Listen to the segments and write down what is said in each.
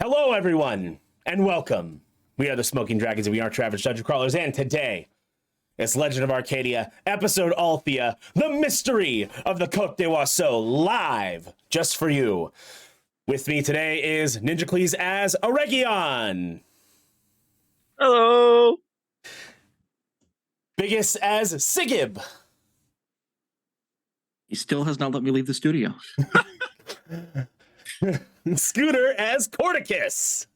Hello, everyone, and welcome. We are the Smoking Dragons, and we are Travis Dungeon Crawlers, and today it's Legend of Arcadia, episode Althea, the mystery of the Côte de Oiseau, live just for you. With me today is Ninjacles as Aregion. Hello. Biggest as Sigib. He still has not let me leave the studio. Scooter as Corticus.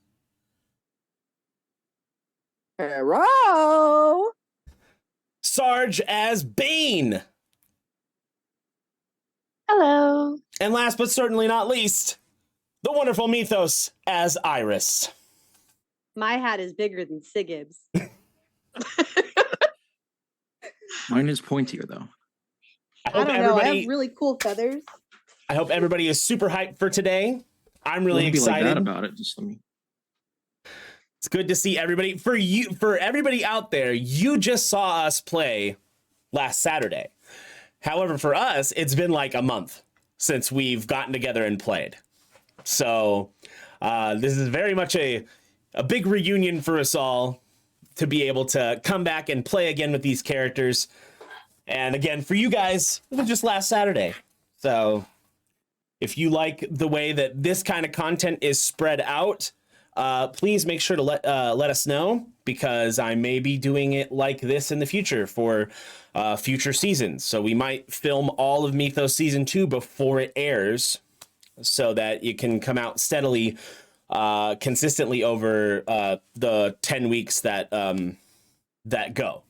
Hello. Sarge as Bane. Hello. And last but certainly not least, the wonderful Mythos as Iris. My hat is bigger than Sigib's. Mine is pointier, though. I don't know. I have really cool feathers. I hope everybody is super hyped for today. I'm really Don't be excited like that about it. Just let me. It's good to see everybody. For everybody out there, you just saw us play last Saturday. However, for us, it's been like a month since we've gotten together and played. So this is very much a big reunion for us all to be able to come back and play again with these characters. And again, for you guys, it was just last Saturday. So if you like the way that this kind of content is spread out, please make sure to let us know, because I may be doing it like this in the future for future seasons. So we might film all of Mythos Season 2 before it airs, so that it can come out steadily, consistently over the 10 weeks that go.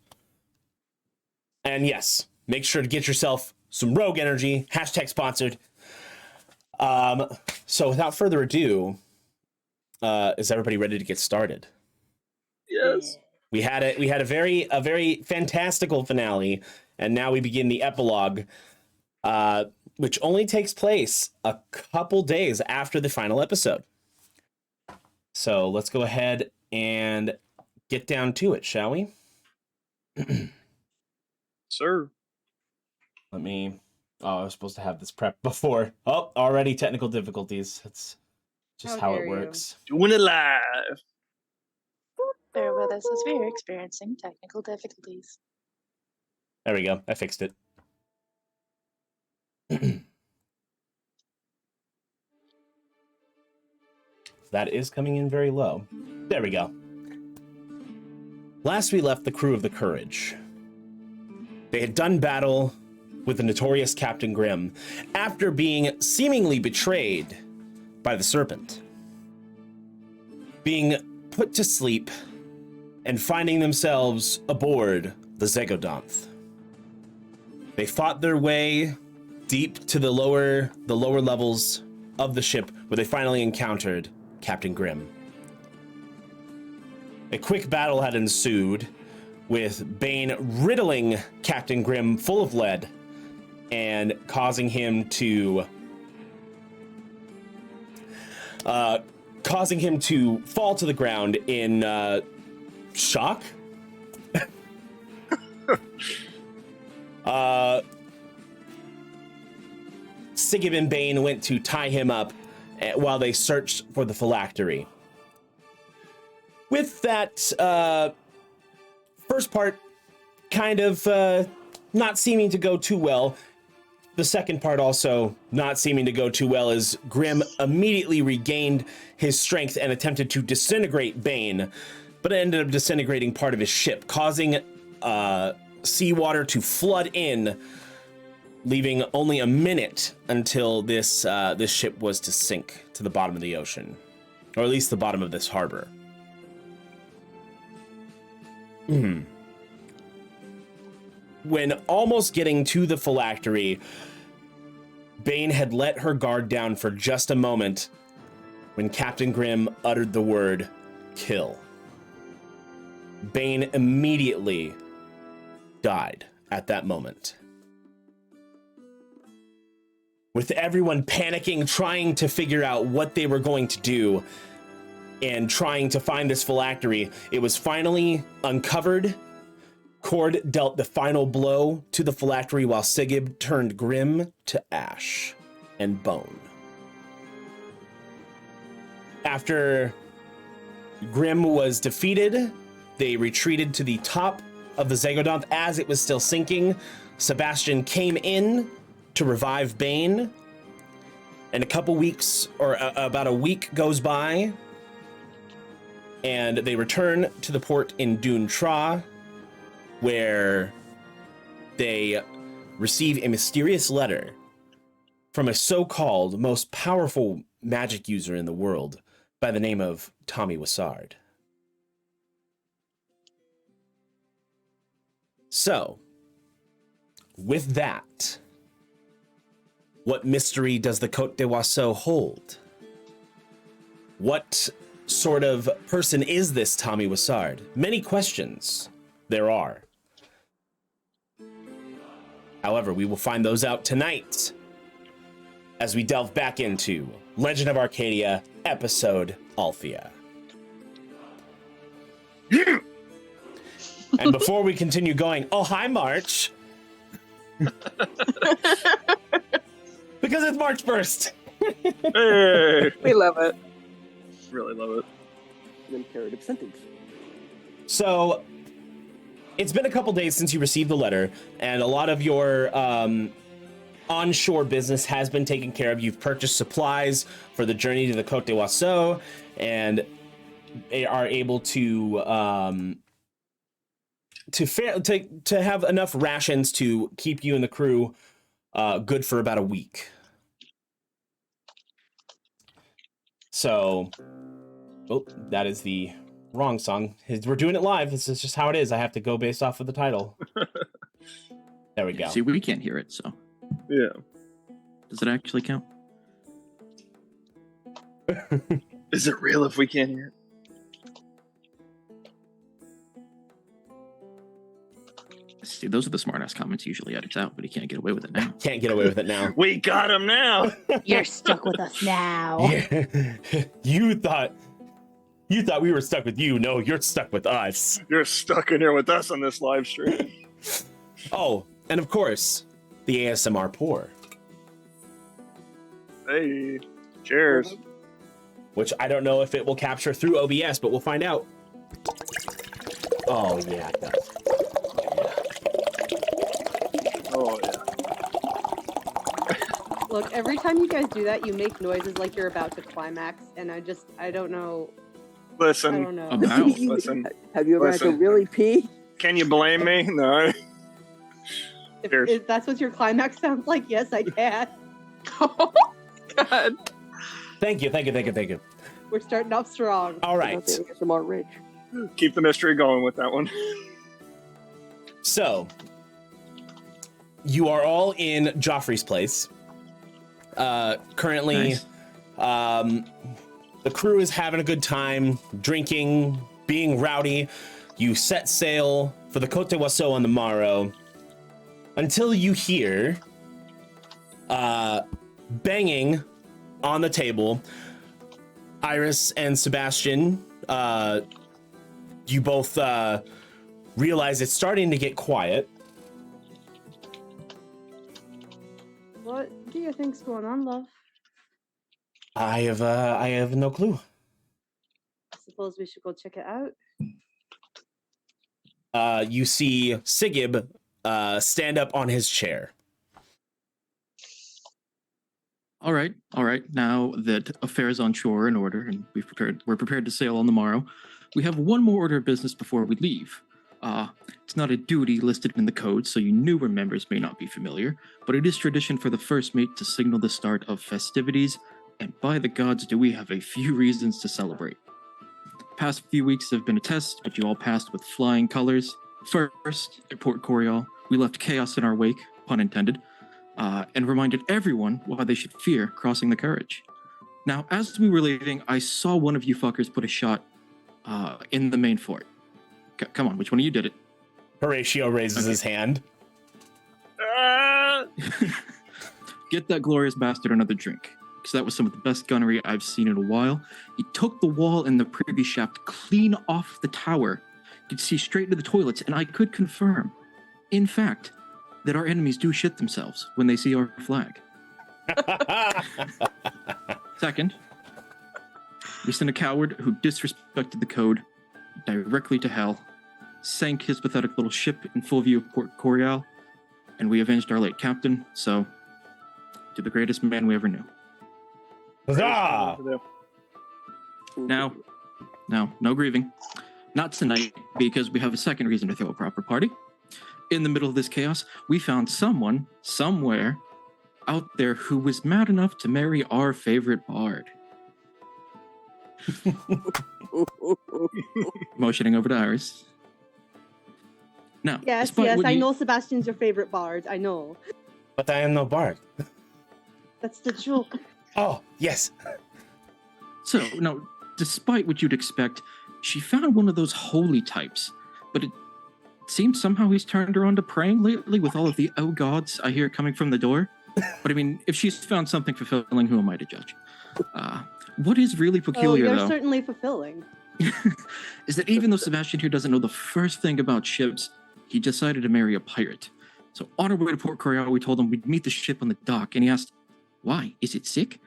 And yes, make sure to get yourself some Rogue Energy, #sponsored. So without further ado, is everybody ready to get started? Yes. We had a very fantastical finale, and now we begin the epilogue, which only takes place a couple days after the final episode. So let's go ahead and get down to it, shall we? Sir. Let me... Oh, I was supposed to have this prep before. Oh, already technical difficulties. That's just how it works. Doing it live. Bear with us as we are experiencing technical difficulties. There we go. I fixed it. That is coming in very low. There we go. Last we left the crew of the Courage. They had done battle with the notorious Captain Grimm after being seemingly betrayed by the Serpent, being put to sleep, and finding themselves aboard the Zegodonth. They fought their way deep to the lower levels of the ship, where they finally encountered Captain Grimm. A quick battle had ensued, with Bane riddling Captain Grimm full of lead and causing him to fall to the ground in shock. Sigib and Bane went to tie him up while they searched for the phylactery. With that first part kind of not seeming to go too well, the second part also not seeming to go too well, as Grimm immediately regained his strength and attempted to disintegrate Bane, but ended up disintegrating part of his ship, causing seawater to flood in, leaving only a minute until this ship was to sink to the bottom of the ocean, or at least the bottom of this harbor. When almost getting to the phylactery, Bane had let her guard down for just a moment when Captain Grimm uttered the word kill. Bane immediately died at that moment. With everyone panicking, trying to figure out what they were going to do and trying to find this phylactery, it was finally uncovered. Cord dealt the final blow to the phylactery while Sigib turned Grimm to ash and bone. After Grim was defeated, they retreated to the top of the Zegodonth as it was still sinking. Sebastian came in to revive Bane. And a couple weeks, or about a week goes by, and they return to the port in Dune Tra, where they receive a mysterious letter from a so-called most powerful magic user in the world by the name of Tommy Wizzard. So, with that, what mystery does the Côte d'Oiseau hold? What sort of person is this Tommy Wizzard? Many questions there are. However, we will find those out tonight as we delve back into Legend of Arcadia, episode Althea. Yeah. And before we continue going, oh, hi, March. Because it's March 1st. Hey. We love it. Really love it. An imperative sentence. So, it's been a couple days since you received the letter, and a lot of your onshore business has been taken care of. You've purchased supplies for the journey to the Côte d'Oiseau, and they are able to have enough rations to keep you and the crew good for about a week. So, oh, that is the wrong song. We're doing it live. This is just how it is. I have to go based off of the title. There we go. See, we can't hear it, so Yeah. does it actually count? Is it real if we can't hear it? See, those are the smart-ass comments he usually edits out, but he can't get away with it now. Can't get away with it now. We got him now. You're stuck with us now. Yeah. You thought we were stuck with you. No, you're stuck with us. You're stuck in here with us on this live stream. Oh, and of course, the ASMR pour, Hey. Cheers. which I don't know if it will capture through OBS, but we'll find out. Oh, yeah, it does. Oh yeah. Look, every time you guys do that, you make noises like you're about to climax, and I don't know. I Listen. don't know. About. Listen. Have you ever had to Listen. really pee? Can you blame me? No. Cheers. If that's what your climax sounds like, yes, I can. Oh, God. Thank you. We're starting off strong. All right. ASMR Rich. Keep the mystery going with that one. So, you are all in Joffrey's place. Currently, Nice. the crew is having a good time, drinking, being rowdy. You set sail for the Côte d'Oiseau on the morrow until you hear banging on the table. Iris and Sebastian, you both realize it's starting to get quiet. What do you think's going on, love? I have no clue. I suppose we should go check it out. You see Sigib stand up on his chair. All right. Now that affairs on shore are in order and we're prepared to sail on the morrow, we have one more order of business before we leave. It's not a duty listed in the code, so you newer members may not be familiar, but it is tradition for the first mate to signal the start of festivities, and by the gods do we have a few reasons to celebrate. Past few weeks have been a test, but you all passed with flying colors. First, at Port Coriol, we left chaos in our wake, pun intended, and reminded everyone why they should fear crossing the Courage. Now, as we were leaving, I saw one of you fuckers put a shot in the main fort. Come on, which one of you did it? Horatio raises his hand. Get that glorious bastard another drink, because that was some of the best gunnery I've seen in a while. He took the wall in the previous shaft clean off the tower. You could see straight into the toilets, and I could confirm, in fact, that our enemies do shit themselves when they see our flag. Second, We sent a coward who disrespected the code directly to hell, sank his pathetic little ship in full view of Port Corial, and we avenged our late captain, so to the greatest man we ever knew. Huzzah! Now, no grieving. Not tonight, because we have a second reason to throw a proper party. In the middle of this chaos, we found someone, somewhere, out there who was mad enough to marry our favorite bard. Motioning over to Iris. Now, Yes, despite yes, what I you- know Sebastian's your favorite bard. I know. But I am no bard. That's the joke. Oh, yes. So, no, despite what you'd expect, she found one of those holy types, but it seems somehow he's turned her on to praying lately with all of the oh gods I hear coming from the door. But I mean, if she's found something fulfilling, who am I to judge? What is really Oh, peculiar, you're though, certainly fulfilling. is that even though Sebastian here doesn't know the first thing about ships, he decided to marry a pirate. So on our way to Port Corial, we told him we'd meet the ship on the dock, and he asked, why? Is it sick?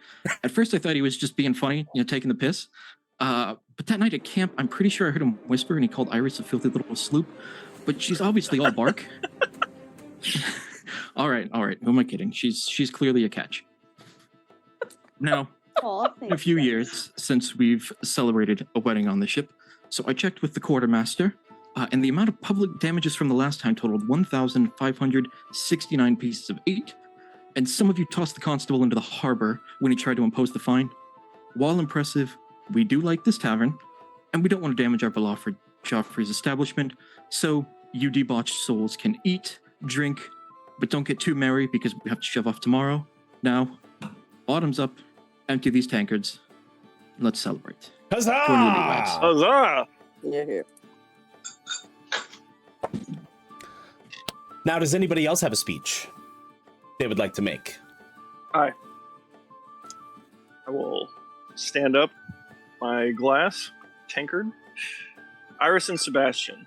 At first, I thought he was just being funny, taking the piss. But that night at camp, I'm pretty sure I heard him whisper, and he called Iris a filthy little sloop. But she's obviously all bark. All right. Who am I kidding? She's clearly a catch. Now, Aw, a thanks, few guys. years since we've celebrated a wedding on the ship, so I checked with the quartermaster, and the amount of public damages from the last time totaled 1,569 pieces of 8, and some of you tossed the constable into the harbor when he tried to impose the fine. While impressive, we do like this tavern, and we don't want to damage our beloved Joffrey's establishment, so you debauched souls can eat, drink, but don't get too merry because we have to shove off tomorrow. Now, bottoms up, empty these tankards, and let's celebrate. Huzzah! Join the newlyweds. Huzzah! Yeah, here. Now, does anybody else have a speech they would like to make? I will stand up, my glass, tankard. Iris and Sebastian.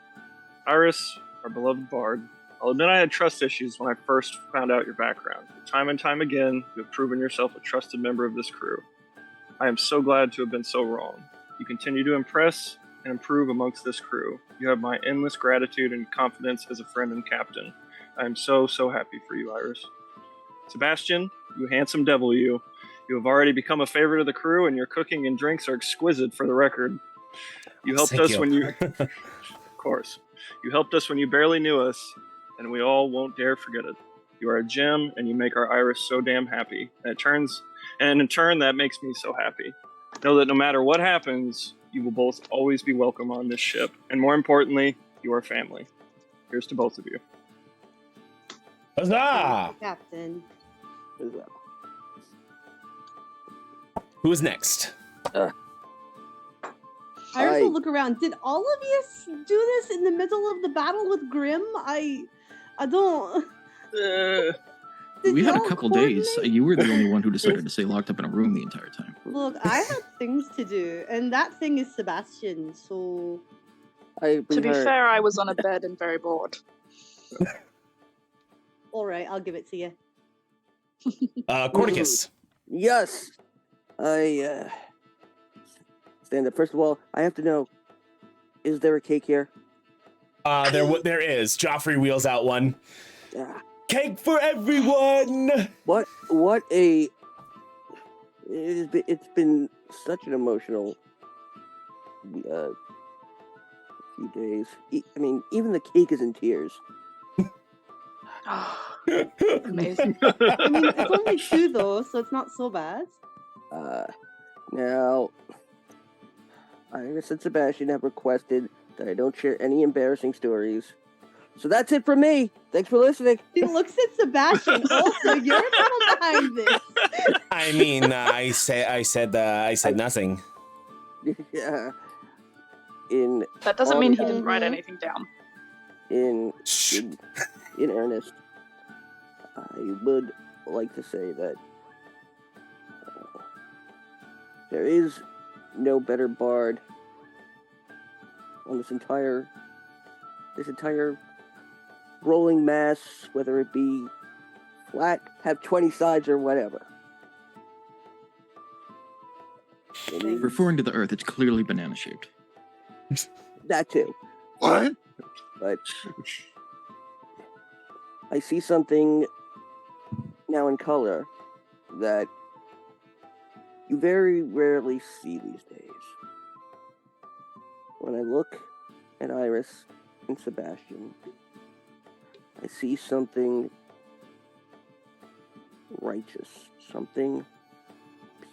Iris, our beloved bard. I'll admit I had trust issues when I first found out your background. Time and time again, you have proven yourself a trusted member of this crew. I am so glad to have been so wrong. You continue to impress and improve amongst this crew. You have my endless gratitude and confidence as a friend and captain. I am so happy for you, Iris. Sebastian, you handsome devil you. You have already become a favorite of the crew, and your cooking and drinks are exquisite for the record. You helped Thank us you. when you... Of course. You helped us when you barely knew us, and we all won't dare forget it. You are a gem, and you make our Iris so damn happy. And in turn, that makes me so happy. Know that no matter what happens, you will both always be welcome on this ship. And more importantly, you are family. Here's to both of you. Huzzah! Captain. Who is next? Iris I- will look around. Did all of you do this in the middle of the battle with Grim? I don't. Did We had a y'all couple days. coordinate? You were the only one who decided to stay locked up in a room the entire time. Look, I had things to do, and that thing is Sebastian. So To To be fair, I was on a bed and very bored. all right, I'll give it to you. Corticus. Yes. I stand up. First of all, I have to know, is there a cake here? There is. Joffrey wheels out one. Ah, Cake for everyone! what it's been such an emotional few days. I mean, even the cake is in tears. Oh, amazing. I mean, it's only 2 though, so it's not so bad. Now, Iris and Sebastian have requested that I don't share any embarrassing stories. So that's it from me. Thanks for listening. He looks at Sebastian. Also, you're the one behind this. I mean, I said nothing. Yeah. That doesn't mean he all- didn't write Mhm. anything down. Shh. in earnest, I would like to say that there is no better bard on this entire rolling mass, whether it be flat, have 20 sides, or whatever. It is Referring to the Earth, it's clearly banana-shaped. that too. What? But I see something now in color that you very rarely see these days. When I look at Iris and Sebastian, I see something righteous, something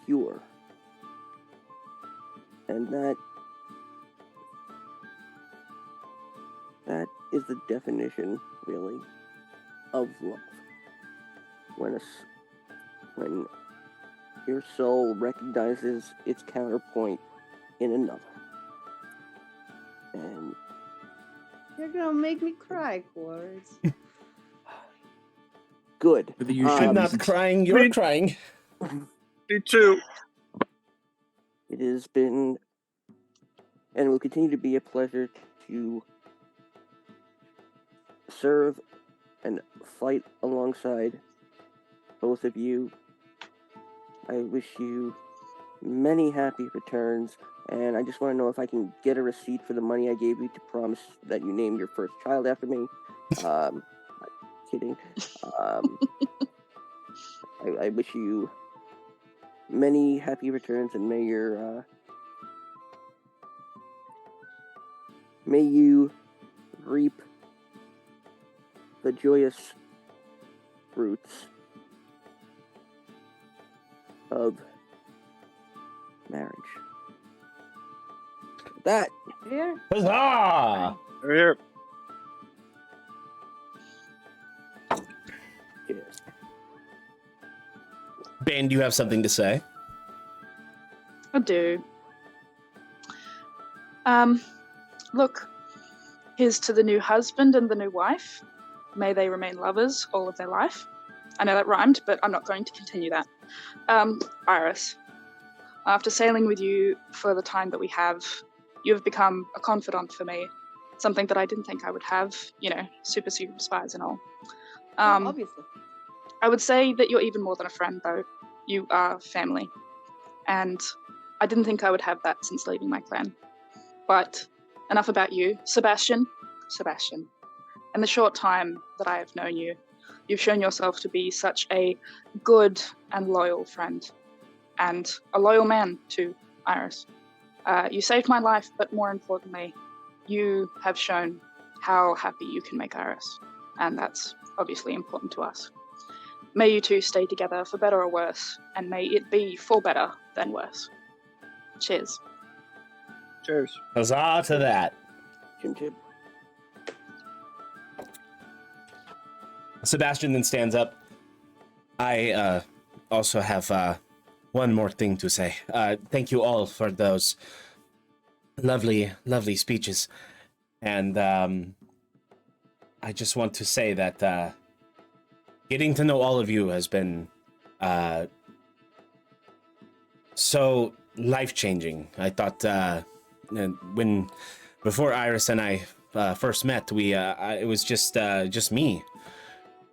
pure. And that is the definition, really, of love. When your soul recognizes its counterpoint in another. And You're gonna make me cry, Quartz. good. For the usual I'm not reasons. crying, you're crying. Me too. It has been and will continue to be a pleasure to serve and fight alongside both of you. I wish you many happy returns, and I just want to know if I can get a receipt for the money I gave you to promise that you name your first child after me. Kidding. I wish you many happy returns, and may you reap the joyous fruits of marriage. That Here? Huzzah! Here. is Ben, do you have something to say? I do. Look, here's to the new husband and the new wife. May they remain lovers all of their life. I know that rhymed, but I'm not going to continue that. Iris, after sailing with you for the time that we have, you have become a confidant for me. Something that I didn't think I would have, super secret spies and all. Obviously. I would say that you're even more than a friend, though. You are family. And I didn't think I would have that since leaving my clan. But enough about you. Sebastian. In the short time that I have known you, you've shown yourself to be such a good and loyal friend. And a loyal man, too, Iris. You saved my life, but more importantly, you have shown how happy you can make Iris. And that's obviously important to us. May you two stay together for better or worse, and may it be for better than worse. Cheers. Cheers. Huzzah to that. Jim Jim. Sebastian then stands up. I also have one more thing to say. Thank you all for those lovely, lovely speeches. And I just want to say that getting to know all of you has been so life-changing. I thought before Iris and I first met, it was just me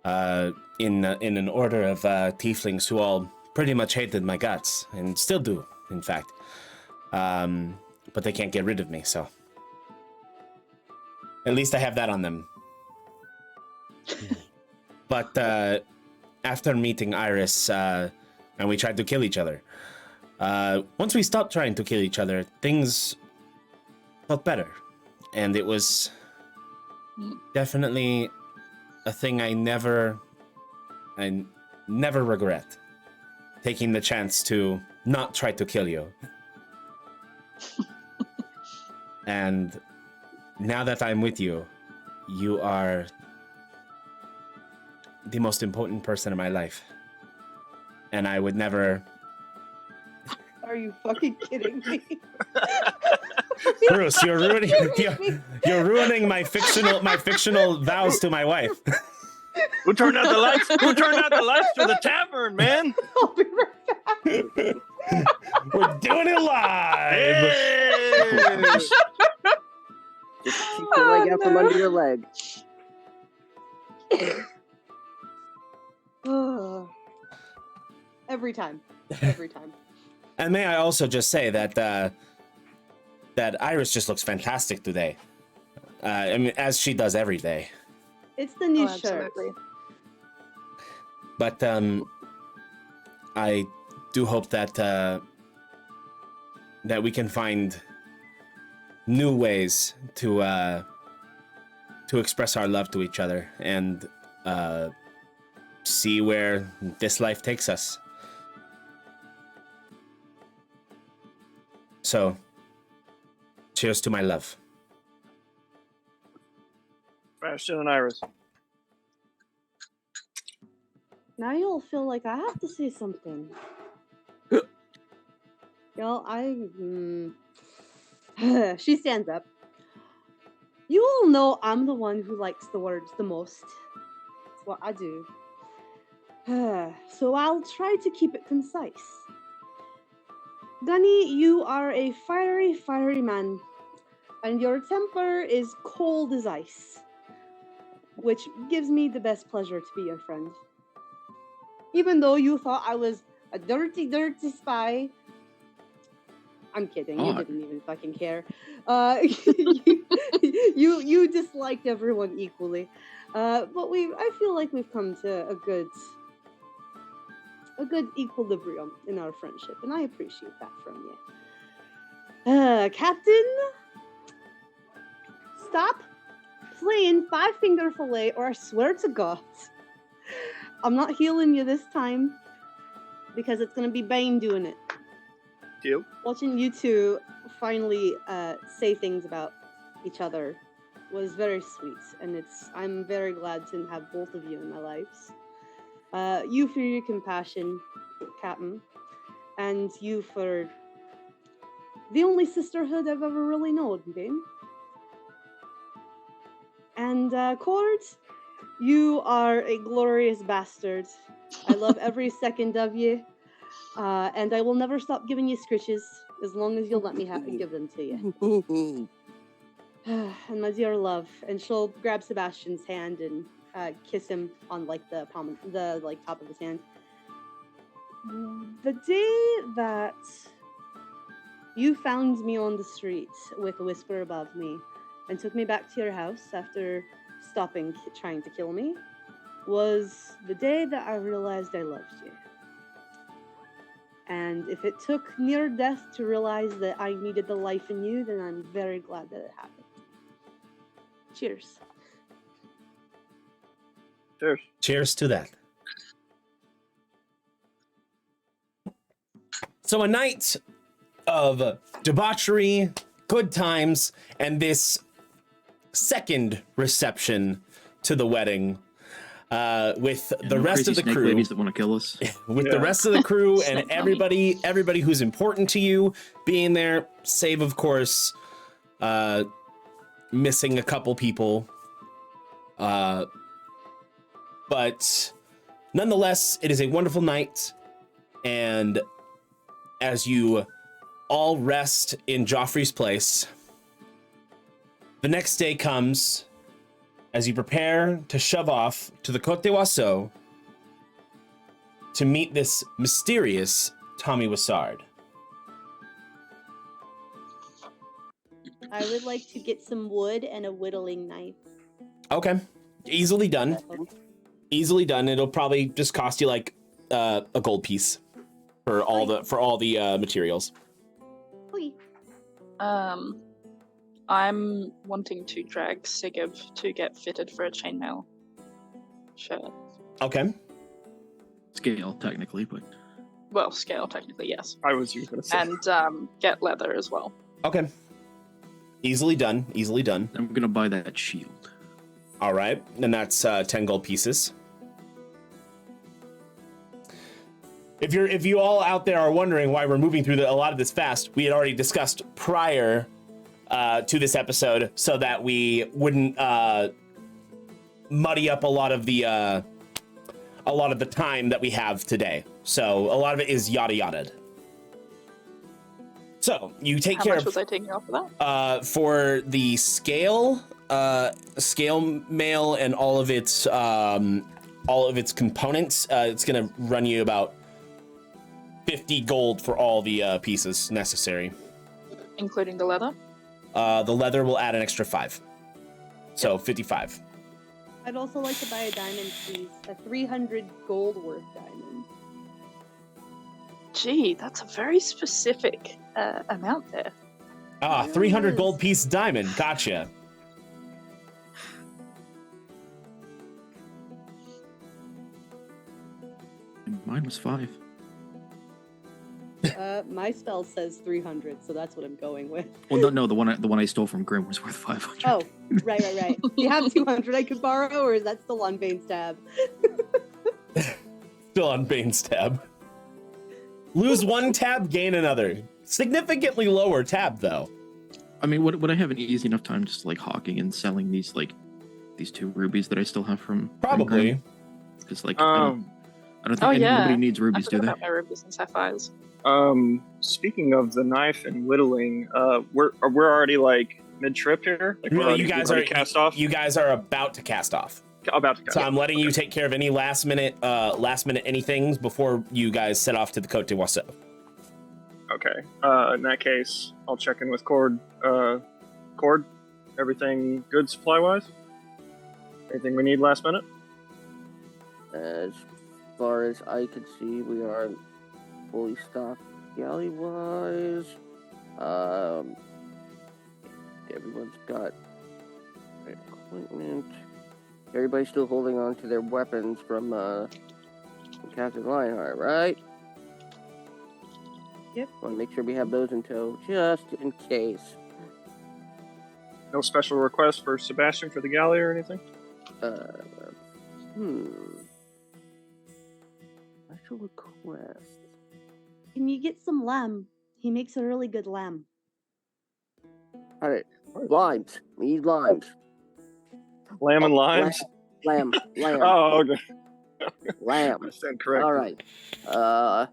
in an order of tieflings who all pretty much hated my guts, and still do, in fact. But they can't get rid of me, so at least I have that on them. But after meeting Iris, and we tried to kill each other, once we stopped trying to kill each other, things felt better. And it was definitely a thing I never regret. Taking the chance to not try to kill you. And now that I'm with you, you are the most important person in my life. And I would never... Are you fucking kidding me? Bruce, you're ruining my fictional vows to my wife. Who turned out the lights? Who turned out the lights for the tavern, man? I'll be right back. We're doing it live. Hey! Just keep your leg out from under your leg. Ugh. Every time. And may I also just say that that Iris just looks fantastic today. I mean, as she does every day. It's the new Oh, shirt. absolutely. But I do hope that that we can find new ways to express our love to each other and see where this life takes us. So, cheers to my love. Sebastian and Iris. Now you'll feel like I have to say something. She stands up. You all know I'm the one who likes the words the most. It's what I do. So I'll try to keep it concise. Gunny, you are a fiery, fiery man. And your temper is cold as ice. Which gives me the best pleasure to be your friend. Even though you thought I was a dirty, dirty spy. I'm kidding. You didn't even fucking care. You disliked everyone equally. But I feel like we've come to a good equilibrium in our friendship, and I appreciate that from you. Captain, stop playing five-finger fillet, or I swear to God, I'm not healing you this time, because it's gonna be Bane doing it. You? Watching you two finally say things about each other was very sweet, and I'm very glad to have both of you in my lives. You for your compassion, Captain, and you for the only sisterhood I've ever really known, Bane. And Cord, you are a glorious bastard. I love every second of you. And I will never stop giving you scritches as long as you'll let me give them to you. And my dear love, and she'll grab Sebastian's hand and kiss him on the top of his hand. The day that you found me on the street with a whisper above me and took me back to your house after stopping trying to kill me was the day that I realized I loved you. And if it took near death to realize that I needed the life in you, then I'm very glad that it happened. Cheers. Cheers. Cheers to that. So a night of debauchery, good times, and this second reception to the wedding with the rest of the crew. Ladies that want to kill us. With the rest of the crew and everybody who's important to you being there, save of course missing a couple people. But nonetheless, it is a wonderful night, and as you all rest in Joffrey's place, the next day comes as you prepare to shove off to the Côte d'Oiseau to meet this mysterious Tommy Wizzard. I would like to get some wood and a whittling knife. Okay, easily done. Easily done. It'll probably just cost you like a gold piece for all the materials. Okay. I'm wanting to drag Sigib to get fitted for a chainmail shirt. Okay. Scale, technically, but... Well, scale, technically, yes. I was going to say. And get leather as well. Okay. Easily done. Easily done. I'm going to buy that shield. All right. And that's 10 gold pieces. If you all out there are wondering why we're moving through a lot of this fast, we had already discussed prior to this episode so that we wouldn't muddy up a lot of the time that we have today. So a lot of it is yada yada. So you take care of. How much was I taking off of that? For the scale mail and all of its components, it's gonna run you about 50 gold for all the pieces necessary. Including the leather? The leather will add an extra 5. So 55. I'd also like to buy a diamond, please. A 300 gold worth diamond. Gee, that's a very specific amount there. Ah, It 300 is. gold piece diamond. Gotcha. And mine was 5. My spell says 300, so that's what I'm going with. Well, no, the one I stole from Grim was worth 500. Oh, right. You have 200 I could borrow, or is that still on Bane's tab? Still on Bane's tab. Lose 1 tab, gain another. Significantly lower tab, though. I mean, would I have an easy enough time just like hawking and selling these 2 rubies that I still have from Probably. Because I don't think anybody needs rubies, I do forgot they? about my rubies and sapphires. Speaking of the knife and whittling, we're already like mid-trip here. Like, No, we're you guys already are cast off. You guys are about to cast off. About to cast. So I'm letting you take care of any last minute anythings before you guys set off to the Côte d'Oiseau. Okay. In that case, I'll check in with Cord. Cord, everything good supply-wise? Anything we need last minute? As far as I can see, we are fully stocked galley-wise. Everyone's got equipment. Everybody's still holding on to their weapons from Captain Lionheart, right? Yep. Want to make sure we have those in tow, just in case. No special request for Sebastian for the galley or anything? Special request. Can you get some lamb? He makes a really good lamb. Alright, limes. We need limes. Lamb and limes? Lamb. Oh, okay. Lamb. I stand corrected. Alright.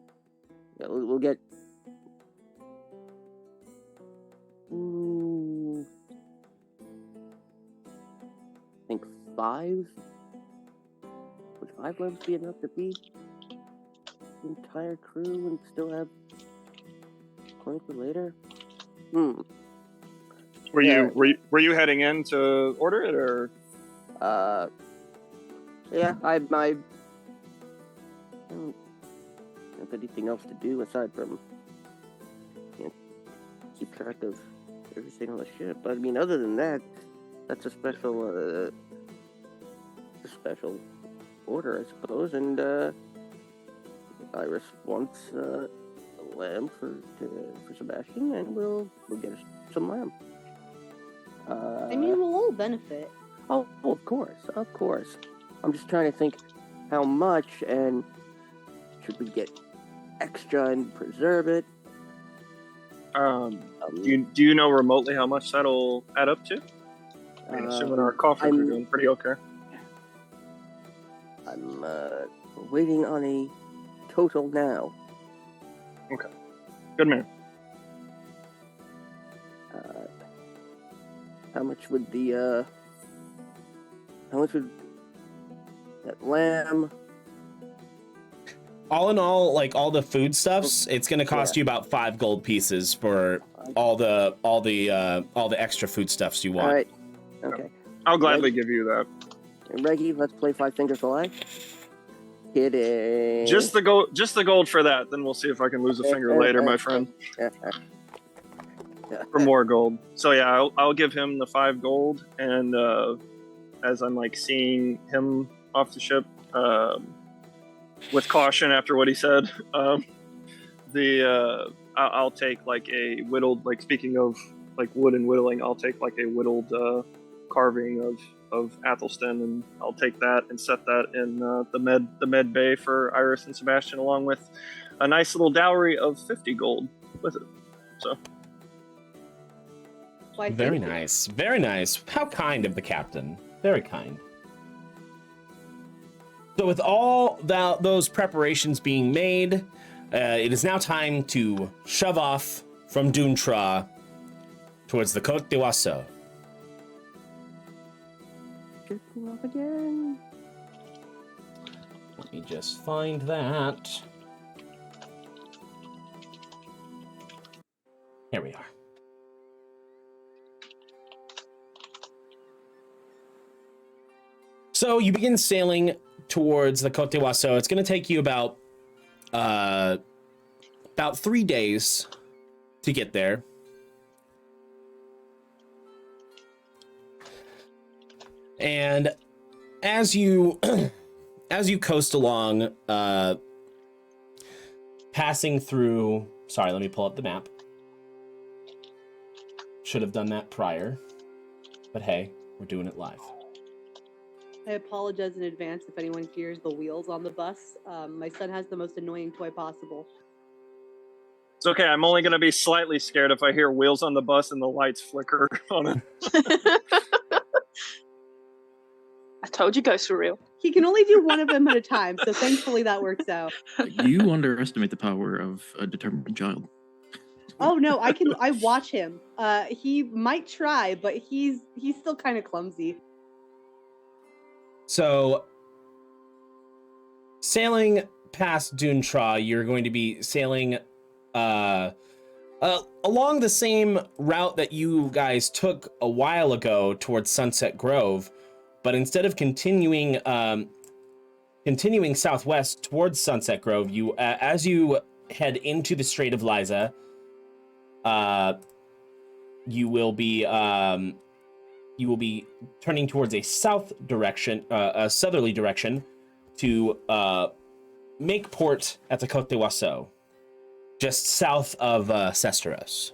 We'll get... I think 5? Would 5 lambs be enough to feed the entire crew and still have plenty for later? Were you heading in to order it, or? Yeah, I don't have anything else to do aside from keep track of everything on the ship. But I mean, other than that, that's a special order, I suppose. And Iris wants a lamb for Sebastian, and we'll get us some lamb. I mean, we'll all benefit. Oh, of course. I'm just trying to think how much, and should we get extra and preserve it? Do you know remotely how much that'll add up to? I mean, assuming our coffers are doing pretty okay. I'm waiting on a total now. Okay. Good man. How much would that lamb? All in all, like all the foodstuffs, it's going to cost you about 5 gold pieces for all the extra foodstuffs you want. All right. Okay. I'll gladly give you that. And Reggie, let's play 5 Finger Fillet. Kidding. Just the gold for that. Then we'll see if I can lose a finger later, my friend. For more gold. So yeah, I'll give him the 5 gold, and as I'm like seeing him off the ship, with caution after what he said, I'll take like a whittled, like speaking of like wood and whittling, I'll take like a whittled carving of Athelstan, and I'll take that and set that in the med bay for Iris and Sebastian, along with a nice little dowry of 50 gold with it. So. Why, Very thank you. nice. Very nice. How kind of the captain. Very kind. So with all those preparations being made, it is now time to shove off from Duntra towards the Côte d'Oiseau. Shifting off again. Let me just find that. Here we are. So you begin sailing towards the Côte d'Oiseau. It's going to take you about 3 days to get there. And as you coast along, passing through, sorry, let me pull up the map. Should have done that prior, but hey, we're doing it live. I apologize in advance if anyone hears the wheels on the bus. My son has the most annoying toy possible. It's okay. I'm only going to be slightly scared if I hear wheels on the bus and the lights flicker on it. I told you ghosts were real. He can only do one of them at a time, so thankfully that works out. You underestimate the power of a determined child. Oh no, I watch him. He might try, but he's still kind of clumsy. So, sailing past Duntra, you're going to be sailing along the same route that you guys took a while ago towards Sunset Grove, but instead of continuing southwest towards Sunset Grove, you as you head into the Strait of Liza, you will be turning towards a a southerly direction to make port at the Côte d'Oiseau, just south of Sesteros.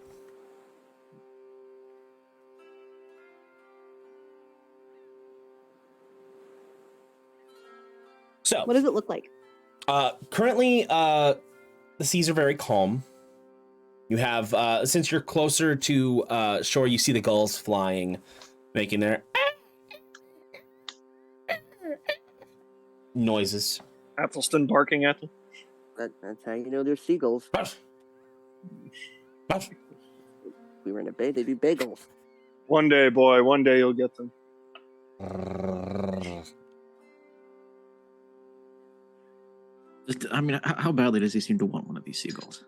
So, What does it look like? currently, the seas are very calm. You have, since you're closer to shore, you see the gulls flying, making their noises. Athelstan barking at them. That's how you know they're seagulls. We were in a bay, they'd be bagels. One day, boy, one day you'll get them. I mean, how badly does he seem to want one of these seagulls?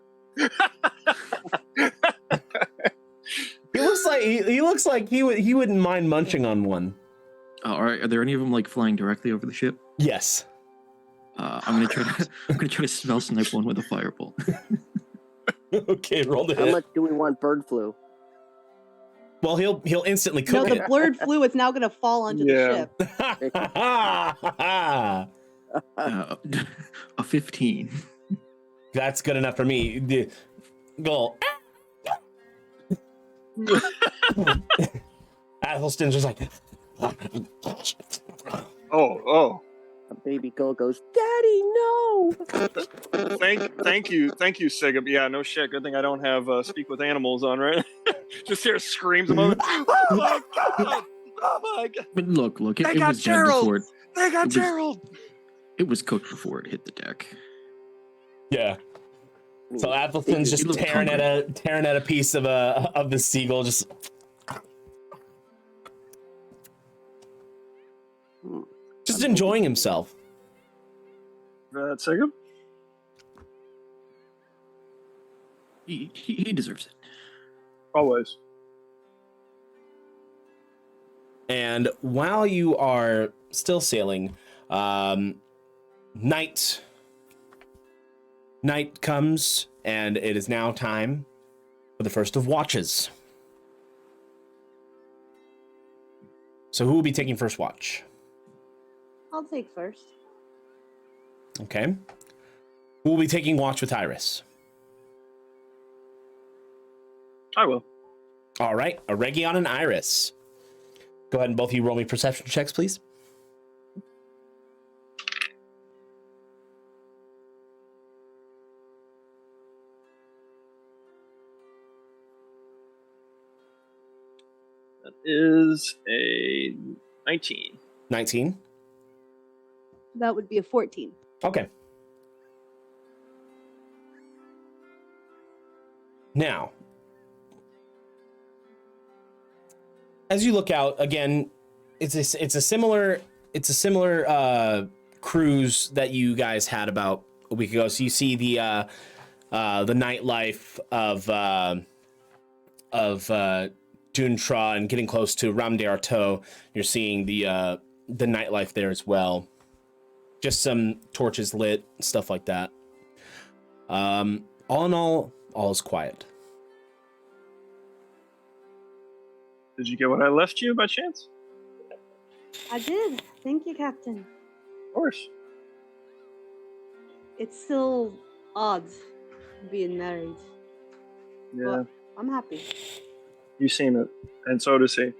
He looks like he wouldn't mind munching on one. All right, are there any of them like flying directly over the ship? Yes. I'm gonna try to smell snipe one with a firebolt. Okay, roll the How hit. much do we want bird flu? Well, he'll instantly No, cook the it. blurred flu is now going to fall onto the ship. A 15. That's good enough for me. The goal. Athelstan's just like. Oh. A baby gull goes, Daddy, no! Thank you, Sigib. Yeah, no shit. Good thing I don't have speak with animals on, right? Just hear screams a moment. Oh my god! Oh my god! But look, They it got was dead Gerald! before They got It was- Gerald! it was cooked before it hit the deck. Yeah. I mean, So Athelstan's just He looked tearing at a piece of the seagull, just. Just enjoying himself. Sigib? He deserves it. Always. And while you are still sailing, night comes, and it is now time for the first of watches. So who will be taking first watch? I'll take first. Okay. Who will be taking watch with Iris? I will. All right, Aregion and Iris. Go ahead and both of you roll me perception checks, please. That is a 19. 19. That would be a 14. Okay. Now, as you look out again, it's a similar cruise that you guys had about a week ago. So you see the nightlife Duntra and getting close to Ram de Arteau, you're seeing the nightlife there as well. Just some torches lit, stuff like that. All in all is quiet. Did you get what I left you by chance? I did. Thank you, Captain. Of course. It's still odd being married. Yeah. But I'm happy. You seem it, and so does he.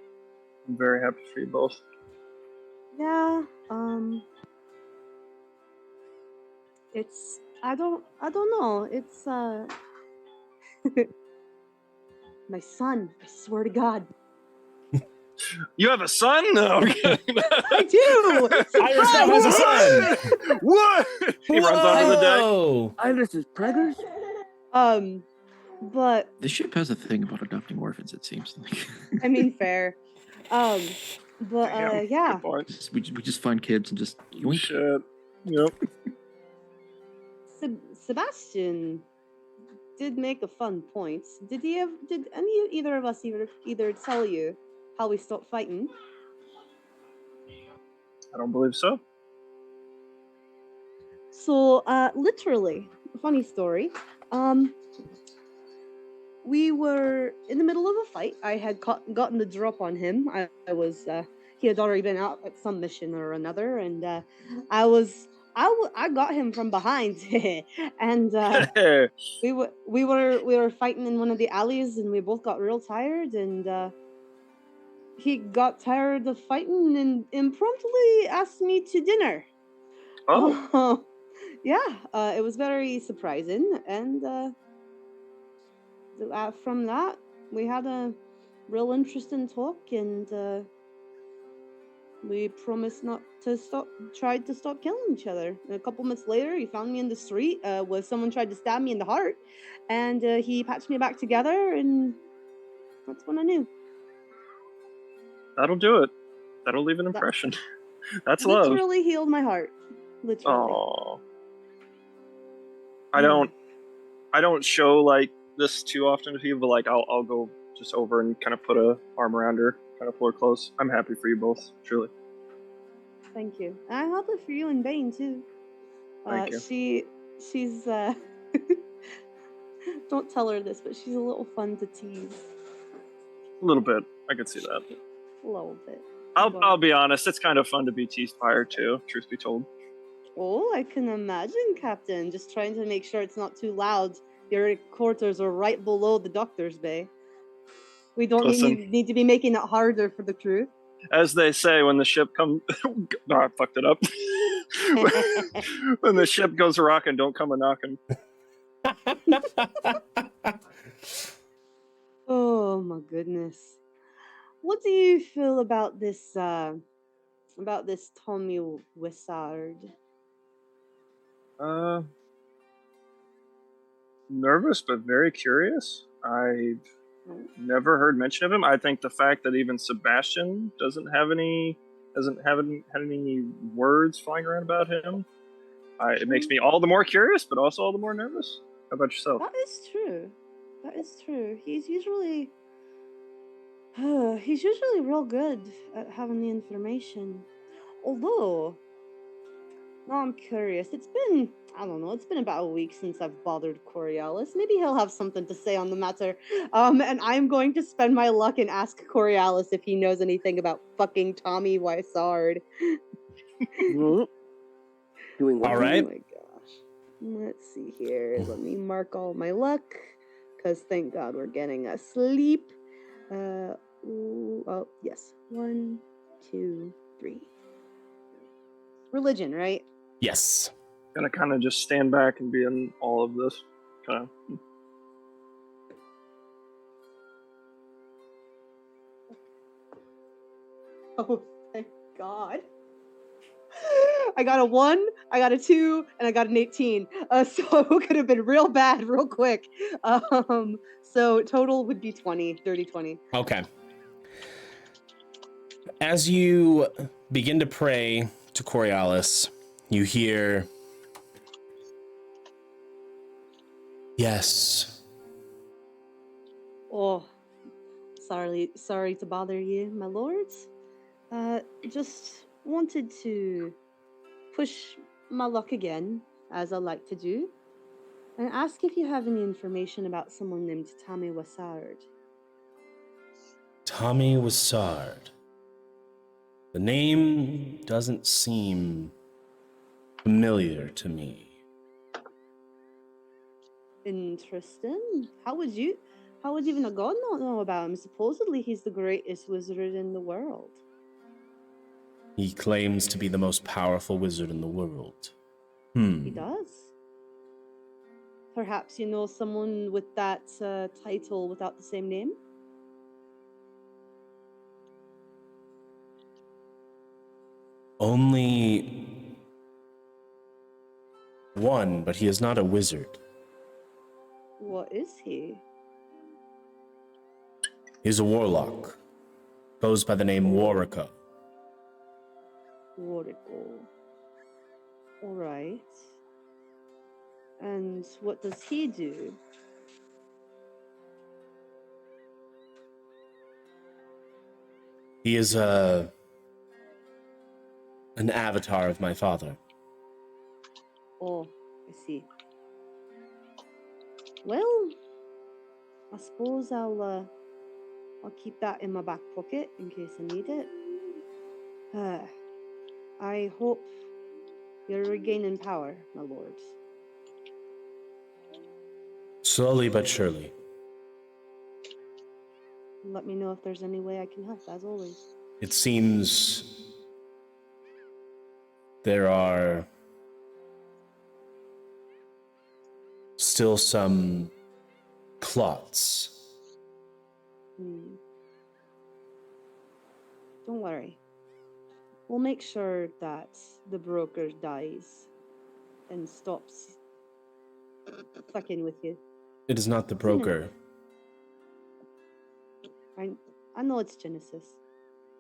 I'm very happy for you both. Yeah, it's I don't know. It's my son, I swear to God. You have a son? No. I do. Iris now has a son. What? He runs onto the deck. Whoa. Iris is preggers? But The ship has a thing about adopting orphans, it seems like. I mean, fair. But Damn, yeah. good point. we just find kids and just yoink. Shit. Yep. Sebastian did make a fun point. Did either of us either tell you how we stopped fighting? I don't believe so. So, literally, funny story. We were in the middle of a fight. I had gotten the drop on him. I was he had already been out at some mission or another, and I got him from behind, and we were fighting in one of the alleys, and we both got real tired, and he got tired of fighting and impromptu asked me to dinner. Oh. Yeah, it was very surprising, and from that we had a real interesting talk, and we promised not to tried to stop killing each other. And a couple months later, he found me in the street where someone tried to stab me in the heart, and he patched me back together, and that's when I knew. That'll do it. That'll leave an impression. That's love. Literally healed my heart. Literally. Oh. I don't show like this too often to people, but like I'll go just over and kind of put a arm around her, kind of pull her close. I'm happy for you both, truly. Thank you. And I'm happy for you and Bane too. Thank you. She's don't tell her this, but she's a little fun to tease. A little bit. I could see that. A little bit. I'll be honest, it's kind of fun to be teased by her too, truth be told. Oh, I can imagine, Captain. Just trying to make sure it's not too loud. Your quarters are right below the doctor's bay. We don't need to be making it harder for the crew. As they say, when the ship comes... no, I fucked it up. When the ship goes rocking, don't come a-knocking. Oh, my goodness. What do you feel about this Tommy Wizzard? Nervous, but very curious. I've never heard mention of him. I think the fact that even Sebastian hasn't had any words flying around about him, it makes me all the more curious, but also all the more nervous. How about yourself? That is true. He's usually real good at having the information. Although, now I'm curious. It's been about a week since I've bothered Coriolis. Maybe he'll have something to say on the matter. And I'm going to spend my luck and ask Coriolis if he knows anything about fucking Tommy Wizzard. Doing what? All right. Oh my gosh. Let's see here. Let me mark all my luck, because thank God we're getting a sleep. Oh, yes. 1, 2, 3. Religion, right? Yes. Gonna kind of just stand back and be in all of this. Kind of. Oh, thank God. I got a 1, I got a 2, and I got an 18. So it could have been real bad real quick. So total would be 20, dirty 20. Okay. As you begin to pray to Coriolis, you hear, "Yes." Oh, sorry to bother you, my lords. Just wanted to push my luck again, as I like to do, and ask if you have any information about someone named Tommy Wizzard. Tommy Wizzard. The name doesn't seem familiar to me. Interesting. How would even a god not know about him? Supposedly he's the greatest wizard in the world. He claims to be the most powerful wizard in the world. He does. Perhaps you know someone with that title without the same name? Only one, but he is not a wizard. What is he? He's a warlock. Goes by the name Warwick. Warrigal. Alright. And what does he do? He is an avatar of my father. Oh, I see. Well, I suppose I'll keep that in my back pocket in case I need it. I hope you're regaining power, my lords. Slowly but surely. Let me know if there's any way I can help, as always. It seems there are still some clots. Don't worry. We'll make sure that the broker dies and stops fucking with you. It is not the broker. I know it's Genesis,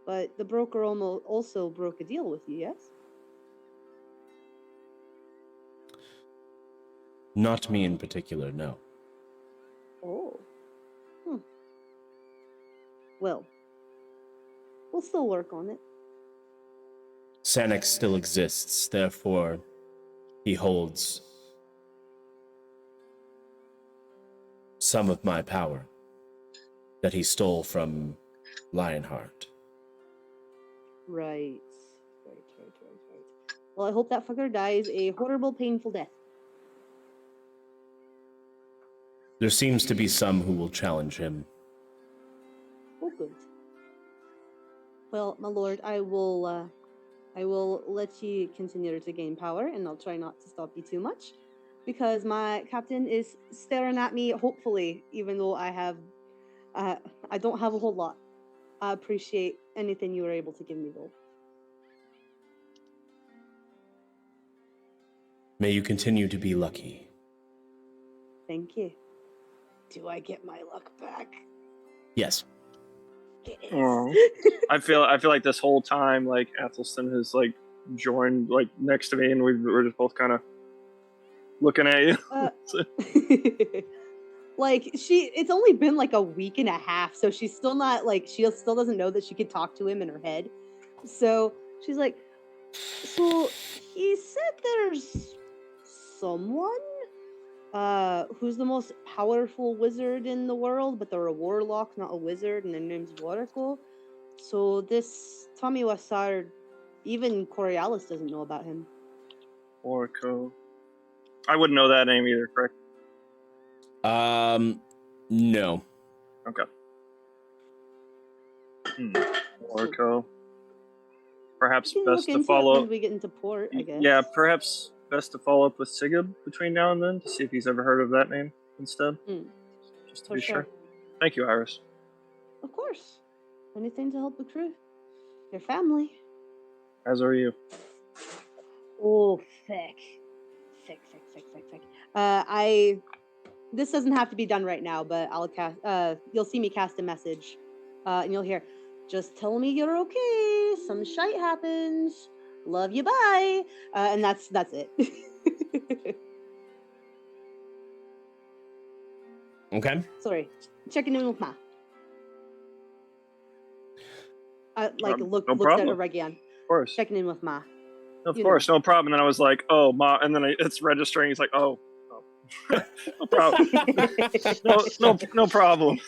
but the broker also broke a deal with you, yes? Not me in particular, no. Oh. Well, we'll still work on it. Sanix still exists, therefore he holds some of my power that he stole from Lionheart. Right. Well, I hope that fucker dies a horrible, painful death. There seems to be some who will challenge him. Oh, good. Well, my lord, I will let you continue to gain power, and I'll try not to stop you too much, because my captain is staring at me, hopefully, even though I don't have a whole lot. I appreciate anything you were able to give me, though. May you continue to be lucky. Thank you. Do I get my luck back? Yes. Oh, I feel like this whole time, like Athelstan has like joined like next to me, and we're just both kind of looking at you. Like it's only been like a week and a half, so she's still not like she still doesn't know that she could talk to him in her head. So she's like, so he said there's someone who's the most powerful wizard in the world, but they're a warlock, not a wizard, and their name's Warrigal. So this Tommy Wizzard, even Coriolis doesn't know about him. Orco. I wouldn't know that name either, correct? No. Okay. Orco. Perhaps best to follow. When we get into port, I guess. Yeah, perhaps best to follow up with Sigib between now and then to see if he's ever heard of that name instead. Just to be sure. Thank you, Iris. Of course. Anything to help the crew. Your family. As are you. Oh, thick. This doesn't have to be done right now, but I'll cast. You'll see me cast a message, and you'll hear, "Just tell me you're okay. Some shite happens. Love you, bye." And that's it. Okay. Sorry, checking in with Ma. looks at problem. Aregion, Of course. checking in with Ma. Of You course, no problem. And then I was like, oh, Ma. And then it's registering. He's like, oh. No problem. no problem.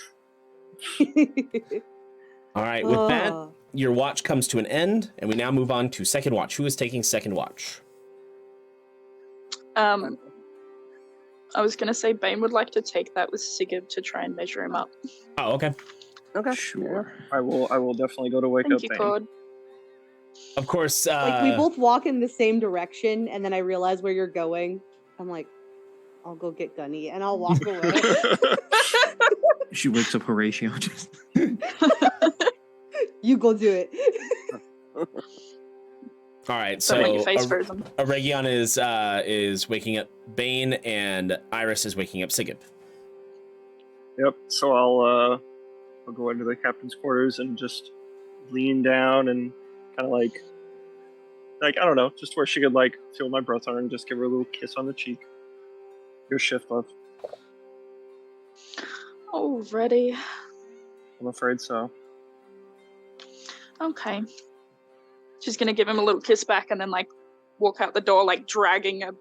All right, with that, Oh. your watch comes to an end, and we now move on to second watch. Who is taking second watch? I was gonna say Bane would like to take that with Sigib to try and measure him up. Oh, okay. Okay. Sure. I will definitely go to wake Thank up you, Bane. Claude. Of course. Like we both walk in the same direction, and then I realize where you're going. I'm like, I'll go get Gunny, and I'll walk away. She wakes up Horatio. Just You go do it. All right, Don't so make your face frozen. Aregion is waking up Bane, and Iris is waking up Sigib. Yep. So I'll go into the captain's quarters and just lean down and kind of like I don't know, just where she could like feel my breath on her and just give her a little kiss on the cheek. Your shift, love. Already. I'm afraid so. Okay. She's gonna give him a little kiss back and then like walk out the door, like dragging a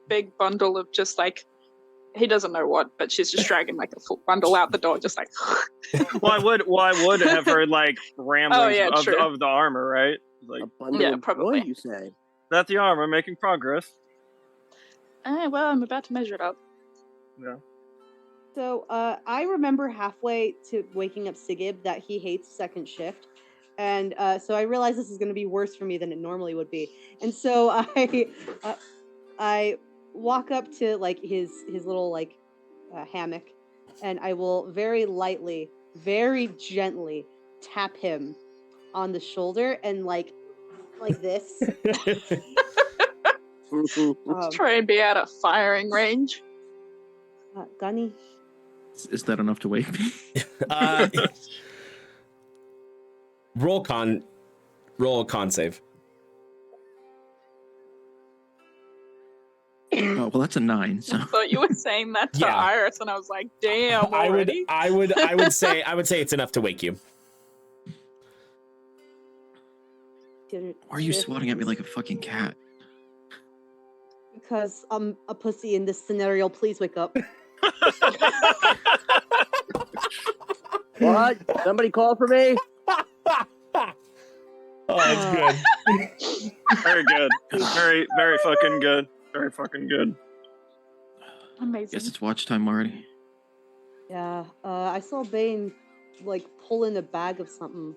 big bundle of just like he doesn't know what, but she's just dragging like a full bundle out the door, just like. Well, I would have heard like ramblings true. of the armor, right? Like, A bundle Yeah, of probably. joy, you say? that the armor making progress. Well, I'm about to measure it up. Yeah. So I remember halfway to waking up Sigib that he hates second shift. And so I realized this is going to be worse for me than it normally would be. And so I walk up to like his little like hammock, and I will very lightly, very gently tap him on the shoulder and like this. Try and be out of firing range. Gunny. is that enough to wake me? Roll con save. Oh, well, that's a 9. So I thought you were saying that to Yeah. Iris, and I was like, "Damn, already." I would say it's enough to wake you. why are you swatting at me like a fucking cat? Because I'm a pussy in this scenario. Please wake up. What? Somebody call for me? Oh, that's good. Very good. Very, very fucking good. Very fucking good. Amazing. Guess it's watch time already. Yeah, I saw Bane like pull in a bag of something.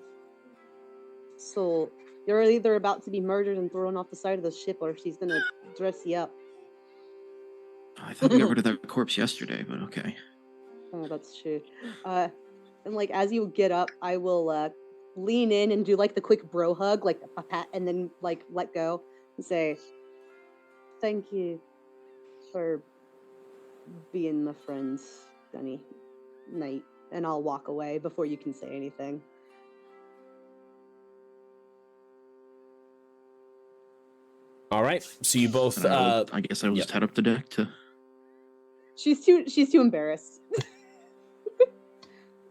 So you're either about to be murdered and thrown off the side of the ship, or she's gonna dress you up. I thought we got rid of that corpse yesterday, but okay. Oh, that's true. And like as you get up, I will lean in and do like the quick bro hug, like a pat, and then like let go and say, "Thank you for being my friends, Gunny. Night." And I'll walk away before you can say anything. All right, so you both. And I guess I will just head up the deck to. She's too embarrassed.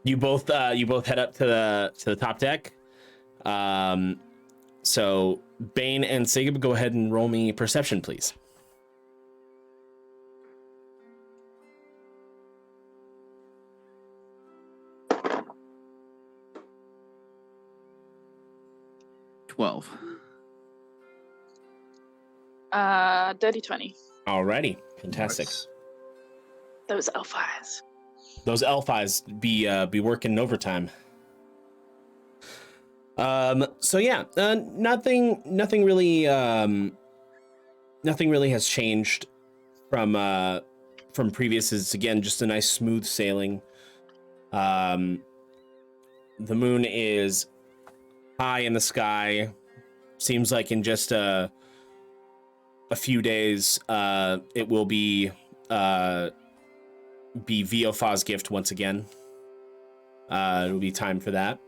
You both head up to the top deck. So Bane and Sigib, go ahead and roll me perception, please. Dirty 20. Alrighty, fantastic. Nice. Those elf eyes. Those elf eyes be working overtime. So yeah, nothing really has changed from previous. It's again just a nice smooth sailing. The moon is high in the sky. Seems like in just a few days, it will be Viofa's gift once again. It'll be time for that.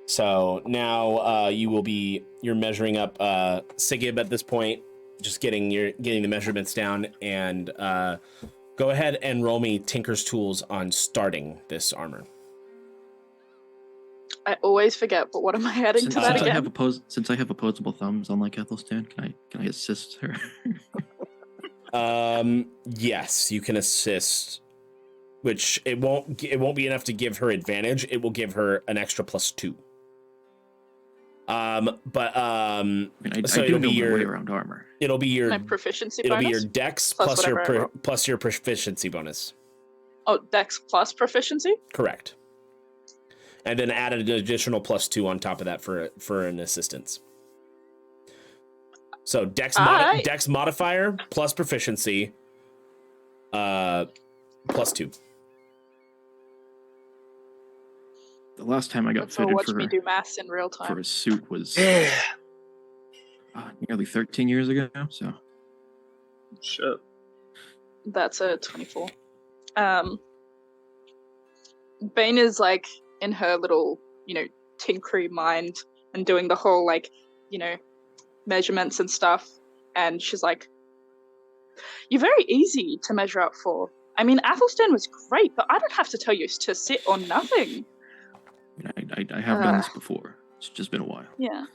So now you're measuring up Sigib at this point, just getting the measurements down, and go ahead and roll me Tinker's Tools on starting this armor. I always forget, but what am I adding Since, to that since I again? have since I have opposable thumbs, unlike Ethelstan, can I assist her? Yes, you can assist, which it won't be enough to give her advantage. It will give her an extra +2. But I mean, so I do it'll know be my your way around armor. it'll be your My proficiency it'll be bonus? your dex Plus plus your whatever I roll. plus your proficiency bonus. Oh, Dex plus proficiency? Correct. And then add an additional +2 on top of that for an assistance. So dex dex modifier plus proficiency +2. The last time I got Let's all fitted watch me do maths in real for time. a suit was Yeah. nearly 13 years ago. So Shit. That's a 24. Bane is like in her little, tinkery mind and doing the whole measurements and stuff. And she's like, "You're very easy to measure up for. I mean, Athelstan was great, but I don't have to tell you to sit or nothing." I have done this before. It's just been a while. Yeah.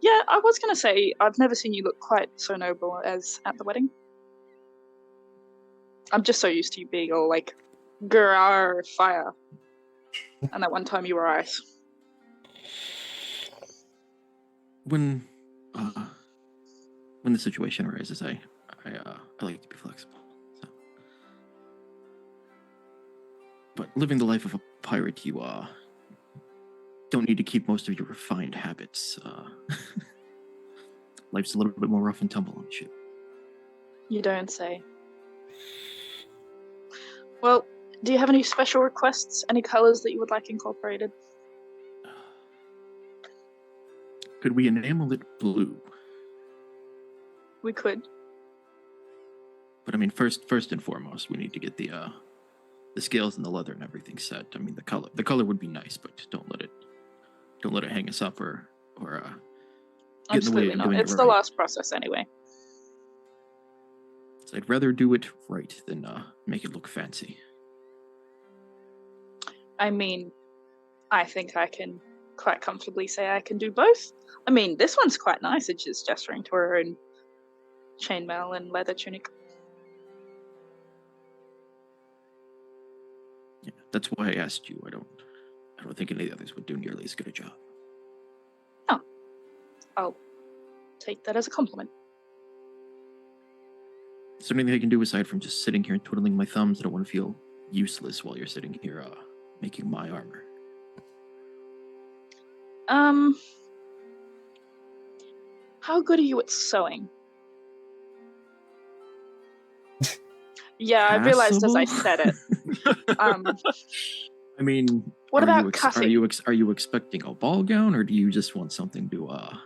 Yeah, I was going to say, I've never seen you look quite so noble as at the wedding. I'm just so used to you being all like, "Grrr, fire." And that one time you were ice. When the situation arises, I like to be flexible. So. But living the life of a pirate, you don't need to keep most of your refined habits. Life's a little bit more rough and tumble on the ship. You don't say. Well, do you have any special requests? Any colors that you would like incorporated? Could we enamel it blue? We could. But I mean, first and foremost, we need to get the scales and the leather and everything set. I mean, the color would be nice, but don't let it hang us up or get in the way Absolutely of not. doing It's it the right. last process anyway. So I'd rather do it right than make it look fancy. I mean, I think I can quite comfortably say I can do both. I mean, this one's quite nice. It's just gesturing to her own chainmail and leather tunic. Yeah, that's why I asked you. I don't think any of the others would do nearly as good a job. I'll take that as a compliment. Is there anything I can do aside from just sitting here and twiddling my thumbs? I don't want to feel useless while you're sitting here making my armor. How good are you at sewing? Yeah, I realized as I said it. I mean, What are about you cutting? Are you expecting a ball gown, or do you just want something to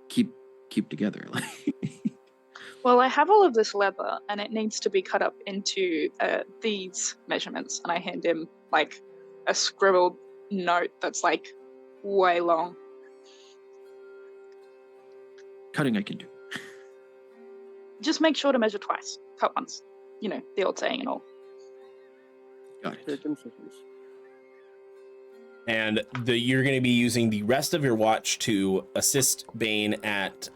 keep together? Well, I have all of this leather, and it needs to be cut up into these measurements. And I hand him like a scribbled note that's like way long. Cutting I can do. Just make sure to measure twice, cut once. You know, the old saying and all. Got it. Circumcisions. And you're going to be using the rest of your watch to assist Bane at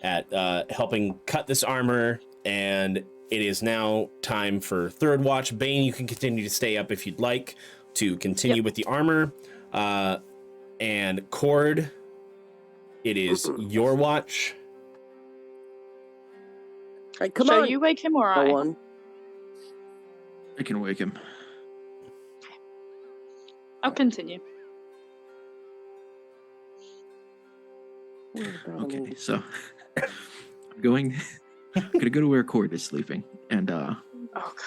helping cut this armor. And it is now time for third watch. Bane, you can continue to stay up if you'd like to continue with the armor. And Cord, it is your watch. Hey, come Shall on. you wake him or I? Go on. I can wake him. I'll continue. Okay, so I'm gonna go to where Cord is sleeping, and Oh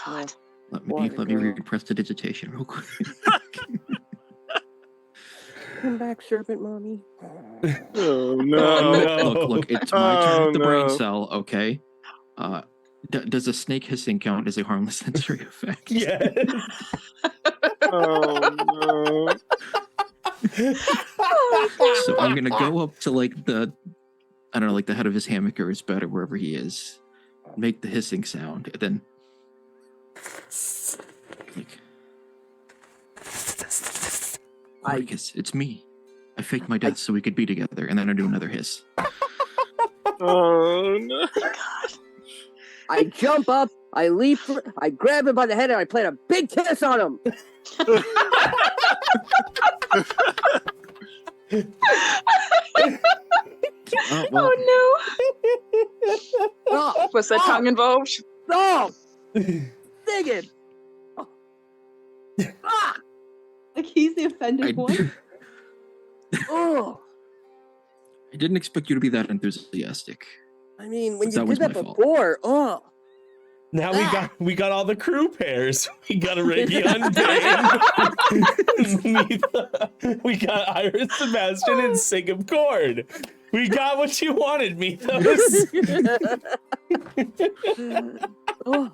God. let Water me girl. read prestidigitation real quick. Come back, serpent mommy. Oh no. Look, it's my turn Oh, at the brain no. cell, okay? Does a snake hissing count as a harmless sensory effect? Yes. Oh no. So I'm gonna go up to like the head of his hammock or his bed or wherever he is, make the hissing sound, and then Like, Marcus, it's me. I faked my death so we could be together, and then I do another hiss. Oh no! I jump up, I leap, I grab him by the head, and I plant a big kiss on him. Oh, well, no! Was there tongue involved? No! Sigib! Ah! Like he's the offended one. Oh! I didn't expect you to be that enthusiastic. I mean, when That you was did that my fault. before, oh! Now we got all the crew pairs. We got Aregion, Dane, we got Iris, Sebastian, and Sigib Cord. We got what you wanted, Mythos. Oh,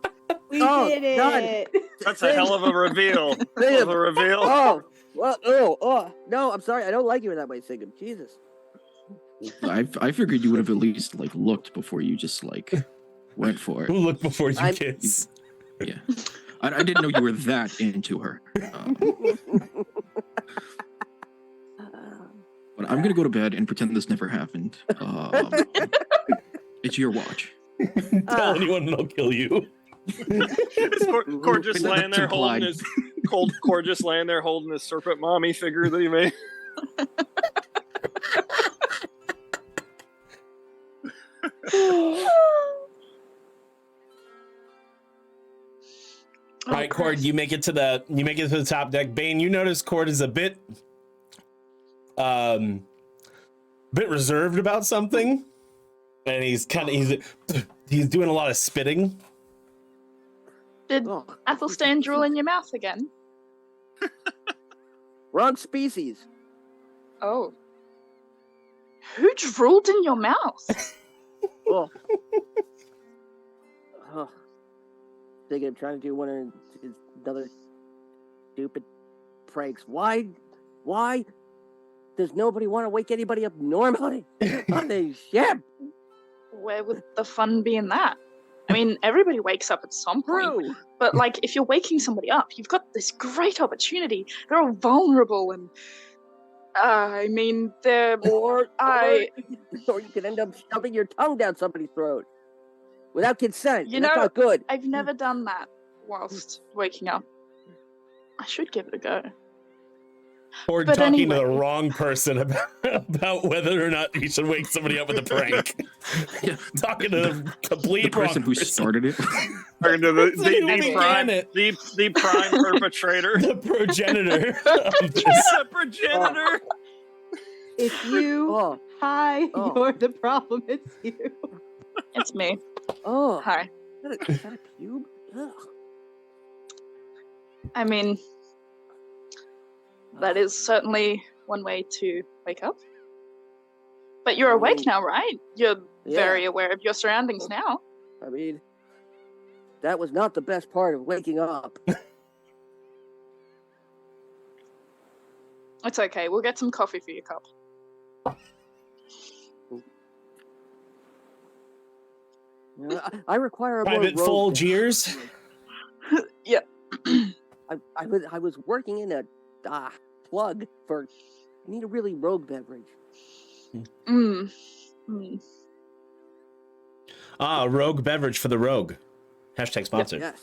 We Oh, did done. it. That's a hell of a reveal. Hell of a reveal. oh, well, no, I'm sorry, I don't like you that way, Sigib. Jesus. I figured you would have at least like looked before you just like went for it. Look before you I'm- kiss. Yeah, I didn't know you were that into her. But I'm gonna go to bed and pretend this never happened. It's your watch. Tell anyone and I'll kill you. Is Cord just laying That's there holding implied. his Cord just laying there holding his serpent mommy figure that he made. All right, Cord, you make it to the top deck. Bane, you notice Cord is a bit reserved about something, and he's doing a lot of spitting. Did Oh, Athelstan drool in your mouth again? wrong species. Oh. Who drooled in your mouth? Oh. Oh. Sigib trying to do one of his other stupid pranks. Why does nobody want to wake anybody up normally on the ship? Where would the fun be in that? I mean, everybody wakes up at some point. True. But, like, if you're waking somebody up, you've got this great opportunity. They're all vulnerable and... I mean, they're... Or I- you could end up shoving your tongue down somebody's throat without consent. You and that's know- not good. I've never done that whilst waking up. I should give it a go. Cord But talking to the anyway. wrong person about whether or not he should wake somebody up with a prank. Yeah. Talking to the complete The person wrong who started it. Or into the began it. prime perpetrator. The progenitor of this. The progenitor. It's you. Oh, Hi, Oh. you're the problem. It's you. It's me. oh. Hi. Is that a pube? Ugh. I mean, that is certainly one way to wake up. But you're awake now, right? You're Yeah. very aware of your surroundings now. I mean, that was not the best part of waking up. It's okay. We'll get some coffee for your cup. You know, I require a more Private rogue Folgiers. Yeah. I was working in a plug for. I need a really rogue beverage. Mm. Mm. Rogue beverage for the rogue. Hashtag sponsored. Yes.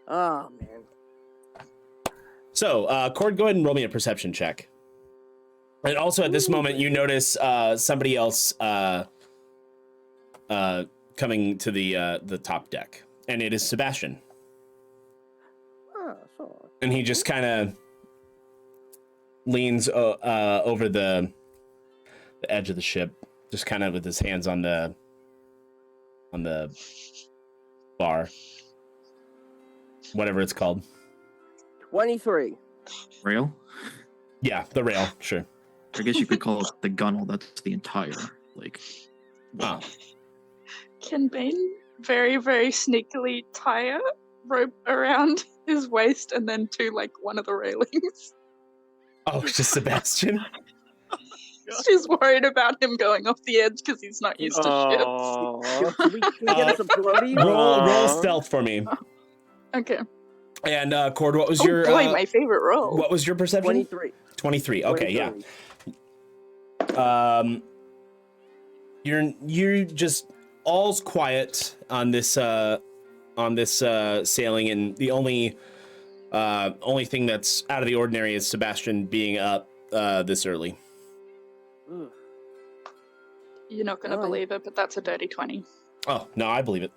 Oh man. So, Cord, go ahead and roll me a perception check. And also at this moment, you notice somebody else coming to the top deck, and it is Sebastian. Oh, so. And he just kind of leans over the edge of the ship, just kind of with his hands on the bar, whatever it's called. 23. Rail? Yeah, the rail, sure. I guess you could call it the gunnel. That's the entire, like... Oh. Can Bane very, very sneakily tie a rope around his waist and then to, like, one of the railings? Oh, it's just Sebastian? She's worried about him going off the edge because he's not used to ships. Aww. Can we get us some floaties? Roll stealth for me. Okay. And Cord, what was Oh your boy, my favorite roll. what was your perception? 23. 23. Okay, 23. yeah. You're just all's quiet on this sailing, and the only thing that's out of the ordinary is Sebastian being up this early. Ugh. You're not gonna Nice. believe it, but that's a dirty 20. Oh no, I believe it.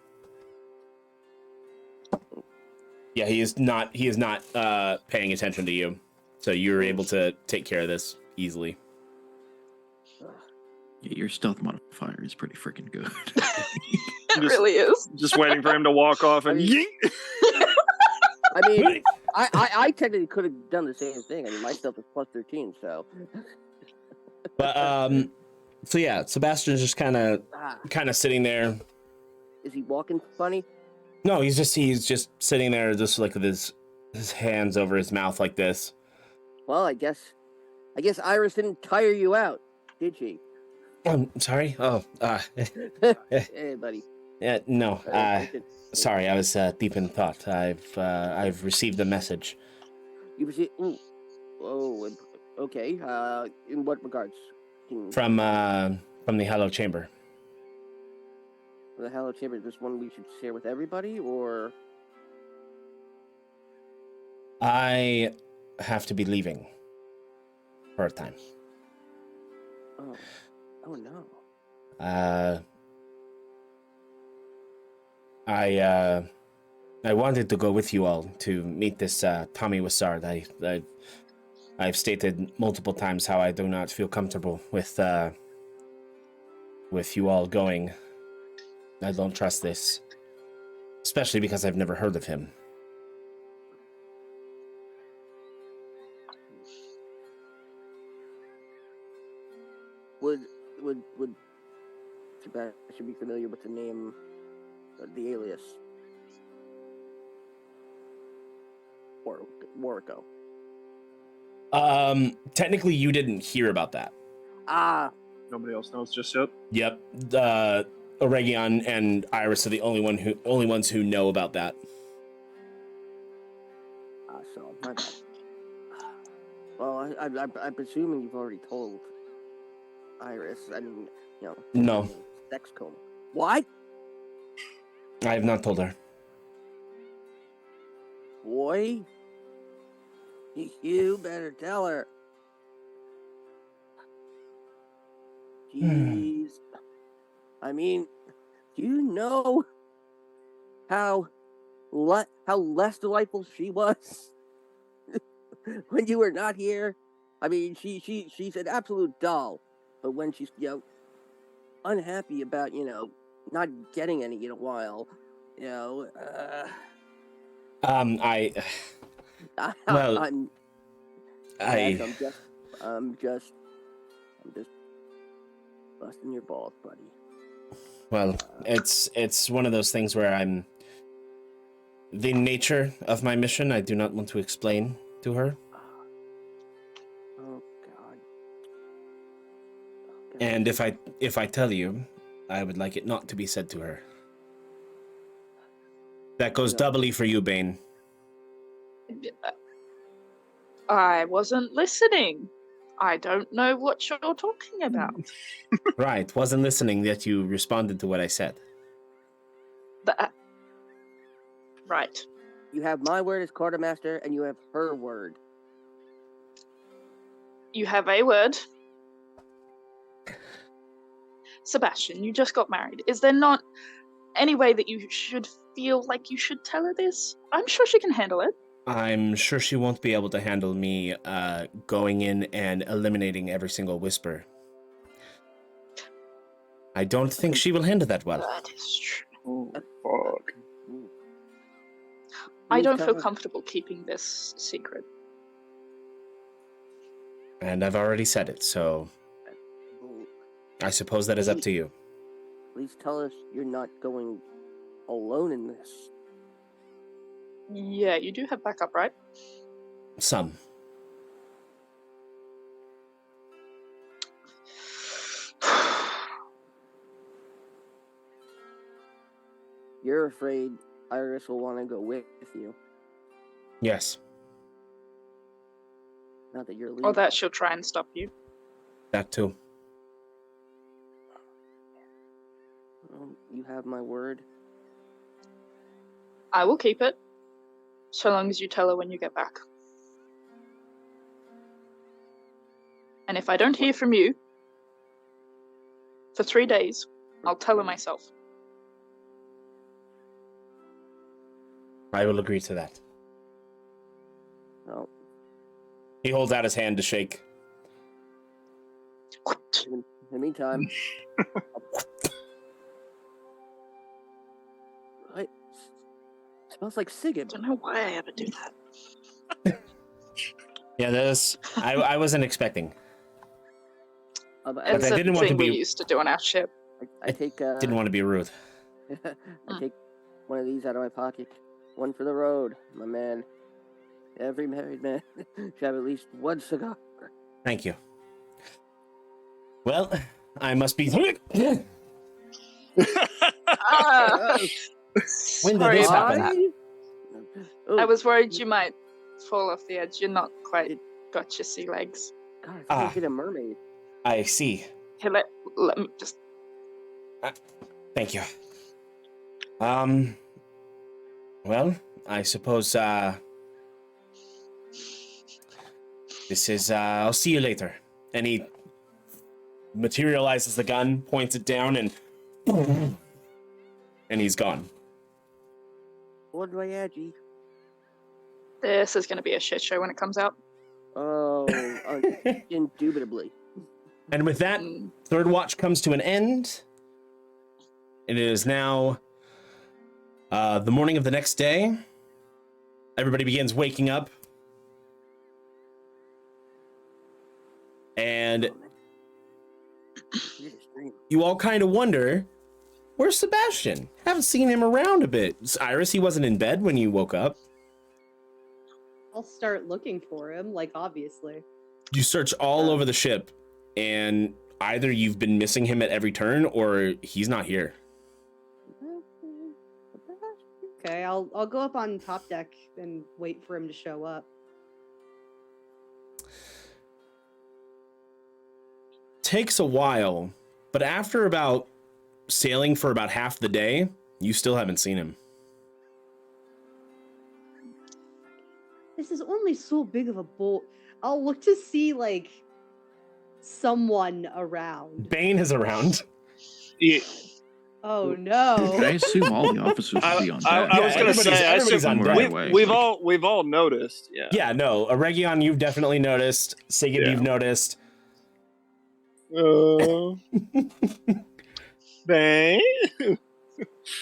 Yeah, he is not paying attention to you, so you're able to take care of this easily. Yeah, your stealth modifier is pretty freaking good. It Just- really is. Just waiting for him to walk off and yeet. I mean, I technically could have done the same thing. I mean, my stuff is plus 13, so. But so yeah, Sebastian's just kind of sitting there. Is he walking funny? No, he's just sitting there, just like with his hands over his mouth like this. Well, I guess Iris didn't tire you out, did she? Sorry. Oh, Hey, buddy. yeah, no. I could- Sorry, I was deep in thought. I've received a message You received? Oh, okay. In what regards? from the Hollow Chamber. The Hello Chamber. Is this one we should share with everybody, or? I have to be leaving for a time. Oh no. I wanted to go with you all to meet this Tommy Wizzard. I've stated multiple times how I do not feel comfortable with you all going. I don't trust this, especially because I've never heard of him. Would Sebastian be familiar with the name, the alias? Warwico. Technically, you didn't hear about that. Ah, Nobody else knows just yet. Yep. Aregion and Iris are the only ones who know about that. so my bad. Well, I'm presuming you've already told Iris. I mean, No, sex coma. What? I have not told her. Boy, you better tell her. Jeez. I mean, do you know how less delightful she was when you were not here? I mean, she's an absolute doll, but when she's unhappy about not getting any in a while, I'm just busting your balls, buddy. Well, it's one of those things where the nature of my mission, I do not want to explain to her. Oh God. And if I tell you, I would like it not to be said to her. That goes doubly for you, Bane. I wasn't listening. I don't know what you're talking about. Right, wasn't listening, yet you responded to what I said. Right. You have my word as quartermaster, and you have her word. You have a word. Sebastian, you just got married. Is there not any way that you should feel like you should tell her this? I'm sure she can handle it. I'm sure she won't be able to handle me going in and eliminating every single whisper. I don't think she will handle that well. That is true. Oh, fuck. I don't feel comfortable keeping this secret. And I've already said it, so I suppose that is up to you. Please tell us you're not going alone in this. Yeah, you do have backup, right? Some. You're afraid Iris will want to go with you. Yes, Not that you're leaving. Or that she'll try and stop you. that too. You have my word. I will keep it, so long as you tell her when you get back. And if I don't hear from you for 3 days, I'll tell her myself. I will agree to that. Well, He holds out his hand to shake. in the meantime, it smells like I Sigib. don't know why I ever do that. Yeah, this I wasn't expecting. It's I a didn't want to thing we be- used to do on our ship. I take Didn't want to be rude. I take one of these out of my pocket. One for the road, my man. Every married man should have at least one cigar. Thank you. Well, I must be. Ah, When did sorry this about happen? that. Oh, I was worried you might fall off the edge. You're not quite got your sea legs. God, I Ah. think a mermaid. I see. Here, let me just. Thank you. Well, I suppose this is I'll see you later. And he materializes the gun, points it down, and he's gone. What do I add, G? This is going to be a shit show when it comes out. Oh, indubitably. And with that, Mm. third watch comes to an end. It is now the morning of the next day. Everybody begins waking up. And You're just dreaming. you all kind of wonder, where's Sebastian? Haven't seen him around a bit. Iris, he wasn't in bed when you woke up. I'll start looking for him, like, obviously. You search all over the ship, and either you've been missing him at every turn, or he's not here. Okay, I'll go up on top deck and wait for him to show up. Takes a while, but after about sailing for about half the day, you still haven't seen him. This is only so big of a boat. I'll look to see, like, someone around. Bane is around. Yeah, Oh no. I assume all the officers should be on deck. I was gonna say, I everybody's assume on right deck. away. we've all noticed. Yeah. Yeah, no, Aregion, you've definitely noticed. Sigib, Yeah. you've noticed. Bang.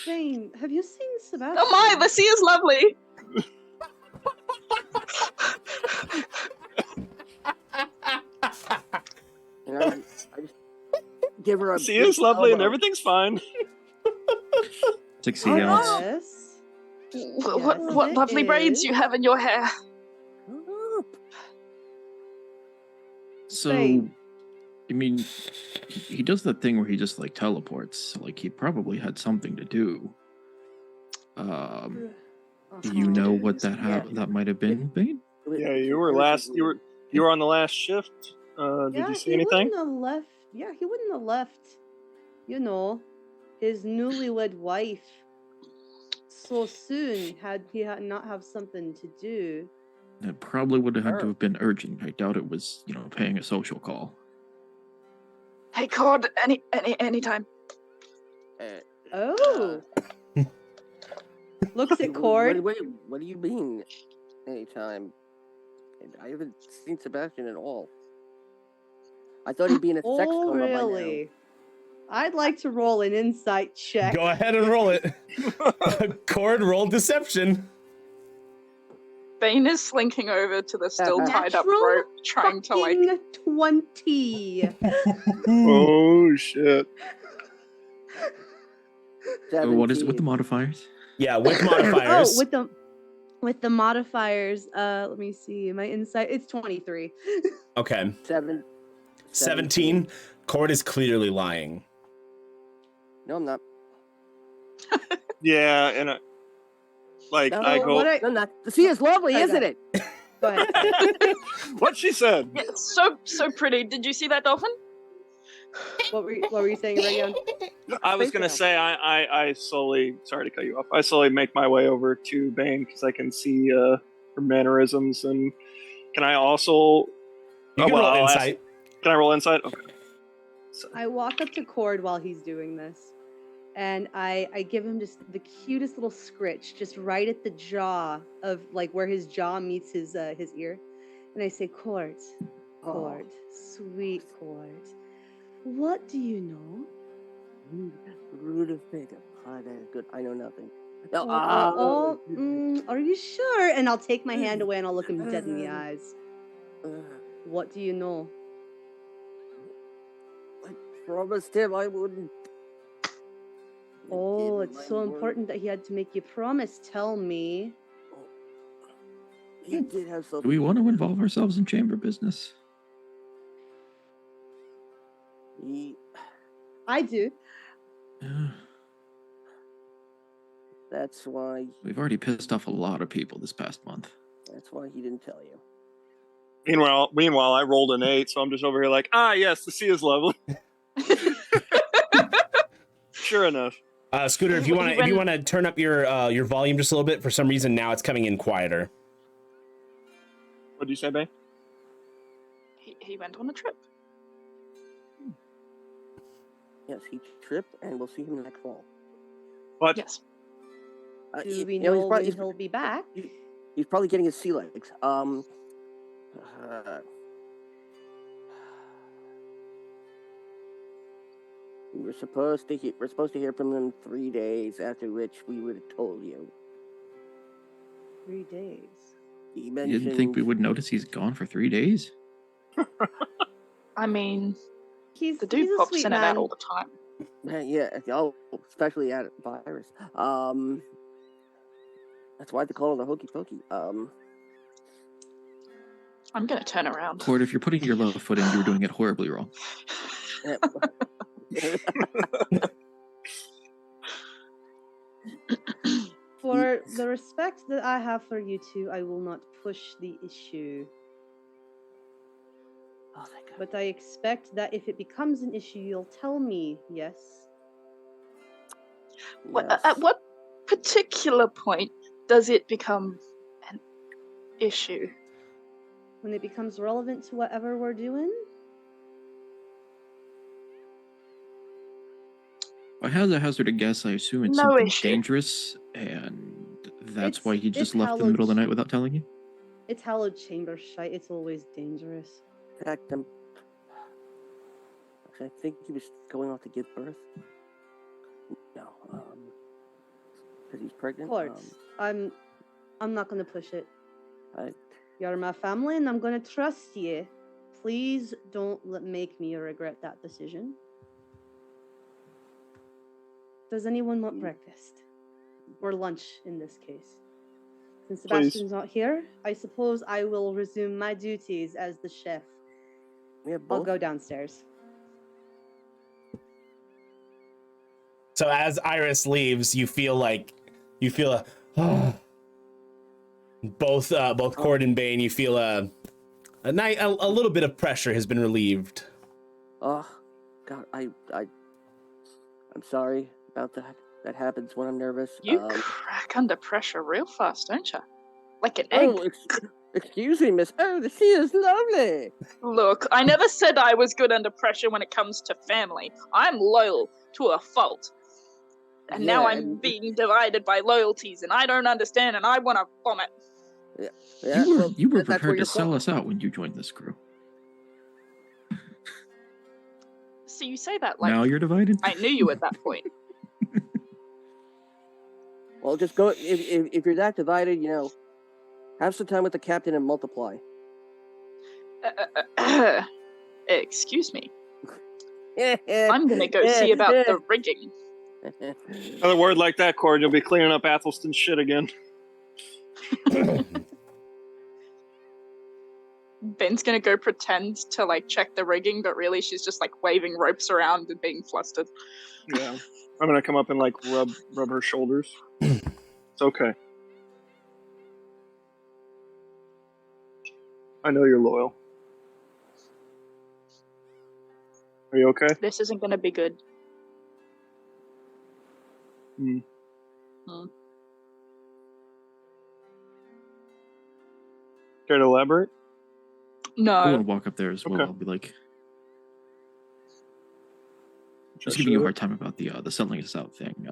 Bane, have you seen Sebastian? Oh my, the sea is lovely. And I just give her a. Sea is lovely and elbow. everything's fine. 60 Oh, ounce. yes. What it lovely braids is. you have in your hair. So, Bane. I mean, he does that thing where he just like teleports. So, like he probably had something to do. Do you know what that might have been, Bane? Yeah, you were last. You were on the last shift. Did Yeah, you see he anything? wouldn't have left. Yeah, he wouldn't have left. You know, his newlywed wife so soon had he not have something to do. It probably would have had to Sure. have been urgent. I doubt it was, paying a social call. Hey, Cord, anytime. Oh. Looks at Cord. What do you mean? Anytime. I haven't seen Sebastian at all. I thought he'd be in a sex Oh, coma by now. really? I'd like to roll an insight check. Go ahead and roll it. Cord, roll deception. Bane is slinking over to the still tied up Natural rope, trying to like. Fucking 20. Oh shit! What is it with the 17. modifiers? Yeah, with modifiers. Oh, with the modifiers, let me see. My insight, it's 23. Okay. 17. 17. Cord is clearly lying. No, I'm not. Yeah, and Like, No, I go, no, not. The sea is lovely, Sorry, isn't it? Go ahead. what she said. Yeah, it's so pretty. Did you see that dolphin? What were you saying, Aregion? I was Space going to Rail. say, I slowly, sorry to cut you off, I slowly make my way over to Bane because I can see her mannerisms. And can I also. You can roll I'll ask- insight. Can I roll insight? Okay. So, I walk up to Cord while he's doing this, and I give him just the cutest little scritch, just right at the jaw of like where his jaw meets his ear, and I say, Cord, sweet Cord, what do you know? Rutabaga pie. Good. I know nothing. No, Are you sure? And I'll take my hand away and I'll look him dead in the eyes. What do you know? I promised him I wouldn't. Oh, it's so important that he had to make you promise. Tell me. He did have something. Do we want to involve ourselves in chamber business? I do. That's why. We've already pissed off a lot of people this past month. That's why he didn't tell you. Meanwhile, I rolled an 8, so I'm just over here like, yes, the sea is lovely. Sure enough. Scooter, if you want to turn up your volume just a little bit, for some reason now it's coming in quieter. What did you say, Bane? He went on a trip. Yes, he tripped, and we'll see him next fall. What? Yes. Do we know when he'll be back? He's probably getting his sea legs. We're supposed to hear from them 3 days, after which we would have told you. 3 days. He You mentioned. didn't think we would notice he's gone for 3 days? I mean, He's the dude he's a pops sweet in and man. out all the time. Yeah, especially at virus. That's why they call it a hokey pokey. I'm gonna turn around. Cord, if you're putting your left foot in, you're doing it horribly wrong. For the respect that I have for you two, I will not push the issue. Oh, thank God. But I expect that if it becomes an issue, you'll tell me, yes? Yes. At what particular point does it become an issue? When it becomes relevant to whatever we're doing? If I had to hazard a guess, I assume it's No something issue. dangerous, and that's It's- why he just it's left in the middle of the hallowed. night without telling you? It's hallowed chamber shite. It's always dangerous. In fact, I think he was going off to give birth. No, because he's pregnant. Cord, I'm not gonna push it. I- You're my family, and I'm gonna trust you. Please don't make me regret that decision. Does anyone want breakfast? Or lunch, in this case? Since Sebastian's not here, I suppose I will resume my duties as the chef. we have I'll both. go downstairs. So as Iris leaves, you feel both Cord and Bane, you feel a little bit of pressure has been relieved. Oh, God, I'm sorry about that. That happens when I'm nervous. You crack under pressure real fast, don't you? Like an egg. Oh, excuse me, miss. Oh, the sea is lovely. Look, I never said I was good under pressure when it comes to family. I'm loyal to a fault. And now Yeah, I'm and- being divided by loyalties, and I don't understand, and I want to vomit. Yeah, You were that's where prepared you're to sell from. us out when you joined this crew. So you say that like Now you're divided? I knew you at that point. Well, just go. If you're that divided, have some time with the captain and multiply. Excuse me. I'm gonna go see about the rigging. Another word like that, Cord, you'll be cleaning up Athelstan's shit again. Ben's gonna go pretend to like check the rigging, but really she's just like waving ropes around and being flustered. Yeah. I'm gonna come up and like rub her shoulders. It's okay. I know you're loyal. Are you okay? This isn't going to be good. Hmm. Care to elaborate? I want No. to walk up there as well. Okay. I'll be like, just giving you a hard time about the selling us out thing.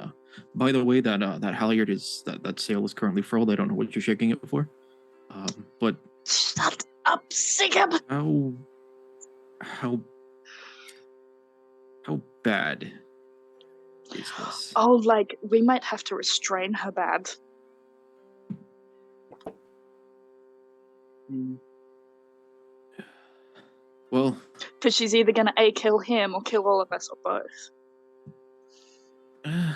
By the way, that halyard is that sail is currently furled. I don't know what you're shaking it for. But Shut up, Sigib! how bad is this? Oh, like, we might have to restrain her bad. Hmm. Well, Because she's either going to A, kill him, or kill all of us, or both. I'm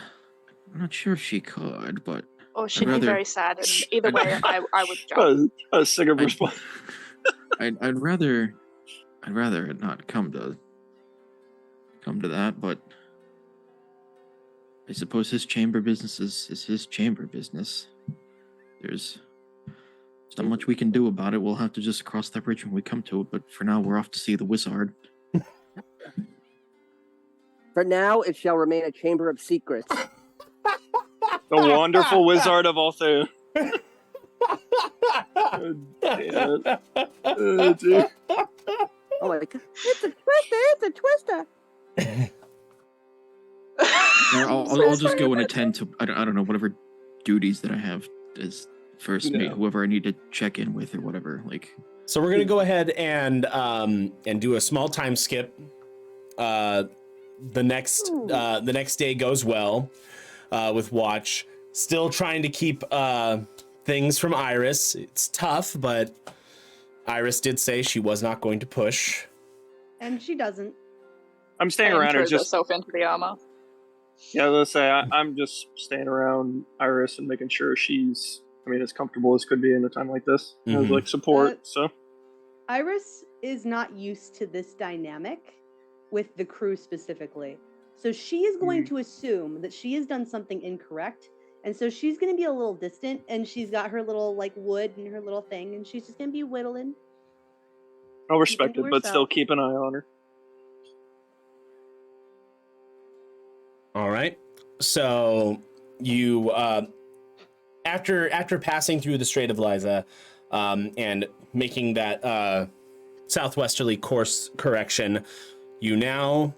not sure if she could, but Or she'd rather- be very sad, and either way, I would jump. A Sigurd response. I'd rather it not come to that, but I suppose his chamber business is his chamber business. There's not much we can do about it. We'll have to just cross that bridge when we come to it, but for now we're off to see the Wizzard. For now, it shall remain a chamber of secrets. The wonderful Wizard of Althea. Damn it. Dude. Oh my god. It's a twister! I'll just go and attend to I don't know, whatever duties that I have as first mate, Yeah. whoever I need to check in with or whatever. Like, So we're gonna go ahead and do a small time skip. The next day goes well with Watch. Still trying to keep things from Iris. It's tough, but Iris did say she was not going to push. And she doesn't. I'm staying And around her throws just. herself into the armor. Yeah, let's say I'm just staying around Iris and making sure she's, as comfortable as could be in a time like this. As Mhm. like support. So Iris is not used to this dynamic with the crew specifically. So she is going to assume that she has done something incorrect. And so she's going to be a little distant, and she's got her little like wood and her little thing, and she's just going to be whittling. I'll respect to it, but still herself. keep an eye on her. All right. So you after passing through the Strait of Liza and making that southwesterly course correction, you now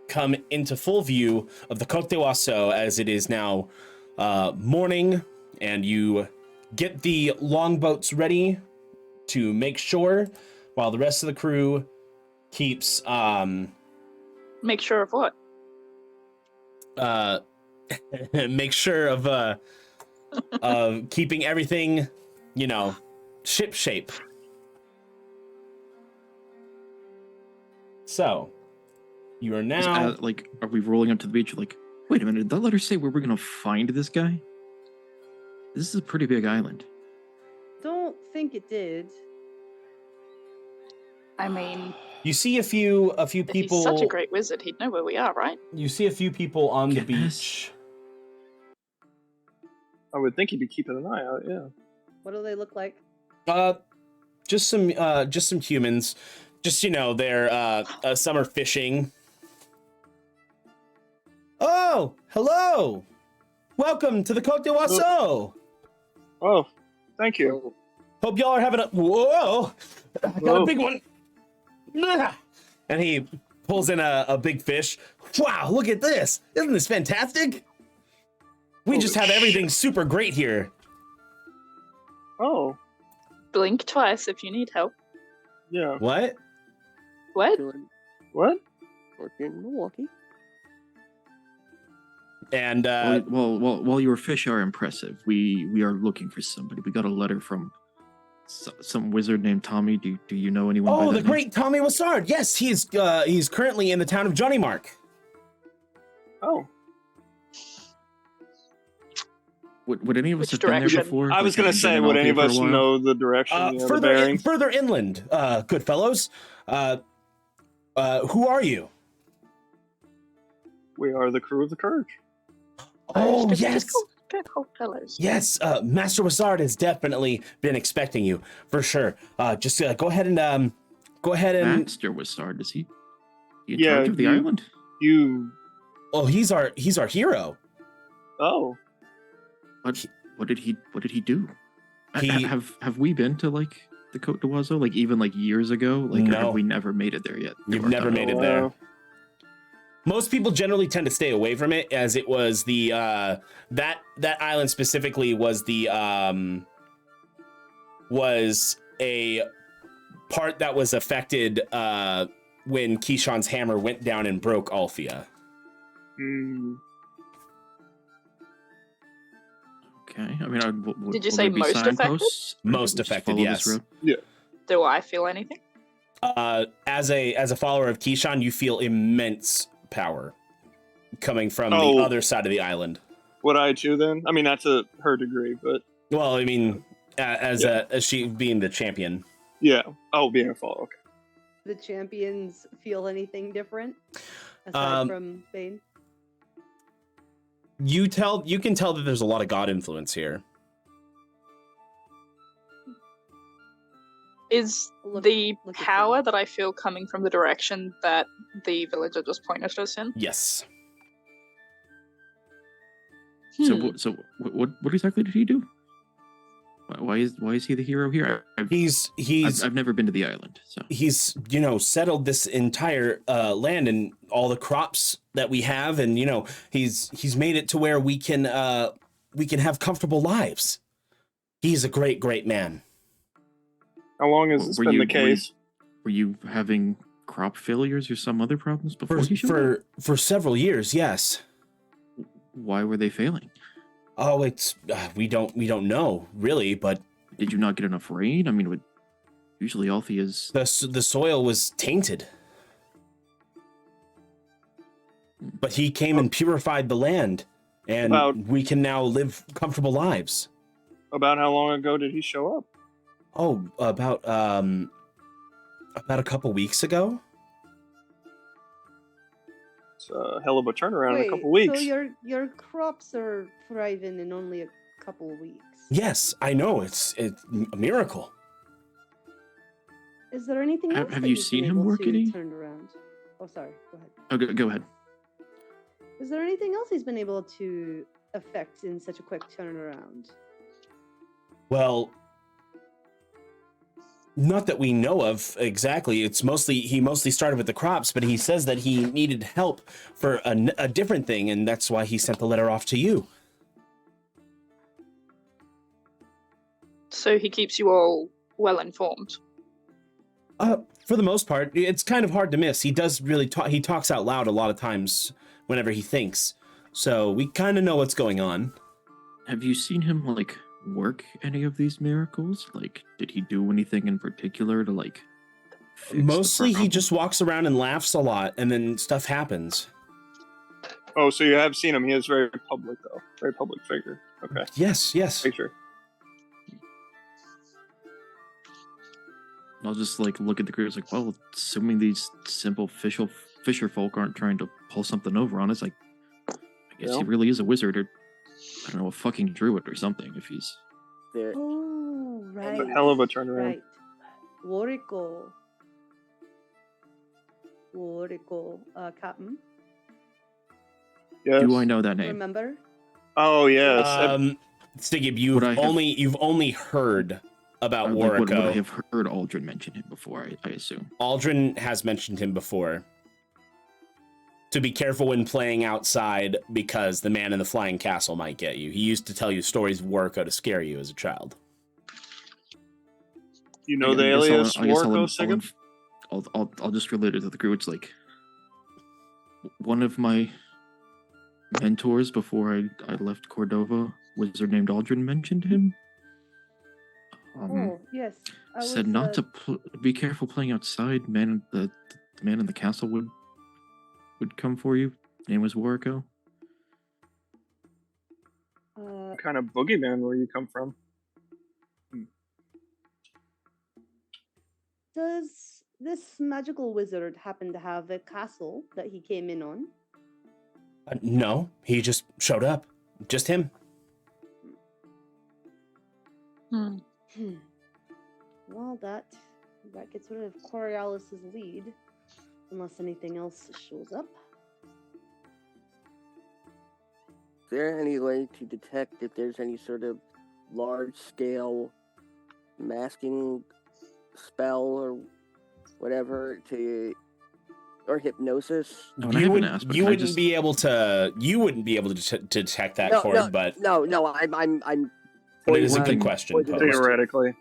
come into full view of the Côte d'Oiseau as it is now morning, and you get the longboats ready to make sure while the rest of the crew keeps Make sure of what? make sure of keeping everything, ship shape. So you are now are we rolling up to the beach? Like, wait a minute, did that letter say where we're gonna find this guy? This is a pretty big island. Don't think it did. I mean, you see a few if people. he's such a great wizard, he'd know where we are, right? You see a few people on the Yes. beach. I would think he'd be keeping an eye out. Yeah. What do they look like? Just some humans. Just they're some are fishing. Oh, hello! Welcome to the Côte d'Oiseau. Oh, thank you. Hope y'all are having a whoa! I got Whoa. a big one. Ah. And he pulls in a big fish. Wow! Look at this! Isn't this fantastic? We just have everything super great here. Oh, Blink twice if you need help. yeah. What? What? Doing What? work in Milwaukee. And While your fish are impressive, we are looking for somebody. We got a letter from some wizard named Tommy. Do you know anyone? by oh, that the name? great Tommy Wizzard. Yes, he's currently in the town of Johnny Mark. Oh, Would any of us Which have been there direction? before? I was Like, gonna have you say, been would out any here of for a us while? know the direction, the bearing? Further inland, good fellows. Who are you? We are the crew of the Courage. Oh Just yes, Shithole fellows. Yes, Master Wizzard has definitely been expecting you for sure. Just go ahead and Master Wizzard, is he in charge of the island? Oh, he's our hero. Oh. What did he do? He- Have we been to like the Côte d'Oiseau, like even like years ago? Like, No. or have we never made it there yet? You've never made it there. Most people generally tend to stay away from it, as it was the that island specifically was the was a part that was affected when Keyshawn's hammer went down and broke Althea. Hmm. Okay, I mean, Did you say most affected? Most affected, yes. Yeah. Do I feel anything? As a follower of Keyshawn, you feel immense power coming from the other side of the island. Would I too then? I mean, not to her degree, but Well, I mean, as she being the champion. yeah. Oh, being a follower. Okay. The champions feel anything different aside from Bane? You can tell that there's a lot of god influence here. Is the power that I feel coming from the direction that the villager just pointed us in? Yes. So what exactly did he do? Why is he the hero here? I've never been to the island, so he's settled this entire land and all the crops that we have, and he's made it to where we can have comfortable lives. He's a great man. How long has this been the case? Were you having crop failures or some other problems before he showed up? For several years, yes. Why were they failing? Oh, it's we don't know really, but did you not get enough rain? I mean, usually Althea's the soil was tainted, but he came and purified the land, and we can now live comfortable lives. About how long ago did he show up? Oh, about a couple weeks ago. It's a hell of a turnaround in a couple weeks. So your crops are thriving in only a couple of weeks. Yes, I know. It's a miracle. Is there anything else? Have you seen him work any? Turned around. Oh, sorry. Go ahead. Oh, go ahead. Is there anything else he's been able to affect in such a quick turnaround? Well, not that we know of exactly. He mostly started with the crops, but he says that he needed help for a different thing, and that's why he sent the letter off to you. So he keeps you all well informed. For the most part, it's kind of hard to miss. He does really talk. He talks out loud a lot of times whenever he thinks, so we kind of know what's going on. Have you seen him work any of these miracles? Did he do anything in particular to fix Mostly he just walks around and laughs a lot, and then stuff happens. Oh, so you have seen him. He is very public, though. Very public figure. Okay. Yes. Picture. I'll just look at the crew. It's well, assuming these simple fisher folk aren't trying to pull something over on us, I guess he really is a wizard, or I don't know, a fucking druid or something. If he's there. Oh, right. It's a hell of a turnaround. Right. Wariko, Captain. Yes. Do I know that name? Remember? Oh yes. Sigib, you've only heard about Wariko. Would I have heard Áedgen mention him before? I assume Áedgen has mentioned him before. To be careful when playing outside, because the man in the flying castle might get you. He used to tell you stories of Wariko to scare you as a child. You know the alias Wariko, Sigib? I'll just relate it to the crew. It's one of my mentors before I left Cordova, wizard named Áedgen, mentioned him. Oh, yes. Said not to be careful playing outside. The man in the castle would come for you. His name was Wariko. What kind of boogeyman where you come from? Does this magical wizard happen to have a castle that he came in on? No, he just showed up. Just him. Hmm. Well, that gets rid of Coriolis' lead, unless anything else shows up. Is there any way to detect if there's any sort of large-scale masking spell or whatever or hypnosis? No, and I haven't asked, but you can I wouldn't just- be able to. You wouldn't be able to detect that, Cord, no, but no, I'm. but it is a pointing- good question pointing- posed. Theoretically.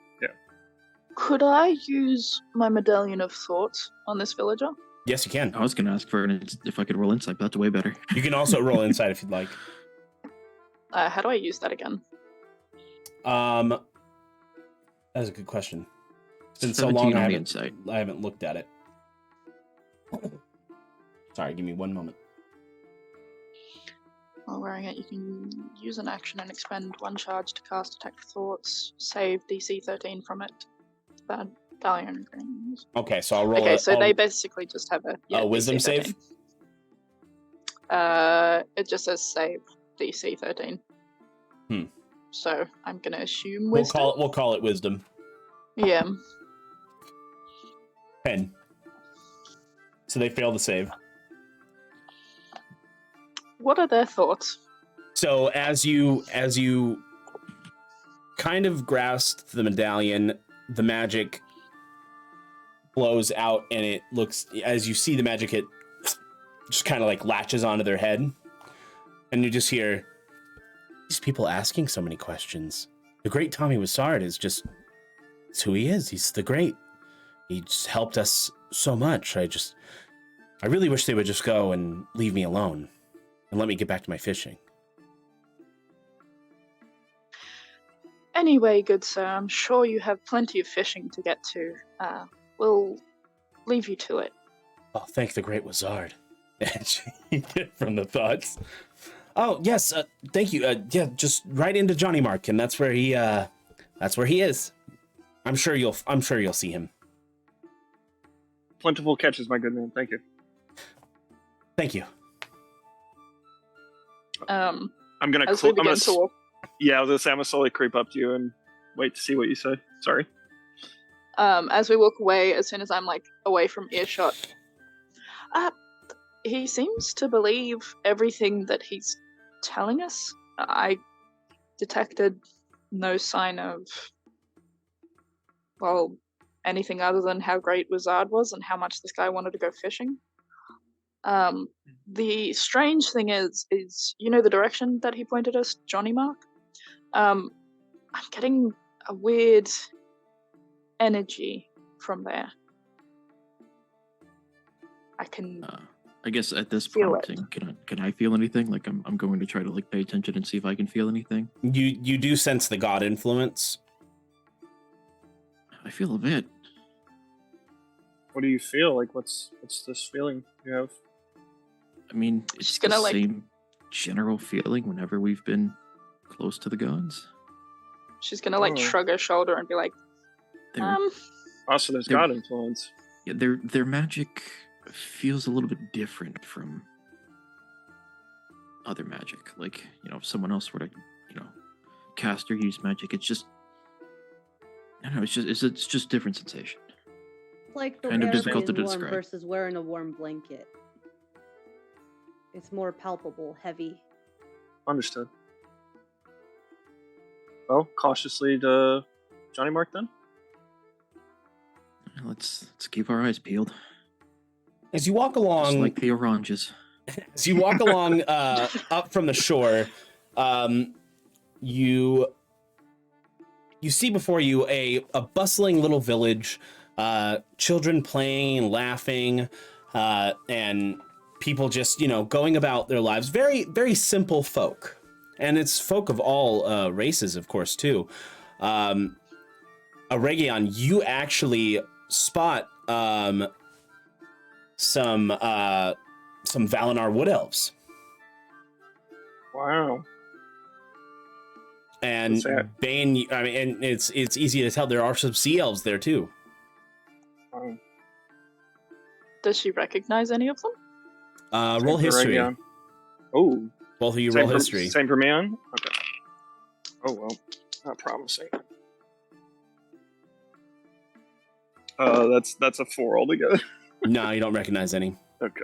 Could I use my medallion of thoughts on this villager? Yes, you can. I was going to ask for it if I could roll insight, but that's way better. You can also roll insight if you'd like. How do I use that again? That is a good question. It's been so 17 long on I the haven't, insight. I haven't looked at it. Sorry, give me one moment. While wearing it, you can use an action and expend 1 charge to cast Detect Thoughts. Save DC 13 from it. Bad Galleon Greens. Okay, so I'll roll. Okay, so I'll- they basically just have a wisdom DC 13. save? It just says save DC 13. Hmm. So I'm gonna assume We'll wisdom. we'll call it wisdom. Yeah. 10. So they fail the save. What are their thoughts? So as you kind of grasp the medallion, the magic flows out, and it looks, as you see the magic, it just kind of like latches onto their head, and you just hear these people asking so many questions. The great Tommy Wizzard is just, it's who he is. He's the great. He just helped us so much. I really wish they would just go and leave me alone and let me get back to my fishing. Anyway, good sir, I'm sure you have plenty of fishing to get to. We'll leave you to it. Oh, thank the great Wizzard. From the thoughts. Oh, yes, thank you. Yeah, just right into Johnny Mark, and that's where he is. I'm sure you'll see him. Plentiful catches, my good man. Thank you. Thank you. I'm gonna. As we begin to walk, Yeah, I was gonna say I'm gonna slowly creep up to you and wait to see what you say. Sorry. as we walk away, as soon as I'm like away from earshot, he seems to believe everything that he's telling us. I detected no sign of, well, anything other than how great Wizzard was and how much this guy wanted to go fishing. The strange thing is the direction that he pointed us, Johnny Mark? I'm getting a weird energy from there. I can I guess at this Feel prompting, can I feel anything? Like I'm going to try to like pay attention and see if I can feel anything. You do sense the god influence. I feel a bit. What do you feel? Like, what's this feeling you have? I mean, it's She's the gonna, like- same general feeling whenever we've been close to the gods. she's gonna like Oh. shrug her shoulder and be like, Their, Also, there's There- god influence. yeah, their magic feels a little bit different from other magic. Like, if someone else were to, cast or use magic, it's just, I don't know, it's just different sensation. Like the Kind of air difficult to being warm describe. versus wearing a warm blanket. It's more palpable, heavy. Understood. Well, cautiously to Johnny Mark then. Let's keep our eyes peeled. As you walk Just along, like the oranges. as you walk along up from the shore, you see before you a bustling little village, children playing, laughing, and people just going about their lives. Very, very simple folk, and it's folk of all races, of course, too. Aregion, you actually spot some Valinor wood elves. Wow. And What's that? Bane, I mean, and it's easy to tell there are some sea elves there too. Wow. does she recognize any of them? Roll Same for history. Aregion. Oh. Both of you Same roll for- history. Same for me on? Okay. Oh, well. Not promising. That's a 4 altogether. No, you don't recognize any. Okay.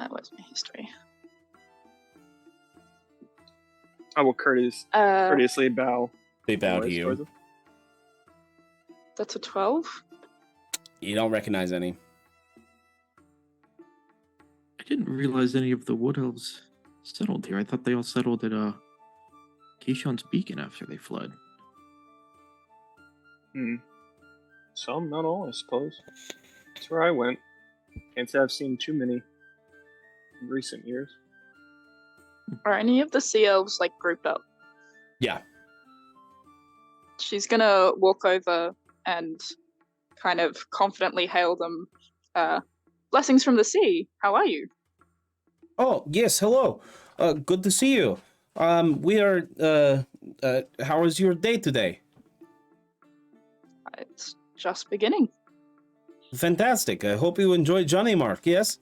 What's my history? I will courteously bow. They bow to towards you. them. That's a 12. You don't recognize any. I didn't realize any of the Wood Elves settled here. I thought they all settled at Keishon's Beacon after they fled. Some, not all, I suppose. That's where I went. Can't say I've seen too many in recent years. Are any of the sea elves like grouped up? Yeah. She's gonna walk over and kind of confidently hail them. Blessings from the sea. How are you? Oh, yes, hello. Good to see you. We are, how was your day today? It's just beginning. Fantastic. I hope you enjoyed Johnny Mark, yes?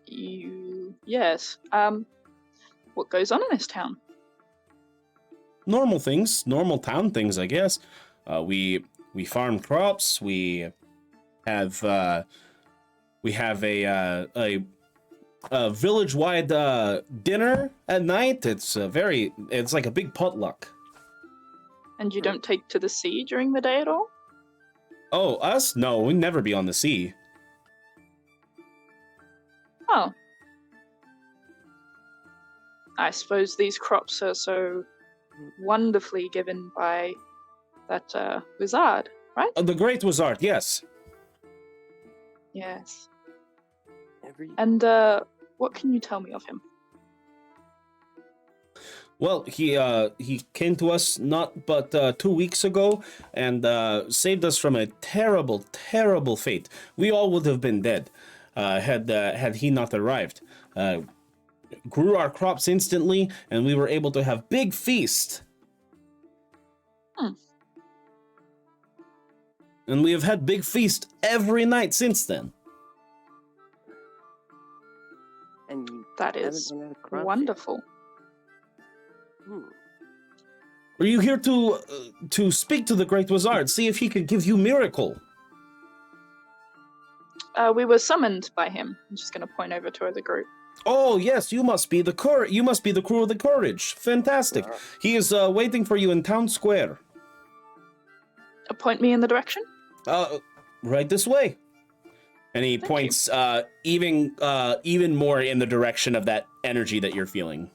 Yes. What goes on in this town? Normal things, normal town things, I guess. We farm crops. We have a village-wide dinner at night. It's like a big potluck. And you don't take to the sea during the day at all? Oh, us? No, we'd never be on the sea. Oh. I suppose these crops are so wonderfully given by that wizard, right? The Great Wizzard, yes. Yes. Every And what can you tell me of him? Well, he came to us not but 2 weeks ago and saved us from a terrible, terrible fate. We all would have been dead had he not arrived. Grew our crops instantly, and we were able to have big feast. And we have had big feast every night since then. and you That haven't is run out of crops yet. wonderful. Are you here to speak to the Great Wizzard, see if he could give you miracle? We were summoned by him. I'm just going to point over to the group. Oh yes, you must be the crew of the Courage. Fantastic. He is waiting for you in town square. Point me in the direction? Right this way. And he Thank points even more in the direction of that energy that you're feeling.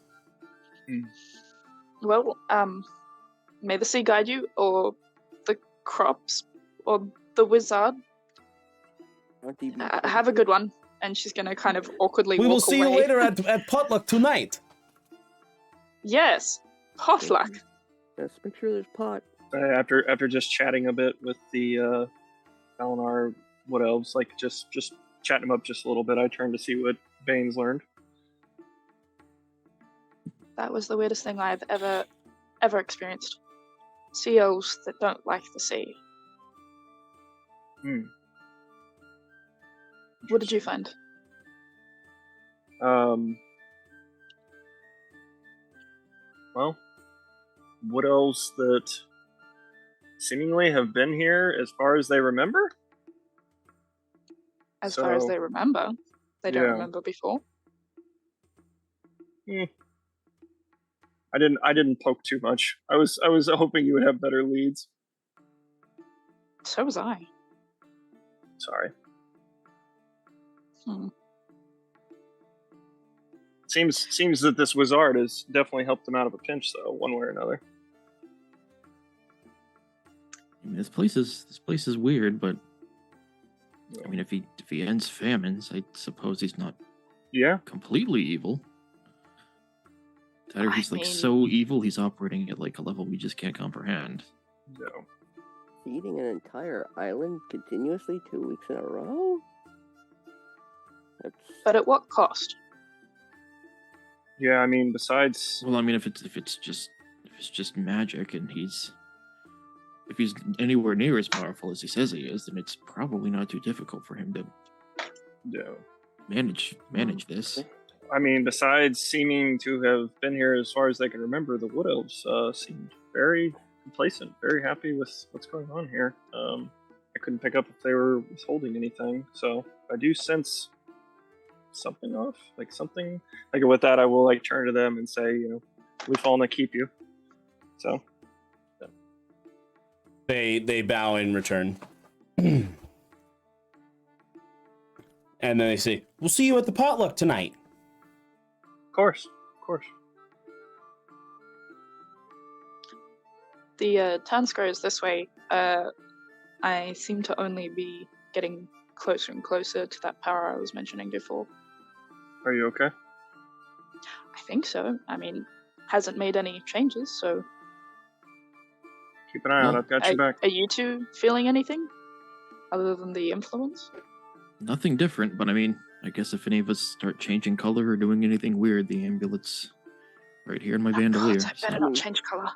Well, may the sea guide you, or the crops, or the wizard. Have a good one. And she's going to kind of awkwardly We walk will see away. you later at potluck tonight. Yes, potluck. Just make sure there's pot. After just chatting a bit with the Valinar Wood Elves, like just chatting them up just a little bit, I turned to see what Bane's learned. That was the weirdest thing I've ever experienced. Sea elves that don't like the sea. What did you find? Well, Wood Elves that seemingly have been here as far as they remember? As far as So- they remember. They don't Yeah. remember before. I didn't poke too much. I was hoping you would have better leads. So was I. Sorry. Hmm. Seems that this wizard has definitely helped them out of a pinch, though, one way or another. I mean, this place is weird, but I mean, if he ends famines, I suppose he's not Yeah. completely evil. That or he's I like mean- so evil he's operating at like a level we just can't comprehend. No. Feeding an entire island continuously 2 weeks in a row? That's But at what cost? Yeah, I mean, besides, Well, I mean, if it's just magic and if he's anywhere near as powerful as he says he is, then it's probably not too difficult for him to yeah. manage this. I mean, besides seeming to have been here as far as they can remember, the Wood Elves seemed very complacent, very happy with what's going on here. I couldn't pick up if they were withholding anything, so I do sense something off, like something. Like with that, I will like turn to them and say, we fall and I keep you. So they bow in return, and then they say, "We'll see you at the potluck tonight." Of course. The town square is this way. I seem to only be getting closer and closer to that power I was mentioning before. Are you okay? I think so. I mean, hasn't made any changes, so... Keep an eye out. I've got your back. Are you two feeling anything? Other than the influence? Nothing different, but I mean, I guess if any of us start changing color or doing anything weird, the amulet's right here in my bandolier. God, I better not change color.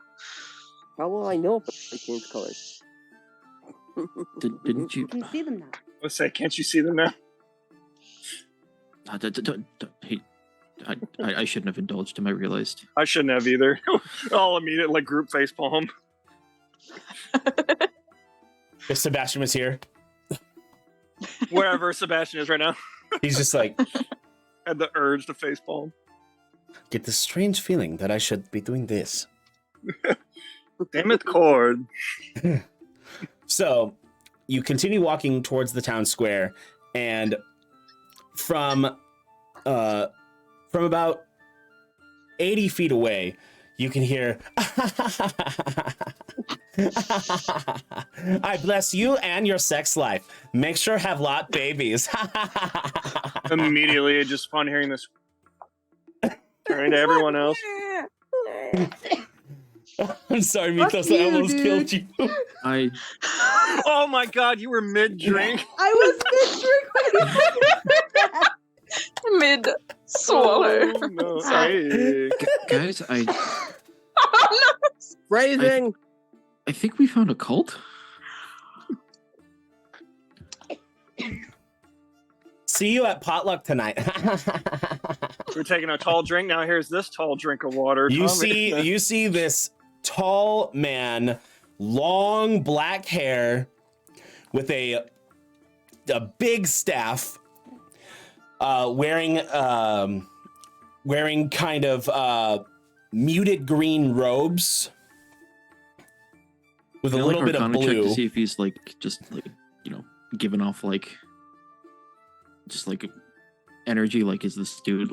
How will I know if I change colors? Didn't you? You can see them now. Let's say, can't you see them now? Hey, I shouldn't have indulged him, I realized. I shouldn't have either. I'll immediately like group facepalm. If Sebastian was here, Wherever Sebastian is right now. he's just like, Had the urge to facepalm. get this strange feeling that I should be doing this. Damn it, Cord. So you continue walking towards the town square, and from about 80 feet away, you can hear, I bless you and your sex life. Make sure have lot babies. Immediately, just upon hearing this, turning to everyone else. I'm sorry, Fuck Mythos, I you, almost dude. killed you. Oh my god, you were mid-drink. I was mid-drink. Mid-swallow. Oh, no. Hey. Guys, Phrasing! I think we found a cult. See you at potluck tonight. We're taking a tall drink. Now here's this tall drink of water. You Tommy. see this tall man, long black hair, with a big staff, wearing kind of muted green robes with a Can I, little bit of Arcana check blue. to see if he's just giving off energy. Like, is this dude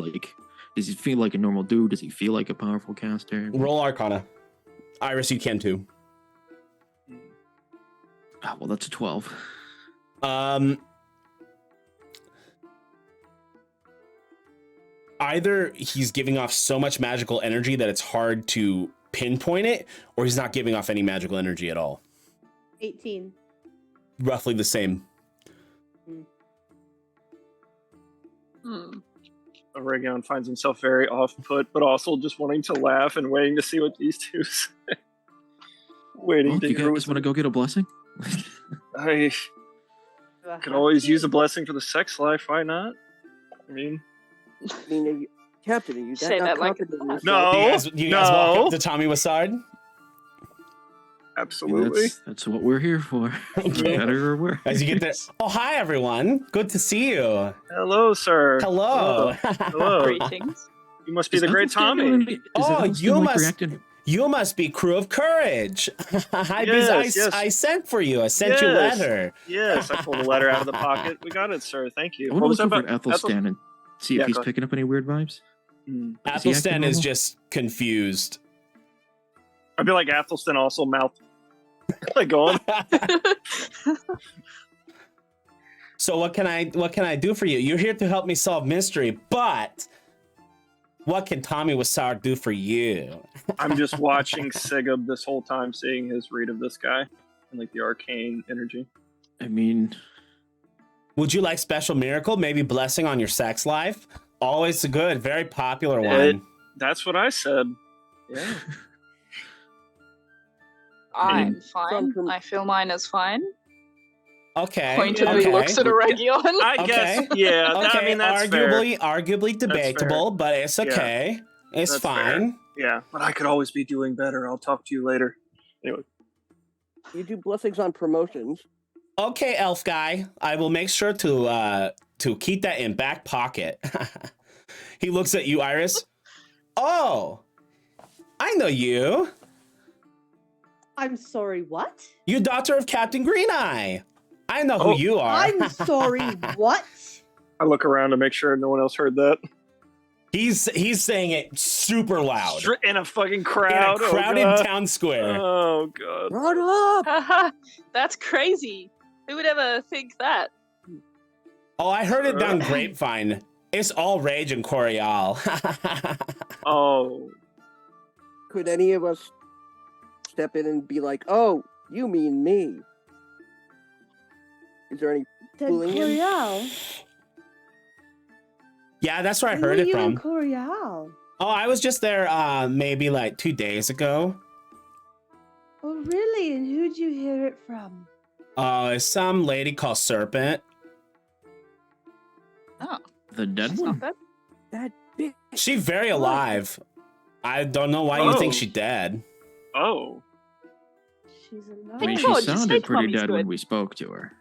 does he feel like a normal dude? Does he feel like a powerful caster? Roll Arcana. Iris, you can too. Ah, well, that's a 12. Either he's giving off so much magical energy that it's hard to pinpoint it, or he's not giving off any magical energy at all. 18. Roughly the same. Aregion finds himself very off-put, but also just wanting to laugh and waiting to see what these two say. Waiting Well, to you hear guys want to go get a blessing? I could always use a blessing for the sex life. Why not? I mean, Captain, are you Say not that like confident in that. yourself? No. You guys no. walk up to Tommy Wizzard? Absolutely. That's what we're here for. Okay. Better or worse. As you get there, oh, hi, everyone. Good to see you. Hello, sir. Hello. Hello. Greetings. You must be Is the great Athelstan Tommy. doing- is Oh, Athelstan, you must- reacting? You must be Crew of Courage. Yes. I sent for you. I sent you a Yes. letter. Yes, I pulled a letter out of the pocket. We got it, sir. Thank you. I What want was to that look over about? at Athelstan and see Yeah, if he's go ahead. picking up any weird vibes. Hmm. Is he Athelstan acting is normal? just confused. I feel like Athelstan also mouthed. Like, go on. So what can I do for you? You're here to help me solve mystery, but what can Tommy Wizzard do for you? I'm just watching Sigib this whole time, seeing his read of this guy and like the arcane energy. I mean, Would you like special miracle? Maybe blessing on your sex life? Always a good, very popular one. That's what I said. Yeah. I'm fine. Something- I feel mine is fine. Okay. Pointedly okay. looks at Aregion. I Okay. guess, yeah. Okay, I mean, that's fair. arguably debatable, but it's okay. It's That's fine. Yeah, but I could always be doing better. I'll talk to you later. Anyway, You do blessings on promotions. Okay, elf guy. I will make sure to keep that in back pocket. He looks at you, Iris. Oh, I know you. I'm sorry, what? You daughter of Captain Green Eye. I know who you are. I'm sorry, what? I look around to make sure no one else heard that. He's saying it super loud In a fucking crowd. in a crowded town square. Oh god. Run up! Haha, that's crazy. Who would ever think that? Oh, I heard it down grapevine. It's all rage in Corial. Oh. Could any of us step in and be like, "Oh, you mean me"? Is there any Then fooling him? Corial. Yeah, that's where I When heard were it you from. in Corial? Oh, I was just there maybe like 2 days ago. Oh, really? And who'd you hear it from? It's some lady called Serpent. Oh, The dead that's one? not bad. That bitch. She's very alive. I don't know why you think Oh. she's dead. Oh. She's I mean, alive. she God, just sounded make pretty mummies dead when good. we spoke to her.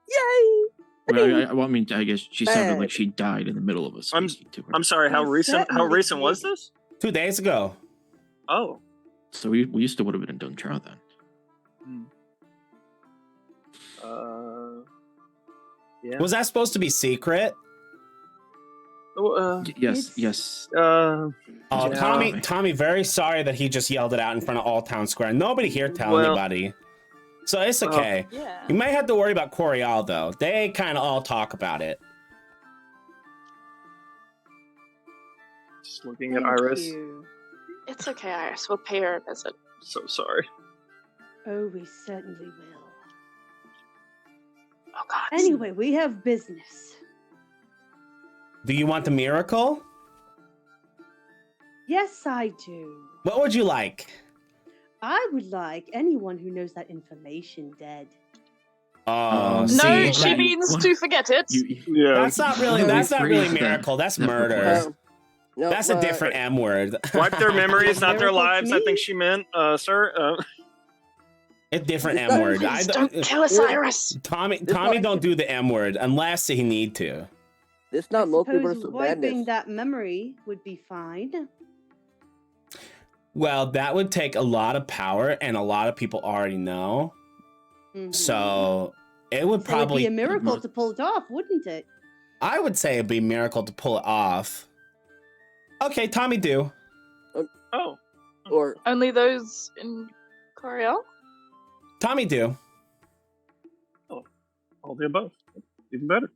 Yay! I guess she sounded Bad. like she died in the middle of us I'm- speaking to her. I'm sorry, how Well, recent certainly was did. this? 2 days ago. Oh. So we still would have been in Dunchar then. Yeah. Was that supposed to be secret? Yes, It's- yes. Oh, Yeah. Tommy, very sorry that he just yelled it out in front of all town square. Nobody here tell Well- anybody. So it's okay. Yeah. You might have to worry about Corial though. They kind of all talk about it. Just looking at Thank Iris. you. It's okay, Iris. We'll pay her a visit. So sorry. Oh, we certainly will. Oh God. Anyway, we have business. Do you want the miracle? Yes, I do. What would you like? I would like anyone who knows that information dead. Oh, No, see, No, she that- means what? to forget it. Yeah. that's not really No, that's not really rephrase that. miracle. That's That murder. request. No, That's a different M word. Wipe their memories, not their Miracle to lives. I me? think she meant, sir. A different It's M not- word. Please don't kill us, Yeah. Iris. Tommy This Tommy one- don't do the M word unless he need to. This I not suppose multiversal wiping madness. that memory would be fine. Well, that would take a lot of power, and a lot of people already know. Mhm. So it would So probably. it'd be a miracle most- to pull it off, wouldn't it? I would say it'd be a miracle to pull it off. Okay, Tommy, do. Oh. Or Only those in Coriel? Tommy, do. All the above. Even better.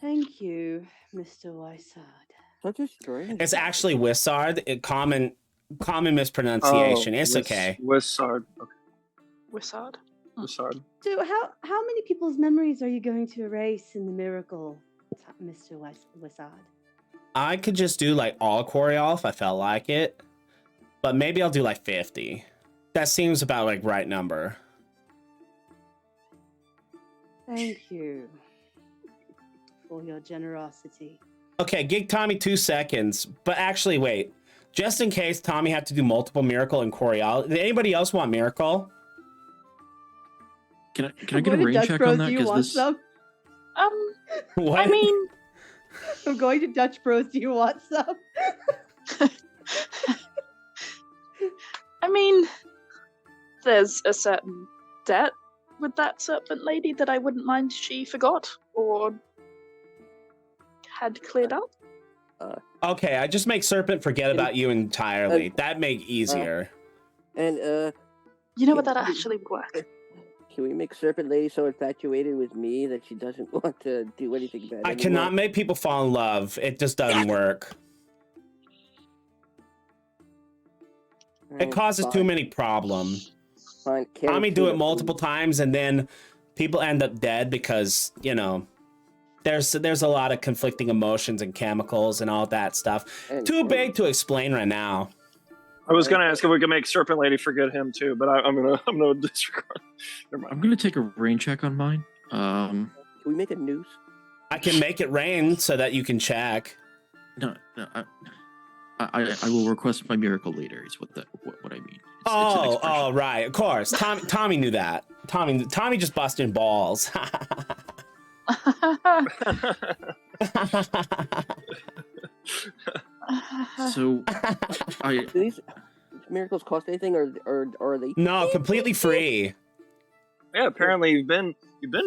Thank you, Mr. Wysard. such a strange. It's actually Wizard. Common mispronunciation. It's okay. Wizzard. Okay. Wizard. Wizzard. So how many people's memories are you going to erase in the miracle, Mr. Wysard? I could just do like all Coriol if I felt like it, but maybe I'll do like 50. That seems about like right number. Thank you for your generosity. Okay, give Tommy 2 seconds. But actually, wait. Just in case Tommy had to do multiple miracle and Coriol. Did anybody else want miracle? Can I get a rain check on that? Do you Because want this some? What? I mean, I'm going to Dutch Bros. Do you want some? there's a certain debt with that serpent lady that I wouldn't mind she forgot or had cleared up. Okay, I just make Serpent forget about you entirely. That make easier. And You know what? That actually would work. can we make Serpent Lady so infatuated with me that she doesn't want to do anything bad? I anymore? cannot make people fall in love. It just doesn't work. It causes too many problems. Fine. Tommy do it multiple times, and then people end up dead because, you know, there's a lot of conflicting emotions and chemicals and all that stuff. Too big to explain right now. I was gonna ask if we could make Serpent Lady forget him too, but I'm gonna disregard. Never mind. I'm gonna take a rain check on mine. Can we make a noose? I can make it rain so that you can check. No, I will request my miracle later. Is what I mean. It's an expression. Oh, right. Of course. Tommy knew that. Tommy just busting balls. So, Do these miracles cost anything, or are they? No, completely free. Yeah, apparently you've been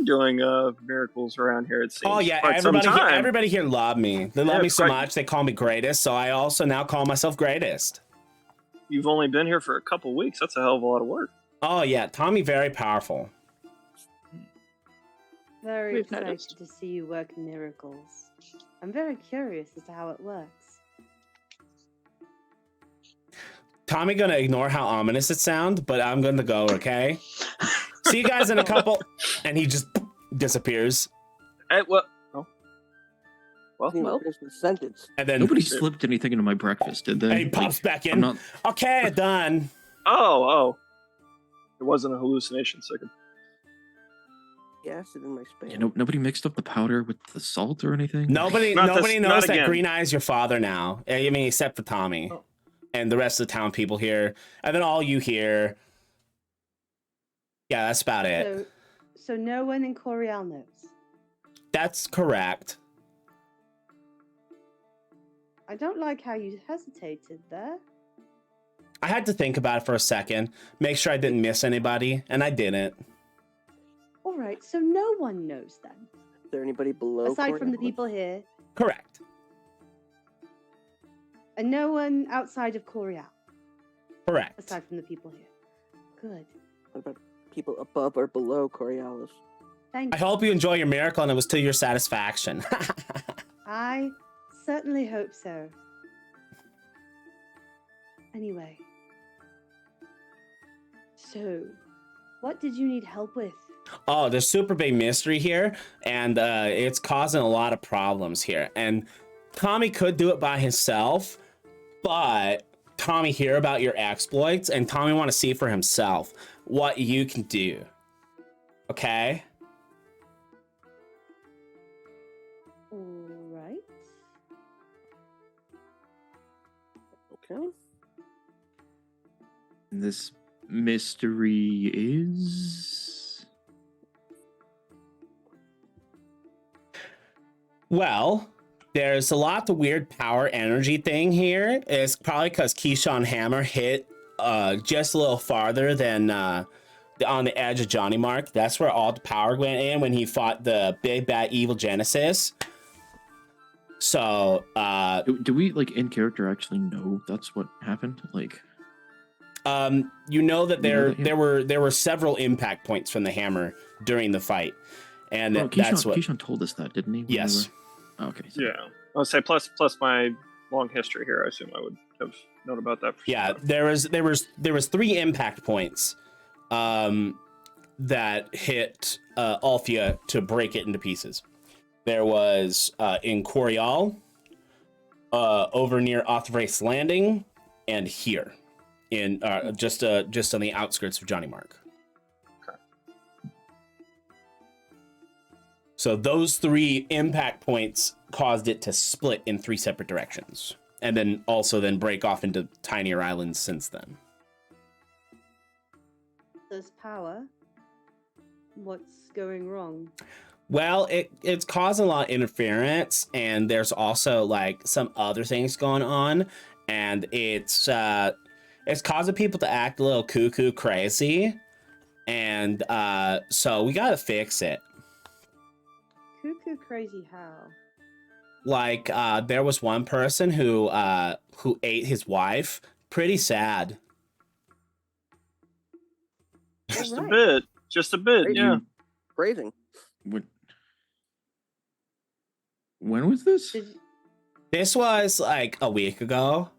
doing miracles around here. It seems. Oh yeah, quite some time. everybody here love me. They love me so quite- much. They call me greatest. So I also now call myself greatest. You've only been here for a couple weeks. That's a hell of a lot of work. Oh yeah, Tommy very powerful. Very We've excited noticed. to see you work miracles. I'm very curious as to how it works. Tommy gonna ignore how ominous it sounds, but I'm gonna go. Okay. See you guys in a couple, and he just disappears. Hey, what? Oh. Well, Well, finish the sentence. And then nobody slipped anything into my breakfast, did they? and he pops back I'm in. not. Okay, done. Oh. It wasn't a hallucination, Sigib. Acid in my spam. You know, nobody mixed up the powder with the salt or anything. Nobody Not knows not that again. Green Eye's your father now. I mean, except for Tommy Oh. and the rest of the town people here, and then all you here. Yeah, that's about it. So no one in Coriel knows. That's correct. I don't like how you hesitated there. I had to think about it for a second, make sure I didn't miss anybody, and I didn't. All right, so no one knows then, Is there anybody below? aside from the Coriolis? people here, Correct. and no one outside of Coriel, Correct. aside from the people here. Good. What about people above or below Coriolis? Thank I you. hope you enjoy your miracle and it was to your satisfaction. I certainly hope so. Anyway. So, what did you need help with? Oh, there's super big mystery here, and it's causing a lot of problems here. And Tommy could do it by himself, but Tommy hear about your exploits, and Tommy want to see for himself what you can do. Okay? All right. Okay. This mystery is. Well, there's a lot of weird power energy thing here. It's probably because Keyshawn Hammer hit just a little farther than on the edge of Johnny Mark. That's where all the power went in when he fought the big bad evil Genesis. So Do we like in character actually know that's what happened? Like, you know that You know that, yeah. there were several impact points from the hammer during the fight, and well, that's what. Keyshawn told us that, didn't he? when we Yes. were- Oh, okay. So Yeah. I'll say plus my long history here. I assume I would have known about that. For Yeah, sure. there was 3 impact points, that hit Althea to break it into pieces. There was in Coriol, over near Othrace Landing, and here in just on the outskirts of Johnny Mark. Okay. So those 3 impact points caused it to split in 3 separate directions, and then break off into tinier islands since then. There's power. What's going wrong? Well, it's causing a lot of interference, and there's also like some other things going on, and it's causing people to act a little cuckoo crazy, and so we gotta fix it. Cuckoo crazy how? Like there was one person who ate his wife. Pretty sad. Just Alright. a bit. Just a bit. Great. Yeah. Phrasing. When was this? Did you, This was like a week ago,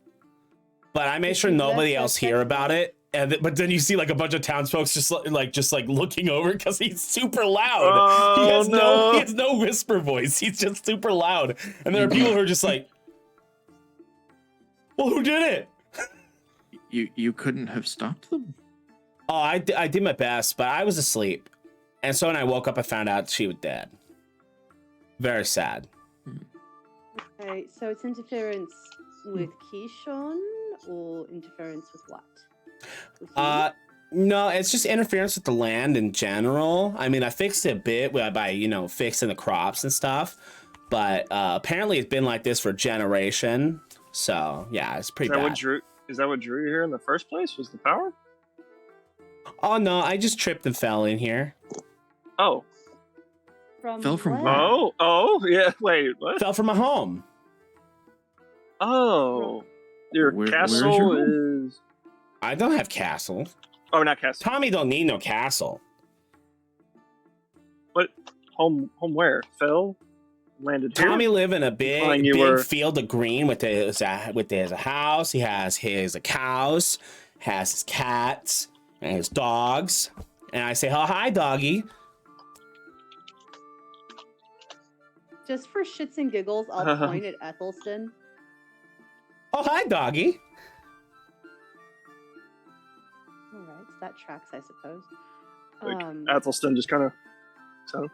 but I made Did sure you nobody let else that hear text about it. But then you see like a bunch of townsfolk just looking over because he's super loud. Oh, he has no. he has no whisper voice. He's just super loud, and there are people who are just like, "Well, who did it?" You couldn't have stopped them? Oh, I did my best, but I was asleep, and so when I woke up, I found out she was dead. Very sad. okay, so it's interference with Keyshawn or interference with what? With you? No, it's just interference with the land in general. I mean, I fixed it a bit by fixing the crops and stuff, but apparently it's been like this for a generation. So yeah, it's pretty bad. Is that what drew you here in the first place? Was the power? Oh no, I just tripped and fell in here. Oh. Fell from where? Oh, yeah. Wait, what? Fell from my home. Oh, your castle where's your home? is. I don't have castle. Oh, not castle. Tommy don't need no castle. What? Home where? Fell? Landed here? Tommy live in a Implying big you were- field of green with his house. He has his cows, has his cats, and his dogs. And I say, oh, hi, doggy. Just for shits and giggles, I'll point at Ethelston. Oh, hi, doggy. All right, so that tracks, I suppose. Like, Athelston just kind of. So.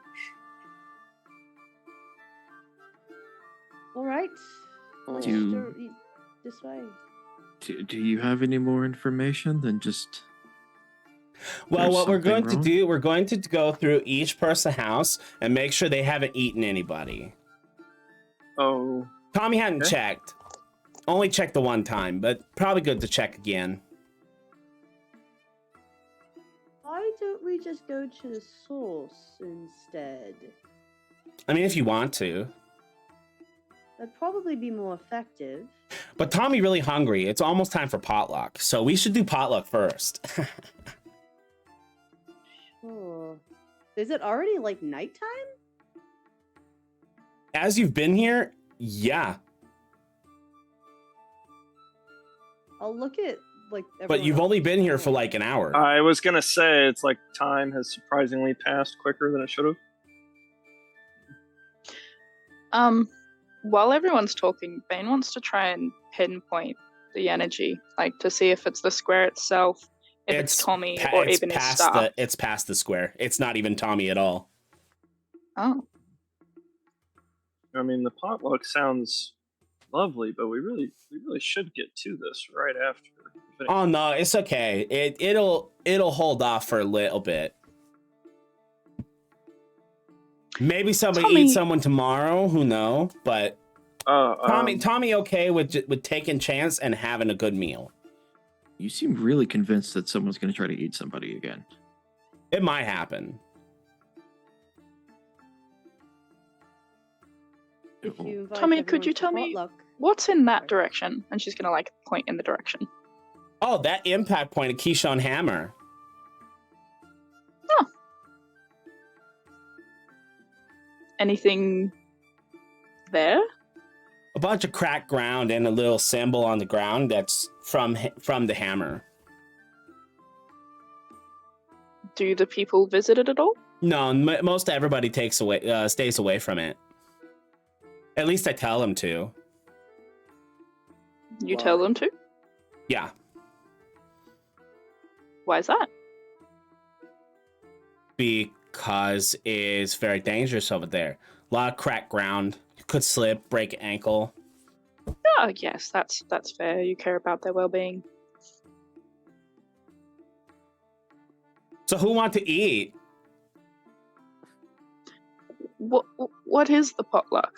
All right. Let's Do- just eat this way. Do you have any more information than just... Well, There's what we're something going to wrong? do, we're going to go through each person's house and make sure they haven't eaten anybody. Oh. Tommy hadn't Okay. checked. Only checked the one time, but probably good to check again. Why don't we just go to the source instead? I mean, if you want to. That'd probably be more effective. But Tommy really hungry. It's almost time for potluck, so we should do potluck first. Sure. Is it already like nighttime? As you've been here, yeah. I'll look at like. But everyone you've only else's been here for phone. like an hour. I was gonna say it's like time has surprisingly passed quicker than it should have. While everyone's talking, Bane wants to try and pinpoint the energy, like to see if it's the square itself, if it's Tommy, or it's even his past staff. it's past the square. It's not even Tommy at all. Oh, I mean, the potluck sounds lovely, but we really should get to this right after. Oh no, it's okay. It'll hold off for a little bit. Maybe somebody Tommy- eats someone tomorrow. Who know? But Tommy okay with taking chance and having a good meal. You seem really convinced that someone's going to try to eat somebody again. It might happen. If you invite Tommy, could everyone you to tell me- potluck- what's in that direction? And she's gonna like point in the direction. Oh, that impact point of Keyshawn Hammer. Anything there? A bunch of cracked ground and a little symbol on the ground that's from the hammer. Do the people visit it at all? No, most everybody stays away from it. At least I tell them to. You tell them to? Yeah. Why is that? Because it's very dangerous over there. A lot of cracked ground. You could slip, break an ankle. Oh, yes, that's fair. You care about their well-being. So who want to eat? What is the potluck?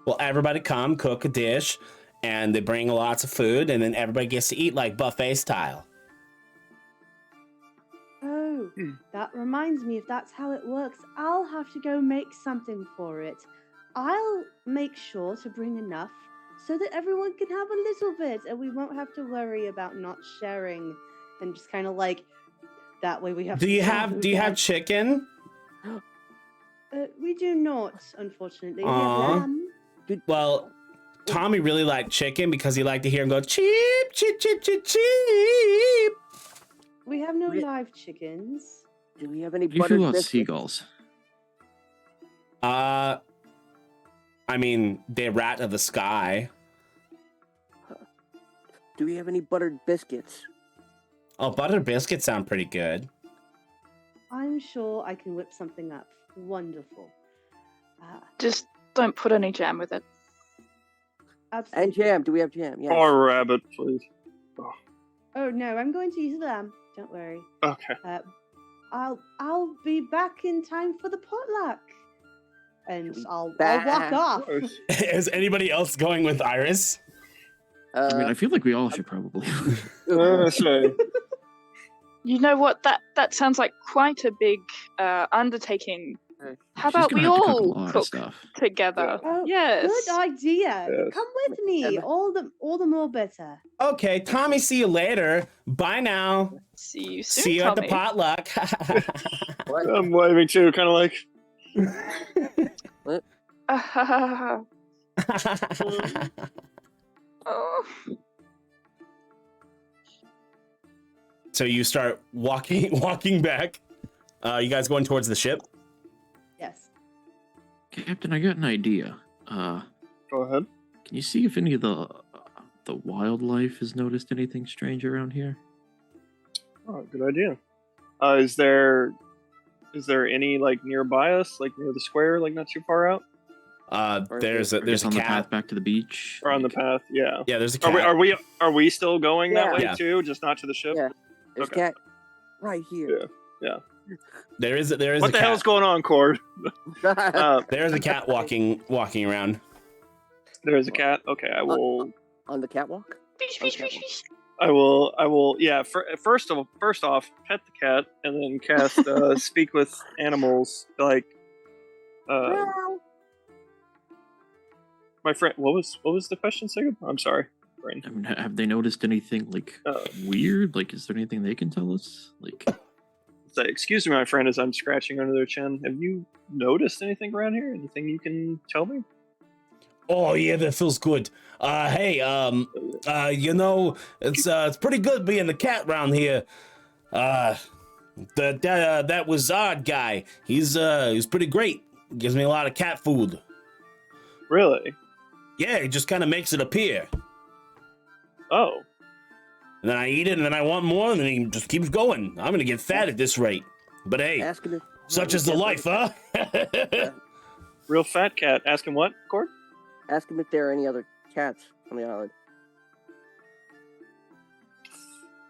Well, everybody come, cook a dish, and they bring lots of food, and then everybody gets to eat like buffet style. Oh, that reminds me, if that's how it works, I'll have to go make something for it. I'll make sure to bring enough so that everyone can have a little bit, and we won't have to worry about not sharing, and just kind of like that way we have. Do you some have food chicken? We do not, unfortunately. We Aw. have lamb. Well, Tommy really liked chicken because he liked to hear him go cheep, cheep, cheep, cheep, cheep. We have no Re- live chickens. Do we have any What do you buttered feel about biscuits? seagulls? I mean, they're rat of the sky. Do we have any buttered biscuits? Oh, buttered biscuits sound pretty good. I'm sure I can whip something up. Wonderful. Just don't put any jam with it. Absolutely. And jam. Do we have jam? Yes. Or rabbit, please. Oh no, I'm going to use them. Don't worry. Okay. I'll be back in time for the potluck. And I'll walk back? off. Is anybody else going with Iris? I mean, I feel like we all should probably. That's right. You know what? That sounds like quite a big undertaking. How She's about gonna we have to all a lot of cook stuff. together? Oh, Yes. good idea. Yes. Come with me. All the more better. Okay, Tommy, see you later. Bye now. See you soon, See you Tommy. at the potluck. I'm waving too, kind of like. Oh. So you start walking back. You guys going towards the ship? Yes. Captain, I got an idea. Go ahead. Can you see if any of the wildlife has noticed anything strange around here? Oh, good idea. Is there any like nearby us, like near the square, like not too far out, There's I a guess on the path cat. back to the beach. or on the like- path? Yeah. Yeah, there's a cat. Are we still going that way Yeah. too, just not to the ship? Yeah. There's Okay. cat right here. There is What a the cat. hell's going on, Cord? There's a cat walking around. There's a cat. Okay, I will. On the catwalk? Fish, fish, fish, fish. I will. Yeah. First off, pet the cat, and then cast speak with animals. Like, my friend. What was the question, Sigib? I'm sorry, brain. I mean, have they noticed anything like weird? Like, is there anything they can tell us? Like, Say, excuse me, my friend, as I'm scratching under their chin. Have you noticed anything around here? Anything you can tell me? Oh yeah, that feels good. Hey, you know, it's pretty good being the cat around here. That Wizzard guy, he's pretty great. Gives me a lot of cat food. Really? Yeah, he just kind of makes it appear. Oh, And then I eat it, and then I want more, and then he just keeps going. I'm gonna get fat at this rate. But hey, Ask him if such is the life, huh? real fat cat. Ask him what, Cord? Ask him if there are any other cats on the island.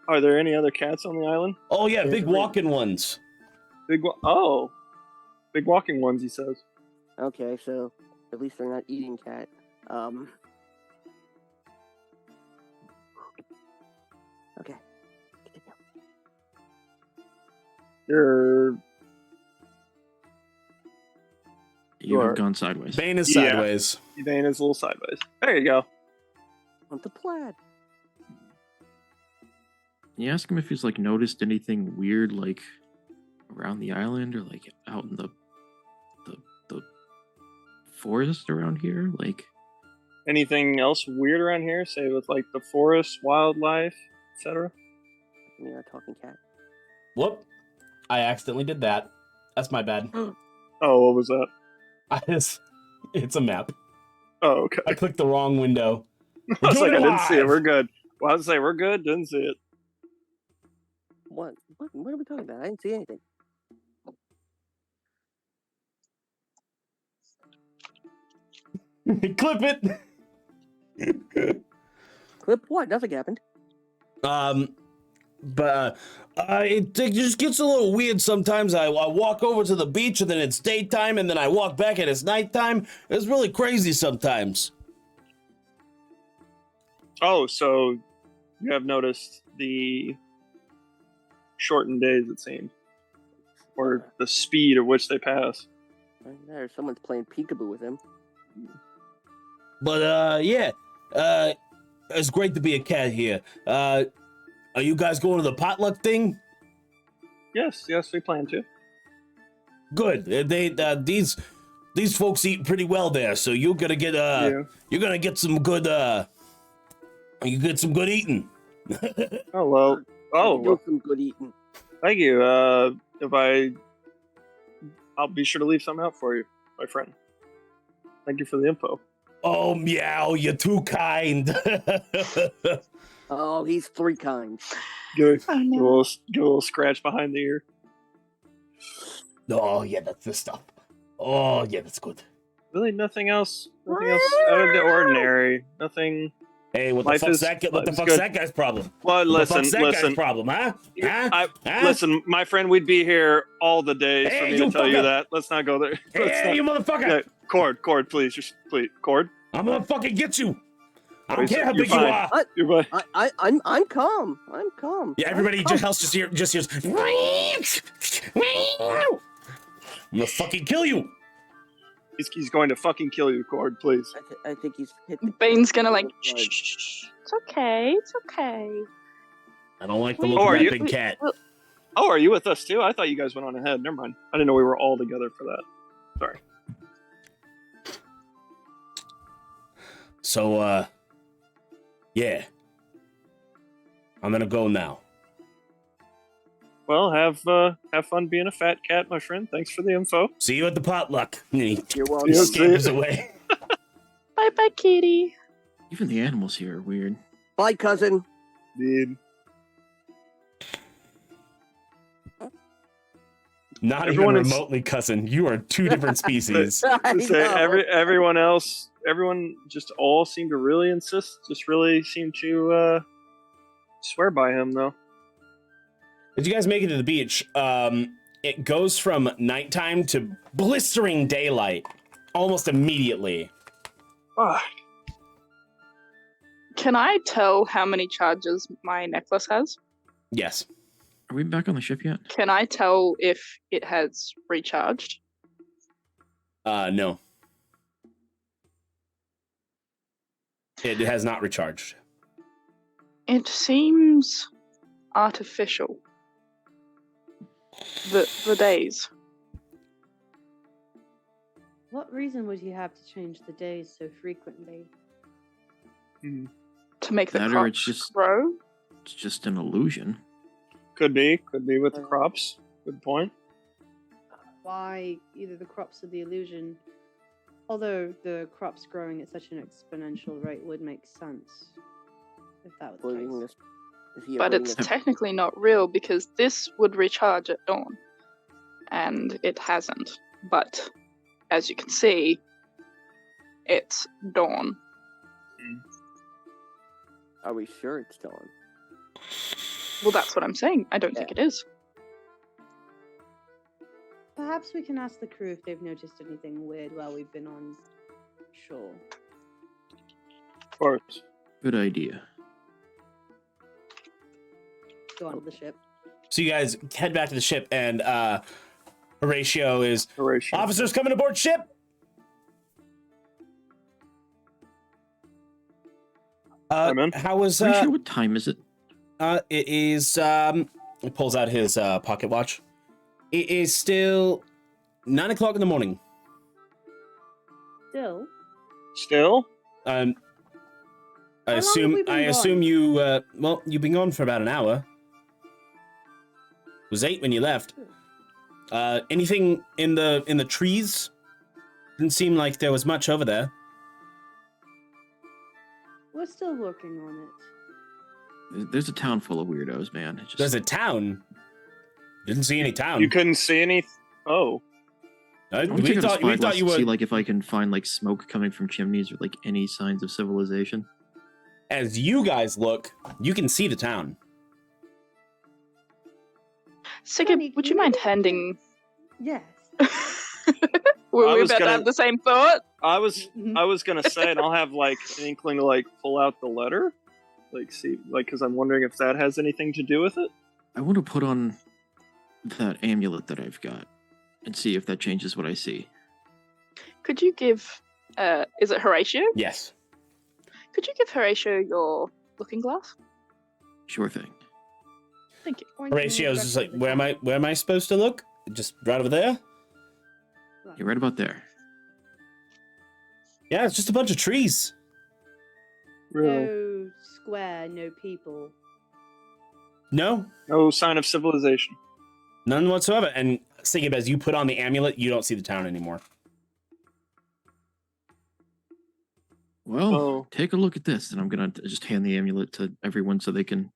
Are there any other cats on the island? Oh yeah, There's big three. walking ones. Big walking ones. He says. Okay, so at least they're not eating cat. Okay. You're you Sure. have gone sideways. Bane is Yeah. sideways. Vane is a little sideways. There you go. On the plaid. Can you ask him if he's like noticed anything weird, like around the island or like out in the forest around here? Like, Anything else weird around here? Say with like the forest, wildlife, etc. You're a talking cat. Whoop! I accidentally did that. That's my bad. Oh, what was that? It's a map. Oh, okay. I clicked the wrong window. I was doing like, it I didn't see it. live. We're good. Well, I was say we're good. Didn't see it. What are we talking about? I didn't see anything. Clip it. Clip what? Nothing happened. But it just gets a little weird sometimes. I walk over to the beach and then it's daytime, and then I walk back and it's nighttime. It's really crazy sometimes. Oh, so you have noticed the shortened days, it seems, or the speed at which they pass. Right there, someone's playing peekaboo with him. But yeah, it's great to be a cat here. Are you guys going to the potluck thing? Yes, we plan to. Good. These folks eat pretty well there, so you're gonna get you're gonna get some good you get some good eating. Oh well. Oh, Do some good eating. thank you. I'll be sure to leave some out for you, my friend. Thank you for the info. Oh meow, you're too kind. Oh, he's three kinds. Good. Oh, Get no. a little scratch behind the ear. Oh yeah, that's the stuff. Oh yeah, that's good. really nothing else out of the ordinary. Nothing. Hey, what the Life fuck's is- that? What the life's fuck's good. that guy's problem? Well, What the fuck's listen, that guy's listen. problem, huh? Huh? Huh? Listen, my friend, we'd be here all the days Hey, for me you to tell you fucker. that. Let's not go there. Let's Hey, not- you motherfucker! Yeah, Cord, please, just please, Cord. I'm gonna fucking get you. I don't You're care how you're big you fine. are. What? You're fine. I'm calm. I'm calm. Yeah, I'm everybody calm. just hears. I'm gonna fucking kill you. He's going to fucking kill you, Cord, please. I think he's hit the Bane's gonna like, Right. shh. It's okay. It's okay. I don't like the Wait, look of are that you- big cat. Oh, are you with us too? I thought you guys went on ahead. Never mind. I didn't know we were all together for that. Sorry. So, yeah. I'm gonna go now. Well, have fun being a fat cat, my friend. Thanks for the info. See you at the potluck. And he You're welcome. Yeah. scampers away. Bye bye, kitty. Even the animals here are weird. Bye, cousin. Dude. Not Everyone even is- remotely cousin. You are two different species. I Say, know. everyone just all seemed to really insist, just really seem to swear by him, though. As you guys make it to the beach, it goes from nighttime to blistering daylight almost immediately. Ah, Can I tell how many charges my necklace has? Yes. Are we back on the ship yet? Can I tell if it has recharged? No. It has not recharged. It seems artificial. The days. What reason would he have to change the days so frequently? To make the That or it's crops just- grow? It's just an illusion. could be with the crops. Good point. Why either the crops or the illusion? Although the crops growing at such an exponential rate would make sense if that were the Avoiding case. this- is he But avoiding it's this- technically not real because this would recharge at dawn. And it hasn't. But as you can see, it's dawn. Are we sure it's dawn? Well, that's what I'm saying. I don't think it is. Perhaps we can ask the crew if they've noticed anything weird while we've been on shore. Of course. Good idea. Go onto the ship. So you guys head back to the ship, and Horatio is Horatio. officers coming aboard ship. I'm in. How was Are you sure what time is it? it is he pulls out his pocket watch. It is still 9 o'clock in the morning. Still, Still? I How long have we been assume gone? you well, you've been gone for about an hour. It was 8 when you left. Anything in the trees? Didn't seem like there was much over there. we're still working on it. There's a town full of weirdos, man. It just, There's a town. Didn't see any town. You couldn't see any. Oh. I'm we taking a thought spyglass you to see would. like if I can find like smoke coming from chimneys or like any signs of civilization. As you guys look, you can see the town. Sigib, would you mind handing... Yes. Were I we was about to gonna- have the same thought? I was Mhm. gonna say, and I'll have like an inkling to like pull out the letter, like see, like because I'm wondering if that has anything to do with it. I want to put on that amulet that I've got and see if that changes what I see. Could you give... is it Horatio? Yes. Could you give Horatio your looking glass? Sure thing. Thank you. Pointing Horatio's just like, directly at the where am I supposed to look? Just right over there? top. You're right about there. Yeah, it's just a bunch of trees. No square, no people. No, No sign of civilization. none whatsoever. And Sigib, as you put on the amulet, you don't see the town anymore. Well, Oh. take a look at this, and I'm gonna just hand the amulet to everyone so they can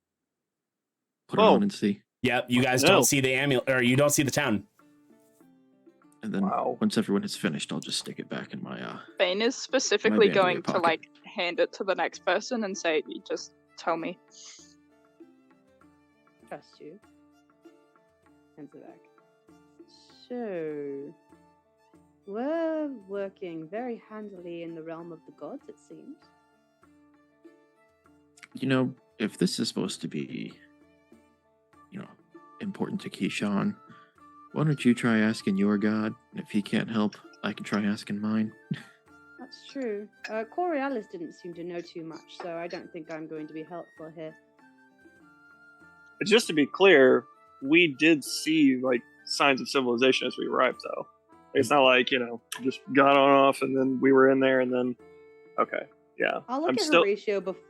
put it Oh. on and see. Yep, you guys No. don't see the amulet, or you don't see the town. And then Wow. once everyone has finished, I'll just stick it back in my Bane is specifically bandolier going to, pocket. like, hand it to the next person and say, "You just tell me." Trust you. Hands it back. So, we're working very handily in the realm of the gods, it seems. You know, if this is supposed to be, important to Keyshawn, why don't you try asking your god? And if he can't help, I can try asking mine. That's true. Coriolis didn't seem to know too much, so I don't think I'm going to be helpful here. But just to be clear, we did see like signs of civilization as we arrived, though. It's not like just got on off and then we were in there and then. Okay, yeah. I'll look at Horatio before.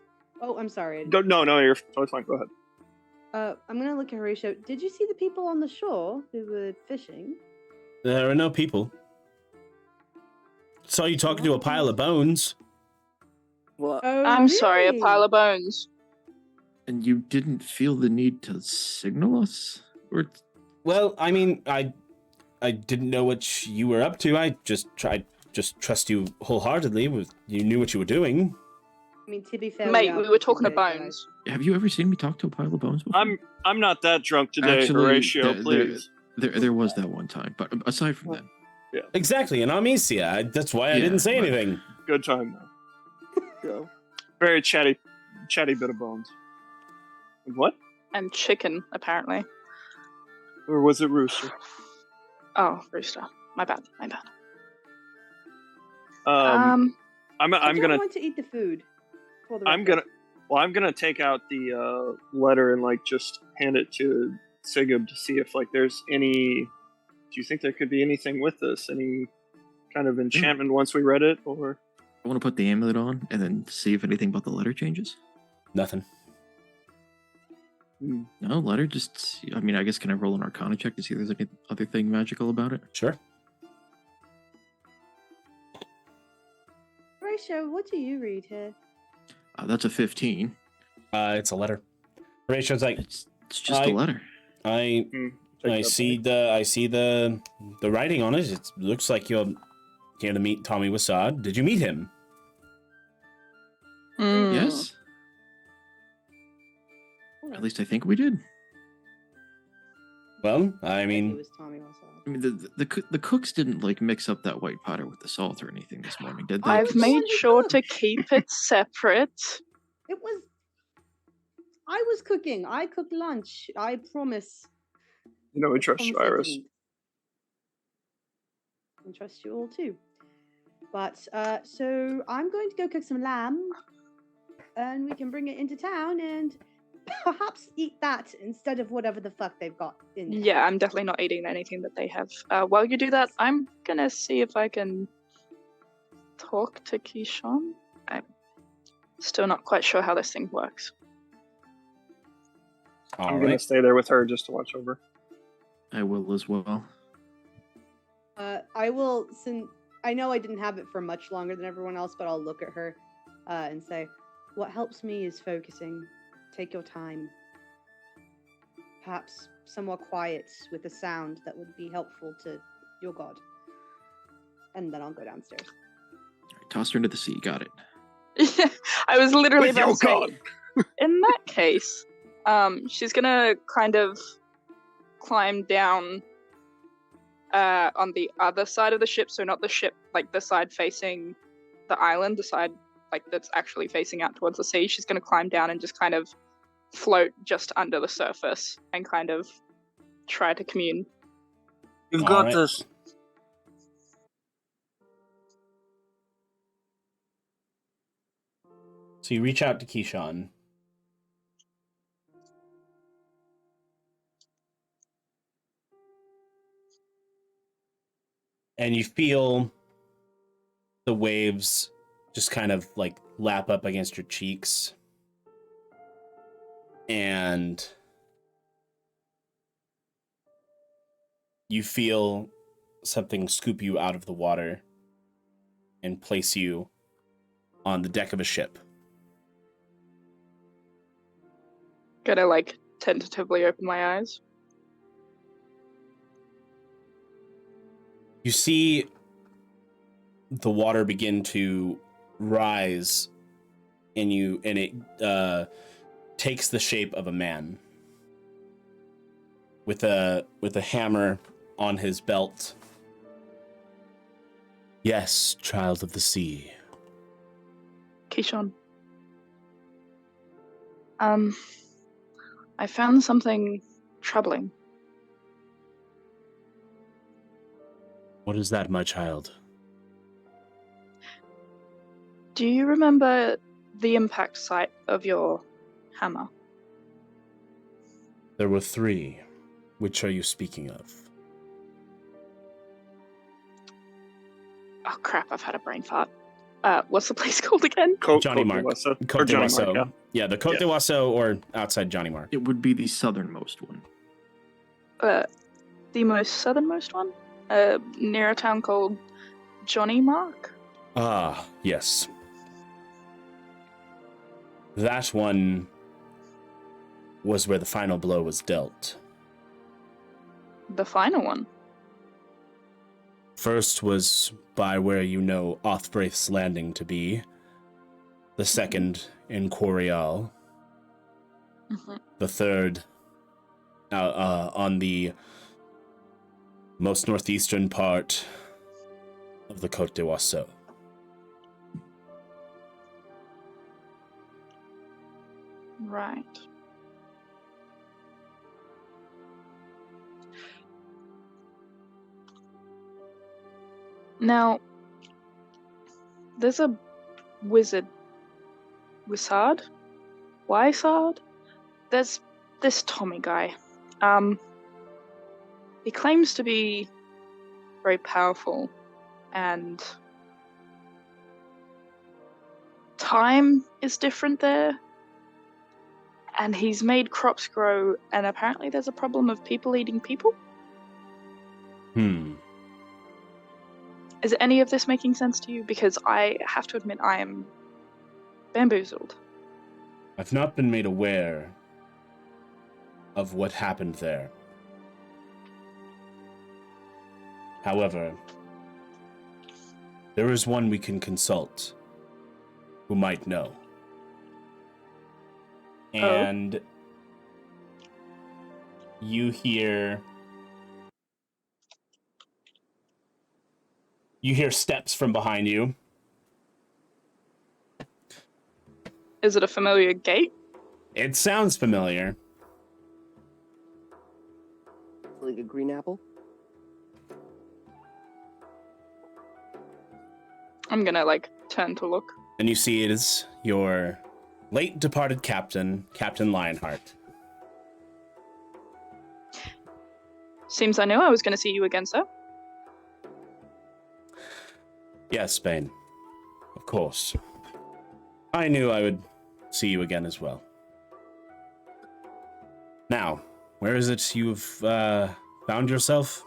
Oh, I'm sorry. No, you're totally fine. Go ahead. I'm gonna look at Horatio. Did you see the people on the shore who were fishing? There are no people. Saw you talking to a pile of bones. Well, Oh, I'm sorry, a really? pile of bones. And you didn't feel the need to signal us? Or Well, I mean, I didn't know what you were up to. I just trust you wholeheartedly. You knew what you were doing. I mean, to be fair, Mate, are we were talking to pretty good, bones. have you ever seen me talk to a pile of bones before? I'm not that drunk today, Horatio. Please. There was that one time, but aside from that, Exactly, and I'm Isia. That's why I Yeah, didn't say but- anything. Good time though. go. Very chatty bit of bones. What? And chicken, apparently. Or was it rooster? Oh, rooster. My bad. I'm I don't gonna want to eat the food. For the I'm record. gonna take out the letter and like just hand it to Sigib to see if like there's any. Do you think there could be anything with this? Any kind of enchantment once we read it, or? I want to put the amulet on and then see if anything about the letter changes. Nothing. No, letter just, I guess can I roll an Arcana check to see if there's any other thing magical about it? Sure. Horatio, what do you read here? That's a 15. It's a letter. Horatio's like, It's just a letter. I see the writing on it. It looks like you're here to meet Tommy Wizzard. Did you meet him? Yes. At least I think we did. Well, I It mean, was Tommy Wizzard. I mean, the cooks didn't like mix up that white powder with the salt or anything this morning, did they? I I've was the made one who sure to cooked. keep it separate. I was cooking. I cooked lunch. I promise. We trust you, Promise I Iris. didn't. I trust you all too. But so I'm going to go cook some lamb, and we can bring it into town and perhaps eat that instead of whatever the fuck they've got in there. Yeah, I'm definitely not eating anything that they have. While you do that, I'm gonna see if I can talk to Keyshawn. I'm still not quite sure how this thing works. I'm all gonna right. stay there with her just to watch over. I will as well. I will. I know I didn't have it for much longer than everyone else, but I'll look at her and say, "What helps me is focusing. Take your time. Perhaps somewhere quiet with a sound that would be helpful to your god." And then I'll go downstairs. All right, toss her into the sea. Got it. I was literally With about your to say, god. in that case, she's gonna kind of climb down on the other side of the ship, so not the ship, like the side facing the island, the side like that's actually facing out towards the sea. She's gonna climb down and just kind of float just under the surface and kind of try to commune. You've All got right. this. So you reach out to Keyshawn. And you feel the waves just kind of like lap up against your cheeks. And you feel something scoop you out of the water and place you on the deck of a ship. Gonna like tentatively open my eyes. You see the water begin to rise, and it takes the shape of a man with a hammer on his belt. Yes, child of the sea. Keyshawn. I found something troubling. What is that, my child? Do you remember the impact site of your hammer? There were 3. Which are you speaking of? Oh crap, I've had a brain fart. What's the place called again? Johnny Mark. Côte de Oiseau. Yeah, the Côte de Oiseau, or outside Johnny Mark. It would be the southernmost one. The most southernmost one? Near a town called Johnny Mark? Ah, yes. That one was where the final blow was dealt. The final one? First was by where you know Othbraith's Landing to be. The second in Corial. Mm-hmm. The third on the most northeastern part of the Côte de Oiseau. Right. Now, there's a Wizzard. There's this Tommy guy. He claims to be very powerful, and time is different there. And he's made crops grow, and apparently there's a problem of people eating people. Is any of this making sense to you? Because I have to admit I am bamboozled. I've not been made aware of what happened there. However, there is one we can consult who might know. And you hear steps from behind you. Is it a familiar gate? It sounds familiar. Like a green apple? I'm gonna, turn to look. And you see it is your late departed captain, Captain Lionheart. Seems I knew I was gonna see you again, sir. Yes, Bane. Of course. I knew I would see you again as well. Now, where is it you've found yourself?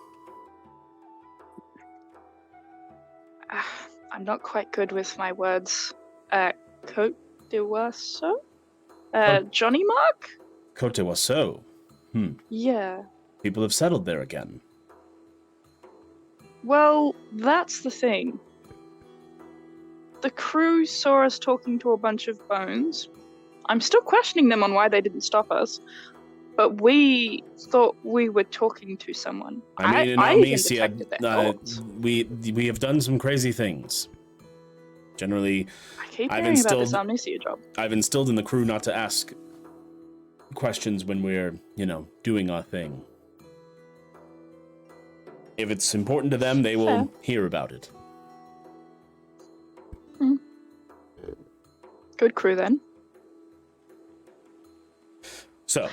I'm not quite good with my words. Côte de Oiseau? Johnny Mark? Côte de Oiseau. Yeah. People have settled there again. Well, that's the thing. The crew saw us talking to a bunch of bones. I'm still questioning them on why they didn't stop us, but we thought we were talking to someone. I mean, in I even Almesia, detected their thoughts. we have done some crazy things. Generally, I keep I've hearing about this instilled- amnesia job. I've instilled in the crew not to ask questions when we're, doing our thing. If it's important to them, they will Fair. hear about it. Good crew, then. So,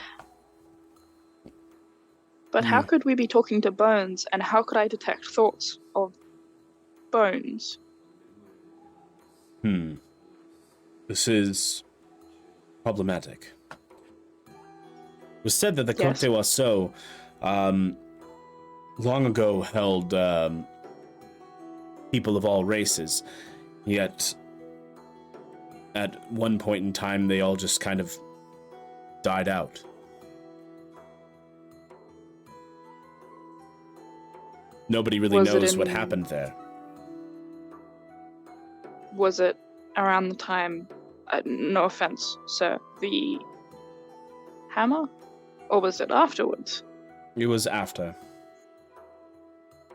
But how could we be talking to bones, and how could I detect thoughts of bones? this is problematic. It was said that the Côte Yes. de Oiseau long ago held people of all races, yet at one point in time they all just kind of died out. Nobody really Was it knows what in- happened there. Was it around the time, no offense, sir, the hammer? Or was it afterwards? It was after.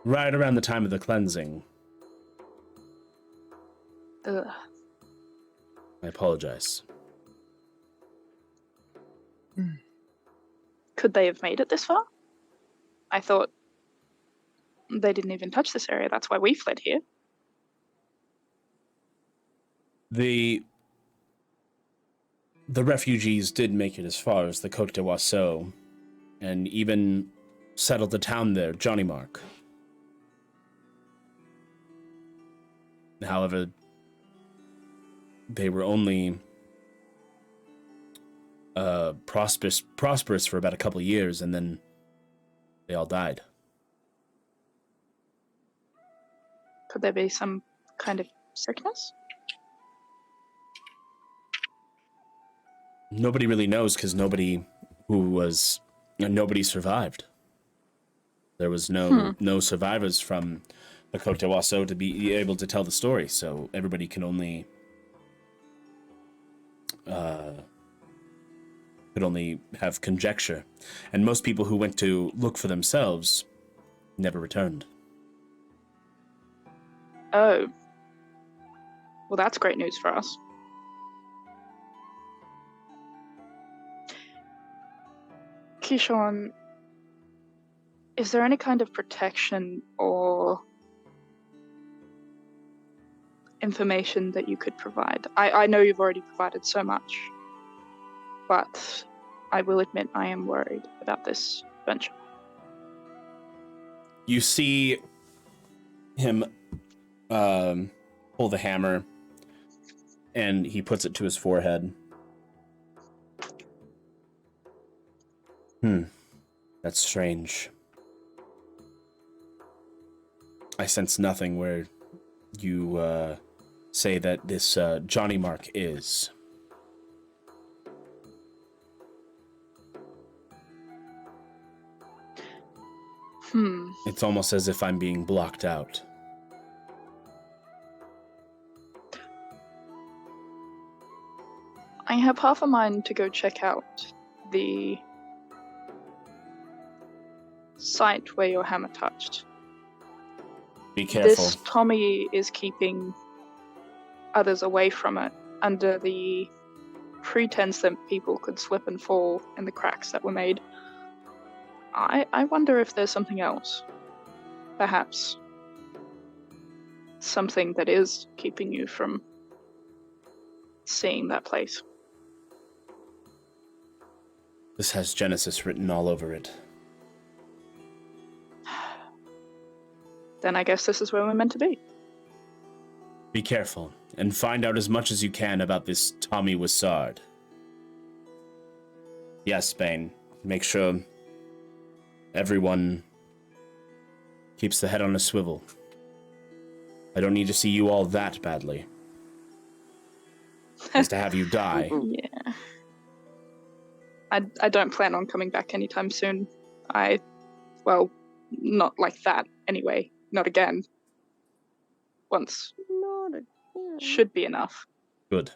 Right around the time of the cleansing. Ugh. I apologize. Could they have made it this far? I thought they didn't even touch this area. That's why we fled here. The refugees did make it as far as the Côte de Oiseau, and even settled the town there, Johnny Mark. However, they were only prosperous for about a couple of years, and then they all died. Could there be some kind of sickness? Nobody really knows, because nobody survived. There was no survivors from the Côte de Oiseau to be able to tell the story, so everybody can only could only have conjecture. And most people who went to look for themselves never returned. Oh. Well, that's great news for us. Kishon, is there any kind of protection or information that you could provide? I know you've already provided so much, but I will admit I am worried about this venture. You see him pull the hammer, and he puts it to his forehead. That's strange. I sense nothing where you say that this Johnny Mark is. It's almost as if I'm being blocked out. I have half a mind to go check out the site where your hammer touched. Be careful. This Tommy is keeping others away from it under the pretense that people could slip and fall in the cracks that were made. I wonder if there's something else. Perhaps something that is keeping you from seeing that place. This has Genesis written all over it. Then I guess this is where we're meant to be. Be careful, and find out as much as you can about this Tommy Wizzard. Yes, Bane. Make sure everyone keeps the head on a swivel. I don't need to see you all that badly. As to have you die. Yeah. I don't plan on coming back anytime soon. Well, not like that anyway. Not again. Once Not again. should be enough. Good.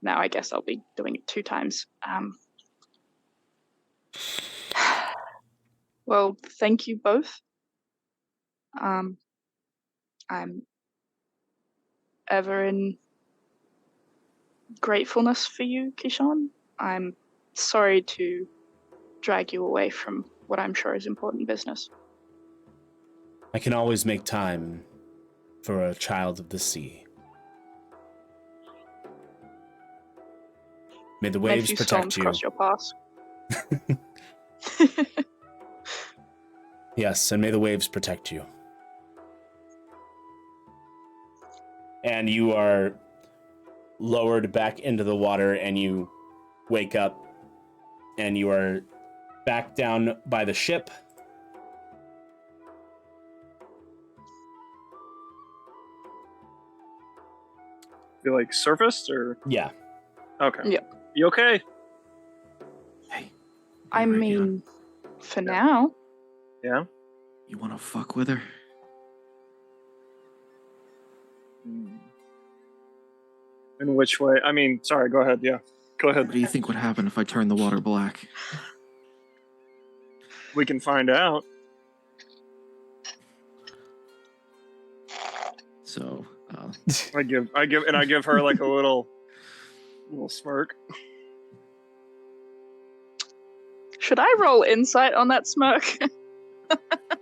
Now I guess I'll be doing it 2 times. Well, thank you both. I'm ever in gratefulness for you, Kishon. I'm sorry to drag you away from what I'm sure is important business. I can always make time for a child of the sea. May the May waves few protect storms you. cross your path. Yes, and may the waves protect you. And you are lowered back into the water, and you wake up, and you are back down by the ship. You like surfaced or Yeah. okay? Yeah. You okay? Hey. I Aregion, mean, for Yeah. now, Yeah. you want to fuck with her? In which way? I mean, sorry, go ahead. Yeah, go ahead. What do you think would happen if I turn the water black? We can find out. So, I give her like a little smirk. Should I roll insight on that smirk?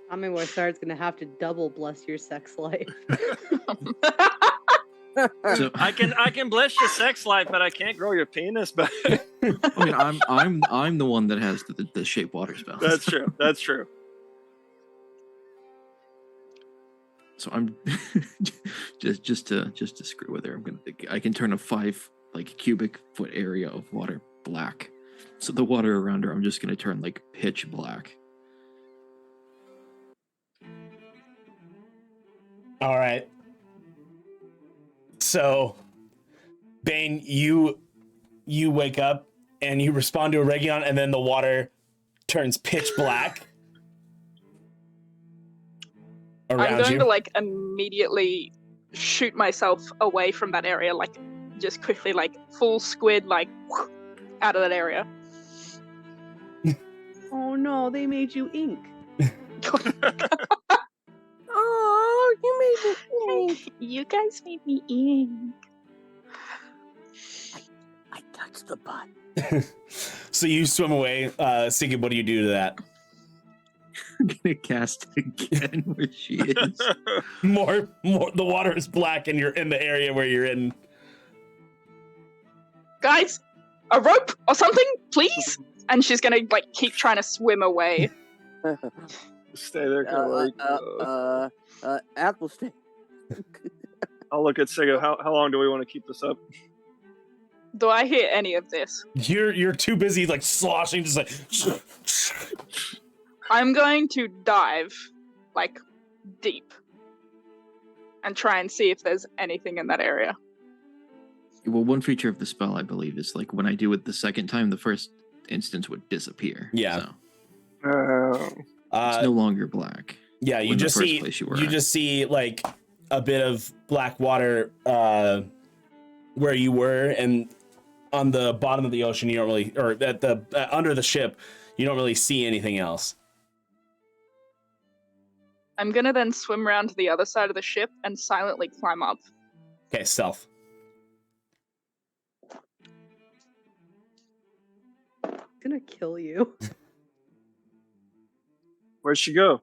Tommy Wizzard's gonna have to double bless your sex life. so I can bless your sex life, but I can't grow your penis. But I mean, I'm the one that has the shape water spell. That's true. That's true. So I'm just to screw with her. I can turn a 5 cubic foot area of water black. So the water around her, I'm just gonna turn like pitch black. All right. So, Bane, you wake up and you respond to Aregion, and then the water turns pitch black around I'm going you. to like immediately shoot myself away from that area, like just quickly, like full squid, like out of that area. Oh no, they made you ink. Oh, you made me ink. You guys made me ink. I touched the butt. So you swim away. Sigib, what do you do to that? I'm gonna cast again where she is. More. The water is black, and you're in the area where you're in. Guys, a rope or something, please. And she's gonna like keep trying to swim away. Stay there, kind of Apple stick. I'll look at Sigurd. How long do we want to keep this up? Do I hear any of this? You're too busy like sloshing, just like. I'm going to dive like deep and try and see if there's anything in that area. Well, one feature of the spell, I believe, is like when I do it the second time, the first instance would disappear. Yeah. So it's no longer black. Yeah, you just see like a bit of black water where you were, and on the bottom of the ocean you don't really, or at the under the ship you don't really see anything else. I'm gonna then swim around to the other side of the ship and silently climb up. Okay, stealth. Gonna kill you. Where'd she go?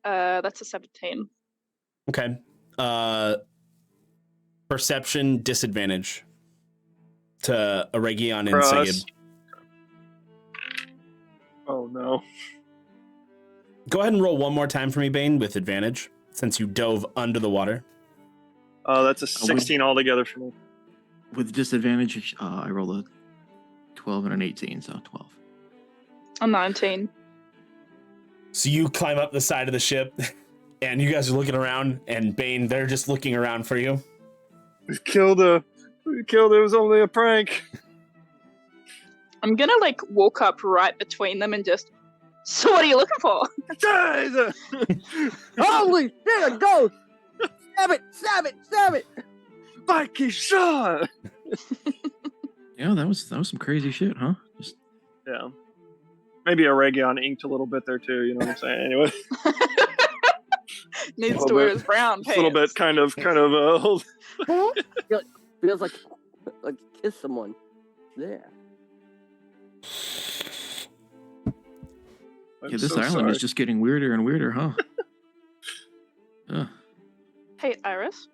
That's a 17. Okay. Perception disadvantage to Aregion and Sigib. Oh no. Go ahead and roll one more time for me, Bane, with advantage, since you dove under the water. That's a 16 altogether for me. With disadvantage, I roll a 12 and an 18, so 12. A 19. So you climb up the side of the ship, and you guys are looking around, and Bane, they're just looking around for you. We killed her. It was only a prank. I'm gonna like walk up right between them and just. So what are you looking for? Holy shit, a ghost! Stab it! Stab it! Stab it! Mikey shot. Yeah, that was some crazy shit, huh? Just Yeah. Maybe Aregion inked a little bit there too, you know what I'm saying? Anyway. Needs to wear his brown pants. A little bit kind of Feels like kiss someone. Yeah. yeah, this island is just getting weirder and weirder, huh? Hey, Iris.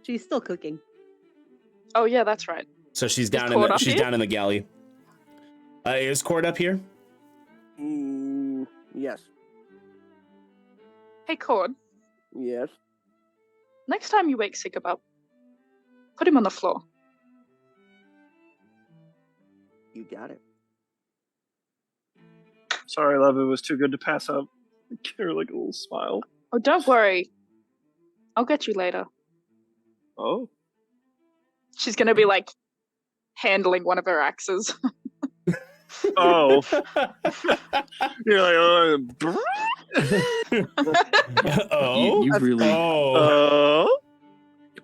She's still cooking. Oh yeah, that's right. So she's Is down Côte up here? down in the galley. Is Côte up here? Yes. Hey, Côte. Yes. Next time you wake Sigib up, put him on the floor. You got it. Sorry, love, it was too good to pass up. Give her like a little smile. Oh, don't worry. I'll get you later. Oh. She's gonna be like handling one of her axes. Oh. You're like, Oh, You really, oh.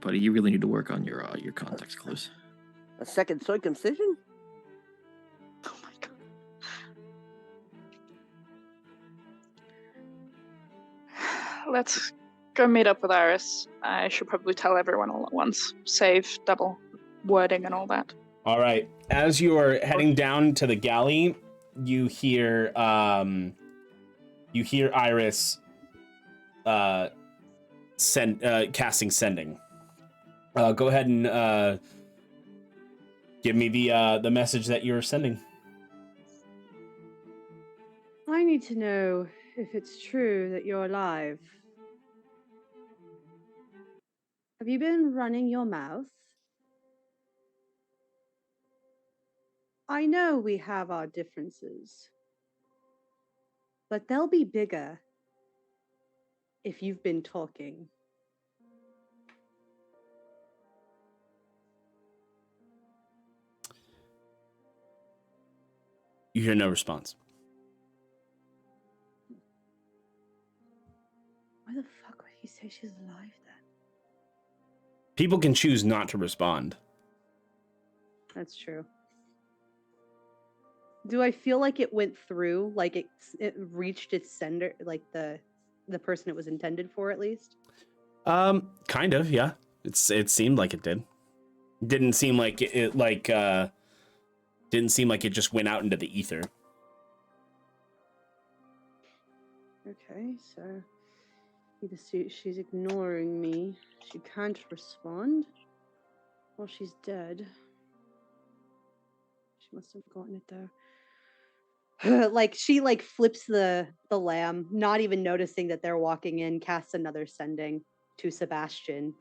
buddy, you really need to work on your context clues. A second circumcision? Oh my god. Let's go meet up with Iris. I should probably tell everyone all at once. Save double wording and all that. All right. As you are heading down to the galley, you hear Iris casting sending. Go ahead and give me the message that you're sending. I need to know if it's true that you're alive. Have you been running your mouth? I know we have our differences, but they'll be bigger if you've been talking. You hear no response. Why the fuck would he say she's alive then? People can choose not to respond. That's true. Do I feel like it went through, like it reached its sender, like the person it was intended for, at least? Kind of, yeah. It seemed like it did. Didn't seem like didn't seem like it just went out into the ether. Okay, so either she's ignoring me, she can't respond, or she's dead. She must have gotten it though. Like she flips the lamb, not even noticing that they're walking in, casts another sending to Sebastian.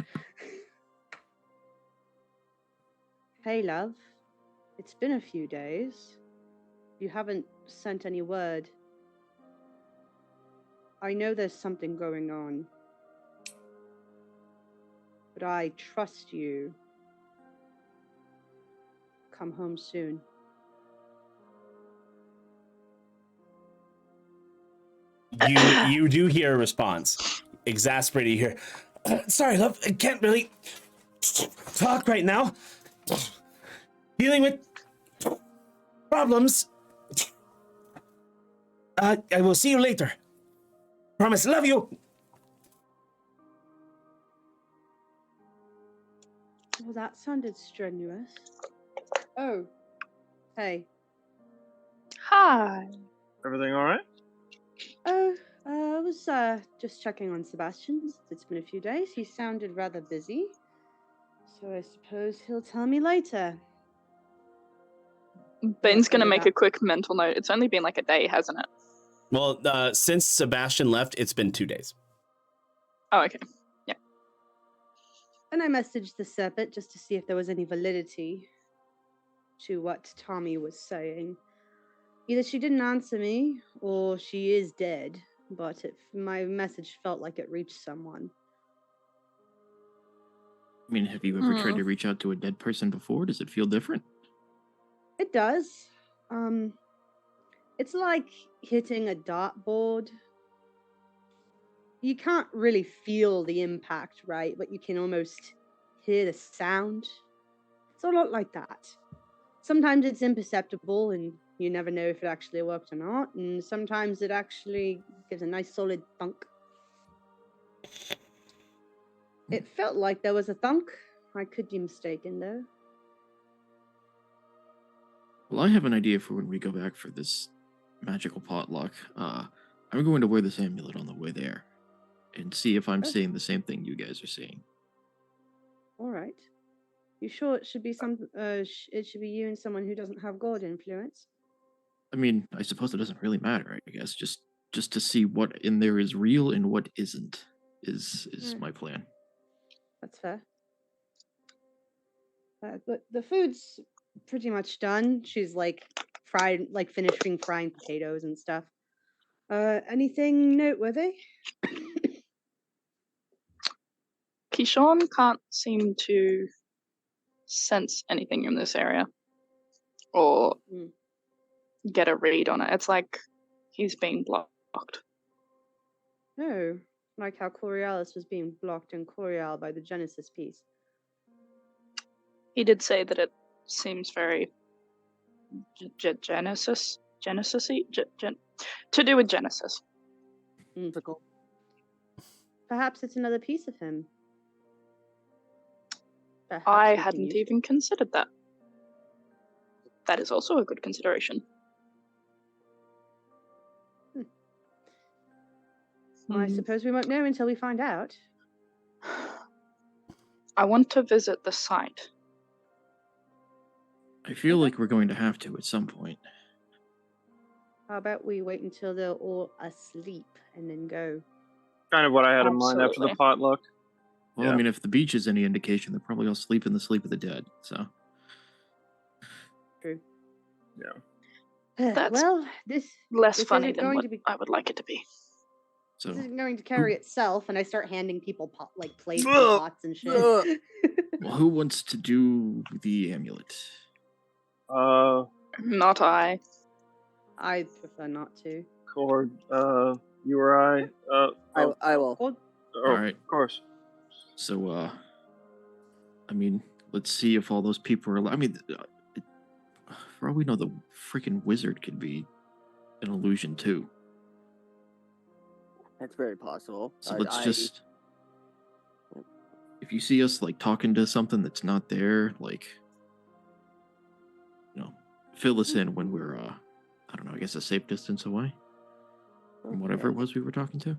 Hey love, it's been a few days. You haven't sent any word. I know there's something going on, but I trust you. Come home soon. You do hear a response. Exasperated, you hear, sorry, love, I can't really talk right now. Dealing with problems. I will see you later. Promise, love you. Well, that sounded strenuous. Oh, hey. Hi. Everything all right? Oh, I was just checking on Sebastian. It's been a few days. He sounded rather busy. So I suppose he'll tell me later. Ben's gonna make a quick mental note. It's only been like a day, hasn't it? Well, since Sebastian left, it's been 2 days. Oh, okay. Yeah. And I messaged the Serpent just to see if there was any validity to what Tommy was saying. Either she didn't answer me, or she is dead, but my message felt like it reached someone. I mean, have you ever tried to reach out to a dead person before? Does it feel different? It does. It's like hitting a dartboard. You can't really feel the impact, right? But you can almost hear the sound. It's a lot like that. Sometimes it's imperceptible and you never know if it actually worked or not. And sometimes it actually gives a nice solid thunk. It felt like there was a thunk. I could be mistaken though. Well, I have an idea for when we go back for this magical potluck. I'm going to wear this amulet on the way there and see if I'm seeing the same thing you guys are seeing. All right. You sure it should be it should be you and someone who doesn't have god influence? I mean, I suppose it doesn't really matter, I guess. Just to see what in there is real and what isn't is my plan. That's fair. But the food's pretty much done. She's finishing frying potatoes and stuff. Anything noteworthy? Keyshawn can't seem to sense anything in this area or get a read on it. It's like he's being blocked. No, like how Corialis was being blocked in Corial by the Genesis piece. He did say that it seems very Genesis-y? To do with Genesis. Mythical. Perhaps it's another piece of him. Perhaps I we can hadn't use even considered that. That is also a good consideration. Well, I suppose we won't know until we find out. I want to visit the site. I feel like we're going to have to at some point. How about we wait until they're all asleep and then go? Kind of what I had in mind after Absolutely. the potluck. Well, Yeah. I mean, if the beach is any indication, they're probably all sleep in the sleep of the dead. So True. Yeah. That's well, this Less This funny isn't than going what to be- I would like it to be. so isn't going to carry itself, and I start handing people plates and Ugh. pots and shit. Ugh. well, who wants to do the amulet? Not I. I prefer not to. Cord, you or I? I will. Well, All right. Of course. So, I mean, let's see if all those people are. I mean, for all we know, the freaking wizard could be an illusion too. That's very possible. So let's just. If you see us like talking to something that's not there, like, fill us in when we're, I don't know, I guess a safe distance away from whatever it was we were talking to.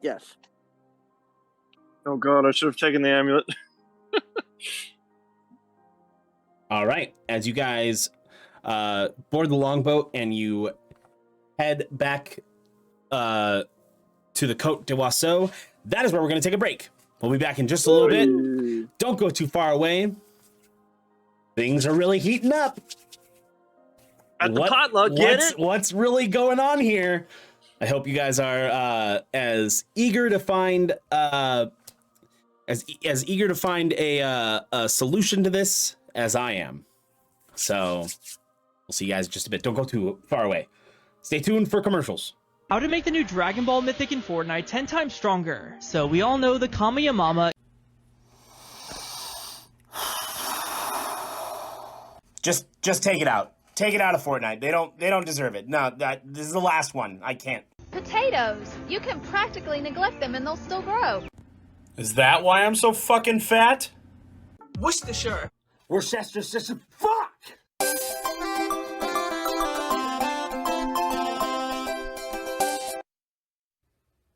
Yes. Oh god, I should have taken the amulet. All right. As you guys board the longboat and you head back to the Côte d'Oiseau, that is where we're going to take a break. We'll be back in just a little bit. Don't go too far away. Things are really heating up. At the potluck, get it? What's really going on here? I hope you guys are as eager to find as eager to find a solution to this as I am. So we'll see you guys in just a bit. Don't go too far away. Stay tuned for commercials. How to make the new Dragon Ball Mythic in Fortnite 10 times stronger. So we all know the Kamiyamama. Just take it out. Take it out of Fortnite. They don't deserve it. No, this is the last one. I can't. Potatoes. You can practically neglect them and they'll still grow. Is that why I'm so fucking fat? Worcestershire. Worcestershire. Fuck!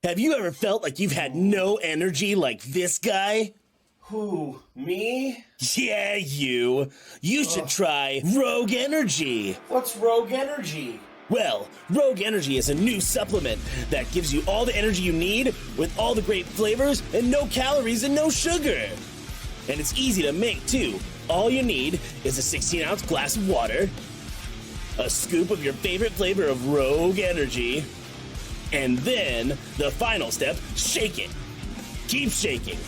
Have you ever felt like you've had no energy like this guy? Who, me? Yeah, you. You should try Rogue Energy. What's Rogue Energy? Well, Rogue Energy is a new supplement that gives you all the energy you need with all the great flavors and no calories and no sugar. And it's easy to make, too. All you need is a 16-ounce glass of water, a scoop of your favorite flavor of Rogue Energy, and then the final step, shake it. Keep shaking.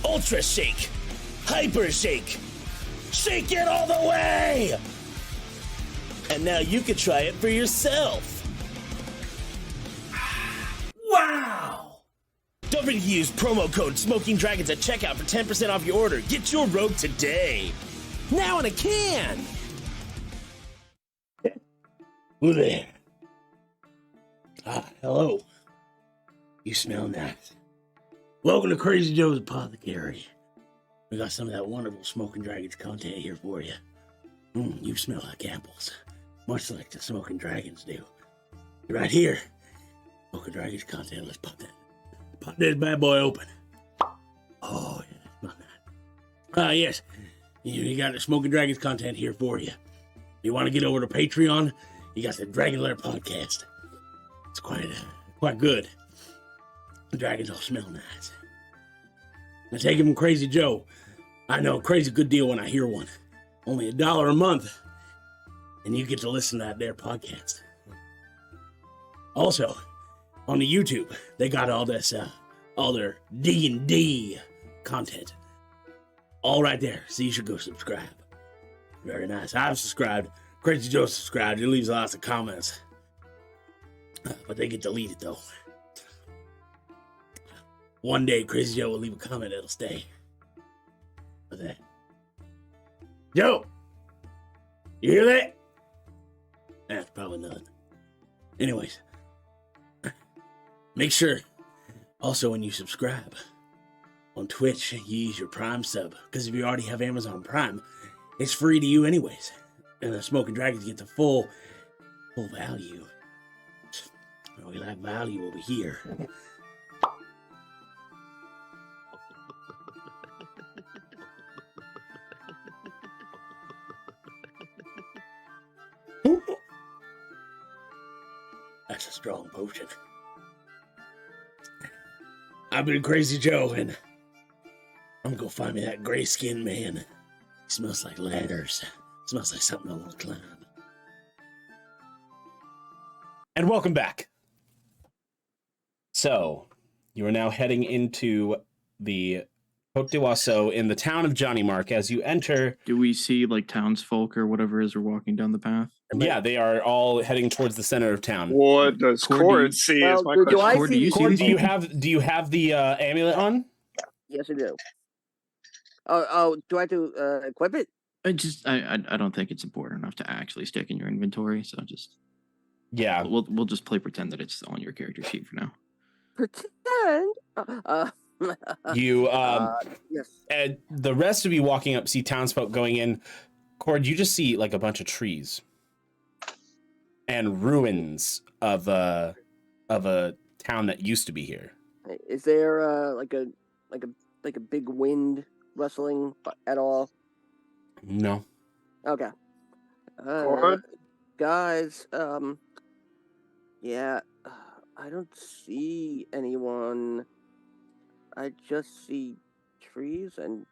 Ultra shake. Hyper shake. Shake it all the way! And now you can try it for yourself. Wow! Don't forget to use promo code Smoking Dragons at checkout for 10% off your order. Get your Rogue today. Now in a can! Who there? Hello. You smell nice. Welcome to Crazy Joe's Apothecary. We got some of that wonderful Smoking Dragons content here for you. You smell like apples, much like the Smoking Dragons do. Right here, Smoking Dragons content. Let's pop this bad boy open. Oh, yeah, smell that. Yes, you got the Smoking Dragons content here for you. You want to get over to Patreon? You got the Dragon Lair podcast. It's quite good. The dragons all smell nice. I take them from Crazy Joe. I know, crazy good deal when I hear one. Only $1 a month. And you get to listen to that there podcast. Also, on the YouTube, they got all this, all their D&D content. All right there, so you should go subscribe. Very nice. I've subscribed. Crazy Joe subscribed. He leaves lots of comments. But they get deleted, though. One day, Crazy Joe will leave a comment that'll stay. What's that? Joe! You hear that? That's probably nothing. Anyways. Make sure, also, when you subscribe on Twitch, you use your Prime sub. Because if you already have Amazon Prime, it's free to you anyways. And the Smoking Dragons get the full value. We like value over here. That's a strong potion. I've been Crazy Joe, and I'm gonna go find me that gray-skinned man. He smells like ladders. Smells like something I want to climb. And welcome back. So, you are now heading into the Côte d'Oiseau in the town of Johnny Mark. As you enter... Do we see, like, townsfolk or whatever as we're walking down the path? Yeah, they are all heading towards the center of town. What does Cord see? Is my question. Do you have the amulet on? Yes, I do. Oh, do I have to equip it? I don't think it's important enough to actually stick in your inventory, so just... Yeah. We'll just pretend that it's on your character sheet for now. Pretend? You, yes. And the rest of you walking up see townsfolk going in. Cord, you just see like a bunch of trees and ruins of a town that used to be here. Is there like a big wind rustling at all? No. Okay. Guys, yeah, I don't see anyone. I just see trees and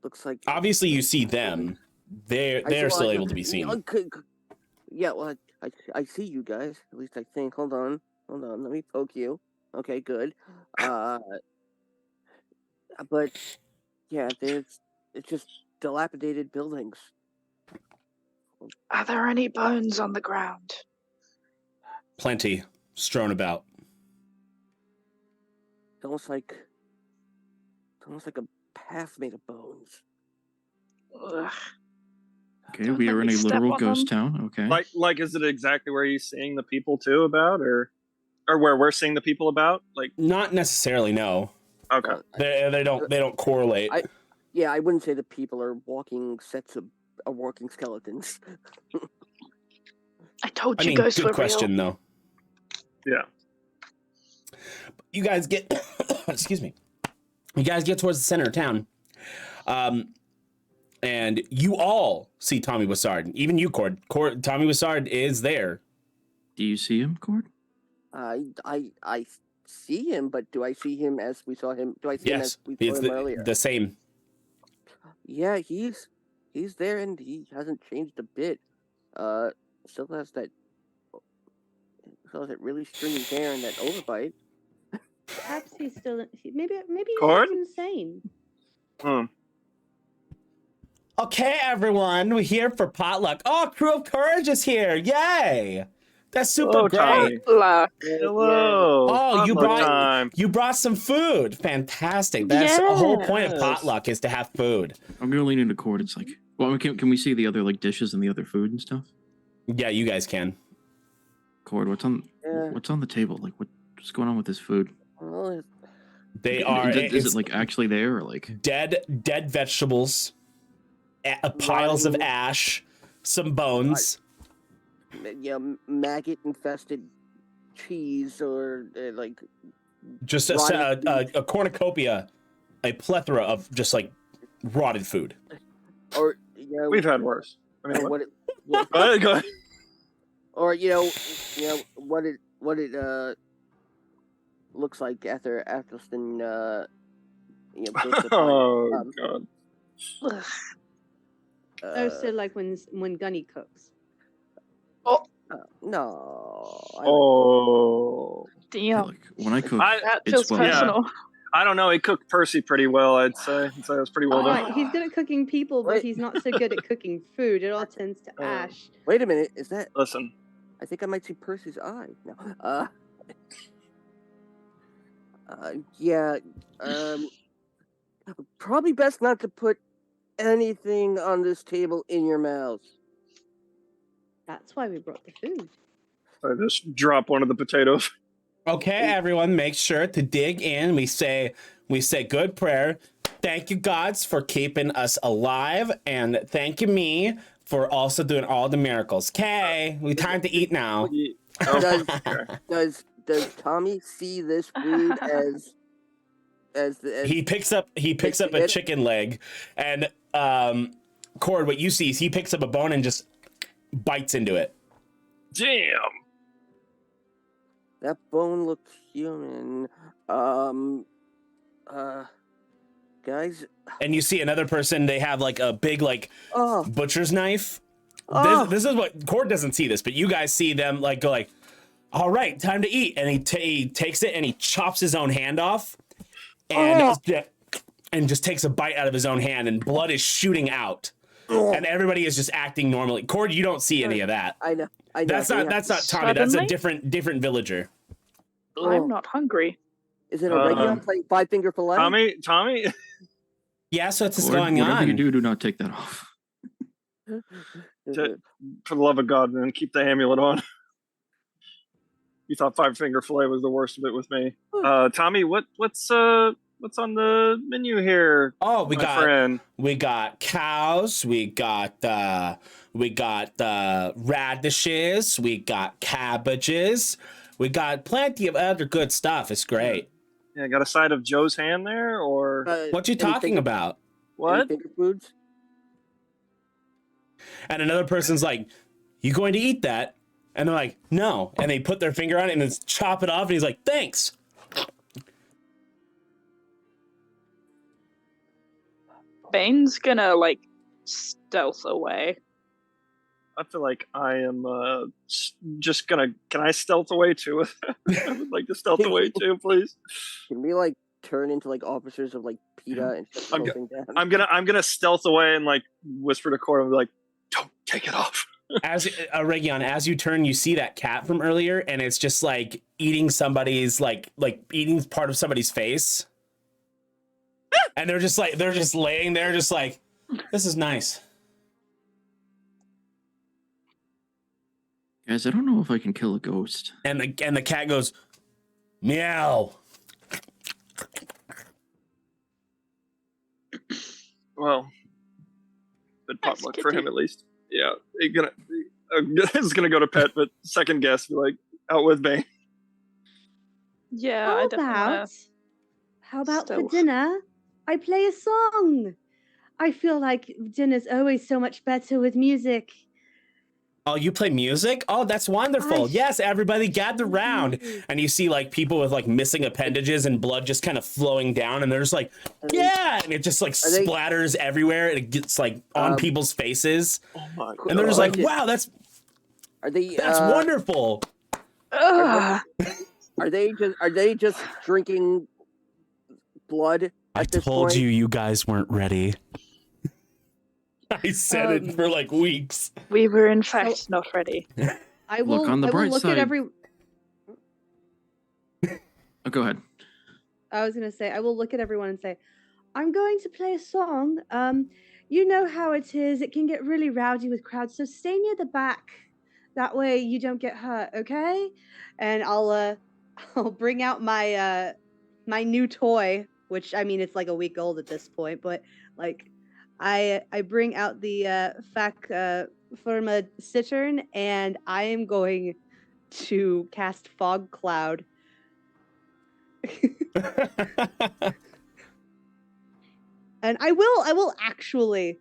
looks like. Obviously, you see them. They're still able to be seen. Yeah, well, I see you guys. At least I think. Hold on. Let me poke you. Okay, good. But yeah, it's just dilapidated buildings. Are there any bones on the ground? Plenty strewn about. It's almost like a path made of bones. Ugh. Okay, we are in a literal ghost town. Okay. Like, is it exactly where you're seeing the people too about, or where we're seeing the people about? Like, not necessarily. No. Okay. They don't correlate. I wouldn't say the people are walking sets of walking skeletons. I told you ghosts were good question though. Yeah. You guys get excuse me. You guys get towards the center of town. And you all see Tommy Wizzard. Even you, Cord. Tommy Wizzard is there. Do you see him, Cord? I see him, but do I see him as we saw him? Do I see him as we saw him earlier? The same. Yeah, he's there, and he hasn't changed a bit. Still has that really stringy hair and that overbite. Perhaps he's still. Maybe Cord? he's insane. Okay, everyone, we're here for potluck. Oh, Crew of Courage is here! Yay! That's super great. Hello. Oh, you brought some food. Fantastic. That's the whole point of potluck is to have food. I'm gonna lean into Cord. It's like, well, can we see the other like dishes and the other food and stuff? Yeah, you guys can. Cord, what's on the table? Like, what's going on with this food? They are. Is it like actually there or like dead vegetables, piles of ash, some bones. Yeah, maggot infested cheese or like just a cornucopia, a plethora of just like rotted food. Or we've had worse. I mean, go ahead. Or what it looks like after Athelstan God. So like when Gunny cooks. No. Damn. Like, when I cook, that feels personal. Yeah. I don't know. He cooked Percy pretty well, I'd say. It was pretty well done. Right, he's good at cooking people, but he's not so good at cooking food. It all tends to ash. Wait a minute. Is that? Listen. I think I might see Percy's eye. No. Yeah. Probably best not to put anything on this table in your mouth. That's why we brought the food. I just drop one of the potatoes. Okay, everyone, make sure to dig in. We say good prayer. Thank you, gods, for keeping us alive, and thank you, me, for also doing all the miracles. Okay, we time to eat now. Does Tommy see this food as he picks up a chicken leg, and Cord, what you see is he picks up a bone and just bites into it. Damn. That bone looks human. Guys. And you see another person, they have like a big butcher's knife. This is what Cord doesn't see this, but you guys see them like go like, all right, time to eat. And he takes it and he chops his own hand off and just takes a bite out of his own hand, and blood is shooting out. And everybody is just acting normally. Cord, you don't see any of that. I know. That's not Tommy. That's a different villager. I'm not hungry. Is it Aregion playing Five Finger Fillet? Tommy? Yeah, so what's Cord, going on? Whatever you do not take that off. For the love of God, man, keep the amulet on. You thought Five Finger Fillet was the worst of it with me. Tommy, what's on the menu here? Oh, we got cows, we got radishes, we got cabbages, we got plenty of other good stuff. It's great. Yeah, got a side of Joe's hand there, or what you talking about? What? Finger foods? And another person's like, "You going to eat that?" And they're like, "No." And they put their finger on it and then chop it off, and he's like, "Thanks." Bane's gonna stealth away. I feel like I am just gonna. Can I stealth away too? I would like to stealth away too, please. Can we turn into officers of PETA and shut the whole thing down? I'm gonna stealth away and whisper to Cora, like, "Don't take it off." As Aregion, as you turn, you see that cat from earlier, and it's just eating somebody's eating part of somebody's face, and they're just laying there, just like, this is nice. Guys, I don't know if I can kill a ghost. And the cat goes, meow. Well, good potluck for him at least. Yeah, it's gonna go to pet, but second guess, out with Bane. Yeah, How about for dinner? I play a song. I feel like dinner's always so much better with music. Oh, you play music? Oh, that's wonderful. Yes, everybody gather round. And you see people with missing appendages and blood just kind of flowing down, and they're just yeah, and it just splatters everywhere, and it gets on people's faces. Oh my God. And they're just wow, that's wonderful. Are they just drinking blood? I told you guys weren't ready. I said it for weeks. We were in fact not ready. I will look on the bright side. At every. Go ahead. I was gonna say I will look at everyone and say, I'm going to play a song. You know how it is. It can get really rowdy with crowds, so stay near the back. That way you don't get hurt, okay? And I'll bring out my my new toy, which it's a week old at this point, but I bring out the Fac Firma Cittern, and I am going to cast Fog Cloud. And I will actually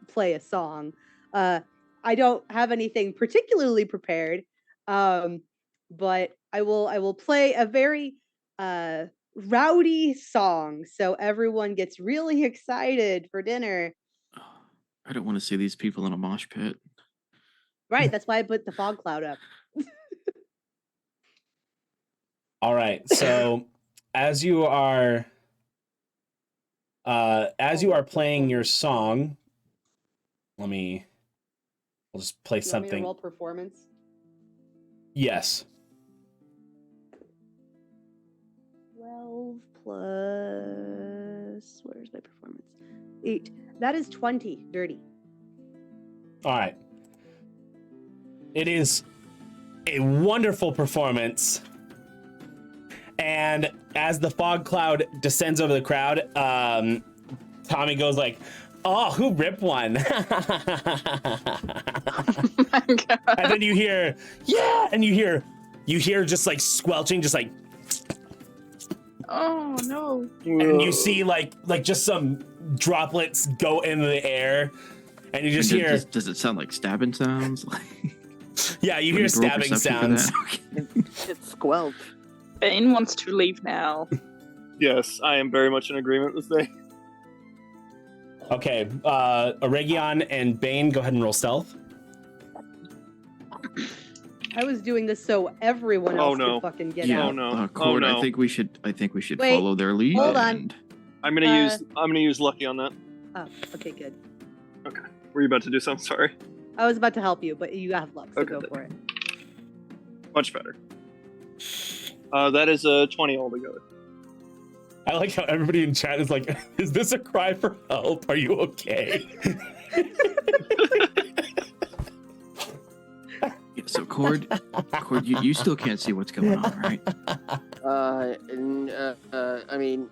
play a song. I don't have anything particularly prepared, but I will play a very rowdy song so everyone gets really excited for dinner. I don't want to see these people in a mosh pit. Right, that's why I put the fog cloud up. All right, so as you are playing your song, let me We'll just play You want me to something. roll performance? Yes. 12 plus... Where's my performance? 8. That is 20. Dirty. All right. It is a wonderful performance. And as the fog cloud descends over the crowd, Tommy goes like, "Oh, who ripped one?" And then you hear, "Yeah!" And you hear just like squelching, just like, Oh no. and you see like just some droplets go into the air, and you just hear, Does it sound like stabbing sounds? yeah, you hear stabbing sounds. It's squelch. Bane wants to leave now. Yes, I am very much in agreement with Zay. Okay, Aregion and Bane, go ahead and roll stealth. I was doing this so everyone else could fucking get Yeah. Oh out. no. Cord, Oh no. I think we should Wait, follow their lead. hold on. and- I'm gonna use lucky on that. Oh, okay, good. Okay. Were you about to do something? Sorry. I was about to help you, but you have luck, so Okay, go good. for it. Much better. That is a 20 altogether. I like how everybody in chat is like, "Is this a cry for help? Are you okay?" Yeah, so Cord, you still can't see what's going on, right? I mean,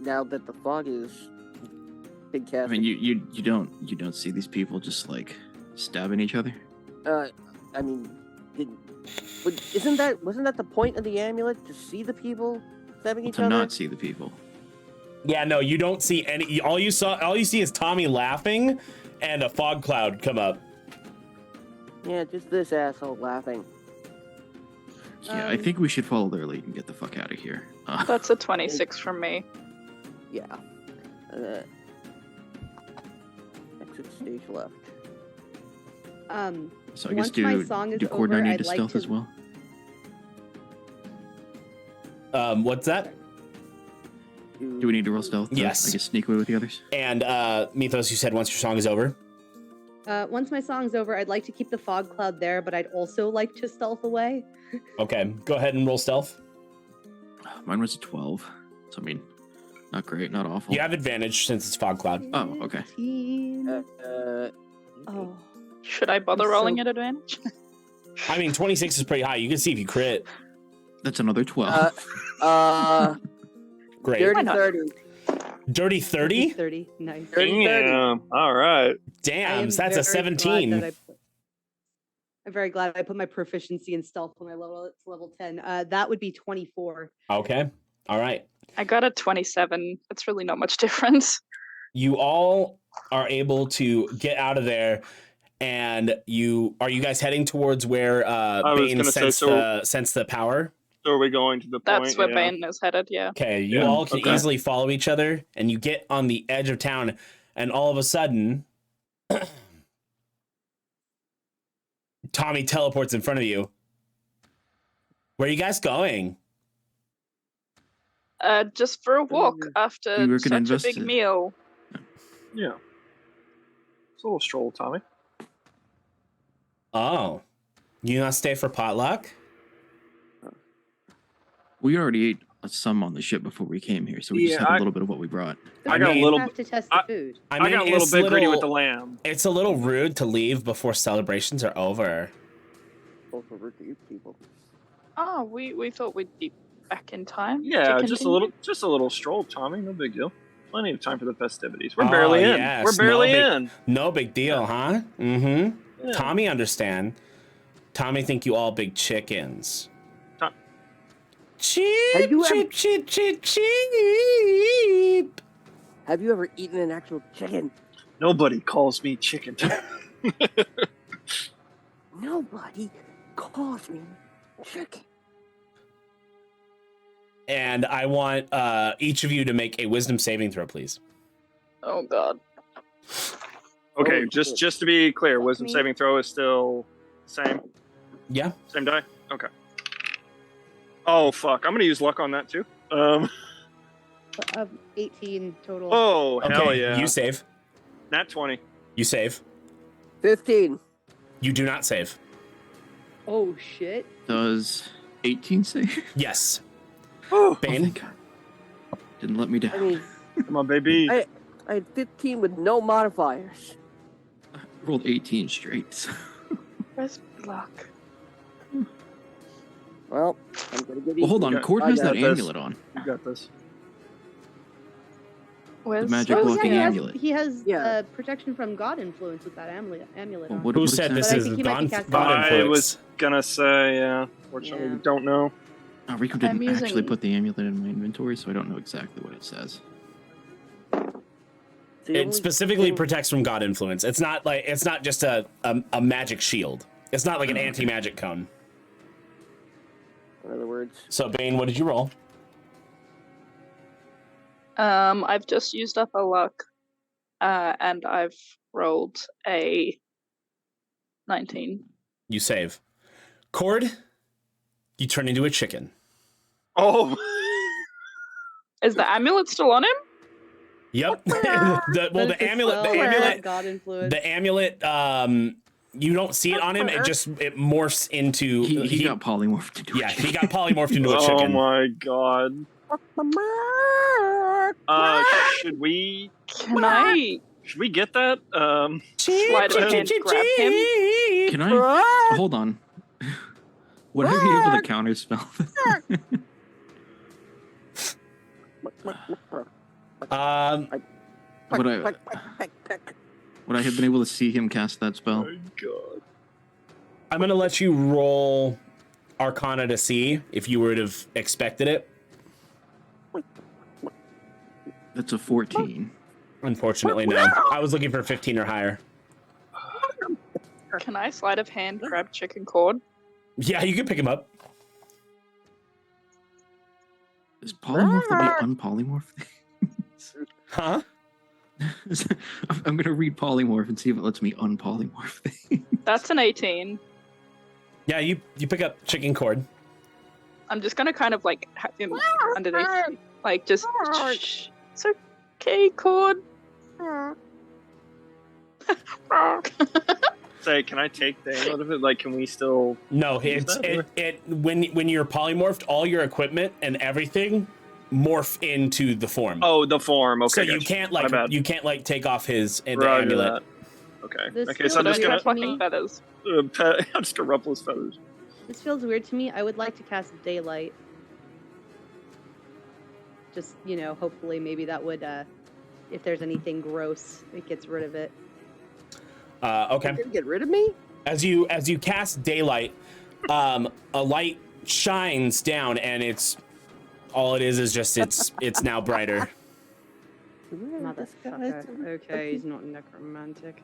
now that the fog is big I cast. mean, you don't see these people just like stabbing each other. I mean, wasn't that the point of the amulet, to see the people stabbing each To other? not see the people. Yeah, no, you don't see any. All you see is Tommy laughing and a fog cloud come up. Yeah, just this asshole laughing. Yeah, I think we should follow their lead and get the fuck out of here. That's a 26 from me. Yeah. Exit stage left. So I guess Once my song is do Cord over, and I need I'd to like stealth to- as well? What's that? Do we need to roll stealth? Yes. I guess sneak away with the others. And Mythos, you said once your song is over. Once my song's over, I'd like to keep the fog cloud there, but I'd also like to stealth away. Okay, go ahead and roll stealth. Mine was a 12. So I mean, not great, not awful. You have advantage since it's fog cloud. Oh, okay. 15. Oh. Should I bother I'm rolling so- at advantage? I mean, 26 is pretty high. You can see if you crit. That's another 12. Great. Dirty 30. Dirty 30? 30. Nice. Dirty 30. Damn. All right. Damn, am so that's a very glad 17. that I'm very glad I put my proficiency in stealth when I level it to level 10. That would be 24. Okay. All right. I got a 27. It's really not much difference. You all are able to get out of there, and you guys heading towards where was Bane gonna say, sensed the power? So are we going to the point? That's where yeah. Bane is headed, yeah. Okay, you Yeah, all can okay. easily follow each other, and you get on the edge of town, and all of a sudden, Tommy teleports in front of you. Where are you guys going? Just for a walk after We were such gonna a big investigate. meal. Yeah. It's a little stroll, Tommy. Oh, you not stay for potluck? We already ate some on the ship before we came here, so we just Yeah, had a little bit of what we brought. I got a little have to test the food. I I mean, got a little it's bit greedy with the lamb. It's a little rude to leave before celebrations are over. Also rude to you people. Oh, we thought we'd be back in time. Yeah, to just a continue. little stroll, Tommy. No big deal. Plenty of time for the festivities. We're Oh, barely in. yes, We're barely no in. No big deal, huh? Mm-hmm. Yeah. Tommy understand. Tommy think you all big chickens. Cheap, Have you cheap, cheap, cheap, cheap. Have you ever eaten an actual chicken? Nobody calls me chicken. Nobody calls me chicken. And I want each of you to make a wisdom saving throw, please. Oh god. Okay, Oh, just shit. to be clear, wisdom Me? saving throw is still same Yeah. die. Okay. Oh fuck! I'm gonna use luck on that too. 18 total. Oh Okay. hell yeah! You save. Nat 20. You save. 15. You do not save. Oh shit. Does 18 save? Yes. Oh, Bane. thank God. Didn't let me down. I mean, come on, baby. I had 15 with no modifiers. Rolled 18 straight. Where's luck? Well, I'm gonna get. Well, hold on. Yeah, Cord I has got that this. amulet on. You got this. Where's magic Oh, blocking yeah, amulet. he has Yeah. protection from God influence with that amulet Well, on. Who said this But I is think he might be God casting God I influence? was gonna say, yeah. Fortunately, Yeah. we don't know. Rico I'm didn't actually using- put the amulet in my inventory, so I don't know exactly what it says. The It only specifically thing- protects from God influence. It's not just a magic shield. It's not like an Oh, okay. anti-magic cone. In other words, So Bane, what did you roll? I've just used up a luck, and I've rolled a 19. You save. Cord, you turn into a chicken. Oh, Is the amulet still on him? Yep. But the it's a amulet, spell that amulet, has God influence. the amulet. You don't see it on him. It morphs into. He got polymorphed into a Yeah, chicken. he got polymorphed into a oh chicken. my god. Should we get that? Sleight of hand grab him? Can I? Hold on. Would I be able to counterspell? Would I have been able to see him cast that spell? Oh my god. I'm gonna let you roll Arcana to see if you would have expected it. That's a 14. Unfortunately, no. I was looking for 15 or higher. Can I sleight of hand grab chicken cord? Yeah, you can pick him up. Is polymorph the unpolymorph thing? Huh? I'm gonna read polymorph and see if it lets me unpolymorph things. That's an 18. Yeah, you pick up chicken cord. I'm just gonna kind of like have him underneath, like just. Shh. It's okay, cord. Say, can I take the amulet of it? Like, can we still? No, Use it's that, or- it when you're polymorphed, all your equipment and everything morph into the form. Oh, the form. Okay. so you gotcha. can't My bad. take off his the Roger amulet. that. Okay. This Okay, so feels I'm just Don't gonna have fucking feathers. I'm just gonna ruffle his feathers. This feels weird to me. I would like to cast daylight. Just, hopefully maybe that would, if there's anything gross, it gets rid of it. Okay. You're gonna get rid of me? As you cast daylight, a light shines down, and it's just it's now brighter. Motherfucker. Okay, he's not necromantic.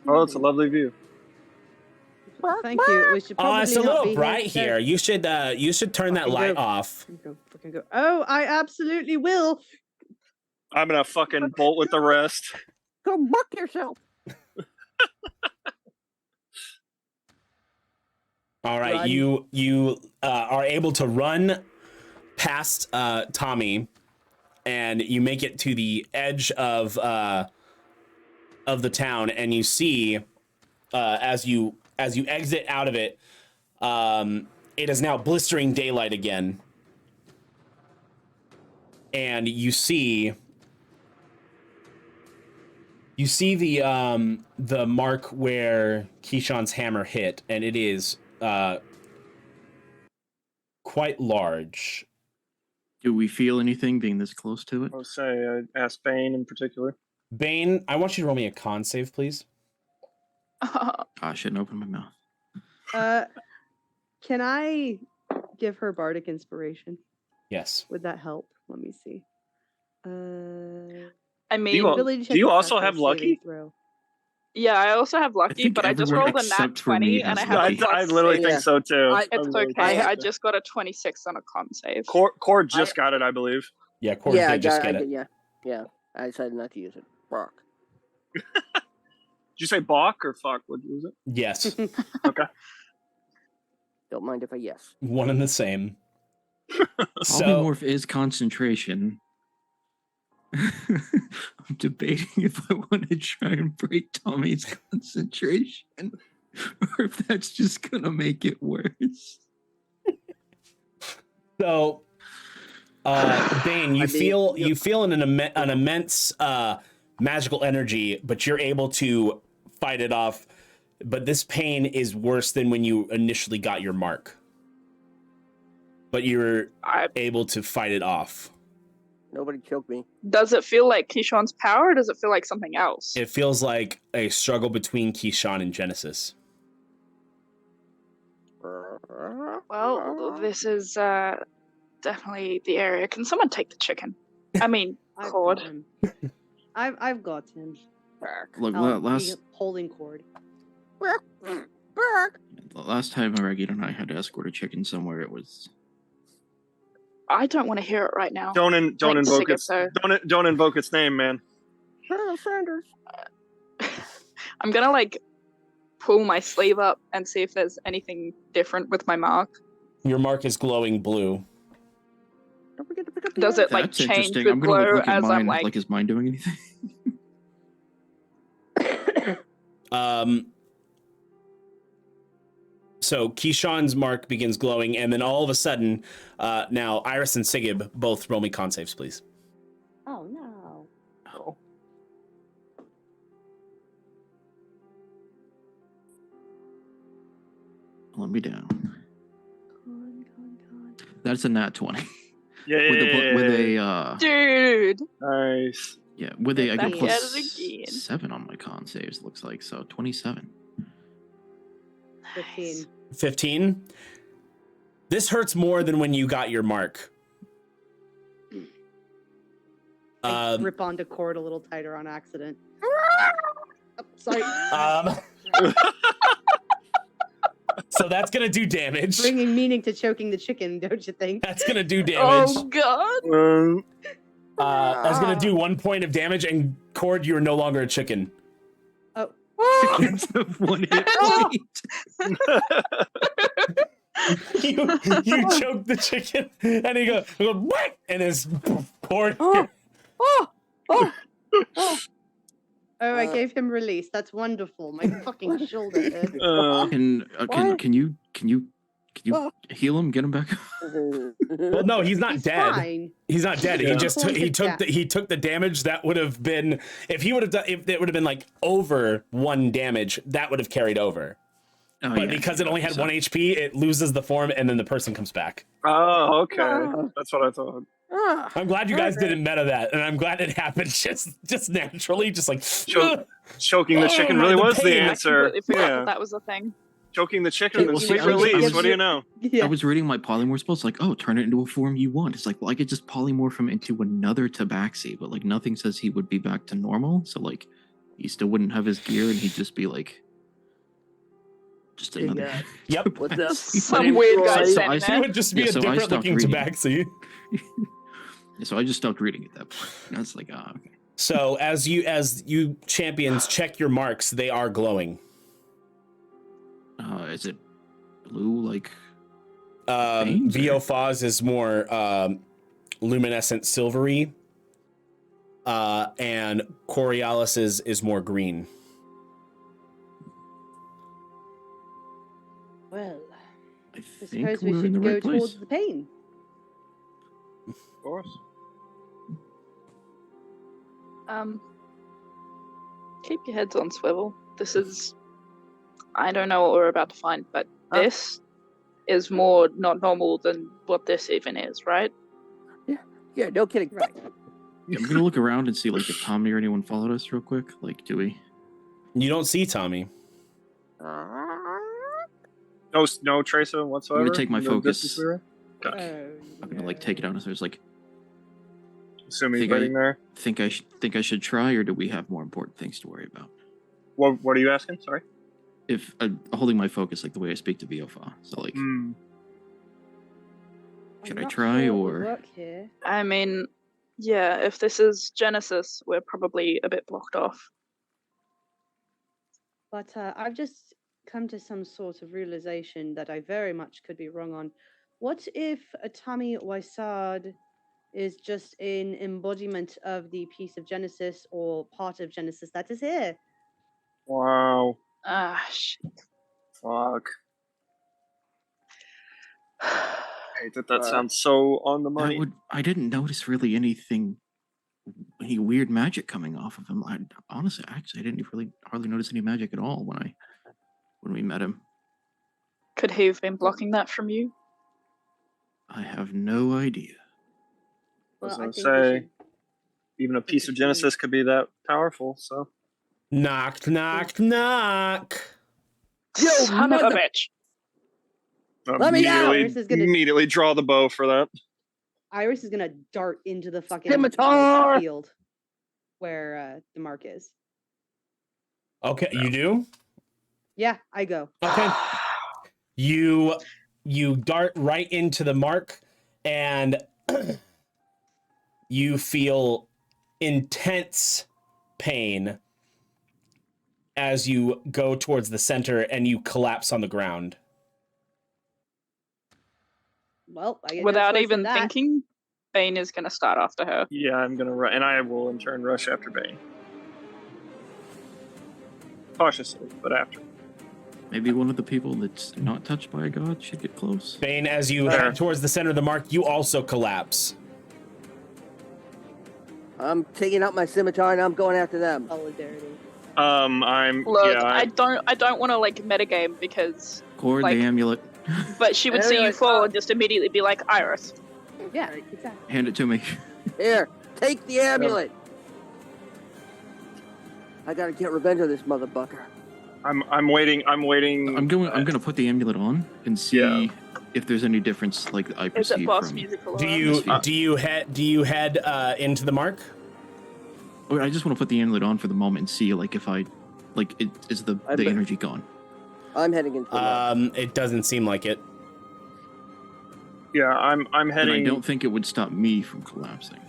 Oh, it's a lovely view. Thank you. We should Oh, probably it's a not little be bright here. You should turn that Fucking light go. off. Fucking go. Oh, I absolutely will. I'm gonna fucking bolt with the rest. Go buck yourself. All right, Run. you are able to run past Tommy, and you make it to the edge of the town, and you see as you exit out of it, it is now blistering daylight again, and you see the mark where Keyshawn's hammer hit, and it is quite large. Do we feel anything being this close to it? I'll say I asked Bane in particular. Bane, I want you to roll me a con save, please. I shouldn't open my mouth. Can I give her bardic inspiration? Yes. Would that help? Let me see. I mean, Do you also have lucky? yeah, I also have lucky, think but I just everyone rolled a nat except for me 20, and I has have a lucky. plus I literally six. think so too. It's okay. I just got a 26 on a con save. Cord just got it, I believe. Yeah, Corey Yeah, I did just got get it. it. Yeah. I decided not to use it. Rock. Did you say balk or fuck? What was it? Yes. Okay. Don't mind if I yes. One and the same. So Polymorph is concentration. I'm debating if I want to try and break Tommy's concentration, or if that's just gonna make it worse. So, Bane, you feel an immense magical energy, but you're able to fight it off. But this pain is worse than when you initially got your mark. But you're able to fight it off. Nobody choked me. Does it feel like Keyshawn's power, or does it feel like something else? It feels like a struggle between Keyshawn and Genesis. Well, this is definitely the area. Can someone take the chicken? I mean, cord. I've got him. Look, last holding cord. Last time Aregion and I had to escort a chicken somewhere, it was. I don't want to hear it right now. Don't invoke its don't invoke its name, man. Sanders. I'm gonna pull my sleeve up and see if there's anything different with my mark. Your mark is glowing blue. Don't forget to pick up the Does it That's change interesting. with I'm gonna glow look at as mine. I'm Is mine doing anything? So Keyshawn's mark begins glowing, and then all of a sudden, now Iris and Sigib both roll me con saves, please. Oh no. Oh. Let me down. That's a nat 20. Yeah. With a Dude. Nice. Yeah, with a I get Back plus at it again. 7 on my con saves. Looks like so 27. 15. 15. This hurts more than when you got your mark. I rip onto cord a little tighter on accident. Oh, sorry. So that's gonna do damage. Bringing meaning to choking the chicken, don't you think? That's gonna do damage. Oh god. That's gonna do 1 point of damage, and Cord, you are no longer a chicken. Oh. It's a 1 hit point. you choke the chicken, and he goes what? And his Cord. Oh, I gave him release. That's wonderful. My fucking shoulder hurt. Can you heal him? Get him back. Well, no, he's not dead. Fine. He's not dead. Yeah. He took the damage that would have been if it would have been over 1 damage, that would have carried over. But because it only had 1 HP, it loses the form, and then the person comes back. Oh, okay. That's what I thought. I'm glad you guys didn't meta that, and I'm glad it happened just naturally, just like choking the chicken really was the answer. I forgot that was a thing. Choking the chicken Well, is see, sweet release. What do you know? I was reading my polymorph spells, turn it into a form you want. It's like, well, I could just polymorph him into another Tabaxi, but nothing says he would be back to normal. So he still wouldn't have his gear, and he'd just be just another. Yep. What's up? Some weird guy standing He there. would just be a different looking Tabaxi. So I just stopped reading at that point. And I was like, okay. So as you champions check your marks, they are glowing. Is it blue Viofaz is more luminescent silvery. And Coriolis is more green. Well, I I think suppose we we're in should the go right place. towards the pain. Of course. Keep your heads on swivel. This is, I don't know what we're about to find, but this is more not normal than what this even is, right? Yeah, no kidding. Right. Yeah, I'm gonna look around and see if Tommy or anyone followed us real quick. Do we? You don't see Tommy. No tracer whatsoever. I'm gonna take my No focus. distance we were? I'm gonna take it out. So there's Assuming he's waiting there. think I should try, or do we have more important things to worry about? What are you asking? Sorry. If holding my focus the way I speak to Viofa, so should I try or? I mean, yeah, if this is Genesis, we're probably a bit blocked off. But I've just come to some sort of realization that I very much could be wrong on. What if Tommy Wizzard is just an embodiment of the piece of Genesis or part of Genesis that is here. Wow. Ah, shit. Fuck. I hate that sounds so on the money. I didn't notice really any weird magic coming off of him. Honestly, I didn't really hardly notice any magic at all when we met him. Could he have been blocking that from you? I have no idea. I was Well, going to say, even a piece of Genesis could be that powerful, so. Knock, knock, knock. Yo, Son of a bitch. Let me out! Immediately draw the bow for that. Iris is gonna dart into the fucking Scimitar! field where the mark is. Okay, you do? Yeah, I go. Okay. You dart right into the mark, and you feel intense pain as you go towards the center and you collapse on the ground. Well, I get Without no choice even in that. thinking, Bane is going to start after her. Yeah, I'm going to run, and I will in turn rush after Bane. Cautiously, but after. Maybe one of the people that's not touched by a god should get close. Bane, as you head towards the center of the mark, you also collapse. I'm taking out my scimitar and I'm going after them. Solidarity. Look, I don't want to like metagame because Cord the amulet. But she would see you fall and just immediately be like, Iris. Yeah, exactly. Hand it to me. Here, take the amulet. I gotta get revenge on this motherfucker. I'm waiting. I'm gonna put the amulet on and see if there's any difference, like I perceive. Is it boss from musical? Do you head into the mark? I just want to put the amulet on for the moment and see, like, if is the energy gone? I'm heading into the mark. It doesn't seem like it. Yeah, I'm heading. And I don't think it would stop me from collapsing.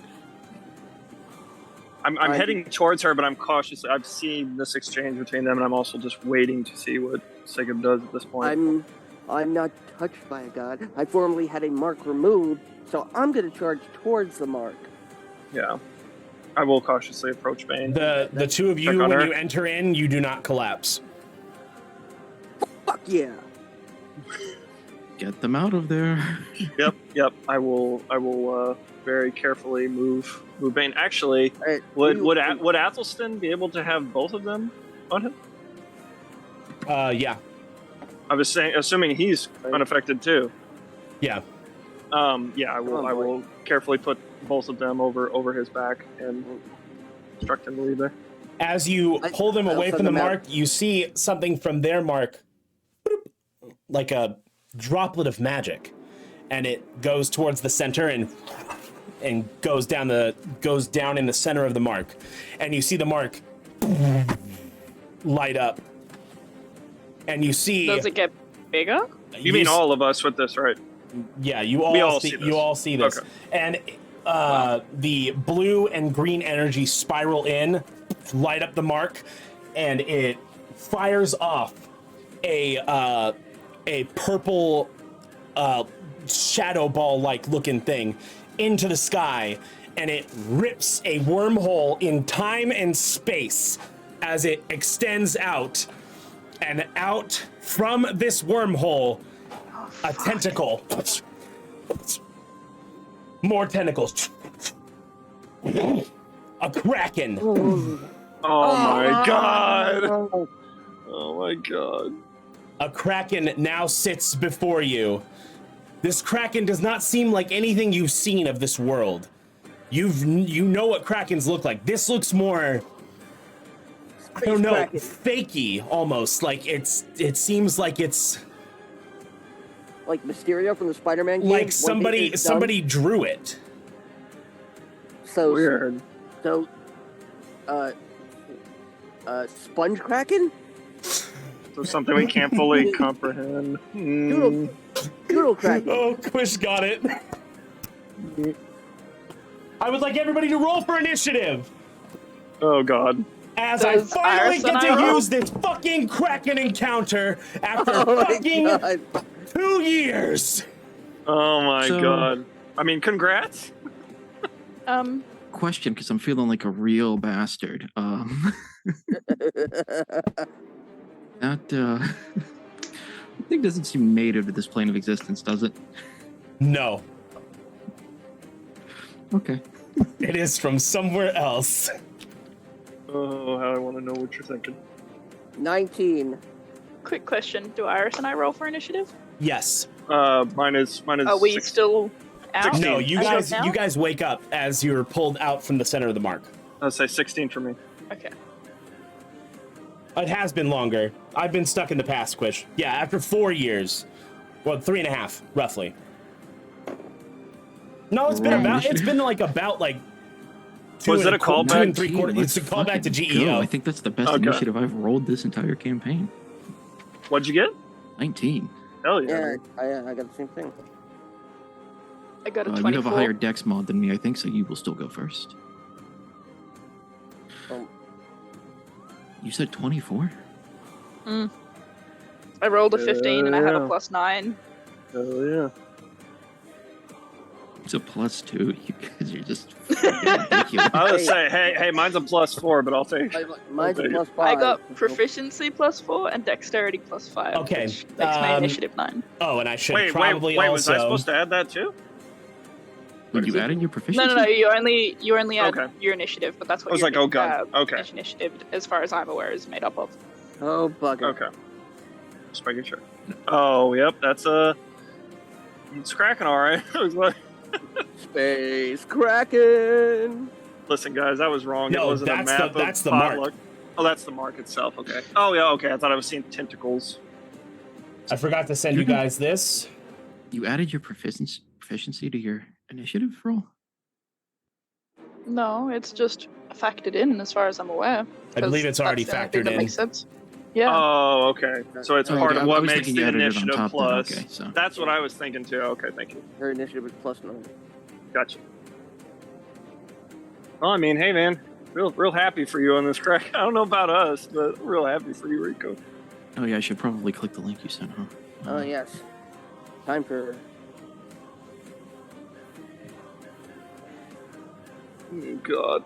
I'm heading towards her, but I'm cautious. I've seen this exchange between them, and I'm also just waiting to see what Sigib does at this point. I'm not touched by a god. I formerly had a mark removed, so I'm going to charge towards the mark. Yeah, I will cautiously approach Bane. The two of you, when you enter in, you do not collapse. Fuck yeah! Get them out of there. Yep. I will very carefully move Bane. Actually, would Athelstan be able to have both of them on him? Yeah. I was assuming he's unaffected too. Yeah. I will carefully put both of them over his back and instruct him to leave there. As you pull them away from the mark, you see something from their mark, like a droplet of magic, and it goes towards the center and goes down in the center of the mark, and you see the mark light up, and you see. Does it get bigger? You mean all of us with this, right? Yeah, you all see this, okay. And the blue and green energy spiral in, light up the mark, and it fires off a purple shadow ball like looking thing into the sky, and it rips a wormhole in time and space as it extends out, and out from this wormhole a tentacle, more tentacles, a kraken. Oh my god! Oh my god! A kraken now sits before you. This kraken does not seem like anything you've seen of this world. You know what krakens look like. This looks more, I don't know, fakey almost. Like it seems like it's like Mysterio from the Spider-Man game. Like somebody drew it. So weird. So, sponge kraken. So something we can't fully comprehend. Doodle kraken. Oh, Quish got it. I would like everybody to roll for initiative. Oh god. As I finally get to use this fucking kraken encounter after fucking 2 years. Oh my god. I mean, congrats. Question, because I'm feeling like a real bastard. That thing doesn't seem native to this plane of existence, does it? No, Okay. it is from somewhere else. Oh, how I want to know what you're thinking. 19. Quick question: do Iris and I roll for initiative? Yes. Mine is. Are we 16. still out? 16. No, you As of guys. now? You guys wake up as you're pulled out from the center of the mark. I'll say 16 for me. Okay. It has been longer. I've been stuck in the past, Quish. Yeah, after 4 years. Well, 3.5, roughly. No, it's been Wrong about. It's initiative. been about two Was and it a callback? 2 and 3/4. 19, It's a let's callback to fucking go. GEO. I think that's the best Okay. initiative I've rolled this entire campaign. What'd you get? 19. Hell yeah. Yeah, I got the same thing. I got a You 24. have a higher dex mod than me, I think, so you will still go first. Oh. You said 24? I rolled a 15 and I had a Yeah. +9. Hell yeah. It's a +2. You guys are just fucking ridiculous. I was gonna say, hey, mine's a +4, but I'll take. Mine's a Okay. +5. I got proficiency +4 and dexterity +5. Okay, Which makes my initiative 9. Oh, and I should Wait, probably was I also. supposed to add that too? Wait, you added your proficiency? No. You only add Okay. your initiative, but that's what I was your like, oh god. Okay. initiative, as far as I'm aware, is made up of. Oh, bugger. Okay. Just making sure. Oh, yep. That's it's cracking, all right. I was like, Space Kraken! listen, guys, I was wrong. No, it wasn't that's a map that's of the mark. potluck. Oh, that's the mark itself. Okay. Oh yeah. Okay. I thought I was seeing tentacles. I forgot to send you guys this. You added your proficiency to your initiative roll? No, it's just factored in as far as I'm aware. I believe 'cause it's already that's the only thing factored that in. Makes sense. Yeah. Oh, okay. So it's Oh, part okay, of I what was makes thinking you the added it on initiative top then, plus. okay, so- That's what I was thinking too. Okay, thank you. Her initiative is +9. Gotcha. Well, I mean, hey man, real happy for you on this crack. I don't know about us, but real happy for you, Rico. Oh yeah, I should probably click the link you sent, huh? Oh, yes. Time for... Oh god.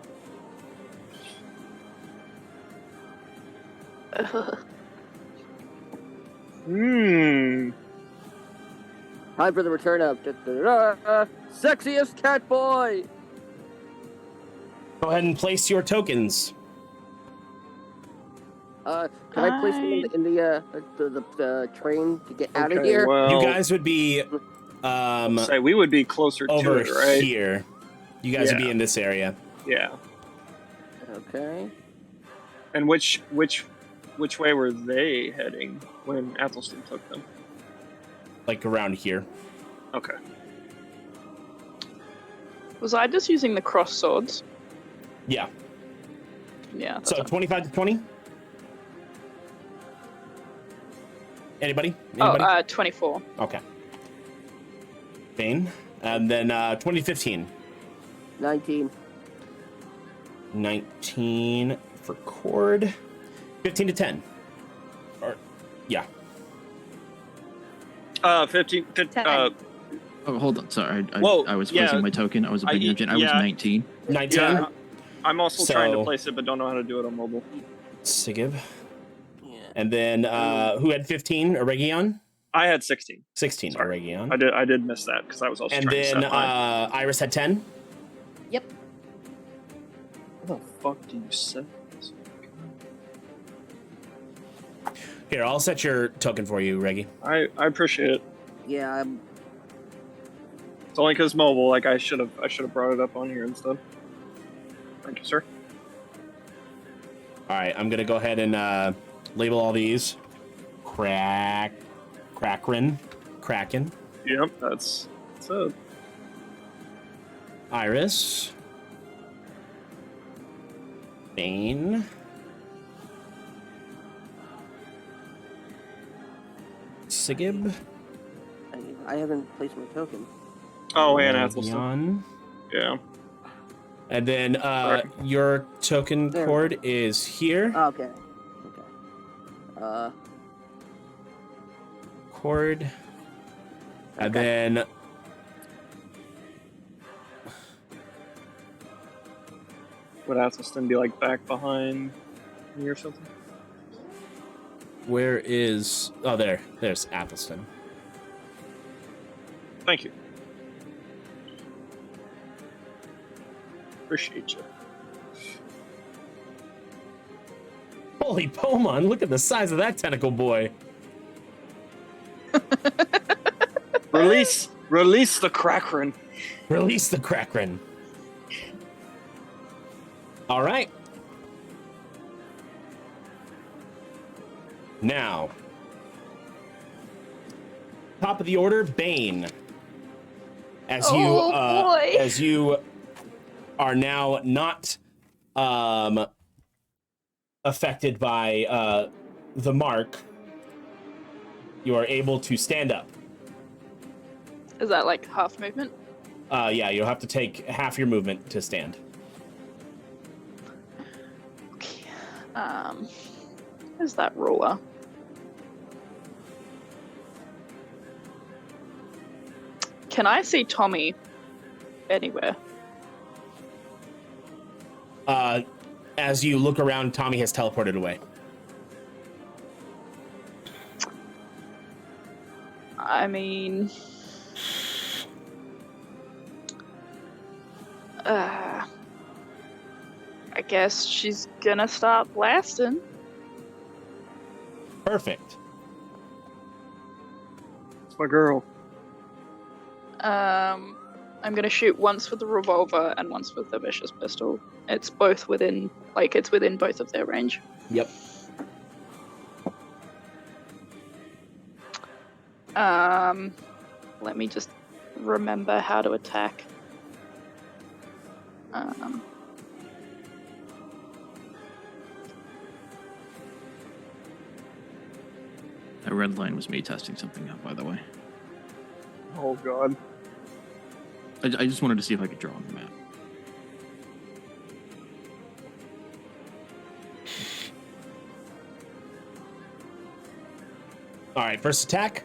Time for the return of... Sexiest cat boy! Go ahead and place your tokens. Can I place him in the train to get out of Okay, here? well, You guys would be say we would be closer to over it, right? here. You guys would be Yeah. in this area. Yeah. Okay. And which way were they heading when Athelstan took them? Like around here. Okay. Was I just using the cross swords? Yeah. Yeah. that's So fine. 25 to 20? Anybody? Oh, Anybody? 24. Okay. Bane. And then 2015. 19. 19 for Cord. 15 to 10. Or, yeah. 15. Oh, hold on. Sorry, Whoa, I was yeah. placing my token. I was a big engine. I was yeah. 19. 19. Yeah. I'm also trying to So- place it, but don't know how to do it on mobile. Sigib. Yeah. And then who had 15? Aregion? I had 16. 16. Sorry. Aregion. I did miss that because I was also And trying then to set mine. Iris had 10. Yep. How the fuck do you set this? Here, I'll set your token for you, Reggie. I appreciate it. Yeah, It's only because mobile. Like I should have brought it up on here instead. Thank you, sir. All right, I'm gonna go ahead and label all these. Kraken. Yep, that's it. Iris. Bane. Sigib. I haven't placed my token. Oh, and Athelstan. Aregion. Yeah. And then Sorry. your token There. cord is here. Okay. Cord. And Okay. then Would Athelstan be like back behind me or something? Where is... Oh, there's Athelstan. Thank you. Appreciate you. Holy Pomon, look at the size of that tentacle boy. Release the Kraken. Release the Kraken. All right. Now, top of the order, Bane. As you are now not affected by the mark, you are able to stand up. Is that like half movement? Yeah, you'll have to take half your movement to stand. Okay. Where's that ruler? Can I see Tommy anywhere? As you look around, Tommy has teleported away. I mean... I guess she's gonna start blasting. Perfect. It's my girl. I'm gonna shoot once with the revolver and once with the vicious pistol. It's both within, it's within both of their range. Yep. Let me just remember how to attack. That red line was me testing something out, by the way. Oh god. I just wanted to see if I could draw on the map. All right, first attack.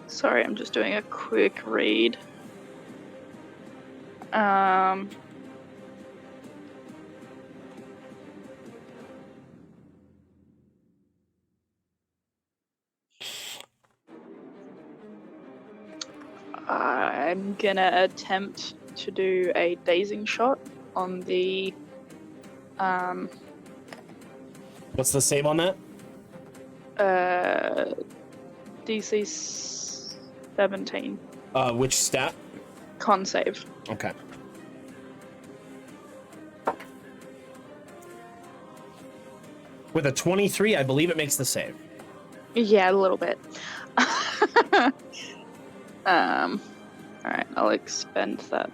Sorry, I'm just doing a quick read. I'm gonna attempt to do a dazing shot on the What's the save on that? DC 17 Which stat? con save. Okay. With a 23, I believe it makes the save. Yeah, a little bit. Alright, I'll expend that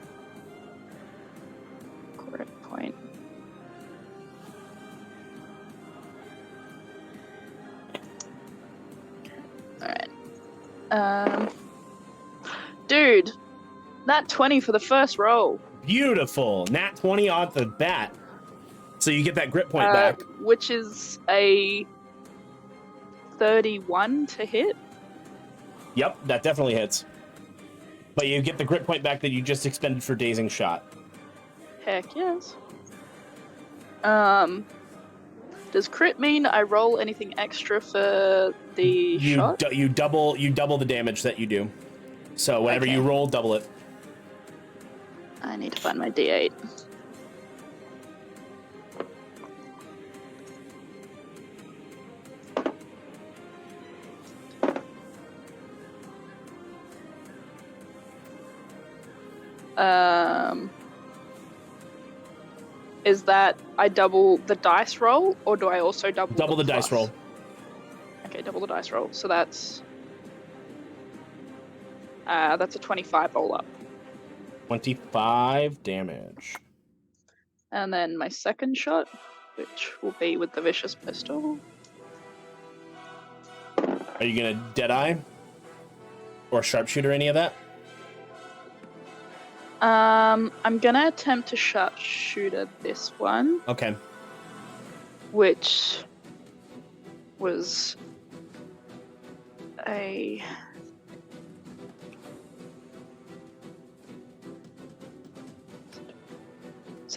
grit point. Alright. Dude, nat 20 for the first roll. Beautiful. Nat 20 off the bat. So you get that grit point back. Which is a 31 to hit. Yep, that definitely hits. But you get the grit point back that you just expended for dazing shot. Heck yes. Does crit mean I roll anything extra for the shot? You double the damage that you do. So whenever you roll, double it. I need to find my D8. Is that I double the dice roll, or do I also double the dice roll? Okay, double the dice roll. So that's a 25 roll up. 25 damage. And then my second shot, which will be with the vicious pistol. Are you gonna Deadeye? Or Sharpshooter, any of that? I'm gonna attempt to Sharpshooter this one. Okay. Which was a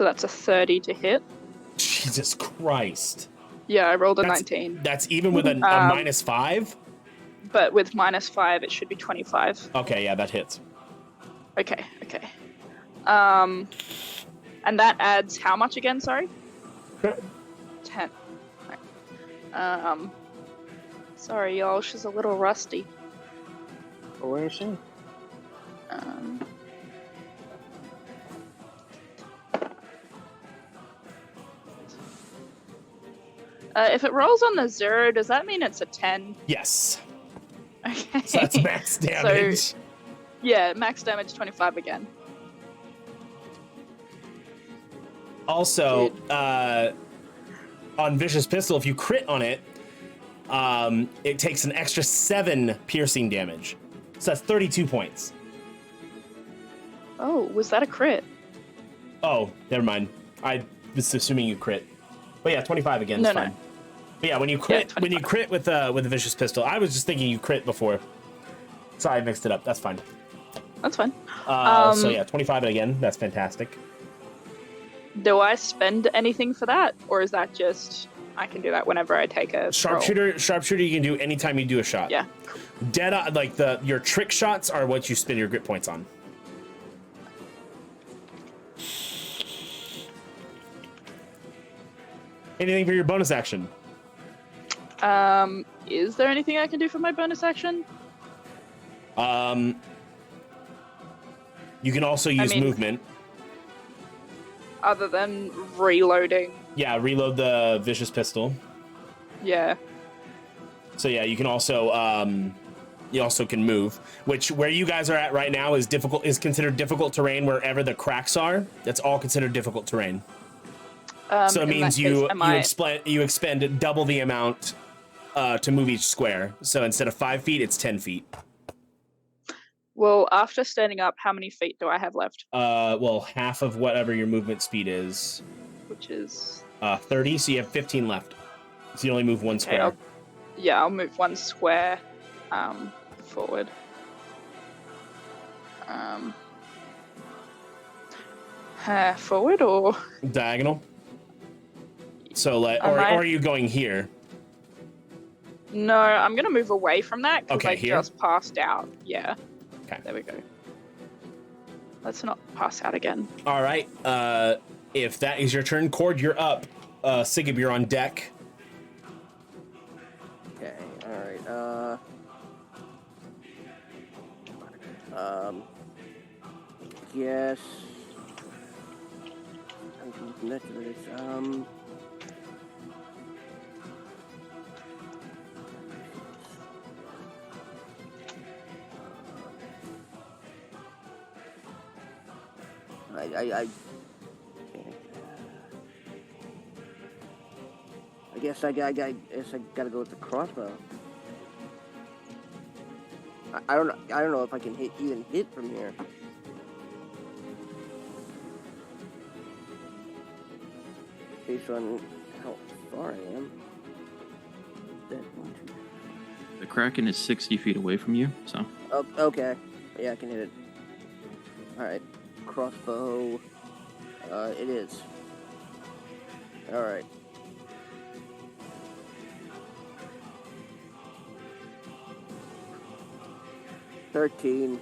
So that's a 30 to hit. Jesus Christ. Yeah, I rolled a That's- 19. That's even with a -5? But with -5, it should be 25. Okay, yeah, that hits. Okay. And that adds how much again, sorry? 10. Right. Sorry, y'all, she's a little rusty. Oh, what are you saying? If it rolls on the 0, does that mean it's a 10? Yes. Okay. So that's max damage. So, yeah, max damage 25 again. Also, on Vicious Pistol, if you crit on it, it takes an extra 7 piercing damage. So that's 32 points. Oh, was that a crit? Oh, never mind. I was assuming you crit. But yeah, 25 again is fine. No. But yeah, when you crit with the Vicious Pistol, I was just thinking you crit before. Sorry, I mixed it up. That's fine. That's fine. So yeah, 25 again. That's fantastic. Do I spend anything for that, or is that just I can do that whenever I take a Sharpshooter. roll? Sharpshooter, you can do anytime you do a shot. Yeah. Dead eye, like your trick shots are what you spend your grit points on. Anything for your bonus action? Is there anything I can do for my bonus action? You can also use movement. Other than reloading. Yeah, reload the Vicious Pistol. Yeah. So yeah, you can also can move, which where you guys are at right now is considered difficult terrain wherever the cracks are. That's all considered difficult terrain. So it means you expend double the amount to move each square. So instead of 5 feet, it's 10 feet. Well, after standing up, how many feet do I have left? Well, half of whatever your movement speed is. Which is 30, so you have 15 left. So you only move one square. I'll move one square forward. Forward or diagonal? So like, or are you going here? No, I'm gonna move away from that because I here? just passed out. Yeah. Okay. There we go. Let's not pass out again. All right. If that is your turn, Cord, you're up. Sigib, you're on deck. Okay. All right. Yes. I guess I gotta go with the crossbow. I don't know if I can even hit from here. Based on how far I am. The Kraken is 60 feet away from you, so. Oh, okay. Yeah, I can hit it. Alright. Crossbow. It is. Alright. $13.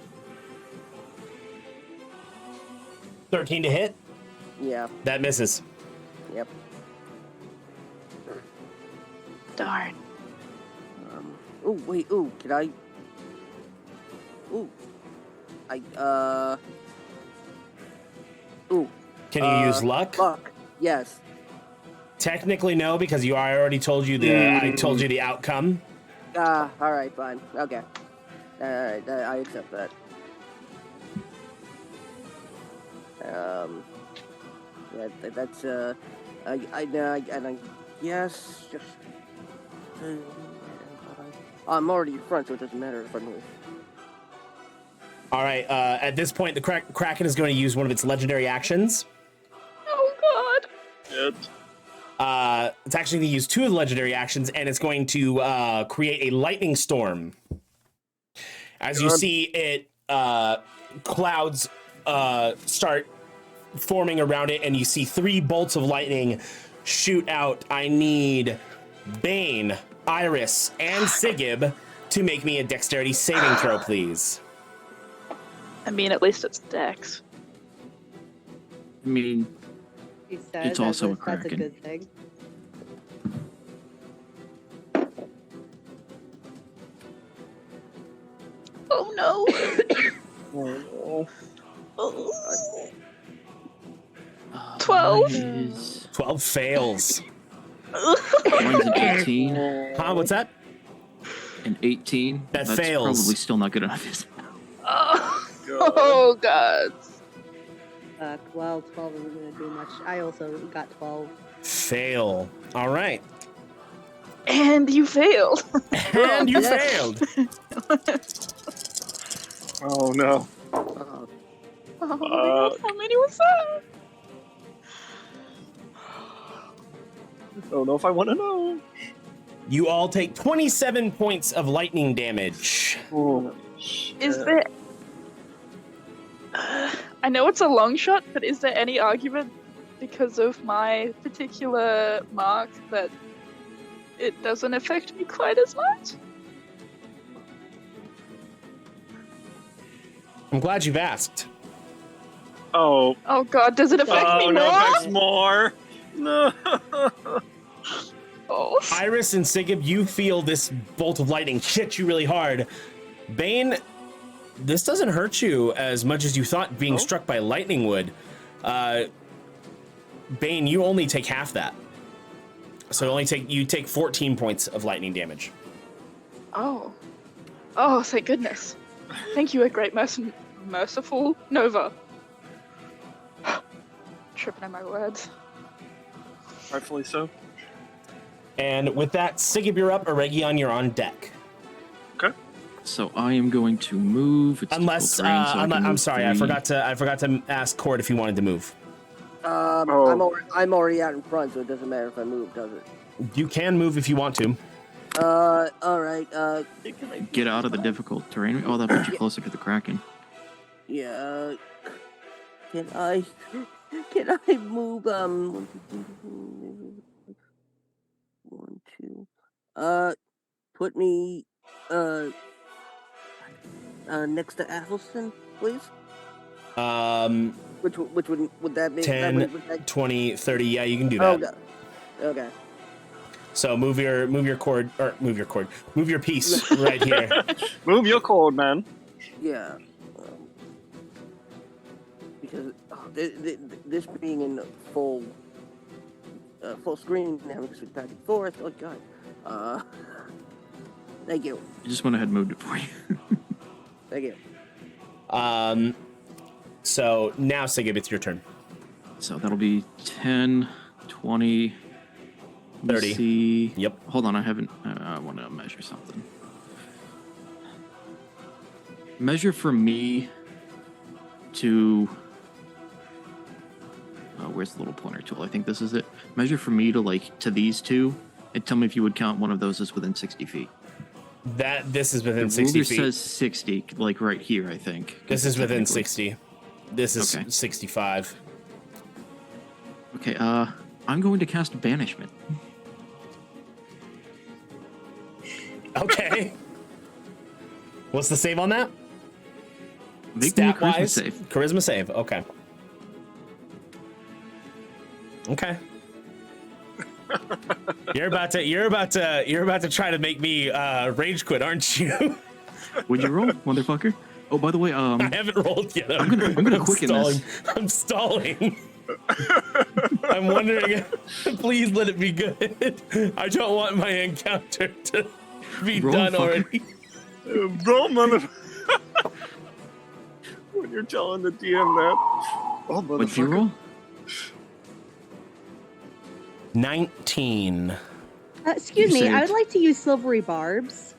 13 to hit? Yeah. That misses. Yep. Darn. Oh, wait, ooh, can I... Ooh. Ooh. Can you use luck? Luck, yes. Technically, no, because I already told you I told you the outcome. Alright, fine. Okay. Alright, I accept that. Yeah, that's, I guess, just... I'm already in front, so it doesn't matter if I move. All right, at this point, the Kraken is going to use one of its legendary actions. Oh, God. It's actually going to use 2 of the legendary actions, and it's going to create a lightning storm. As you see, it clouds start forming around it, and you see 3 bolts of lightning shoot out. I need Bane, Iris, and Sigib to make me a dexterity saving throw, please. I mean, at least it's Dex. I mean, He said It's also a that's Kraken. a good thing. Oh no! Oh, 12. mine is 12 fails. mine's an 18. Huh? What's that? An 18. That That's fails. probably still not good enough. Is it? Oh god. Well, 12 isn't going to do much. I also got 12. Fail. All right. And you failed. And you failed. oh no. Uh, Oh my god, how many was that? I don't know if I want to know. You all take 27 points of lightning damage. Oh, Is there... I know it's a long shot, but is there any argument because of my particular mark that it doesn't affect me quite as much? I'm glad you've asked. Oh. Oh god, does it affect me more? No, affects more. No. Oh. Iris and Sigib, you feel this bolt of lightning hit you really hard. Bane, this doesn't hurt you as much as you thought being struck by lightning would. Bane, you only take half that. So you take 14 points of lightning damage. Oh. Oh, thank goodness. Thank you, a great merciful Nova. Tripping on my words. Rightfully so. And with that, Sigib, you're up. Aregion, you're on deck. Okay. So I am going to move. It's Unless, difficult terrain, so I can I'm move sorry, 3. I forgot to ask Côte if you wanted to move. I'm already out in front, so it doesn't matter if I move, does it? You can move if you want to. All right. Get out of the difficult terrain. Oh, that puts you closer to the Kraken. Yeah. Can I move? 1, 2. Put me next to Athelstan, please. Which would that be? 10, 20, 30. Yeah, you can do that. Oh, no. Okay. So move your piece right here. Move your cord, man. Yeah. Because this being in full screen and having to switch back and forth. Oh god. Thank you. I just went ahead and moved it for you. Thank you. So now, Sigib, it's your turn. So that'll be 10, 20, 30. See. Yep. Hold on, I haven't. I want to measure something. Measure for me to. Where's the little pointer tool? I think this is it. Measure for me to these two, and tell me if you would count one of those as within 60 feet. This is within the 60 ruler feet. says 60, like right here, I think. This is within 60. This is Okay. 65. Okay, I'm going to cast Banishment. Okay. What's the save on that? Make me a charisma Stat-wise? save. Charisma save. Okay. Okay. You're about to try to make me rage quit, aren't you? Would you roll, motherfucker? Oh, by the way, I haven't rolled yet. I'm gonna quicken stalling. this. I'm stalling. I'm wondering. Please let it be good. I don't want my encounter to be Roll, done fucker. already. Bro, mother. When you're telling the DM that. Oh, What'd you motherfucker. roll? 19. Excuse You me, I saved. would like to use silvery barbs.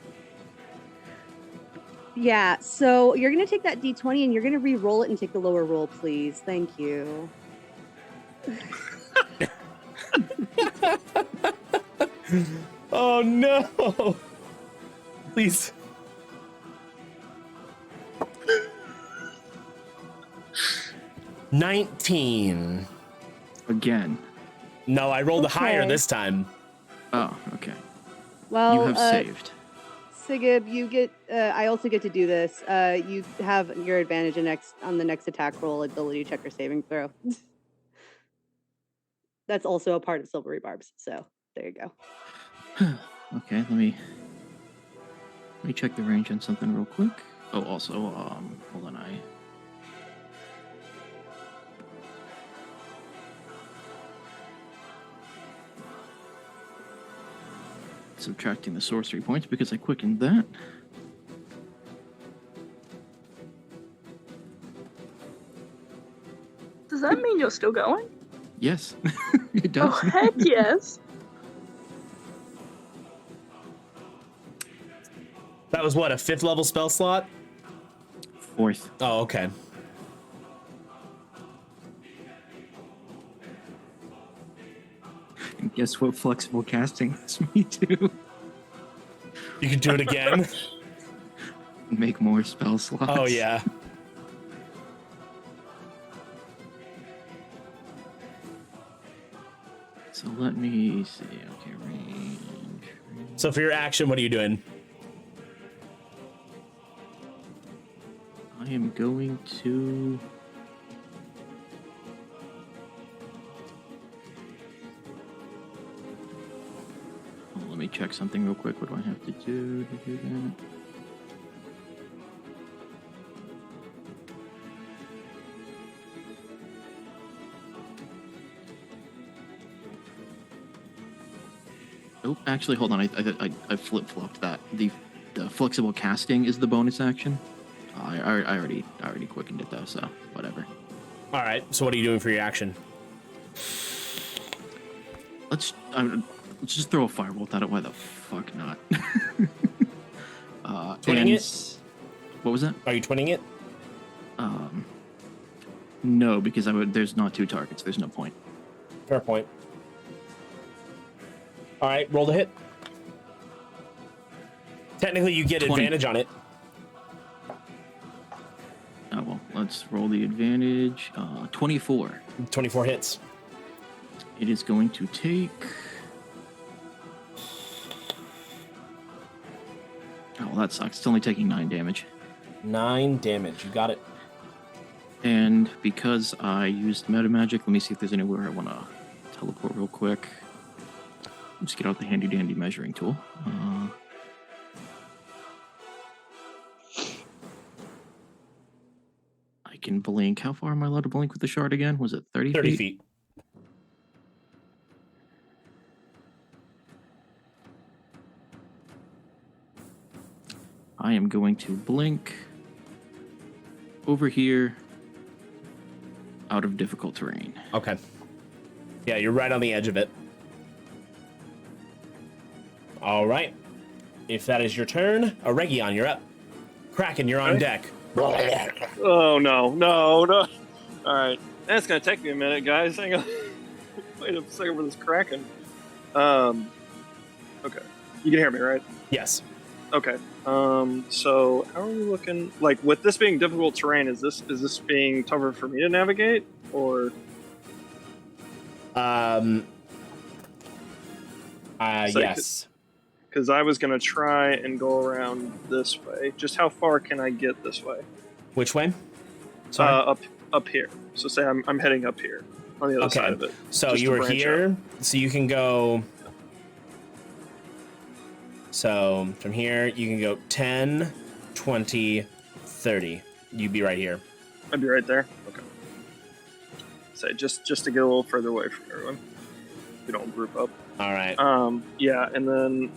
Yeah, so you're going to take that d20 and you're going to re-roll it and take the lower roll, please. Thank you. Oh no! Please. 19. Again. No, I rolled higher Okay. this time. Oh, okay. Well, You have saved. Sigib, you get. I also get to do this. You have your advantage on the next attack roll, ability check or saving throw. That's also a part of Silvery Barbs. So there you go. Okay, let me check the range on something real quick. Oh, also, hold on, subtracting the sorcery points because I quickened that. Does that mean you're still going? Yes, it Oh, does. heck yes. That was what, a 5th level spell slot? 4th. Oh, okay. And guess what flexible casting lets me do? You can do it again. Make more spell slots. Oh, yeah. So let me see. Okay, range. So for your action, what are you doing? I am going to... Oh, let me check something real quick. What do I have to do to do that? Oh, actually, hold on. I flip-flopped that. The flexible casting is the bonus action. I already quickened it though, so whatever. All right. So what are you doing for your action? Let's just throw a firebolt at it. Why the fuck not? Twinning it? What was that? Are you twinning it? No, because there's not 2 targets. There's no point. Fair point. All right. Roll the hit. Technically, you get 20. advantage on it. Oh well, let's roll the advantage. 24. 24 hits. It is going to take... Oh, well, that sucks. It's only taking 9 damage. 9 damage. You got it. And because I used meta magic, let me see if there's anywhere I want to teleport real quick. Just get out the handy dandy measuring tool. I can blink. How far am I allowed to blink with the shard again? Was it 30 feet? 30 feet. I am going to blink over here out of difficult terrain. Okay. Yeah, you're right on the edge of it. All right. If that is your turn, Aregion, you're up. Kraken, you're on deck. Oh, no. All right. That's going to take me a minute, guys. Hang on. Wait a second for this Kraken. Okay. You can hear me, right? Yes. Okay. So how are we looking? Like, with this being difficult terrain, is this being tougher for me to navigate, or? Yes. Because I was gonna try and go around this way. Just how far can I get this way? Which way? Sorry. Up here. So say I'm heading up here on the other side of it. So just you to were branch here, out. so you can go. So from here, you can go 10, 20, 30. You'd be right here. I'd be right there. Okay. Say just to get a little further away from everyone. We don't group up. All right. Yeah, and then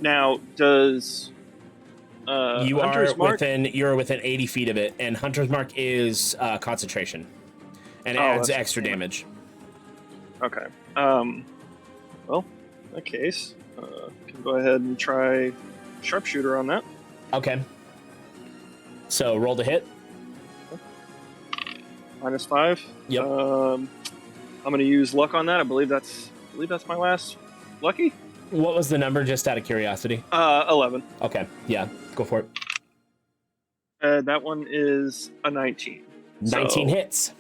now does You Hunter's are Mark? you're within 80 feet of it, and Hunter's Mark is concentration, and it adds that's- extra damage. Okay. Well, in that case, can go ahead and try sharpshooter on that. Okay. So roll the hit. -5. Yep. I'm gonna use luck on that. I believe that's my last lucky. What was the number, just out of curiosity? 11. Okay. Yeah. Go for it. That one is a 19. 19 So, hits.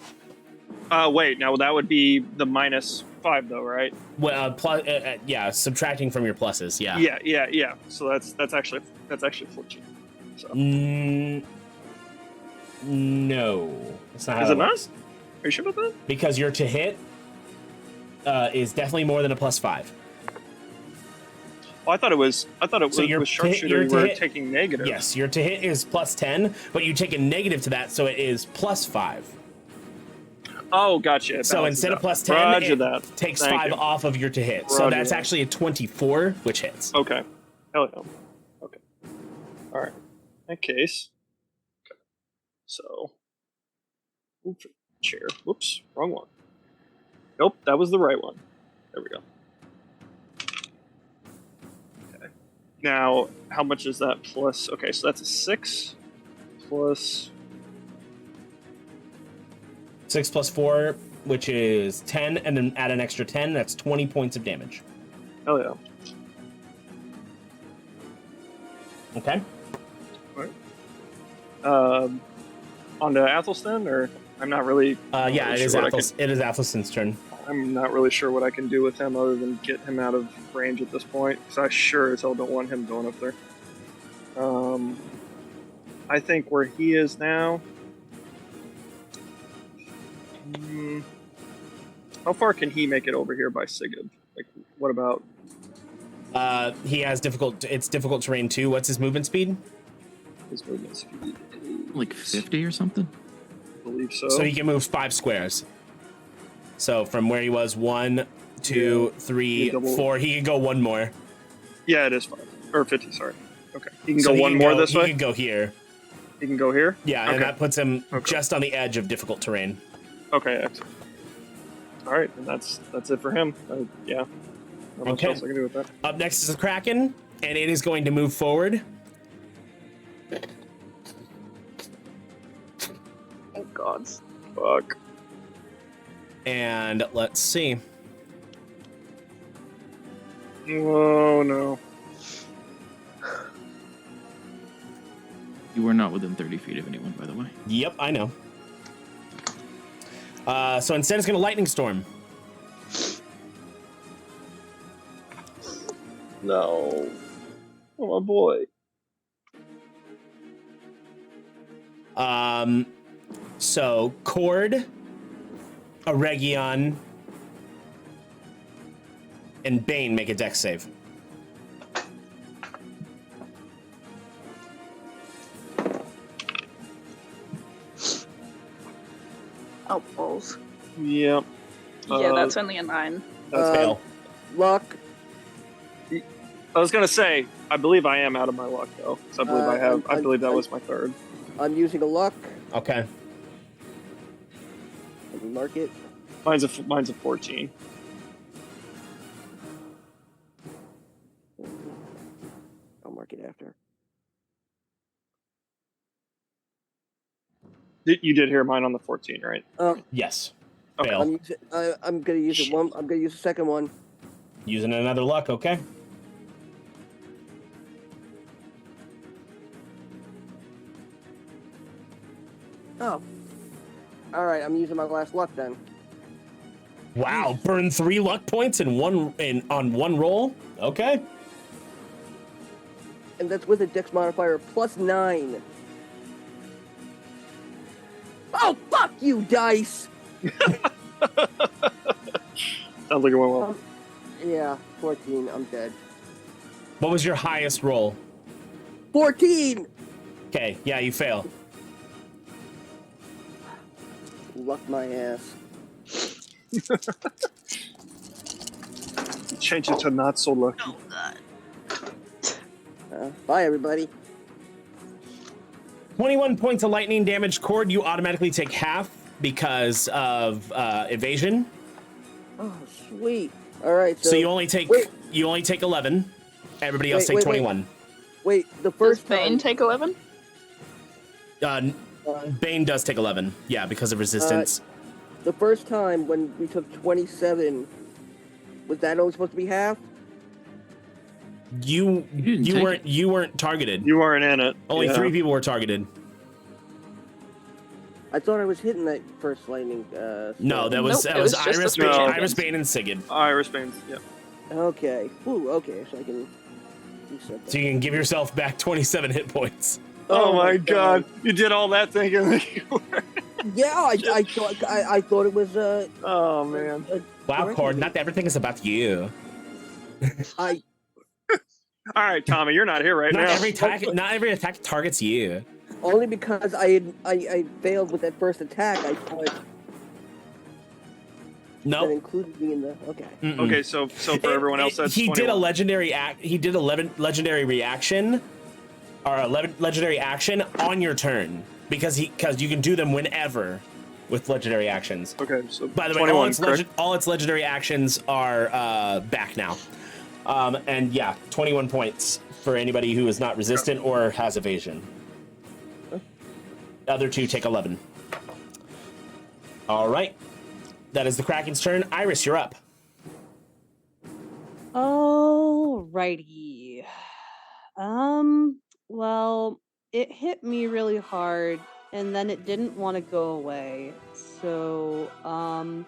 Wait, now that would be the -5 though, right? Well, yeah, subtracting from your pluses. Yeah. Yeah. So that's actually 14. So. No, that's not how Is it it not? works. Are you sure about that? Because your to hit is definitely more than a +5. Oh, I thought it was. So your with sharpshooter. You were taking negative. Yes, your to hit is +10, but you take a negative to that, so it is +5. Oh, gotcha. So instead of +10, it takes 5 off of your to hit. So that's actually a 24, which hits. Okay. Hell yeah. Okay. All right. In that case. Okay. So. Oops, chair. Whoops. Wrong one. Nope, that was the right one. There we go. Okay. Now, how much is that plus? Okay, so that's a 6 plus. 6 plus 4, which is 10, and then add an extra 10. That's 20 points of damage. Oh yeah. Okay. All right. On to Athelstan, or I'm not really. Yeah, it is Athelstan's turn. I'm not really sure what I can do with him other than get him out of range at this point, because I sure as hell don't want him going up there. I think where he is now. How far can he make it over here by Sigib? Like, what about? He has difficult. It's difficult terrain too. What's his movement speed? His movement speed is like 50 or something. I believe so. So he can move 5 squares. So from where he was, 1, 2, 3, 4. He can go one more. Yeah, it is 5 or 50. Sorry. Okay, he can go one more this way. He can go here. He can go here. Yeah, okay. And that puts him just on the edge of difficult terrain. Okay, excellent. All right, and that's it for him. Yeah. Not much else I can do with that. Up next is the Kraken, and it is going to move forward. Oh God. Fuck. And let's see. Oh no. You are not within 30 feet of anyone, by the way. Yep, I know. So instead it's going to lightning storm. No. Oh, my boy. So Cord, Aregion, and Bane make a dex save. Oh, balls. Yep. Yeah, that's only a 9. That's fail. Luck. I was gonna say, I believe I am out of my luck though. So I believe I believe that was my third. I'm using a luck. Okay. Let me mark it. Mine's a 14. I'll mark it after. You did hear mine on the 14, right? Yes. Okay. Fail. I'm gonna use it one. I'm gonna use the second one. Using another luck, okay. Oh. All right. I'm using my last luck then. Wow, burn 3 luck points on one roll. Okay. And that's with a dex modifier plus 9. Oh, fuck you, dice! Sounds like it went well. Yeah, 14. I'm dead. What was your highest roll? 14! Okay, yeah, you fail. Luck my ass. Change it to not so lucky. Oh God. Bye, everybody. 21 points of lightning damage. Cord, you automatically take half because of evasion. Oh, sweet. All right. So you only take 11. Everybody else take 21. Wait, the first Does Bane take 11? Bane does take 11. Yeah, because of resistance. The first time when we took 27, was that only supposed to be half? You weren't targeted. You weren't in it. Only 3 people were targeted. I thought I was hitting that first lightning. No, that Nope, was it was just the Iris three Bane, champions. Iris Bane, and Sigib. Iris Bane's, yeah. Okay. Ooh, okay, so I can do something. So you can give yourself back 27 hit points. Oh my god. You did all that thinking that you were... Yeah, I thought it was Oh, man. Wow, Cord, not everything is about you. I All right, Tommy, you're not here right Not now. every attack targets you. only because I failed with that first attack. I thought that Nope. included me in the okay. Mm-mm. Okay, so for everyone else, that's he 21. did a legendary He did 11 legendary reaction, or 11 legendary action on your turn because you can do them whenever with legendary actions. Okay, so By the way, 21, all its legendary actions are back now. And yeah, 21 points for anybody who is not resistant or has evasion. The other two take 11. All right. That is the Kraken's turn. Iris, you're up. Alrighty. Well, it hit me really hard, and then it didn't want to go away. So, I'm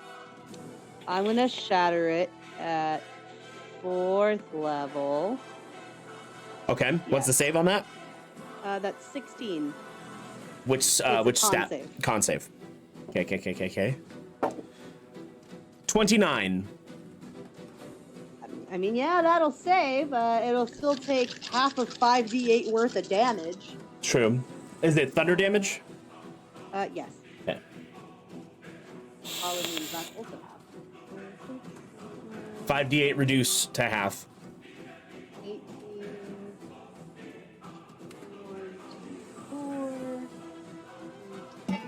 gonna shatter it at 4th level. Okay. What's the save on that? That's 16. Which a con stat? save. Con save. Okay. 29. I mean, yeah, that'll save. It'll still take half of 5d8 worth of damage. True. Is it thunder damage? Yes. Okay. Means that's also half. 5d8 reduce to half. 18, 1, 2, 4,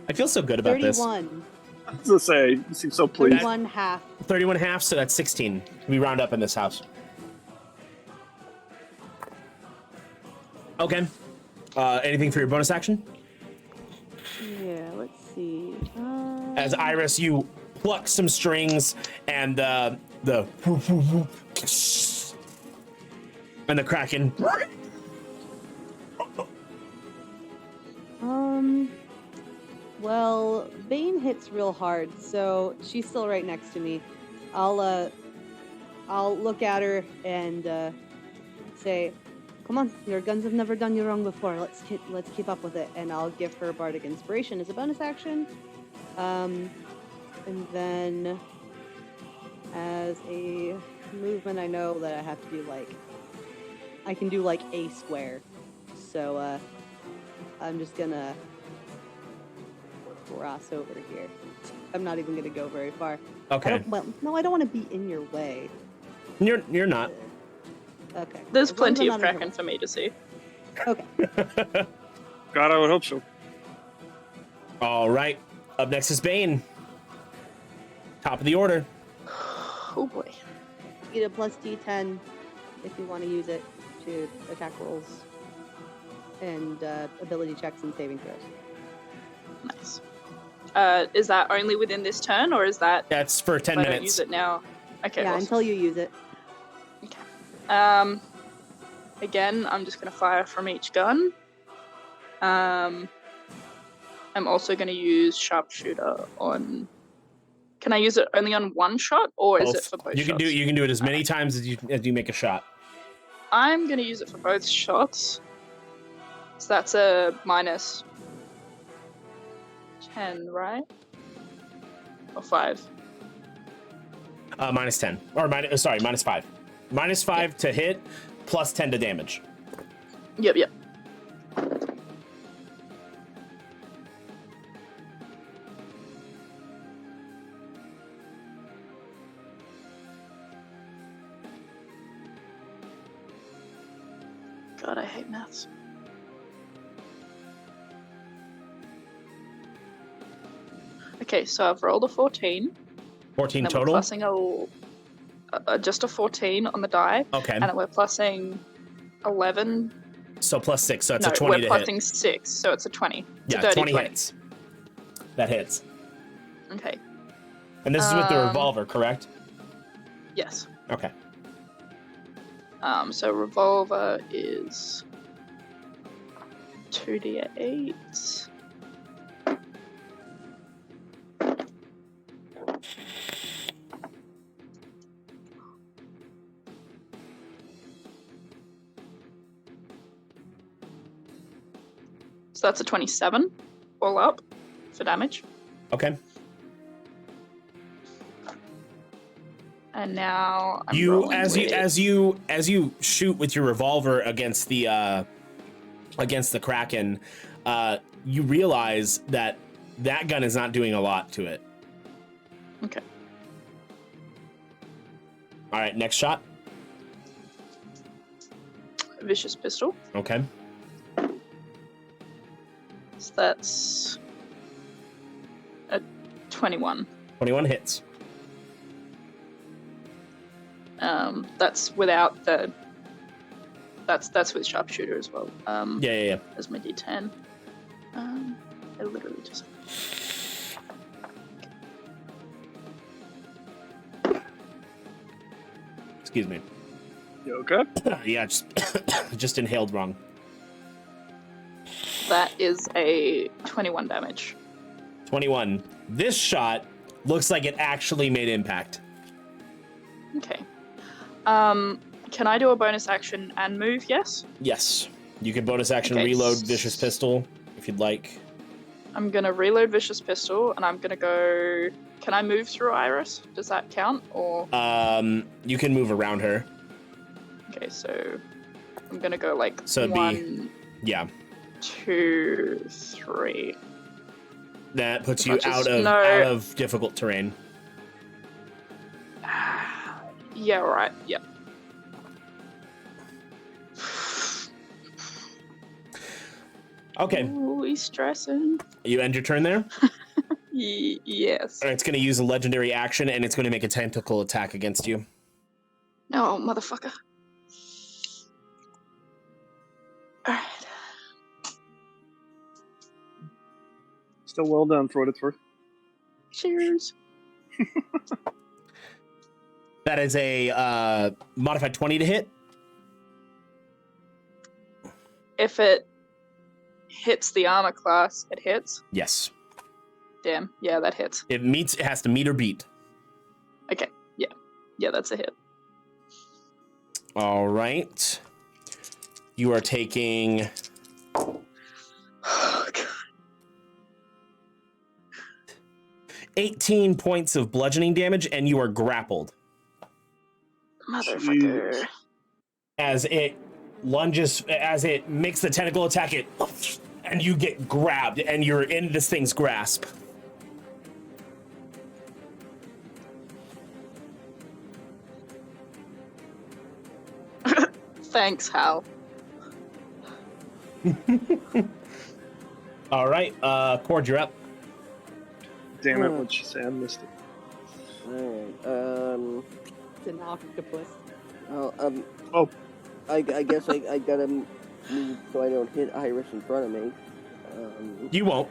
I feel so good about this. 31. I was gonna say, you seem so pleased. 31 half. 31 half, so that's 16. We round up in this house. Okay. Anything for your bonus action? Yeah, let's see. As Iris, you pluck some strings and the Kraken. Well, Bane hits real hard, so she's still right next to me. I'll look at her and say, "Come on, your guns have never done you wrong before. Let's keep up with it." And I'll give her Bardic Inspiration as a bonus action. And then as a movement, I know that I have to do I can do a square. So I'm just gonna cross over here. I'm not even gonna go very far. Okay. I don't want to be in your way. You're not. Okay. There's As long as plenty I'm of not in Kraken for me to see. her way. Okay. God, I would hope so. All right. Up next is Bane. Top of the order. Oh boy. Get a plus D10 if you want to use it to attack rolls and ability checks and saving throws. Nice. Is that only within this turn, or is that? That's for 10 if I minutes. don't use it now. Okay. Yeah, awesome. until you use it. Okay. Again, I'm just gonna fire from each gun. I'm also gonna use sharpshooter on. Can I use it only on one shot, or is it for both? You can shots? do it as many times as you make a shot. I'm gonna use it for both shots. So that's a minus 10, right? Or 5. Minus 10. Or minus 5. Minus 5 to hit, plus 10 to damage. Yep. God, I hate maths. Okay, so I've rolled a 14. 14 and then total? We're plussing just a 14 on the die. Okay. And then we're plussing 11. So plus 6, so it's No, a 20 to we're hit. plussing 6, so it's a 20. It's Yeah, a dirty 20 hits. That hits. Okay. And this is with the revolver, correct? Yes. Okay. So revolver is 2d8. So that's a 27 all up for damage. Okay. And now I'm You rolling as with... you shoot with your revolver against the Kraken, you realize that gun is not doing a lot to it. Okay. All right, next shot. Vicious pistol. Okay. So that's a 21. 21 hits. That's without the. That's with sharpshooter as well. Yeah. As my D10. I literally just. Excuse me. You okay? Yeah, just inhaled wrong. That is a 21 damage. 21. This shot looks like it actually made impact. Okay. Can I do a bonus action and move? Yes? Yes. You can bonus action Okay. reload Vicious Pistol if you'd like. I'm gonna reload Vicious Pistol, and I'm gonna go... Can I move through Iris? Does that count, or...? You can move around her. Okay, so... I'm gonna go, like, So it'd be- 1, Yeah. 2, 3. That puts you Which is- out of no. out of difficult terrain. Yeah, right, yeah. Okay. Ooh, he's stressing. You end your turn there? Yes. All right, it's going to use a legendary action, and it's going to make a tentacle attack against you. No, motherfucker. Alright. Still well done for what it's worth. Cheers. That is a modified 20 to hit. If it hits the armor class, it hits. Yes. Damn, yeah, that hits. It has to meet or beat. Okay, yeah. Yeah, that's a hit. All right. You are taking... Oh, God. 18 points of bludgeoning damage, and you are grappled. Motherfucker. As it lunges, as it makes the tentacle attack, and you get grabbed, and you're in this thing's grasp. Thanks, Hal. All right, Cord, you're up. Damn it, what'd she say? I missed it. Alright, It's an octopus. Oh. I guess I gotta move so I don't hit Iris in front of me. You won't.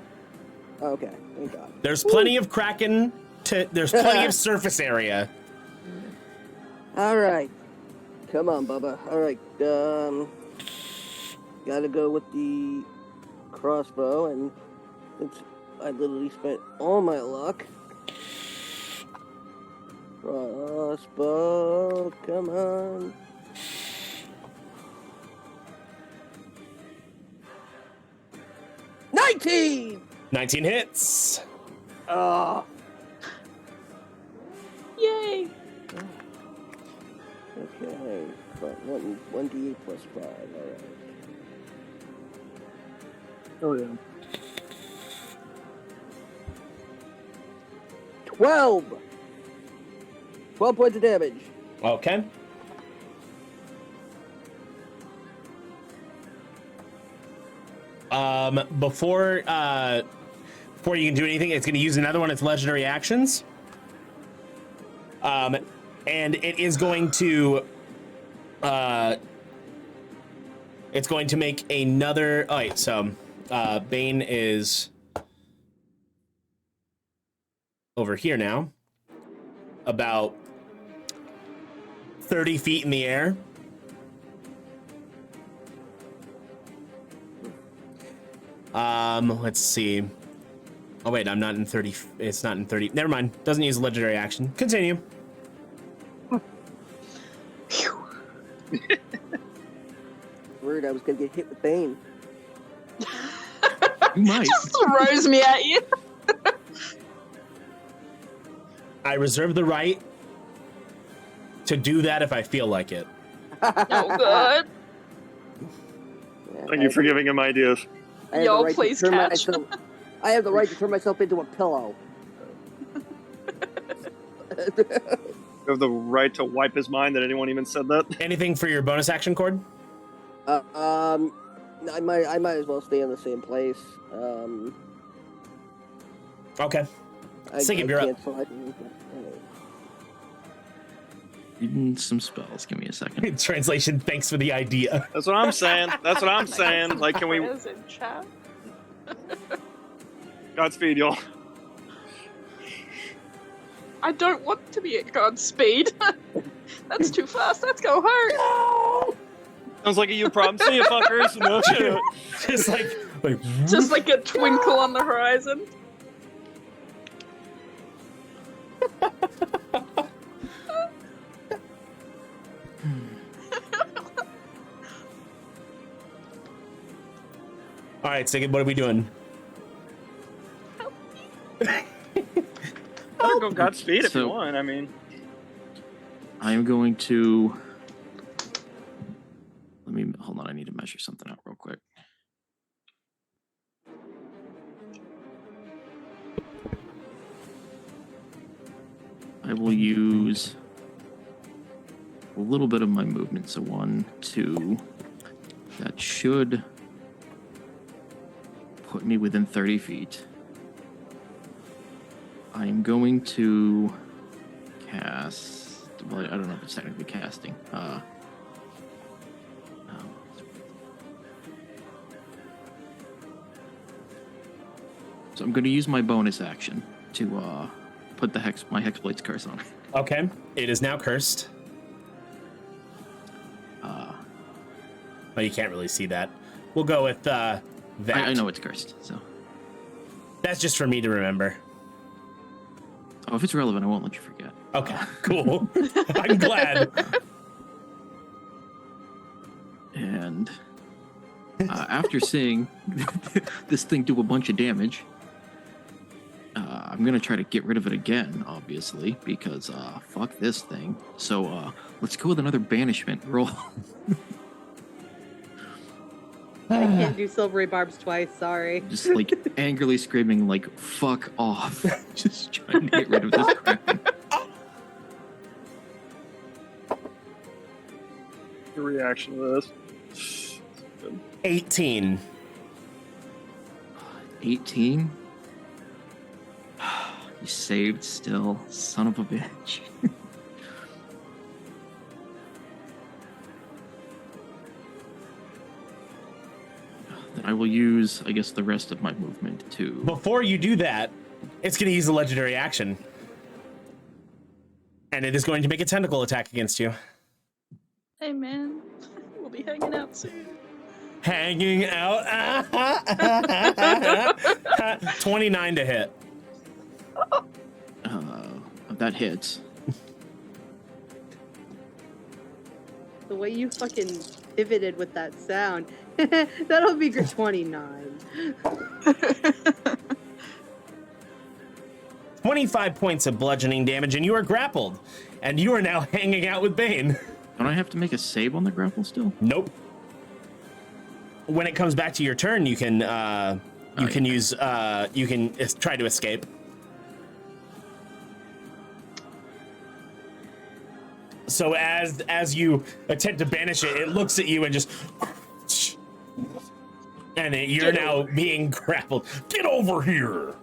Okay, thank God. There's plenty of Kraken. There's plenty of surface area. Alright. Come on, Bubba. Alright, gotta go with the crossbow, and since I literally spent all my luck. Crossbow, come on. $19! 19 hits. Oh. Yay! Okay, 1d8 plus 5, alright. Oh, yeah. 12 points of damage. Okay. Before you can do anything, it's going to use another one of its legendary actions. And it is going to it's going to make another. Oh wait, so Bane is over here now, about 30 feet in the air. Let's see. Oh wait, I'm not in 30. It's not in 30. Never mind. Doesn't use a legendary action. Continue. Rude, I was gonna get hit with Bane. You might. Just throws me at you. I reserve the right to do that if I feel like it. Oh, good. Thank you for giving him ideas. I have Yo, the right to please turn catch. I have the right to turn myself into a pillow. You have the right to wipe his mind that anyone even said that. Anything for your bonus action, Cord? I might as well stay in the same place. Okay. Sigib, you're up. Reading some spells. Give me a second. Translation, thanks for the idea. That's what I'm saying. That's what I'm saying. Like, can we... Is in chat? Godspeed, y'all. I don't want to be at Godspeed. That's too fast. Let's go home. Sounds like a you problem. See you, fuckers. No shit. Just like Just like a twinkle on the horizon. all right, Sigib, what are we doing? I'll go Godspeed if you So- want. I mean, I am going to. Let me hold on. I need to measure something out real quick. I will use a little bit of my movement. So 1, 2. That should put me within 30 feet. I'm going to cast. Well, I don't know if it's technically casting. So I'm going to use my bonus action to put my Hexblade's curse on. Okay, it is now cursed. Well, you can't really see that. We'll go with that. I know it's cursed, so. That's just for me to remember. Oh, if it's relevant, I won't let you forget. Okay, cool. I'm glad. And after seeing this thing do a bunch of damage, I'm going to try to get rid of it again, obviously, because fuck this thing. So let's go with another banishment roll. I can't do silvery barbs twice, sorry. Just like angrily screaming, like, fuck off. Just trying to get rid of this kraken. your reaction to this. 18. 18? You saved still, son of a bitch. Then I will use, I guess, the rest of my movement to... Before you do that, it's going to use a legendary action. And it is going to make a tentacle attack against you. Hey man, we'll be hanging out soon. Hanging out. 29 to hit. That hits. The way you fucking pivoted with that sound. That'll be good. 29. 25 points of bludgeoning damage, and you are grappled. And you are now hanging out with Bane. Don't I have to make a save on the grapple still? Nope. When it comes back to your turn, you can use you can try to escape. So as you attempt to banish it, it looks at you and just, and you're now being grappled. Get over here.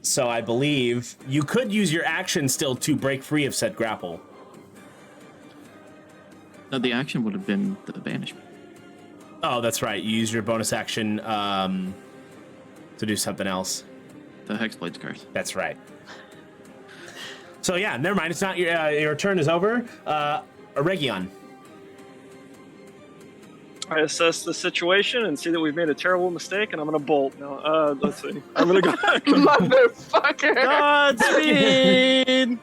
So I believe you could use your action still to break free of said grapple. No, the action would have been the banishment. Oh, that's right. You use your bonus action to do something else. The Hexblade's curse. That's right. So yeah, never mind. It's not your turn is over. Aregion. I assess the situation and see that we've made a terrible mistake, and I'm gonna bolt. No, let's see. I'm gonna go. Motherfucker. Godspeed.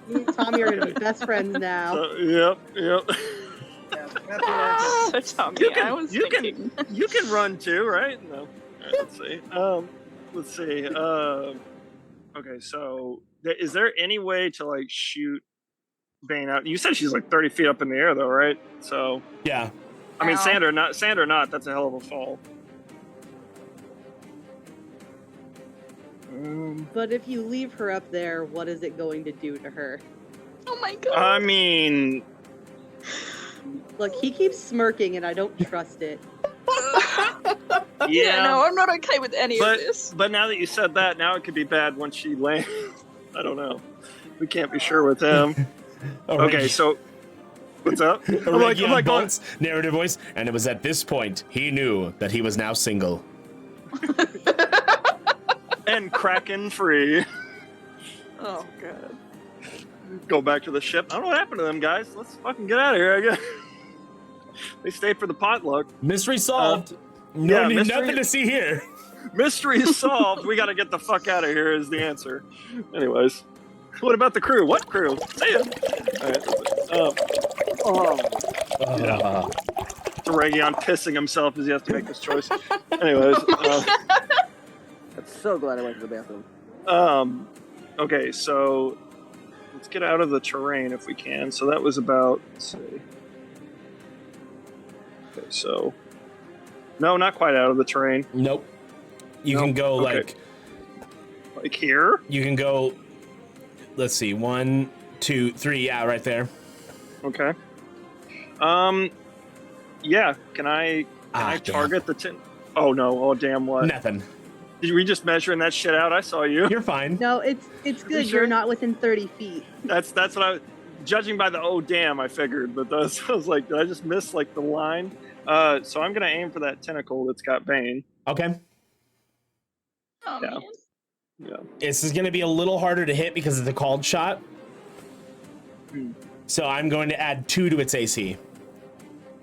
Me and Tommy are gonna be best friends now. Yep. So Tommy, I was thinking. You can run too, right? No. Right, let's see. Okay, so is there any way to like shoot Bane out? You said she's like 30 feet up in the air, though, right? So yeah. I mean, sand or not, that's a hell of a fall. But if you leave her up there, what is it going to do to her? Oh my god. I mean, look, he keeps smirking, and I don't trust it. Yeah, no, I'm not okay with any of this. But now that you said that, now it could be bad when she lands. I don't know. We can't be sure with him. Okay, so what's up? I'm like bolts, narrative voice, and it was at this point he knew that he was now single. And Kraken free. Oh god. Go back to the ship. I don't know what happened to them guys. Let's fucking get out of here, I guess. They stayed for the potluck. Mystery solved. Nothing to see here. Mystery solved. We got to get the fuck out of here is the answer. Anyways, what about the crew? What crew? Say it. All right. It's Aregion pissing himself as he has to make this choice. Anyways. I'm so glad I went to the bathroom. Okay, so let's get out of the terrain if we can. So that was about, let's see. Okay, so no, not quite out of the terrain. Nope. You can go like here. You can go. Let's see, 1, 2, 3. Yeah, right there. Okay. Yeah. Can I target the tin? Oh no! Oh damn! What? Nothing. Did we just measuring that shit out? I saw you. You're fine. No, it's good. Sure? You're not within 30 feet. That's what I was judging by the oh damn. I figured, but I was like, did I just miss like the line? So I'm gonna aim for that tentacle that's got Bane. Okay. Oh, yeah. man. Yeah. This is going to be a little harder to hit because it's a called shot. So I'm going to add 2 to its AC.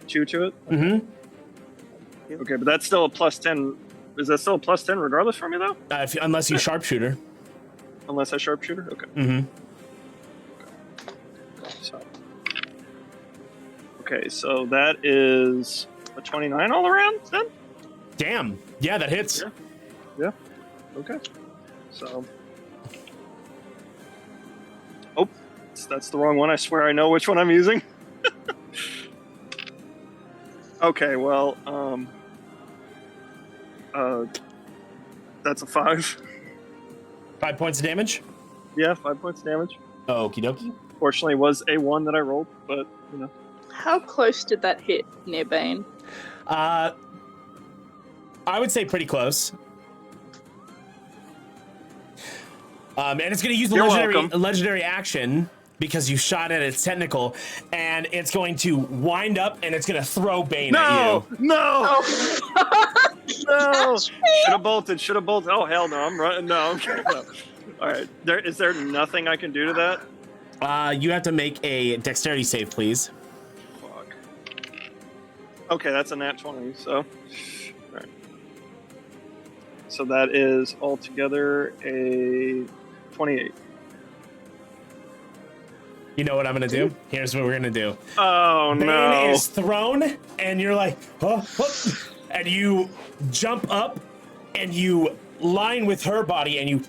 2 to it? Mm-hmm. Okay, but that's still a +10. Is that still a +10 regardless for me, though? Unless you sharpshooter. Unless I sharpshooter? Okay. Mm-hmm. Okay, so that is a 29 all around, then? Damn. Yeah, that hits. Yeah. Okay. So. Oh, that's the wrong one. I swear I know which one I'm using. Okay, well, that's a 5. 5 points of damage? Yeah, 5 points of damage. Okie dokie. Fortunately, it was a 1 that I rolled, but, you know. How close did that hit near Bane? I would say pretty close. And it's going to use the legendary action because you shot at its tentacle, and it's going to wind up and it's going to throw Bane at you. No! No! Should have bolted. Oh, hell no. I'm running. No. No. All right. Is there nothing I can do to that? You have to make a dexterity save, please. Fuck. Okay, that's a nat 20, so. All right. So that is altogether a 28. You know what I'm going to do? Here's what we're going to do. Oh, Bane no. is thrown, and you're like, oh, and you jump up, and you line with her body, and you...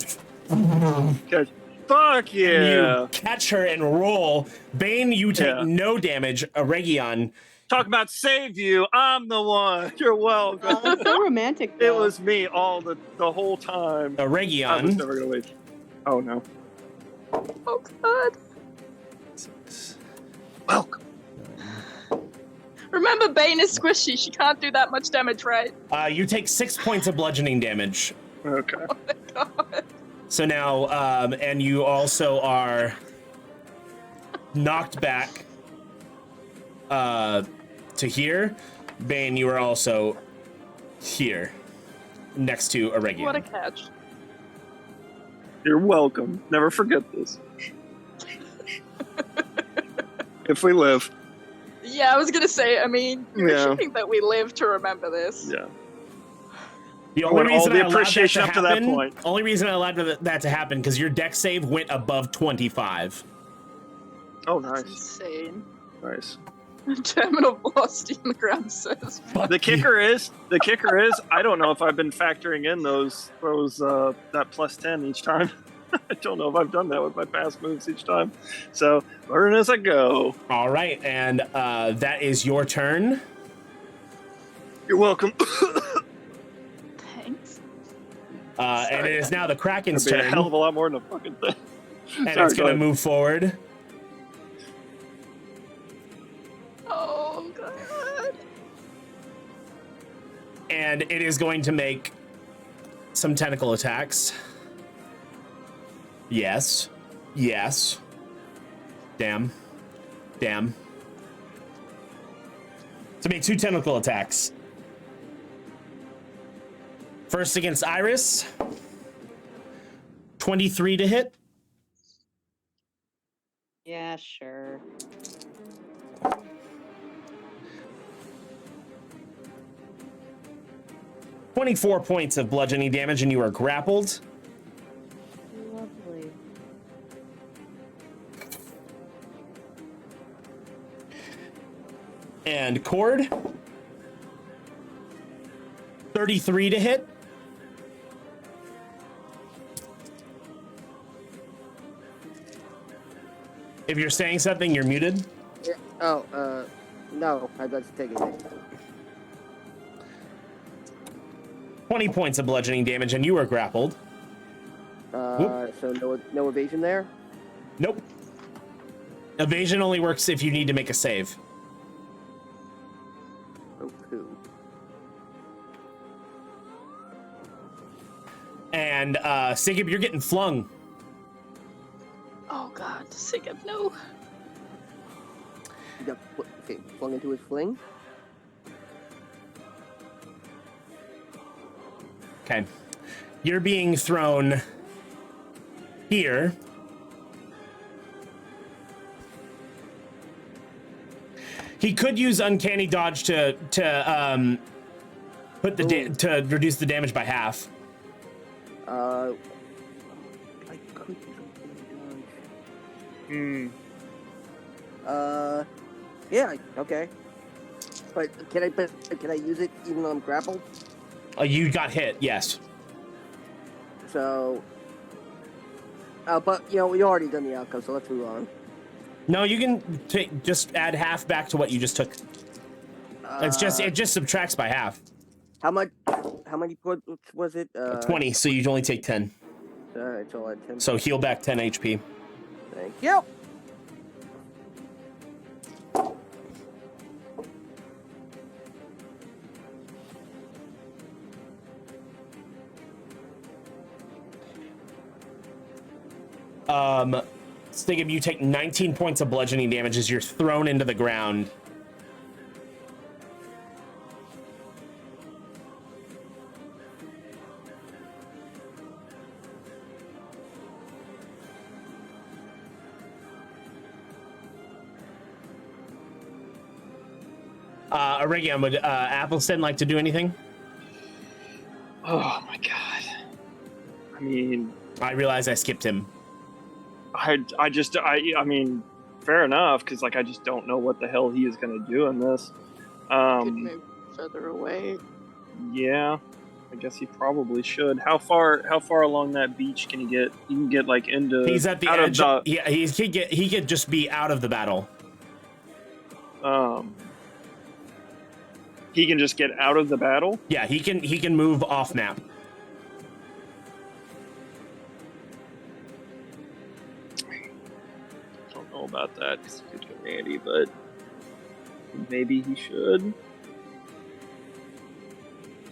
Fuck yeah! You catch her and roll. Bane, you take no damage. Aregion. Talk about save you. I'm the one. You're welcome. That's so romantic, though. It was me all the whole time. Aregion. I was never gonna leave. Oh no. Oh god. Welcome. Remember, Bane is squishy. She can't do that much damage, right? You take 6 points of bludgeoning damage. Okay. Oh my god. So now, and you also are knocked back to here. Bane, you are also here, next to Aregion. What a catch. You're welcome. Never forget this. If we live. Yeah, I was gonna say, I mean, you're Yeah. assuming that we live to remember this. Yeah. The I only want all reason the I allowed appreciation that up to to that happen, point. only reason I allowed that to happen because your deck save went above 25. Oh, That's nice. insane. Nice. Terminal velocity on the ground says. The kicker is, I don't know if I've been factoring in those that plus 10 each time. I don't know if I've done that with my past moves each time. So learn as I go. All right, and that is your turn. You're welcome. Thanks. And it is now the Kraken's That'd be turn, a hell of a lot more than a fucking thing. and Sorry, it's go going to ahead. move forward. Oh god. And it is going to make some tentacle attacks. Yes. Yes. Damn. Damn. To make 2 tentacle attacks. First against Iris. 23 to hit. Yeah, sure. "24 points of bludgeoning damage, and you are grappled. Lovely. And Cord. 33 to hit. If you're saying something, you're muted. Yeah. Oh, no, I was taking it. 20 points of bludgeoning damage, and you are grappled. So no evasion there? Nope. Evasion only works if you need to make a save. Oh, cool. And Sigib, you're getting flung. Oh god, Sigib, no. He got flung into his fling. Okay. You're being thrown here. He could use Uncanny Dodge to put the to reduce the damage by half. I could use Uncanny Dodge. Yeah, okay. But can I use it even though I'm grappled? You got hit, yes. So, but you know we already done the outcome, so let's move on. No, you can just add half back to what you just took. It just subtracts by half. How many points was it? 20, so you only take 10. All right, so I'll add 10. So heal back 10 HP. Thank you. Sigib, you take 19 points of bludgeoning damage as you're thrown into the ground. Aregion, would Appleston like to do anything? Oh my god. I mean, I realize I skipped him. I mean, fair enough, because like I just don't know what the hell he is going to do in this. Could move further away. Yeah, I guess he probably should. How far along that beach can he get? You can get like into. He's at the edge. Yeah, he could just be out of the battle. He can just get out of the battle. Yeah, he can move off map. Don't know about that because he could get Randy, but maybe he should.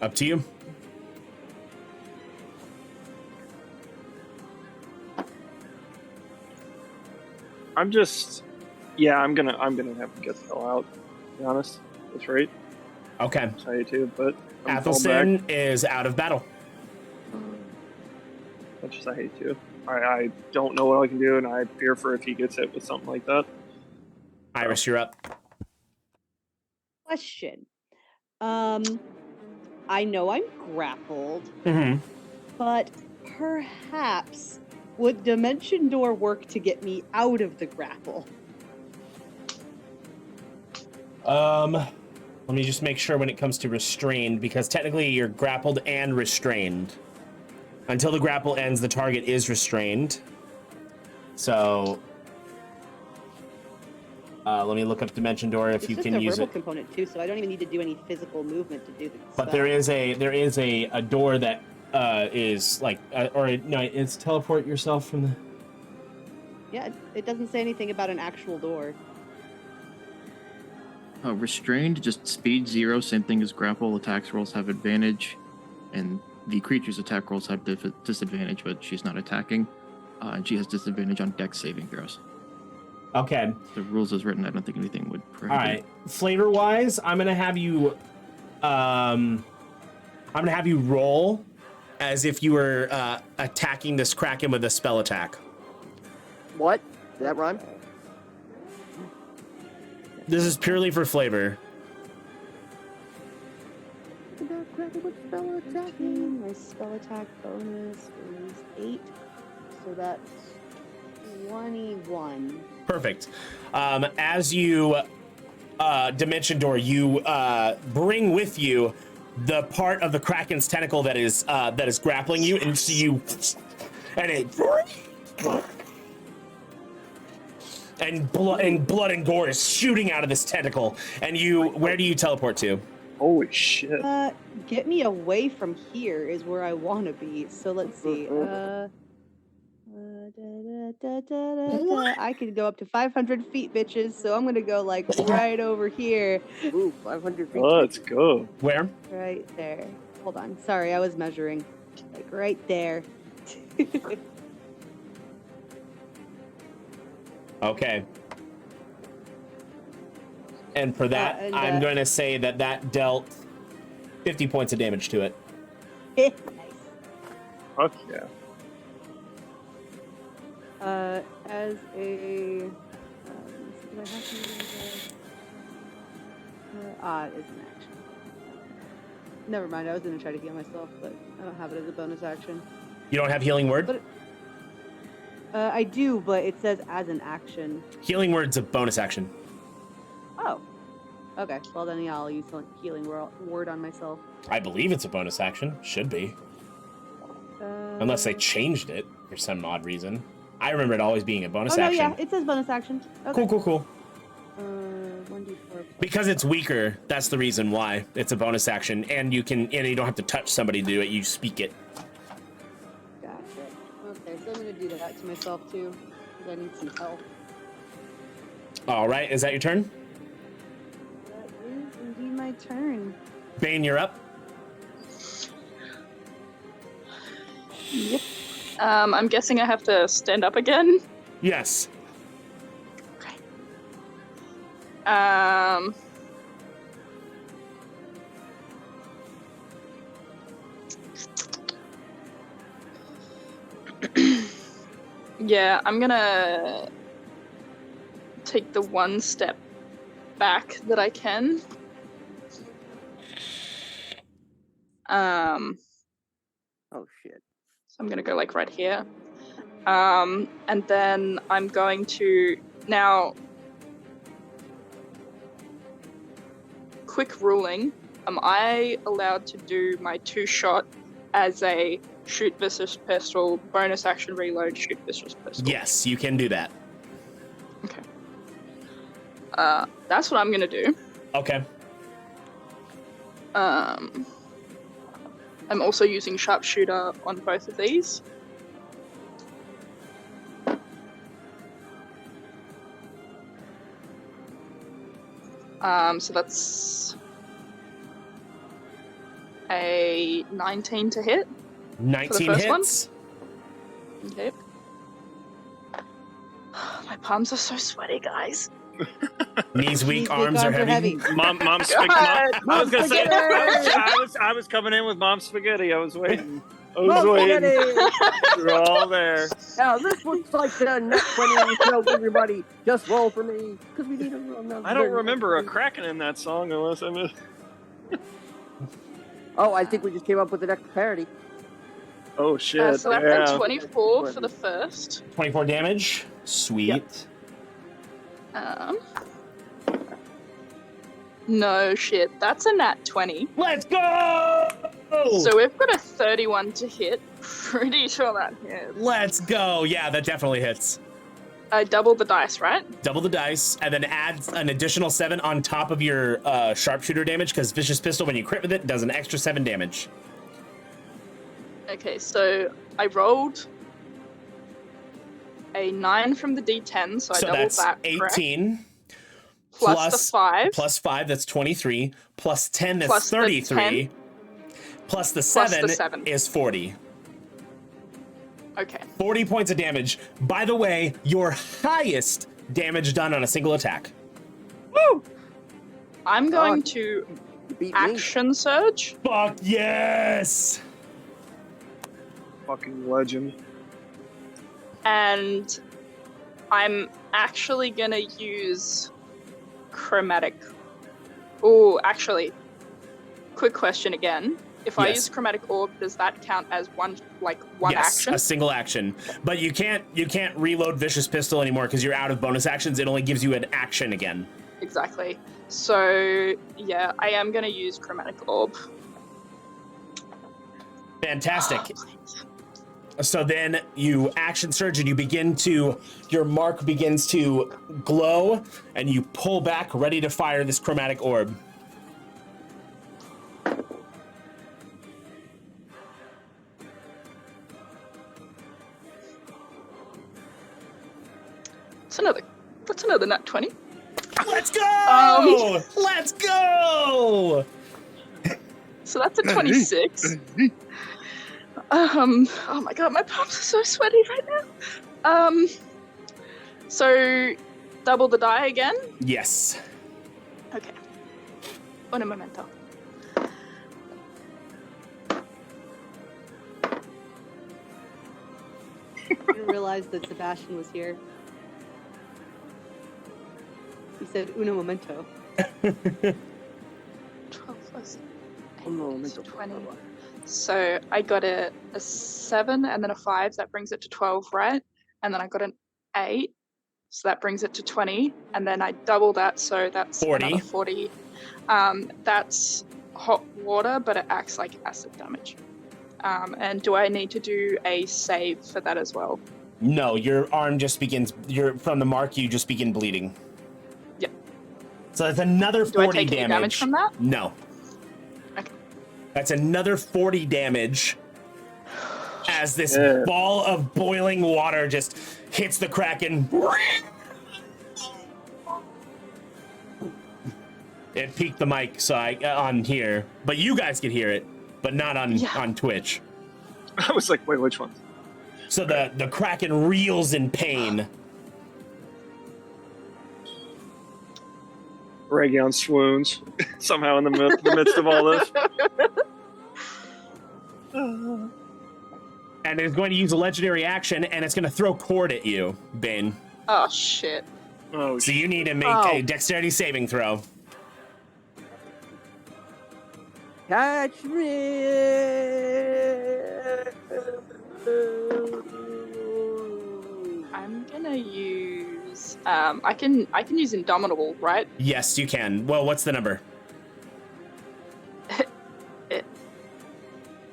Up to you. I'm gonna have to get the hell out. To be honest, that's right. Okay. Sorry too, but Athelstan is out of battle. much as I hate to. I don't know what I can do, and I fear for if he gets hit with something like that. Iris, you're up. Question. I know I'm grappled, but perhaps would Dimension Door work to get me out of the grapple? Let me just make sure when it comes to restrained, because technically you're grappled and restrained. Until the grapple ends, the target is restrained. So, let me look up Dimension Door if you can use it. It's just a verbal component too, so I don't even need to do any physical movement to do the spell. But there is a door that is like, it's teleport yourself from the. Yeah, it doesn't say anything about an actual door. Restrained, just speed 0, same thing as grapple. Attacks rolls have advantage, and the creature's attack rolls have disadvantage, but she's not attacking, and she has disadvantage on dex saving throws. Okay. The rules as written, I don't think anything would prohibit. All right. Flavor-wise, I'm gonna have you roll as if you were attacking this Kraken with a spell attack. What? Did that rhyme? This is purely for flavor. My spell attack bonus is 8, so that's 21. Perfect. As you Dimension Door, you bring with you the part of the Kraken's tentacle that is grappling you, and so you, and it, and blood and gore is shooting out of this tentacle. And you, where do you teleport to? Holy shit! Get me away from here is where I want to be. So let's see. I could go up to 500 feet, bitches. So I'm gonna go like right over here. Ooh, 500 feet. Let's go. Where? Right there. Hold on. Sorry, I was measuring. Like right there. Okay. And for that, I'm going to say that dealt 50 points of damage to it. Nice. Fuck yeah. As a... do I have to use it's an action. Never mind, I was going to try to heal myself, but I don't have it as a bonus action. You don't have Healing Word? But, I do, but it says as an action. Healing Word's a bonus action. Oh. Okay, well then yeah, I'll use Healing Word on myself. I believe it's a bonus action. Should be. Unless they changed it for some odd reason. I remember it always being a bonus action. Oh, no, yeah, it says bonus action. Okay. Cool. 1d4. Because it's weaker, that's the reason why it's a bonus action, and you don't have to touch somebody to do it. You speak it. Gotcha. Okay, so I'm gonna do that to myself too, because I need some help. All right, is that your turn? That is indeed my turn. Bane, you're up. Yep. I'm guessing I have to stand up again. Yes. Okay. Yeah, I'm gonna take the one step back that I can. Oh shit. So I'm gonna go like right here. And then I'm going to now quick ruling. Am I allowed to do my 2-shot as a shoot versus pistol, bonus action reload, shoot versus pistol? Yes, you can do that. Okay. That's what I'm gonna do. Okay. I'm also using sharpshooter on both of these. So that's a 19 to hit. 19 hits. One. Okay. My palms are so sweaty, guys. Knees weak, arms are heavy. Mom's spaghetti. I was gonna say, I was coming in with mom's spaghetti. I was waiting. I was Smoke waiting. grenade! You're all there. Now this looks like the net 20, so everybody just roll for me, because we need a roll now. I don't remember a Kraken in that song unless I missed. Oh, I think we just came up with the next parody. Oh shit! So that's a 24 for the first. 24 damage. Sweet. Yep. No shit, that's a nat 20. Let's go! So we've got a 31 to hit. Pretty sure that hits. Let's go. Yeah, that definitely hits. I double the dice, right? Double the dice, and then add an additional 7 on top of your sharpshooter damage, because Vicious Pistol, when you crit with it, does an extra 7 damage. Okay, so I rolled a 9 from the D10, so I doubled that's that. 18. Correct? Plus the 5. Plus 5, that's 23. Plus 10, that's Plus the 33. 10. Plus the Plus 7, the 7 is 40. Okay. 40 points of damage. By the way, your highest damage done on a single attack. Woo! I'm going to action surge. Fuck yes! Fucking legend. And I'm actually gonna use chromatic. Oh, actually, quick question again. If I use chromatic orb, does that count as one Yes, action? a single action. But you can't reload Vicious Pistol anymore because you're out of bonus actions. It only gives you an action again. Exactly. So yeah, I am gonna use chromatic orb. Fantastic. So then you action surge and your mark begins to glow, and you pull back ready to fire this chromatic orb. That's another nat 20. Let's go! Let's go! So that's a 26. Oh my god, my palms are so sweaty right now. So double the die again? Yes. Okay. Un momento. I didn't realize that Sebastian was here. He said uno momento. 12 plus 8 20. So I got a 7 and then a 5. That brings it to 12, right? And then I got an 8. So that brings it to 20. And then I double that, so that's 40. Another 40. That's hot water, but it acts like acid damage. And do I need to do a save for that as well? No, your arm just begins. From the mark, you just begin bleeding. Yep. So that's another 40 do I take any damage from that? No. Okay. That's another 40 damage as this ball of boiling water just hits the Kraken. It peaked the mic on here, but you guys could hear it, but not on Twitch. I was like, wait, which one? So the Kraken reels in pain. Aregion swoons somehow in the midst of all this. And it's going to use a legendary action, and it's going to throw Côte at you, Bane. Oh, shit. Oh, so you need to make a dexterity saving throw. Catch me! I'm gonna use. I can use Indomitable, right? Yes, you can. Well, what's the number?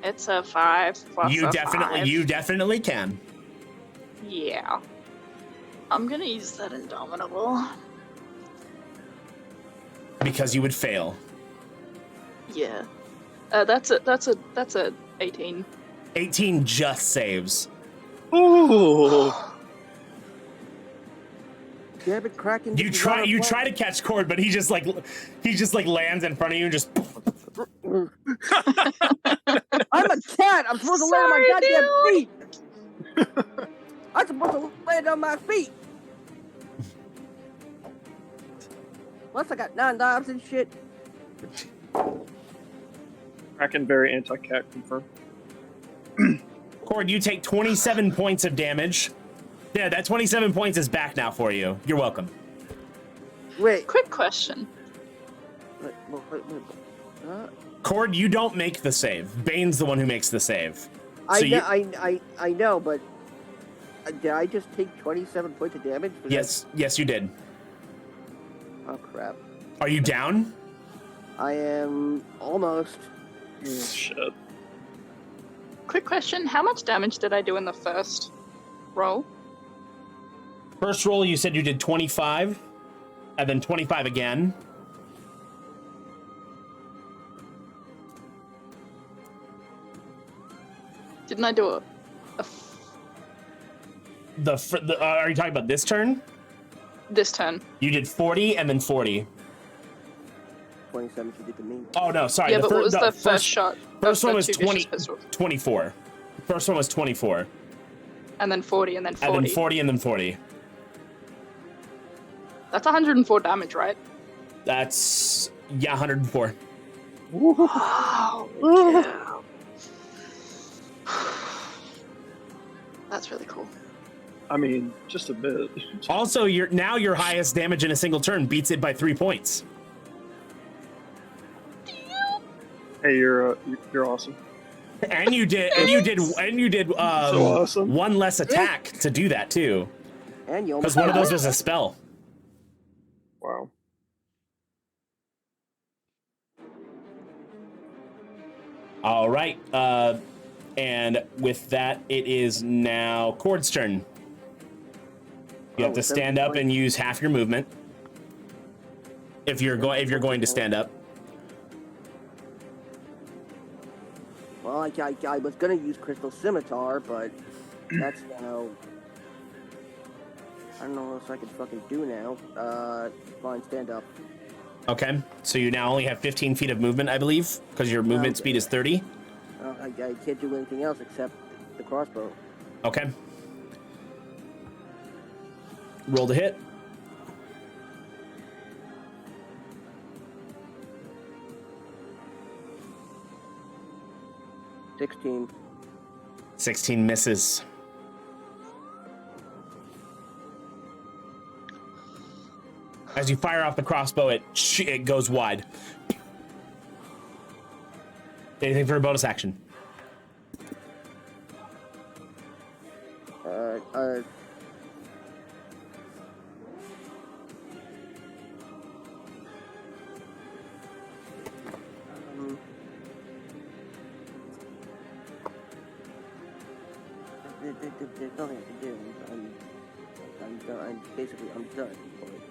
It's a 5 plus You a definitely 5. you definitely can. Yeah. I'm gonna use that Indomitable. Because you would fail. Yeah. That's a 18. 18 just saves. Ooh. Damn it, Kraken. You try to catch Côte, but he just lands in front of you and just. I'm a cat. I'm supposed to land on my goddamn feet. I'm supposed to land on my feet. Plus, I got 9 lives and shit. Kraken very anti-cat confirmed. Cord, you take 27 points of damage. Yeah, that 27 points is back now for you. You're welcome. Wait. Quick question. Wait. Cord, you don't make the save. Bane's the one who makes the save. I know, but did I just take 27 points of damage? Yes, you did. Oh, crap. Are you down? I am almost. Shit. Quick question. How much damage did I do in the first roll? First roll, you said you did 25, and then 25 again. Didn't I do a are you talking about this turn? this turn? You did 40 and then 40. 27 you did to me. Oh, no, sorry. Yeah, but what was the first shot? First one was two vicious pistols? 24. First one was 24. And then 40, and then 40. And then 40, and then 40. That's 104 damage, right? That's, 104. Wow. Yeah. That's really cool. I mean, just a bit. Also, your highest damage in a single turn beats it by 3 points. Hey, you're awesome. And you did So awesome. one less attack to do that too. And you Because one of those was a spell. Wow. All right. And with that, it is now Cord's turn. You have to stand up and use half your movement. If you're going to stand up. Well, I was gonna use Crystal Scimitar, but that's now. I don't know what else I can fucking do now. Fine, stand up. Okay. So you now only have 15 feet of movement, I believe, because your movement speed is 30. I can't do anything else except the crossbow. Okay. Roll to hit. $16. 16 misses. As you fire off the crossbow, it goes wide. Anything for a bonus action? There's nothing I can do. I'm done. Basically, I'm done at this point.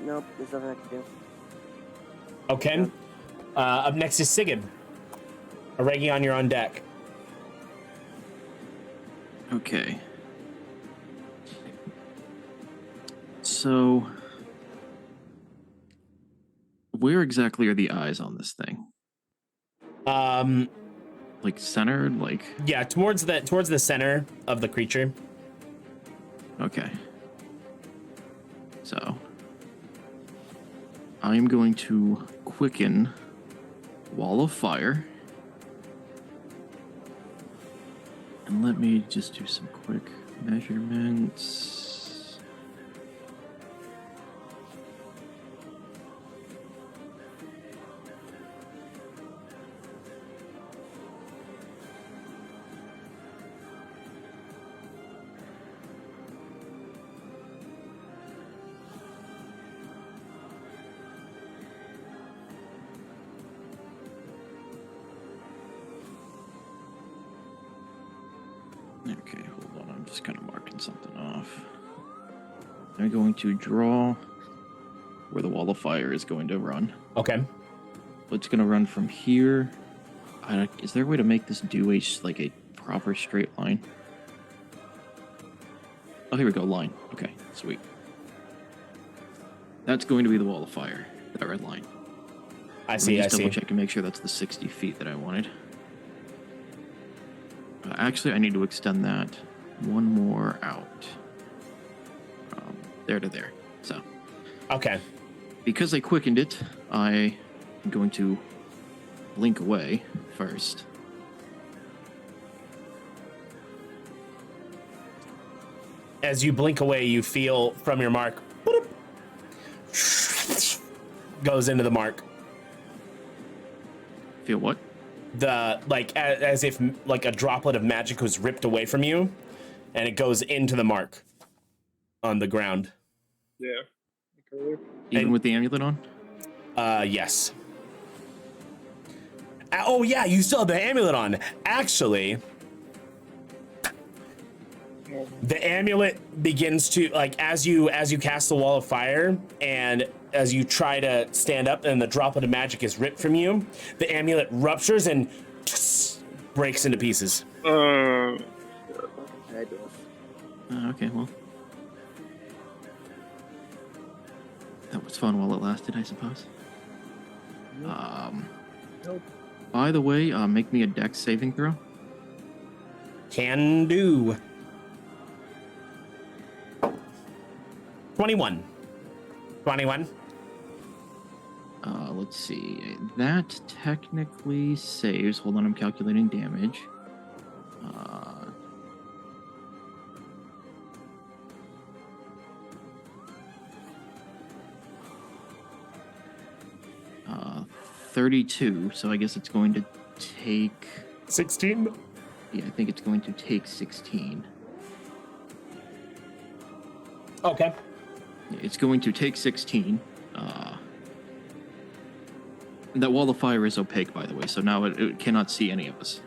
Nope, there's nothing I can do. Okay. Up next is Sigib. Aregion, you're on deck. Okay. So, where exactly are the eyes on this thing? Like centered, like? Yeah, towards the center of the creature. Okay. So, I'm going to quicken Wall of Fire. And let me just do some quick measurements. Okay, hold on. I'm just kind of marking something off. I'm going to draw where the Wall of Fire is going to run. Okay. It's going to run from here. Is there a way to make this do a proper straight line? Oh, here we go. Line. Okay, sweet. That's going to be the Wall of Fire. That red line. I see. Let me just double check and make sure that's the 60 feet that I wanted. Actually, I need to extend that one more out. There to there. So, Okay. Because I quickened it, I am going to blink away first. As you blink away, you feel from your mark, boop, goes into the mark. Feel what? As if like a droplet of magic was ripped away from you, and it goes into the mark on the ground. Yeah. Even with the amulet on? Yes. Oh yeah, you still have the amulet on. Actually, the amulet begins to, like, as you cast the wall of fire and as you try to stand up and the droplet of magic is ripped from you, the amulet ruptures and breaks into pieces. Okay, well. That was fun while it lasted, I suppose. By the way, make me a dex saving throw. Can do. 21. Let's see. That technically saves. Hold on, I'm calculating damage. 32, so I guess it's going to take 16. Yeah, I think it's going to take 16. Okay. It's going to take 16. That wall of fire is opaque, by the way, so now it cannot see any of us.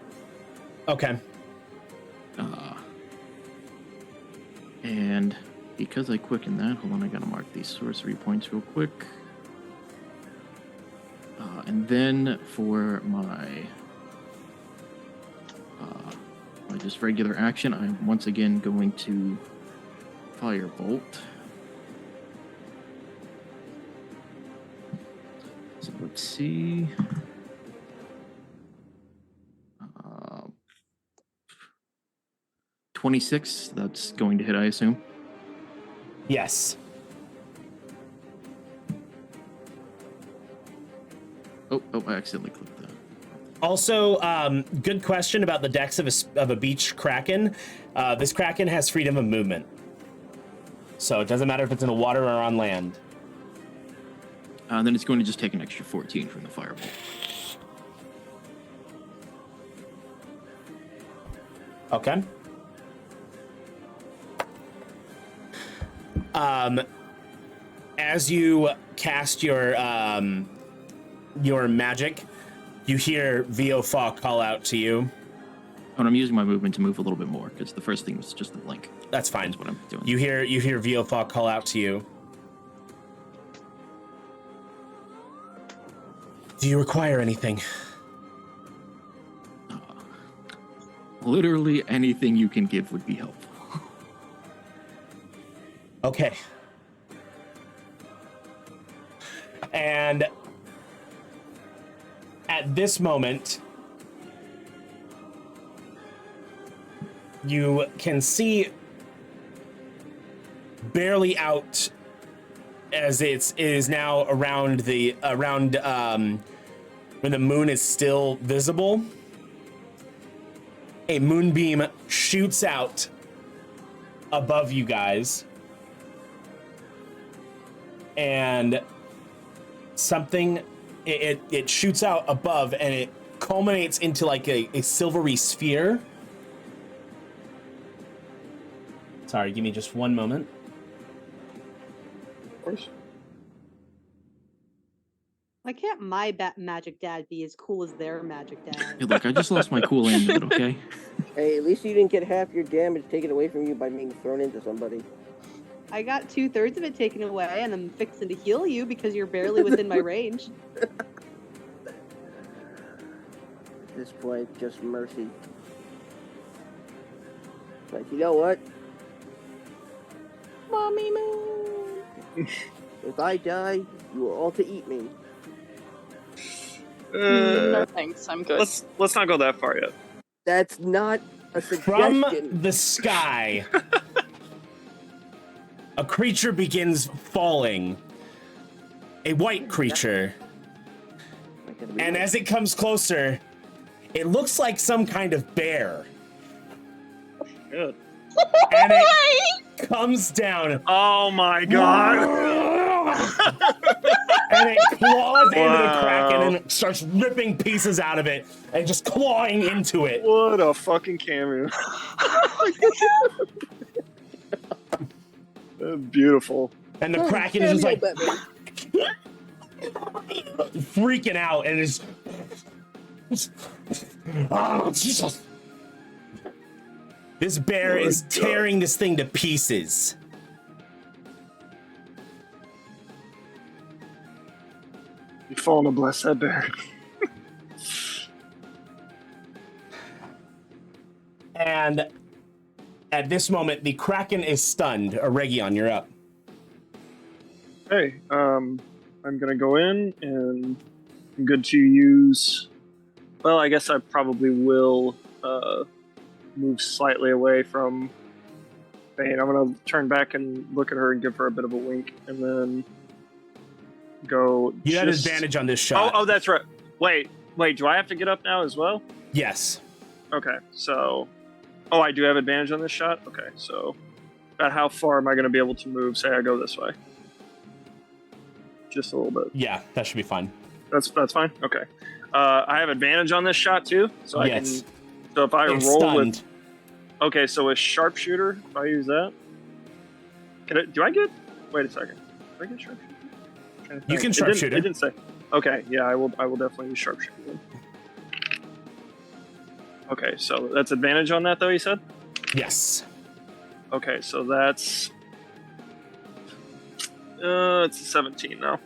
Okay. And because I quickened that, hold on, I gotta mark these sorcery points real quick. And then for my just regular action, I'm once again going to firebolt. So let's see. 26, that's going to hit, I assume. Yes. Oh, I accidentally clicked that. Also, good question about the dex of a beach kraken. This kraken has freedom of movement, so it doesn't matter if it's in the water or on land. Then it's going to just take an extra 14 from the firebolt. Okay. As you cast your magic, you hear Vo call out to you. And I'm using my movement to move a little bit more, because the first thing was just the blink. That's fine. That's what I'm doing. You hear Vo call out to you. Do you require anything? Literally anything you can give would be helpful. Okay. And at this moment, you can see barely out, as it is now around when the moon is still visible. A moonbeam shoots out above you guys, and something it shoots out above, and it culminates into like a silvery sphere. Sorry, give me just one moment. Of course. Why can't my magic dad be as cool as their magic dad? Hey, look, I just lost my cool amulet, okay? Hey, at least you didn't get half your damage taken away from you by being thrown into somebody. I got 2/3 of it taken away, and I'm fixing to heal you because you're barely within my range. At this point, just mercy. Like, you know what? Mommy moon! If I die, you are all to eat me. No thanks, I'm good. Let's not go that far yet. That's not a suggestion. From the sky, a creature begins falling. a white creature. And as it comes closer, it looks like some kind of bear. Good. And it comes down. Oh my god! And it claws into the Kraken and starts ripping pieces out of it and just clawing into it. What a fucking cameo. Beautiful. And the Kraken is just like freaking out and is oh, Jesus. This bear is tearing this thing to pieces. You falling to bless that bear. And at this moment, the Kraken is stunned. Aregion, you're up. Hey, I'm gonna go in and I'm good to use. Well, I guess I probably will move slightly away from Bane. I'm gonna turn back and look at her and give her a bit of a wink, and then go. You had advantage on this shot. Oh, that's right. Wait. Do I have to get up now as well? Yes. Okay, so. Oh, I do have advantage on this shot? Okay, so. About how far am I going to be able to move? Say I go this way. Just a little bit. Yeah, that should be fine. That's fine? Okay. I have advantage on this shot too? So I can. So if I it's roll stunned. with. Okay, so with sharpshooter, if I use that. Do I get. Wait a second. Do I get sharpshooter? You can sharpshooter. It didn't say. Okay, yeah, I will definitely use sharpshooter then. Okay, so that's advantage on that though, you said? Yes. Okay, so that's it's a 17 now.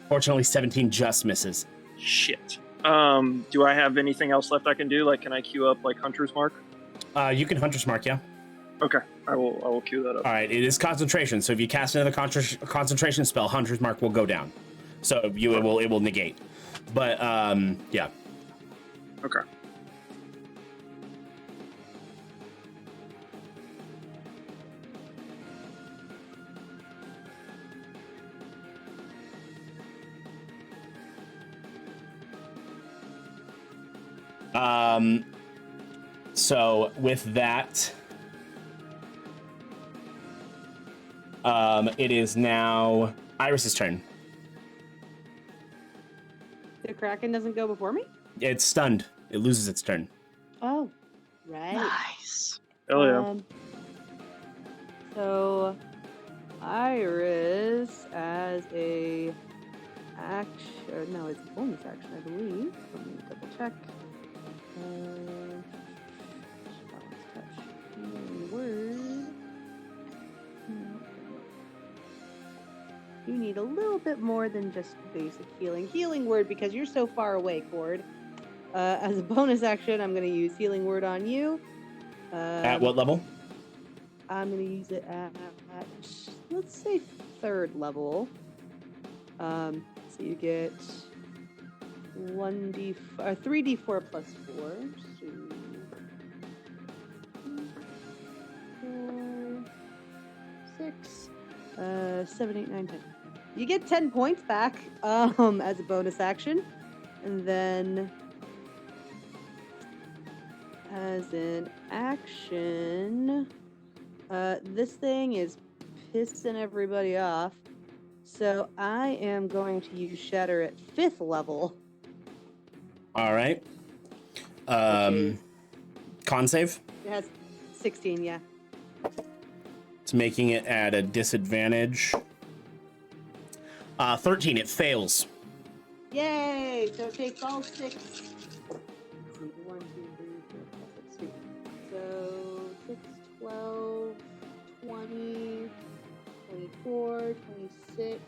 Fortunately, 17 just misses. Shit. Do I have anything else left I can do? Like, can I queue up like Hunter's Mark? You can Hunter's Mark, yeah. Okay, I will queue that up. All right, it is concentration. So if you cast another concentration spell, Hunter's Mark will go down. So it will negate. But yeah. Okay. So with that, it is now Iris's turn. The Kraken doesn't go before me? It's stunned. It loses its turn. Oh, right. Nice. Hell yeah. So, Iris as a action. No, it's a bonus action, I believe. Let me double check. Balance touch. Healing word. You need a little bit more than just basic healing. Healing word because you're so far away, Cord. As a bonus action, I'm going to use healing word on you. At what level? I'm going to use it at, let's say, 3rd level. So you get 3d4 plus 4. So 4, 6, 7, 8, 9, 10. You get 10 points back as a bonus action. And then as an action, this thing is pissing everybody off. So I am going to use Shatter at 5th level. All right. Con save? It has 16, yeah. It's making it at a disadvantage. 13, it fails. Yay! So it takes all 6. 1, 2, 3, 4, 5, 6, 2. So 6, 12, 20, 24, 26,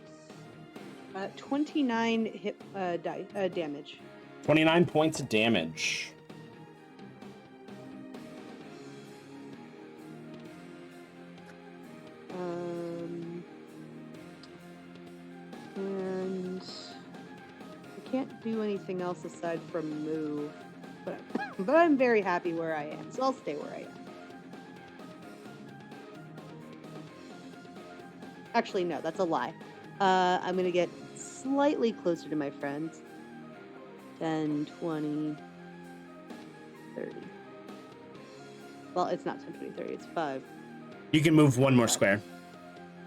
29 hit damage. 29 points of damage. And I can't do anything else aside from move, but I'm very happy where I am, so I'll stay where I am. Actually, no, that's a lie. I'm gonna get slightly closer to my friends. 10, 20, 30. Well, it's not 10, 20, 30. It's 5. You can move one more square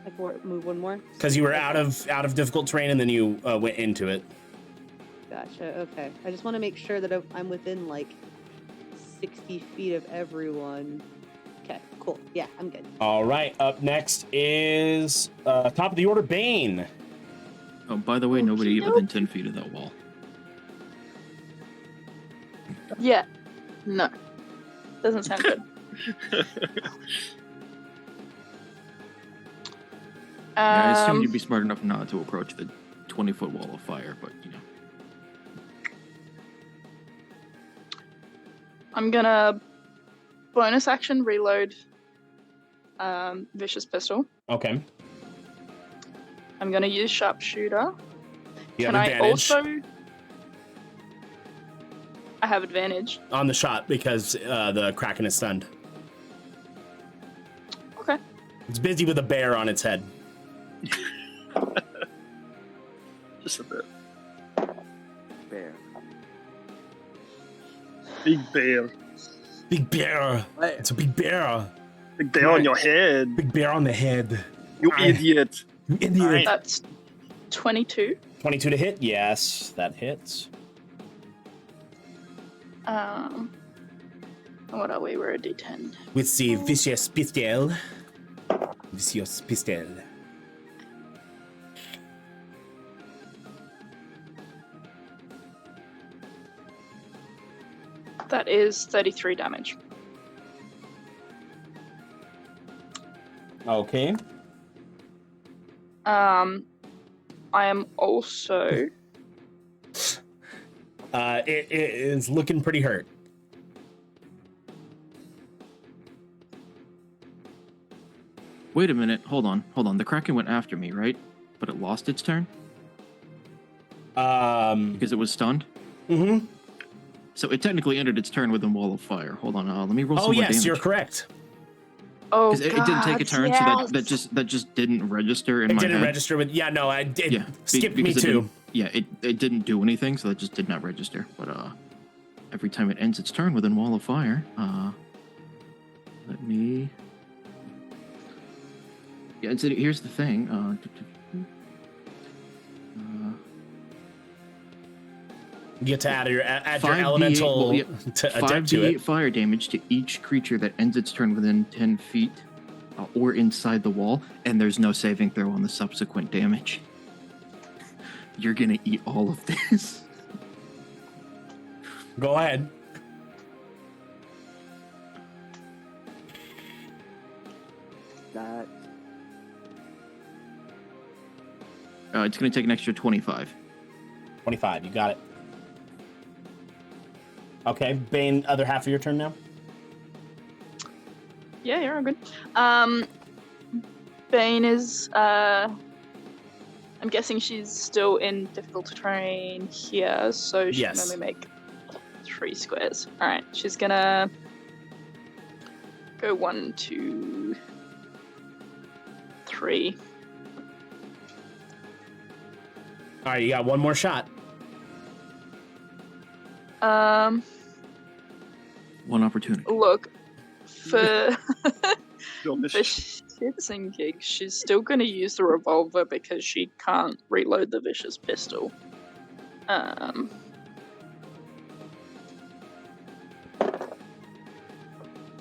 I can move one more. because you were out of difficult terrain and then you went into it. Gotcha. Okay. I just want to make sure that I'm within like 60 feet of everyone. Okay. Cool. Yeah, I'm good. All right. Up next is top of the order, Bane. Oh, by the way, nobody within 10 feet of that wall. Yeah. No. Doesn't sound good. Yeah, I assumed you'd be smart enough not to approach the 20-foot wall of fire, but you know. I'm gonna bonus action reload Vicious Pistol. Okay. I'm gonna use Sharpshooter. You Can have I advantage also... I have advantage. on the shot because the Kraken is stunned. Okay. It's busy with a bear on its head. Just a bit. Bear. Big bear. Big bear. It's a big bear. Big bear on your head. Big bear on the head. You idiot. You idiot. That's 22. 22 to hit. Yes, that hits. What are we? We're a D10. With the vicious pistol. Vicious pistol. That is 33 damage. Okay. I am also... It is looking pretty hurt. Wait a minute. Hold on. The Kraken went after me, right? But it lost its turn? Because it was stunned? Mm-hmm. So it technically ended its turn within Wall of Fire. Hold on. Let me roll some Oh, more yes, damage. you're correct. Oh, Because it didn't take a turn, yes. so that just didn't register in It my didn't head. register with... Yeah, no, it skipped me because it too. didn't- Yeah, it didn't do anything, so that just did not register. But every time it ends its turn within Wall of Fire, let me... Yeah, and so here's the thing. You get to add your 5d8 elemental to adapt to 5d8 it. fire damage to each creature that ends its turn within 10 feet or inside the wall, and there's no saving throw on the subsequent damage. You're gonna eat all of this. Go ahead. That. It's gonna take an extra 25. 25, you got it. Okay, Bane, other half of your turn now? Yeah, you're all good. Bane is, I'm guessing she's still in difficult terrain here, so she can only make 3 squares. Alright, she's gonna go 1, 2, 3. Alright, you got one more shot. One opportunity. Look, for shits and gigs, she's still going to use the revolver because she can't reload the vicious pistol. And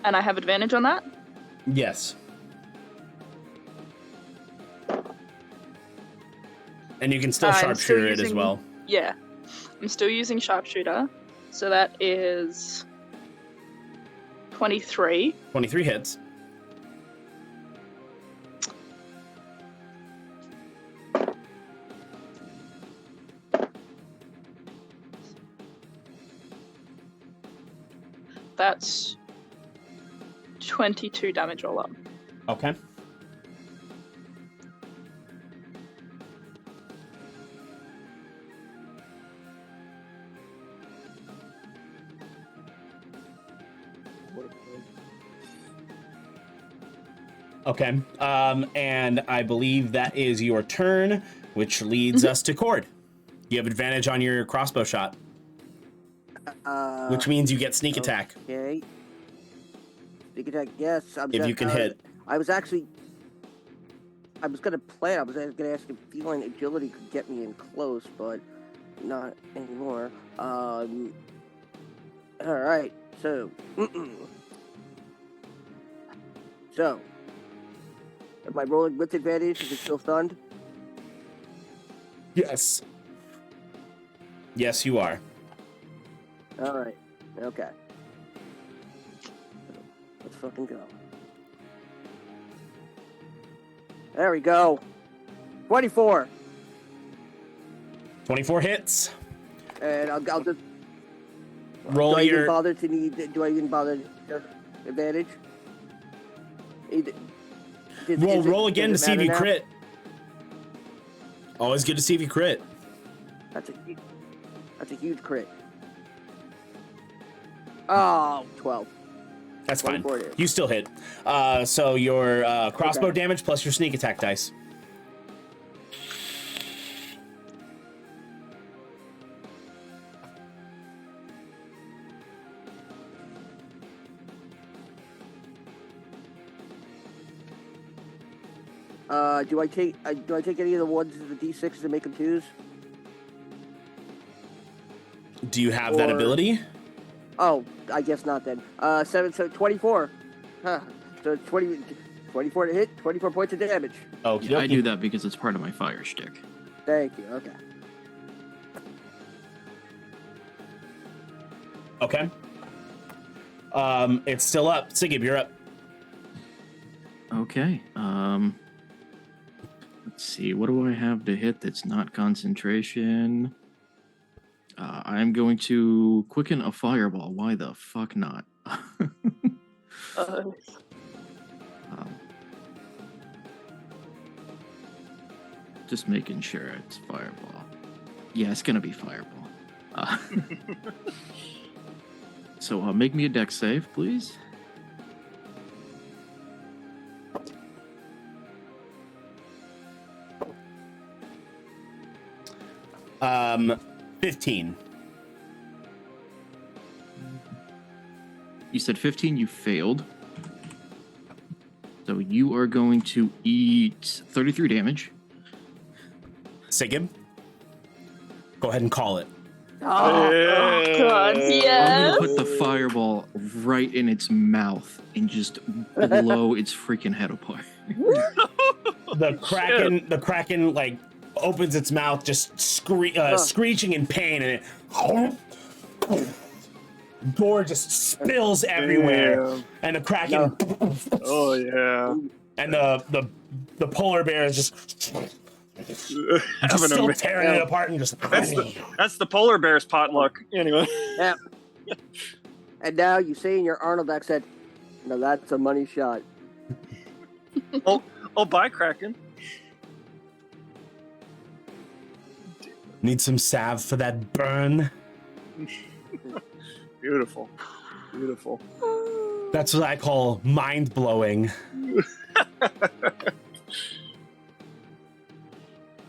I have advantage on that? Yes. And you can still sharpshooter it as well. Yeah. I'm still using sharpshooter. So that is 23. 23 hits. That's 22 damage all up. Okay. Okay. And I believe that is your turn, which leads us to Cord. You have advantage on your crossbow shot, which means you get sneak attack. Okay. Sneak attack, yes. If you can hit. I was going to plan. I was going to ask if feline agility could get me in close, but not anymore. All right. So, so, am I rolling with advantage? Is it still stunned? Yes. Yes, you are. All right. Okay. Let's fucking go. There we go. 24. 24 hits. And I'll just roll do your. Do I even bother advantage? Roll again to see if you crit. Always good to see if you crit. That's a huge crit. Oh, 12. That's fine. You still hit. So your crossbow damage plus your sneak attack dice. Do I take any of the ones of the D6s and make them 2s? Do you have that ability? Oh, I guess not then. 7, so 24. Huh. So 24 to hit, 24 points of damage. Okay. I do that because it's part of my fire stick. Thank you. Okay. Okay. It's still up. Sigib, you're up. Okay. Let's see. What do I have to hit that's not concentration? I'm going to quicken a fireball. Why the fuck not? Just making sure it's fireball. Yeah, it's gonna be fireball. So make me a dex save, please. 15. You said 15, you failed. So you are going to eat 33 damage. Sigib, go ahead and call it. Oh, God, I'm yes. gonna put the fireball right in its mouth and just blow its freaking head apart. The kraken like opens its mouth, just screeching in pain, and it gore just spills everywhere. And the kraken. Oh yeah. And the polar bear is just still tearing it apart and just. That's the polar bear's potluck. Anyway. Yeah. And now you say in your Arnold accent, "No, that's a money shot." Oh, bye, Kraken. Need some salve for that burn. Beautiful. Beautiful. That's what I call mind blowing.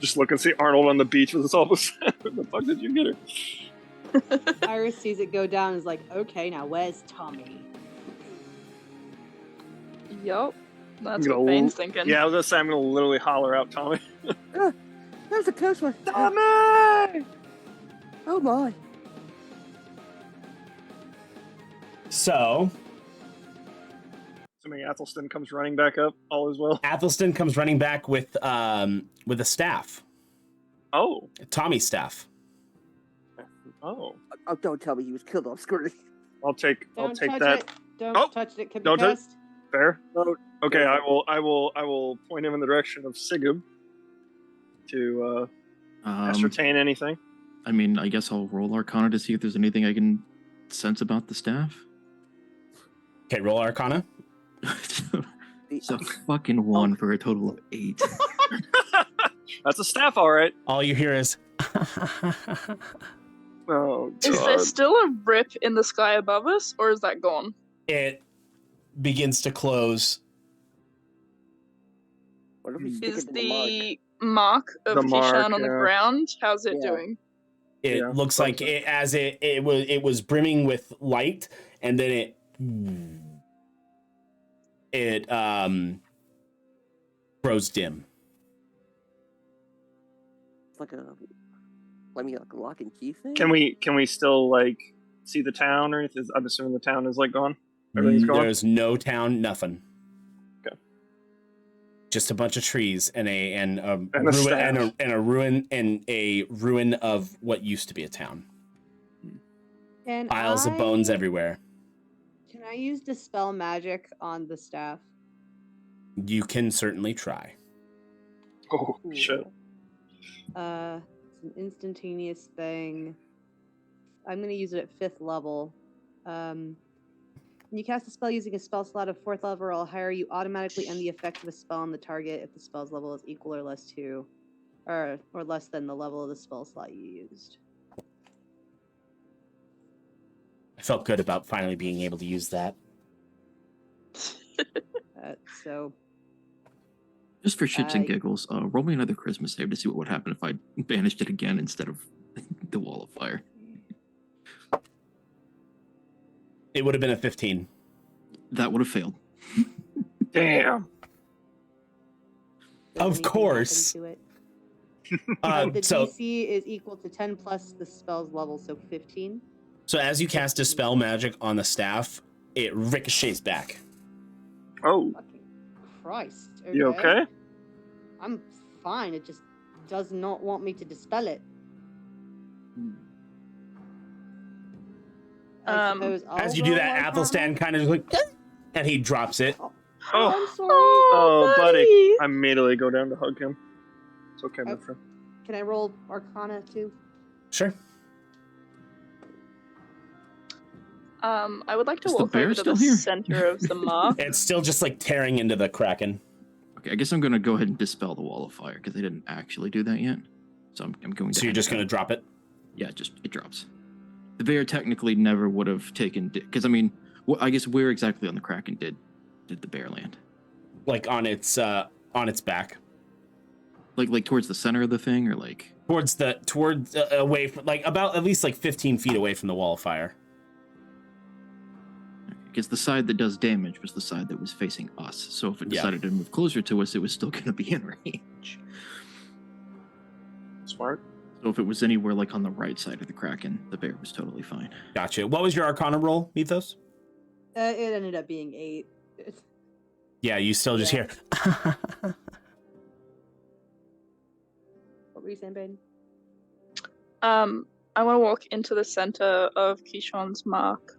Just look and see Arnold on the beach with his all of a sudden. Where the fuck did you get her? Iris sees it go down and is like, okay, now where's Tommy? Yup. That's what Bane's thinking. Yeah, I was gonna say I'm gonna literally holler out Tommy. That was a close one. Tommy! Oh my. So, Assuming Athelstan comes running back up, all is well. Athelstan comes running back with a staff. Oh. Tommy's staff. Oh. Oh, don't tell me he was killed off screen. I'll take that. Don't touch it. Can be Don't touch cursed. Fair. Okay, I will point him in the direction of Sigib to ascertain anything. I mean, I guess I'll roll Arcana to see if there's anything I can sense about the staff. Okay, roll Arcana. It's a fucking 1 for a total of 8. That's a staff, all right. All you hear is. Oh, God. Is there still a rip in the sky above us, or is that gone? It begins to close What if we stick Is it to the mark? the mark of The mark, Kishan on the yeah. ground? How's it Yeah. doing? It Yeah, looks like something. it was brimming with light, and then it grows dim. It's like a lock and key thing. Can we still like see the town or anything? I'm assuming the town is like gone. Everything's gone. There's no town, nothing. Okay. Just a bunch of trees and a And a ruin staff. and a ruin of what used to be a town. Can Piles of bones everywhere. Can I use Dispel Magic on the staff? You can certainly try. Oh shit! It's an instantaneous thing. I'm going to use it at 5th level. When you cast a spell using a spell slot of 4th level or higher, you automatically end the effect of a spell on the target if the spell's level is equal or less to, or less than the level of the spell slot you used. I felt good about finally being able to use that. So, Just for shits and giggles, roll me another charisma save to see what would happen if I banished it again instead of the wall of fire. It would have been a 15. That would have failed. Damn. does Of anything course. happen to it? The So DC is equal to 10 plus the spell's level, so 15. So as you cast Dispel Magic on the staff, it ricochets back. Oh. Fucking Christ. You okay? I'm fine. It just does not want me to dispel it. I suppose I'll As you do roll that, Arcana? Athelstan kind of just like, and he drops it. Oh. I'm sorry. Oh, buddy. I immediately go down to hug him. It's okay, my friend. Can I roll Arcana too? Sure. I would like to Is the walk bear over to still the here? center of the mark. It's still just like tearing into the Kraken. Okay, I guess I'm going to go ahead and dispel the wall of fire because they didn't actually do that yet. So I'm going to. So you're just going to drop it? Yeah, it drops. The bear technically never would have taken because I mean, I guess where exactly on the Kraken did the bear land? Like on its back. Like towards the center of the thing, or like towards away from, like about at least like 15 feet away from the wall of fire. Because the side that does damage was the side that was facing us. So if it decided to move closer to us, it was still going to be in range. Smart. So if it was anywhere like on the right side of the Kraken, the bear was totally fine. Gotcha. What was your Arcana roll, Mythos? It ended up being 8. Yeah, you still just hear. What were you saying, Baden? I want to walk into the center of Kishon's mark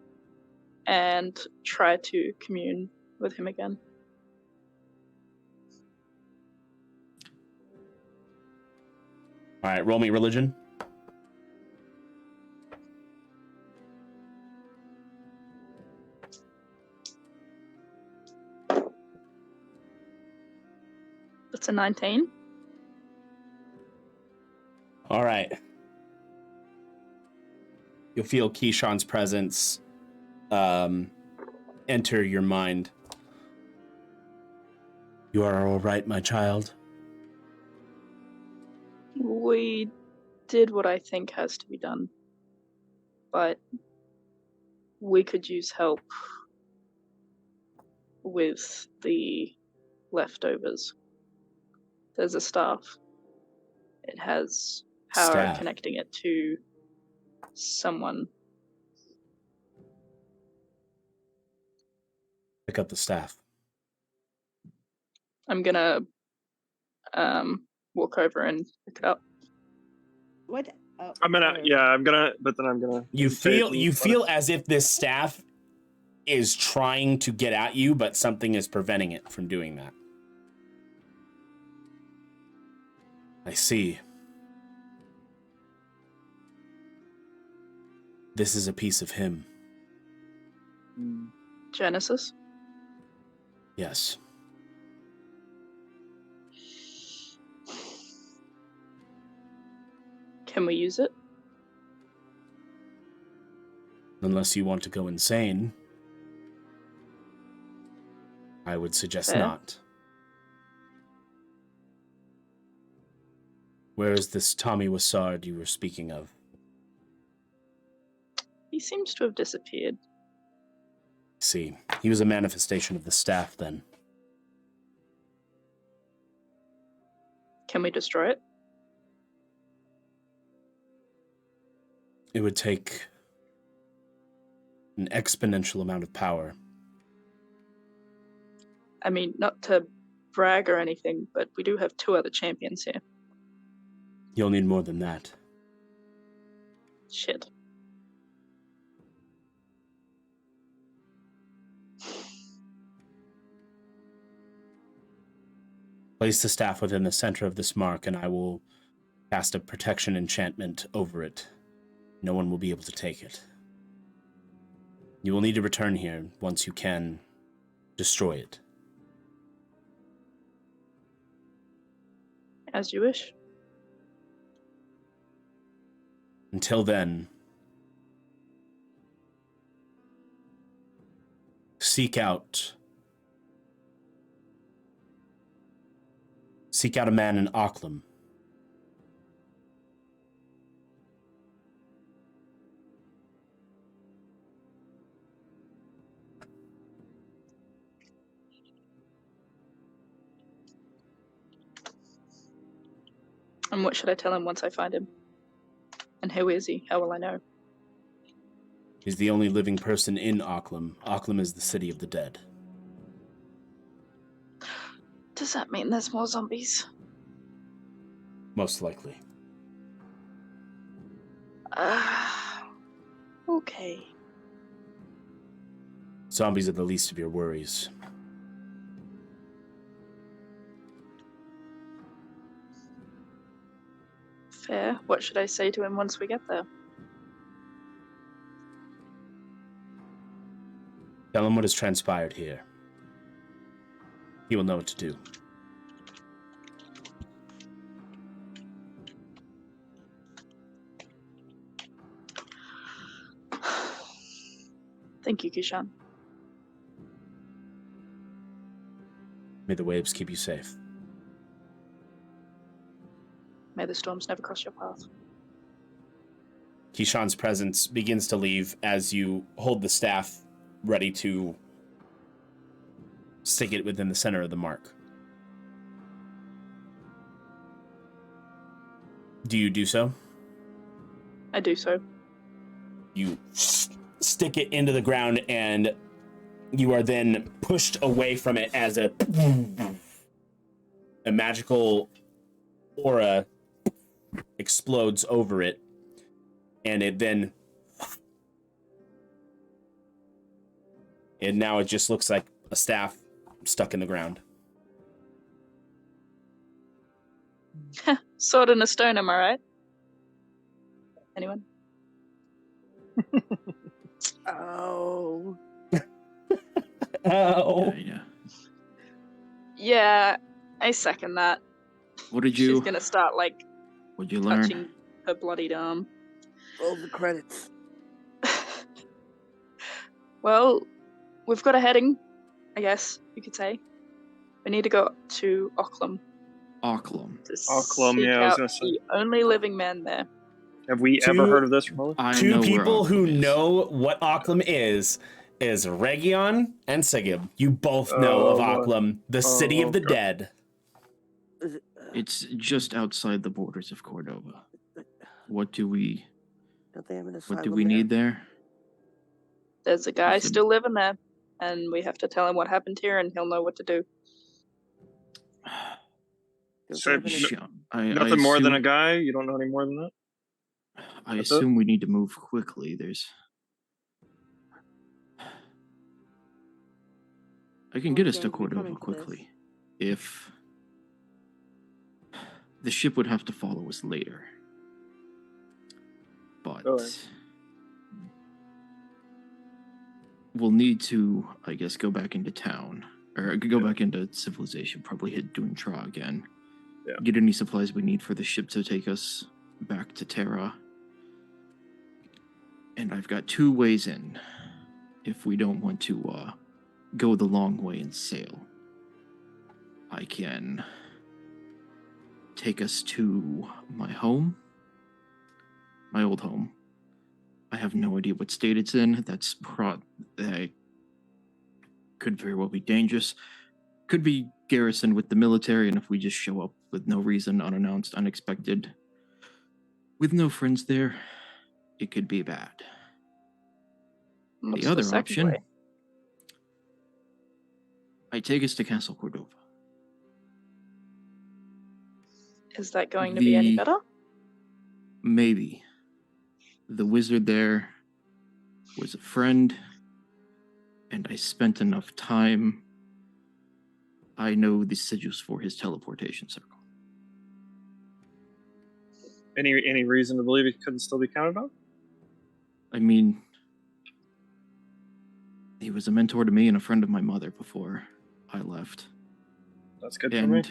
and try to commune with him again. All right, roll me religion. That's a 19. All right. You'll feel Kishon's presence enter your mind. You are all right, my child. We did what I think has to be done, but we could use help with the leftovers. There's a staff. It has power Staff. connecting it to someone. Pick up the staff. I'm gonna walk over and pick it up. What? Oh, I'm gonna, but then I'm gonna. You feel as if this staff is trying to get at you, but something is preventing it from doing that. I see. This is a piece of him. Genesis? Yes. Can we use it? Unless you want to go insane, I would suggest Fair. not. Where is this Tommy Wizzard you were speaking of? He seems to have disappeared. See, he was a manifestation of the staff then. Can we destroy it? It would take an exponential amount of power. I mean, not to brag or anything, but we do have 2 other champions here. You'll need more than that. Shit. Place the staff within the center of this mark, and I will cast a protection enchantment over it. No one will be able to take it. You will need to return here once you can destroy it. As you wish. Until then, seek out a man in Auckland. And what should I tell him once I find him? And who is he? How will I know? He's the only living person in Auckland. Auckland is the city of the dead. Does that mean there's more zombies? Most likely. Okay. Zombies are the least of your worries. Fair. What should I say to him once we get there? Tell him what has transpired here. He will know what to do. Thank you, Kishan. May the waves keep you safe. May the storms never cross your path. Kishan's presence begins to leave as you hold the staff ready to stick it within the center of the mark. Do you do so? I do so. You stick it into the ground, and you are then pushed away from it as a magical aura explodes over it, and now it just looks like a staff stuck in the ground. Sword and a stone, am I right? Anyone? Oh. Oh. Yeah. Yeah, I second that. What did She's you? gonna start like What'd you learn? touching her bloodied arm. Roll the credits. Well, we've got a heading, I guess you could say. We need to go to Auckland. Auckland. Auckland, yeah, I was gonna say. The only living man there. Have we ever heard of this, Roller? Two people who know what Auckland is Aregion and Sigib. You both know of Auckland, the city of the dead. It's just outside the borders of Cordova. What do we? Don't they have an What do asylum we there? need there? There's a guy Listen. still living there, and we have to tell him what happened here, and he'll know what to do. Don't So, they have an- Nothing more than a guy? You don't know any more than that? I That's assume we need to move quickly. I can get us to Going to be Cordova coming to quickly. If the ship would have to follow us later. But Alright. we'll need to, I guess, go back into town. Or go back into civilization, probably hit Duintra again. Yeah. Get any supplies we need for the ship to take us back to Terra. And I've got 2 ways in if we don't want to go the long way and sail. I can take us to my home, my old home. I have no idea what state it's in. That could very well be dangerous. Could be garrisoned with the military, and if we just show up with no reason, unannounced, unexpected, with no friends there, it could be bad. What's The other second option, way? I take us to Castle Cordova. Is that going to be any The- better? Maybe. The wizard there was a friend, and I spent enough time. I know the sigils for his teleportation circle. Any reason to believe he couldn't still be counted on? I mean, he was a mentor to me and a friend of my mother before I left. That's good for me.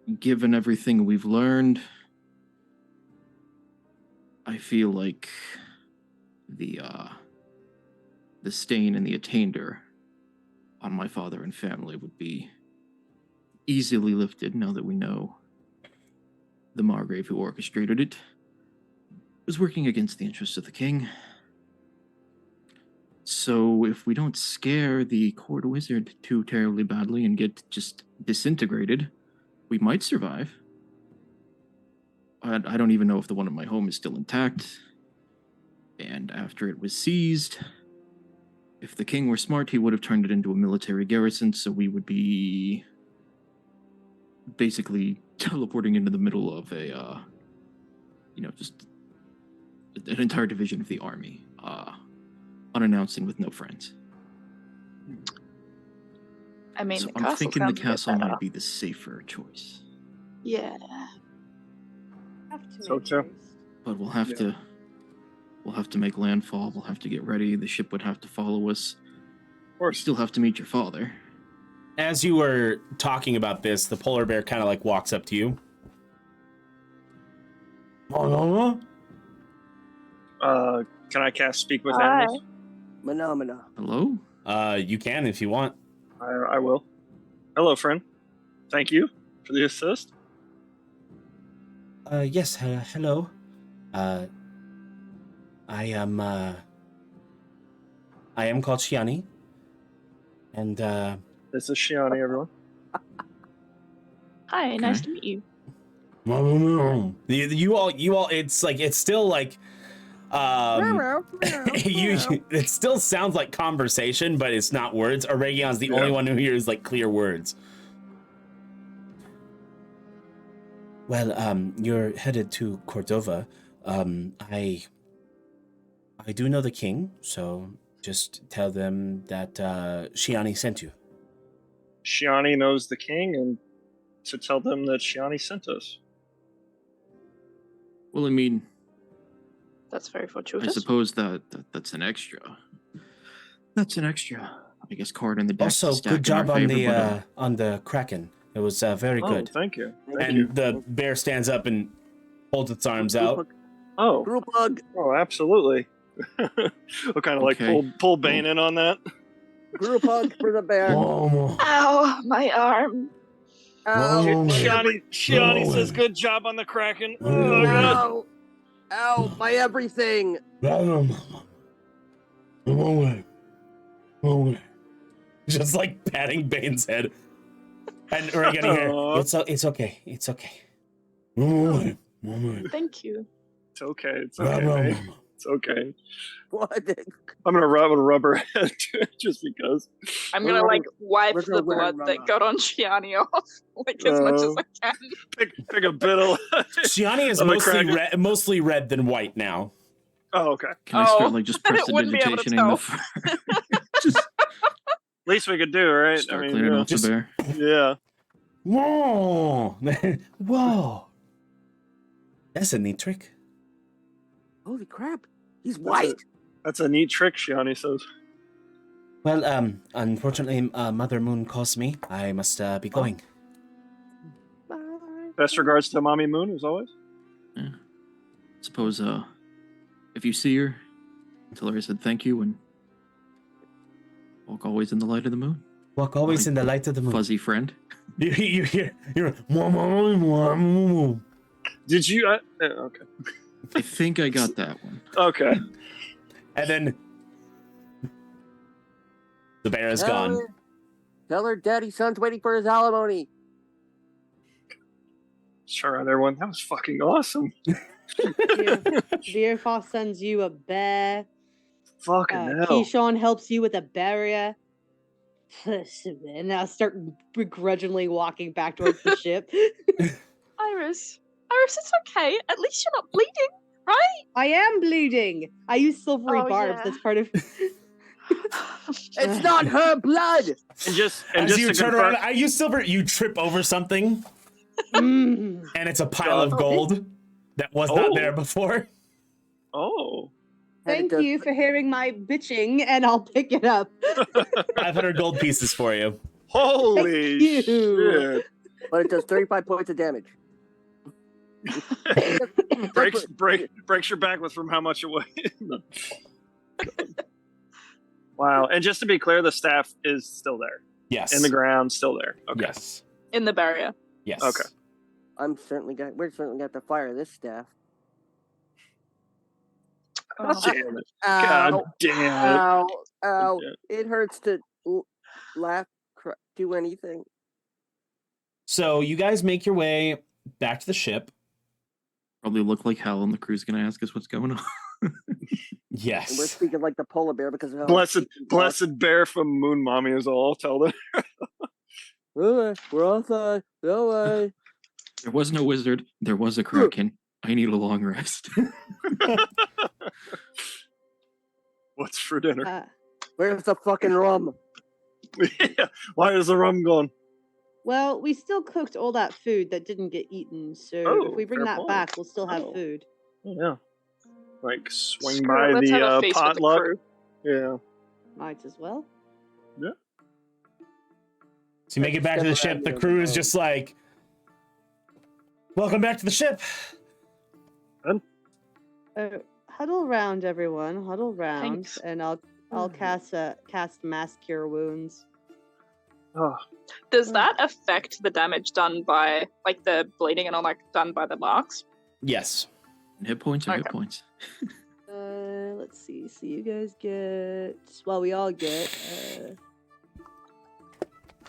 And given everything we've learned, I feel like the stain and the attainder on my father and family would be easily lifted now that we know the Margrave who orchestrated it was working against the interests of the king. So if we don't scare the court wizard too terribly badly and get just disintegrated, we might survive. I don't even know if the one at my home is still intact. And after it was seized, if the king were smart, he would have turned it into a military garrison, so we would be basically teleporting into the middle of a, just an entire division of the army, unannounced and with no friends. I mean, So the I'm castle thinking the sounds a bit castle better. might be the safer choice. Yeah. Have to So make true. haste. But we'll have to make landfall. We'll have to get ready. The ship would have to follow us. Of We course. still have to meet your father. As you were talking about this, the polar bear kind of like walks up to you. Can I cast Speak with Hi. Animals? Phenomena. Hello? You can if you want. I will. Hello, friend. Thank you for the assist. Yes, hello. I am called Shiani. And, This is Shiani, everyone. Hi, nice to meet you. You all, it's like, it's still like, it still sounds like conversation, but it's not words. Aregion's the only one who hears like clear words. well, you're headed to Cordova. I do know the king, so just tell them that Shiani sent you. Shiani knows the king, and to tell them that Shiani sent us. Well, I mean, That's very I fortuitous. suppose that's an extra. That's an extra, I guess, card in the deck. Also, to stack good in our job on favor, the Kraken. It was very Oh, good. thank you. And the bear stands up and holds its arms out. Oh, Group hug. oh, absolutely. We'll kind of like Okay. pull Bane in on that. Group hug for the bear. Ow, my arm. Ow, Shiani says, "Good job on the Kraken." Oh, God. ow, ow, my everything. Just like patting Bane's head. And we're getting here. Aw, It's okay. It's okay. Thank you. it's okay. It's okay. Bane. It's okay. What? I'm gonna rub her head just because. I'm gonna like wipe Where's the her wearing, blood that Mama? got on Shiani off like as much as I can. Pick a bit of. Shiani is On the mostly red than white now. Oh, okay. can I start Oh, like just then it wouldn't be able to prestidigitationing the just Least we could do, right? start cleaning off just- the bear? Yeah. Whoa. Whoa. That's a neat trick. Holy crap. He's white. That's a neat trick, Shiani says. Well, unfortunately, Mother Moon calls me. I must be going. Best regards to Mommy Moon, as always. Yeah. Suppose if you see her, tell her I said thank you and walk always in the light of the moon. Walk always in the light of the moon. Fuzzy friend. You hear, Did you? Okay. I think I got that one. Okay. And then the bear is gone. Tell her daddy son's waiting for his alimony. Sure, everyone. That was fucking awesome. Deerfoss sends you a bear. Fucking hell. Keyshawn helps you with a barrier. And I'll start begrudgingly walking back towards the ship. Iris, it's okay. At least you're not bleeding, right? I am bleeding. I use silvery barbs. Yeah. That's part of. It's not her blood. And just you turn around, I use silver. You trip over something, and it's a pile of gold that was not there before. Oh. Thank you for hearing my bitching, and I'll pick it up. 500 gold pieces for you. Holy shit. But it does 35 points of damage. breaks your back with from how much it weighs. Wow. And just to be clear, the staff is still there. Yes. In the ground, still there. Okay. Yes. In the barrier. Yes. Okay. We're certainly got to fire this staff. God damn it. Ow, God damn it. Ow. It hurts to laugh, do anything. So you guys make your way back to the ship. Probably look like hell, and the crew's gonna ask us what's going on. Yes. And we're speaking like the polar bear because of how Blessed bear from Moon Mommy is all. Tell them. We're outside. No way. There was no wizard. There was a kraken. I need a long rest. What's for dinner? Where's the fucking rum? Yeah. Why is the rum gone? Well, we still cooked all that food that didn't get eaten, so if we bring that back, we'll still have food. Yeah. Like swing Screw by it, let's have a the feast with the potluck. crew. Yeah. Might as well. Yeah. So you make it back to the ship. The crew is just like, welcome back to the ship. Huddle round, everyone. Huddle round, Thanks. and I'll cast Mass Cure Wounds. Oh. Does that affect the damage done by, like, the bleeding and all that done by the marks? Yes. Hit points are hit points. Let's see. So you guys get, well, we all get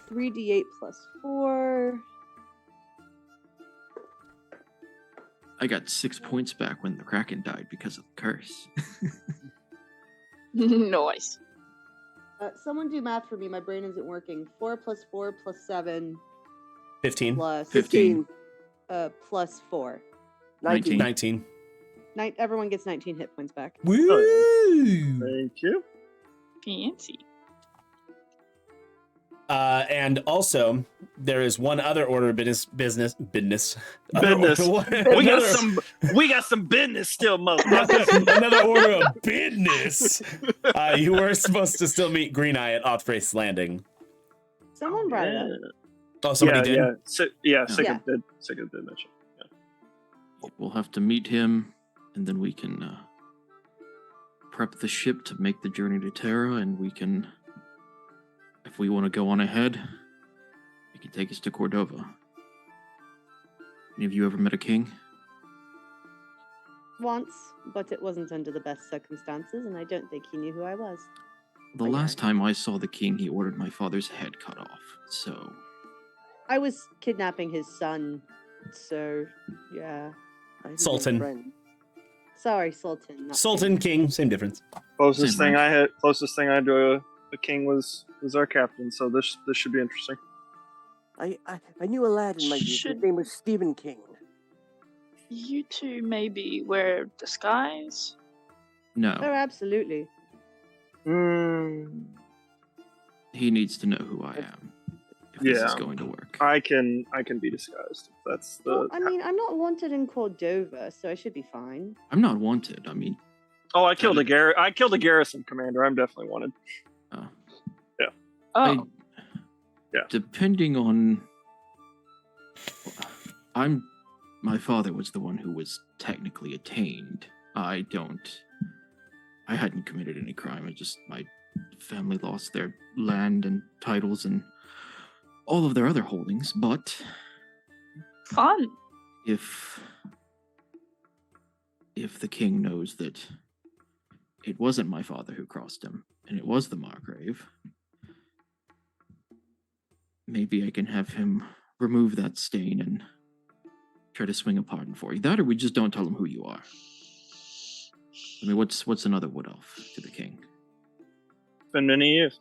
3d8 plus 4. I got 6 points back when the kraken died because of the curse. Nice. Someone do math for me. My brain isn't working. 4 plus 4 plus 7 15. plus 15. Plus 4. 19. Everyone gets 19 hit points back. Woo! Thank you. Fancy. And also, there is one other order of business. Business. We got some business still, motherfucker. Another order of business. You were supposed to still meet Green Eye at Othrace Landing. Someone brought it up. Oh, somebody did? Yeah. Sigib did. Sigib did mention. Yeah. We'll have to meet him, and then we can prep the ship to make the journey to Terra, and we can, if we want to go on ahead, you can take us to Cordova. Any of you ever met a king? Once, but it wasn't under the best circumstances, and I don't think he knew who I was. The last time I saw the king, he ordered my father's head cut off, so... I was kidnapping his son, so, yeah. Sultan. Sorry, Sultan. not Sultan, king, same difference. Closest thing I had to a king was our captain, so this should be interesting. I knew a lad in my youth. His name was Stephen King. You two maybe wear disguise? No. Oh, absolutely. He needs to know who I am. If this is going to work. I can be disguised. That's the. Well, I mean, I'm not wanted in Cordova, so I should be fine. I'm not wanted. I mean. Oh, I killed a garrison commander. I'm definitely wanted. Yeah. Oh. Yeah. Depending on. My father was the one who was technically attainted. I hadn't committed any crime. My family lost their land and titles and all of their other holdings, but fun. If if the king knows that it wasn't my father who crossed him, and it was the Margrave, maybe I can have him remove that stain and try to swing a pardon for you. That, or we just don't tell him who you are. I mean, what's another wood elf to the king? It's been many years.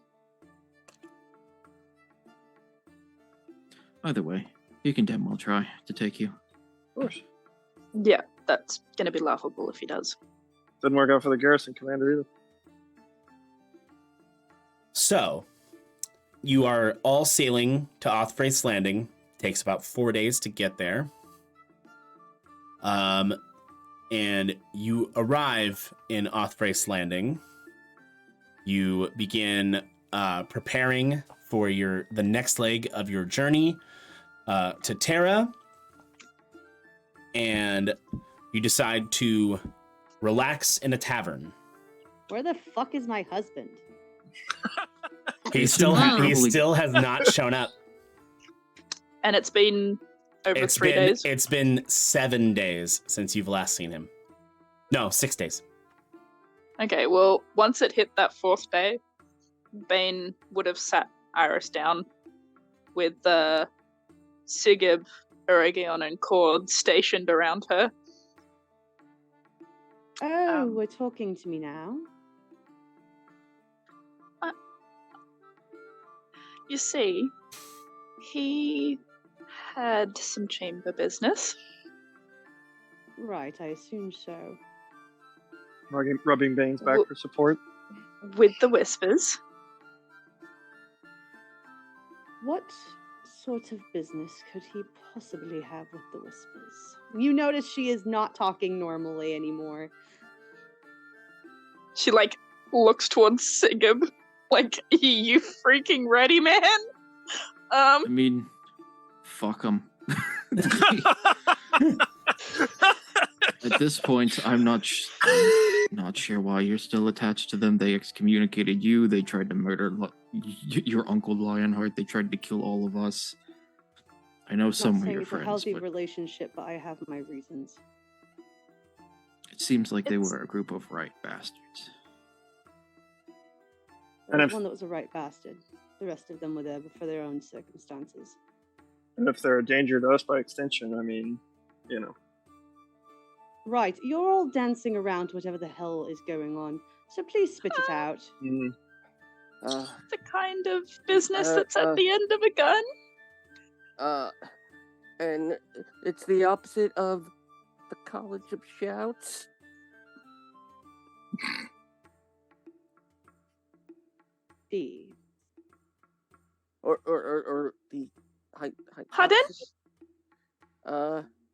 Either way, he can damn well try to take you. Of course. Yeah, that's gonna be laughable if he does. Didn't work out for the garrison commander either. So, you are all sailing to Othfrey's Landing. Takes about 4 days to get there. And you arrive in Othfrey's Landing. You begin preparing for the next leg of your journey to Terra. And you decide to relax in a tavern. Where the fuck is my husband? He still has not shown up. And it's been over 3 days. It's been 7 days since you've last seen him. No, 6 days. Okay, well, once it hit that 4th day, Bane would have sat Iris down with Sigib, Aregion, and Côte stationed around her. Oh, we're talking to me now. You see, he had some chamber business. Right, I assume so. Rubbing Bane's back for support. With the Whispers. What sort of business could he possibly have with the Whispers? You notice she is not talking normally anymore. She, looks towards Sigib. You freaking ready, man? I mean, fuck him. At this point, I'm not sure why you're still attached to them. They excommunicated you. They tried to murder your uncle Lionheart. They tried to kill all of us. I know some of your it's friends. A healthy but relationship, but I have my reasons. it seems like they were a group of right bastards. There was one that was a right bastard. The rest of them were there for their own circumstances. And if they're a danger to us by extension, I mean, Right, you're all dancing around whatever the hell is going on, so please spit it out. The kind of business that's at the end of a gun? And it's the opposite of the College of Shouts. D. Or the Pardon?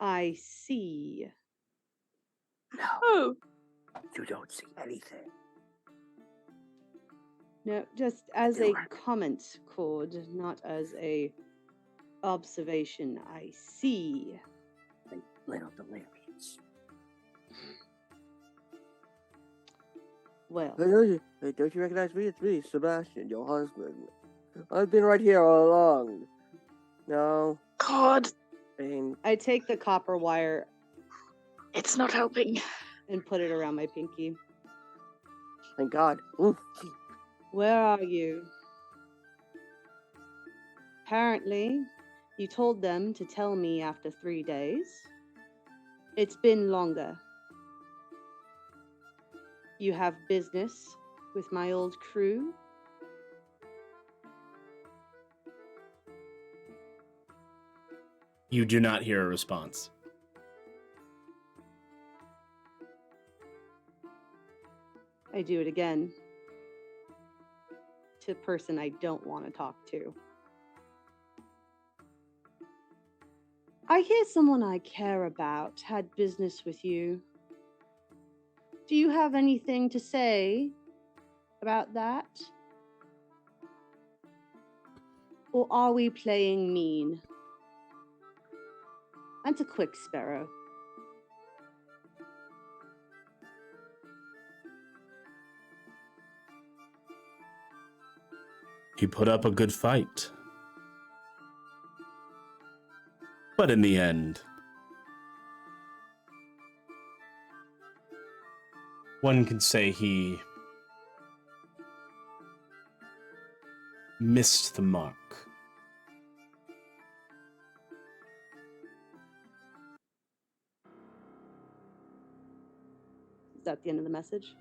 I see. No. You don't see anything. No, just as a comment, Cord, not as a observation. I see. Little delirious. Well, Hey, don't you recognize me? It's me, Sebastian, your husband. I've been right here all along. No. God. Bane. I take the copper wire. It's not helping. And put it around my pinky. Thank God. Oof. Where are you? Apparently, you told them to tell me after 3 days. It's been longer. You have business with my old crew? You do not hear a response. I do it again. To a person I don't want to talk to. I hear someone I care about had business with you. Do you have anything to say about that? Or are we playing mean? And a quick sparrow. He put up a good fight. But in the end, One could say he missed the mark. Is that the end of the message?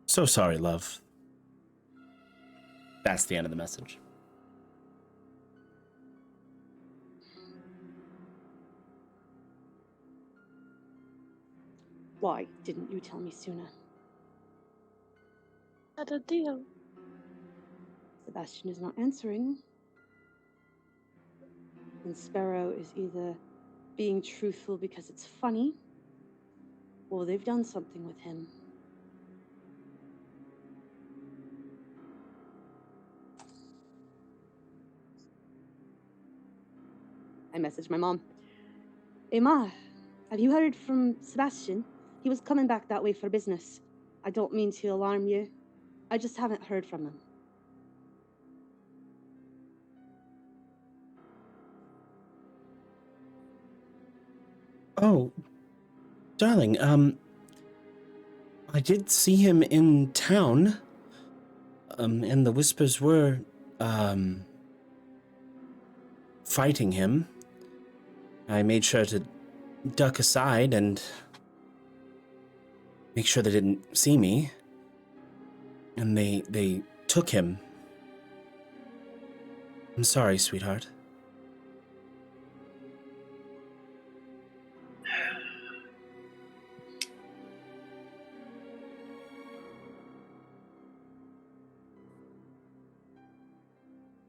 So sorry, love. That's the end of the message. Why didn't you tell me sooner? Had a deal. Sebastian is not answering. And Sparrow is either being truthful because it's funny, or they've done something with him. I messaged my mom. Hey Ma, have you heard from Sebastian? He was coming back that way for business. I don't mean to alarm you. I just haven't heard from him. Oh, darling, I did see him in town, and the whispers were, fighting him. I made sure to duck aside and make sure they didn't see me. And they took him. I'm sorry, sweetheart.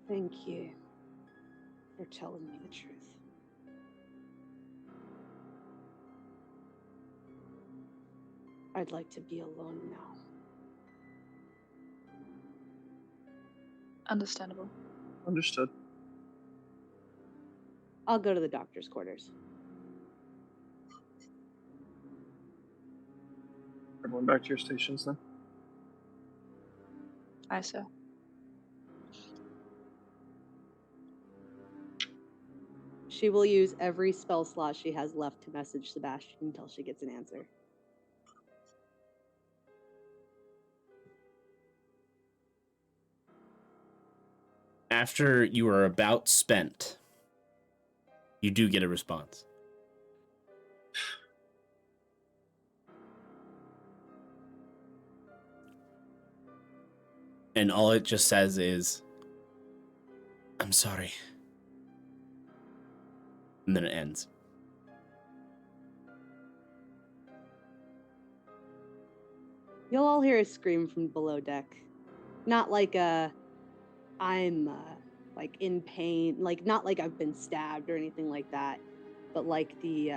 Thank you for telling me the truth. I'd like to be alone now. Understandable. Understood. I'll go to the doctor's quarters. Everyone back to your stations then. Aye, sir. She will use every spell slot she has left to message Sebastian until she gets an answer. After you are about spent, you do get a response. And all it just says is, I'm sorry. And then it ends. You'll all hear a scream from below deck. Not like I'm like in pain, like not like I've been stabbed or anything like that, but like the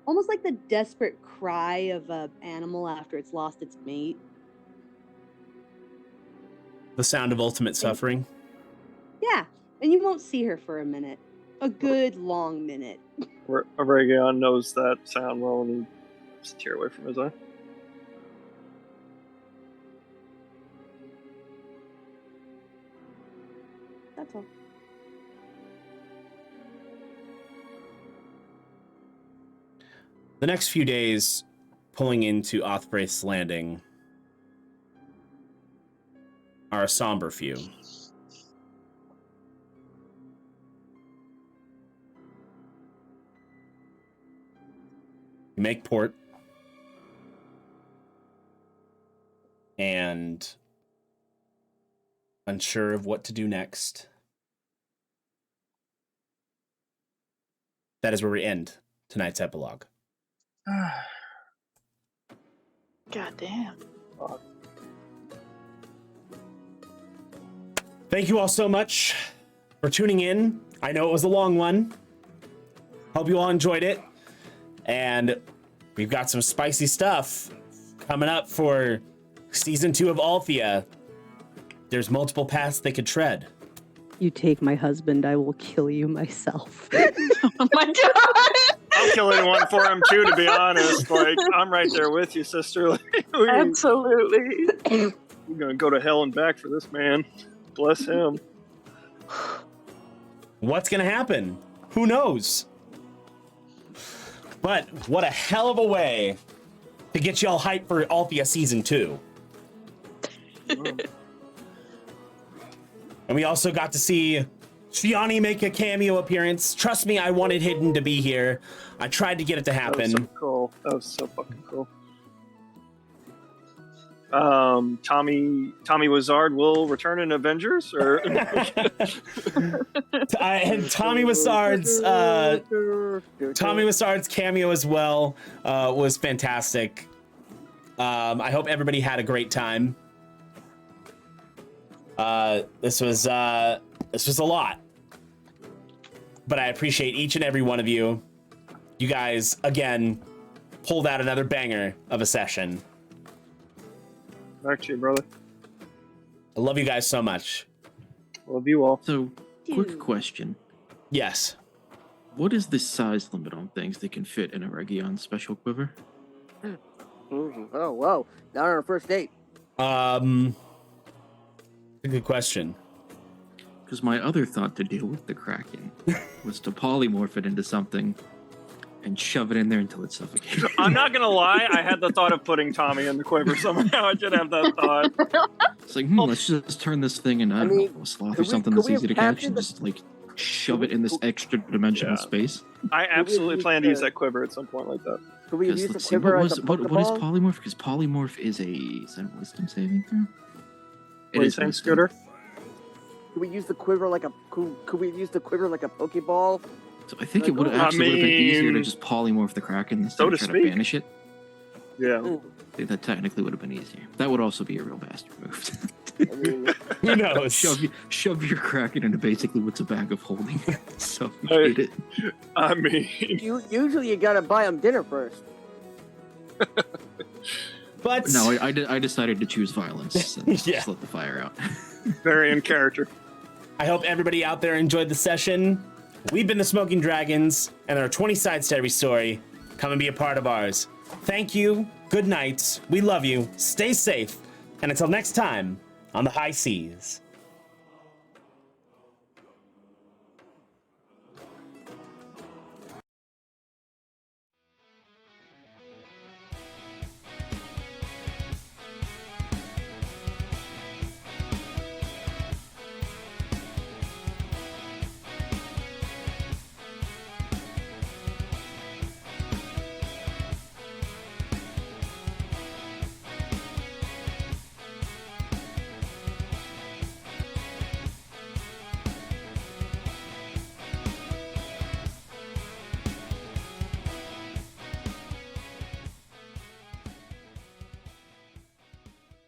almost like the desperate cry of an animal after it's lost its mate. The sound of ultimate suffering. Yeah, and you won't see her for a minute. A good long minute. Aregion knows that sound well and he puts a tear away from his eye. That's all. The next few days, pulling into Othbraith's Landing, are a somber few. You make port, and unsure of what to do next. That is where we end tonight's epilogue. God damn. Thank you all so much for tuning in. I know it was a long one. Hope you all enjoyed it. And we've got some spicy stuff coming up for season 2 of Althea. There's multiple paths they could tread. You take my husband, I will kill you myself. Oh my god! I'll kill anyone for him too, to be honest. Like, I'm right there with you, sister. Like, Absolutely. we're gonna go to hell and back for this man. Bless him. What's gonna happen? Who knows? But what a hell of a way to get y'all hyped for Althea Season 2. And we also got to see Shiani make a cameo appearance. Trust me, I wanted Hidden to be here. I tried to get it to happen. That was so cool. That was so fucking cool. Tommy Wizzard will return in Avengers, or and Tommy Wizzard's cameo as well was fantastic. I hope everybody had a great time. This was a lot, but I appreciate each and every one of you. You guys again pulled out another banger of a session. Back to you, brother. I love you guys so much. Love you all. So, quick question. Yes. What is the size limit on things that can fit in a Aregion special quiver? Oh, whoa. Not on our first date. A good question. Because my other thought to deal with the Kraken was to polymorph it into something and shove it in there until it suffocates. I'm not gonna lie, I had the thought of putting Tommy in the quiver somehow. I did have that thought. It's like, let's just turn this thing into, I don't know, a sloth or something that's easy to catch and just, like, shove it in this extra dimensional space. I absolutely plan to use that quiver at some point like that. Could we use the Let's see, quiver what as a is Pokeball? polymorph? Because polymorph is is that a wisdom saving throw? What are you saying, Scooter? Could we use the quiver like a Pokeball? So I think it would actually would have been easier to just polymorph the Kraken instead of try to banish it. Yeah. I think that technically would have been easier. That would also be a real bastard move. I mean, Who knows? Shove your Kraken into basically what's a bag of holding. Suffocate it. I mean, usually you gotta buy them dinner first. But no, I decided to choose violence and just let the fire out. Very in character. I hope everybody out there enjoyed the session. We've been the Smoking Dragons, and there are 20 sides to every story. Come and be a part of ours. Thank you. Good night. We love you. Stay safe. And until next time, on the high seas.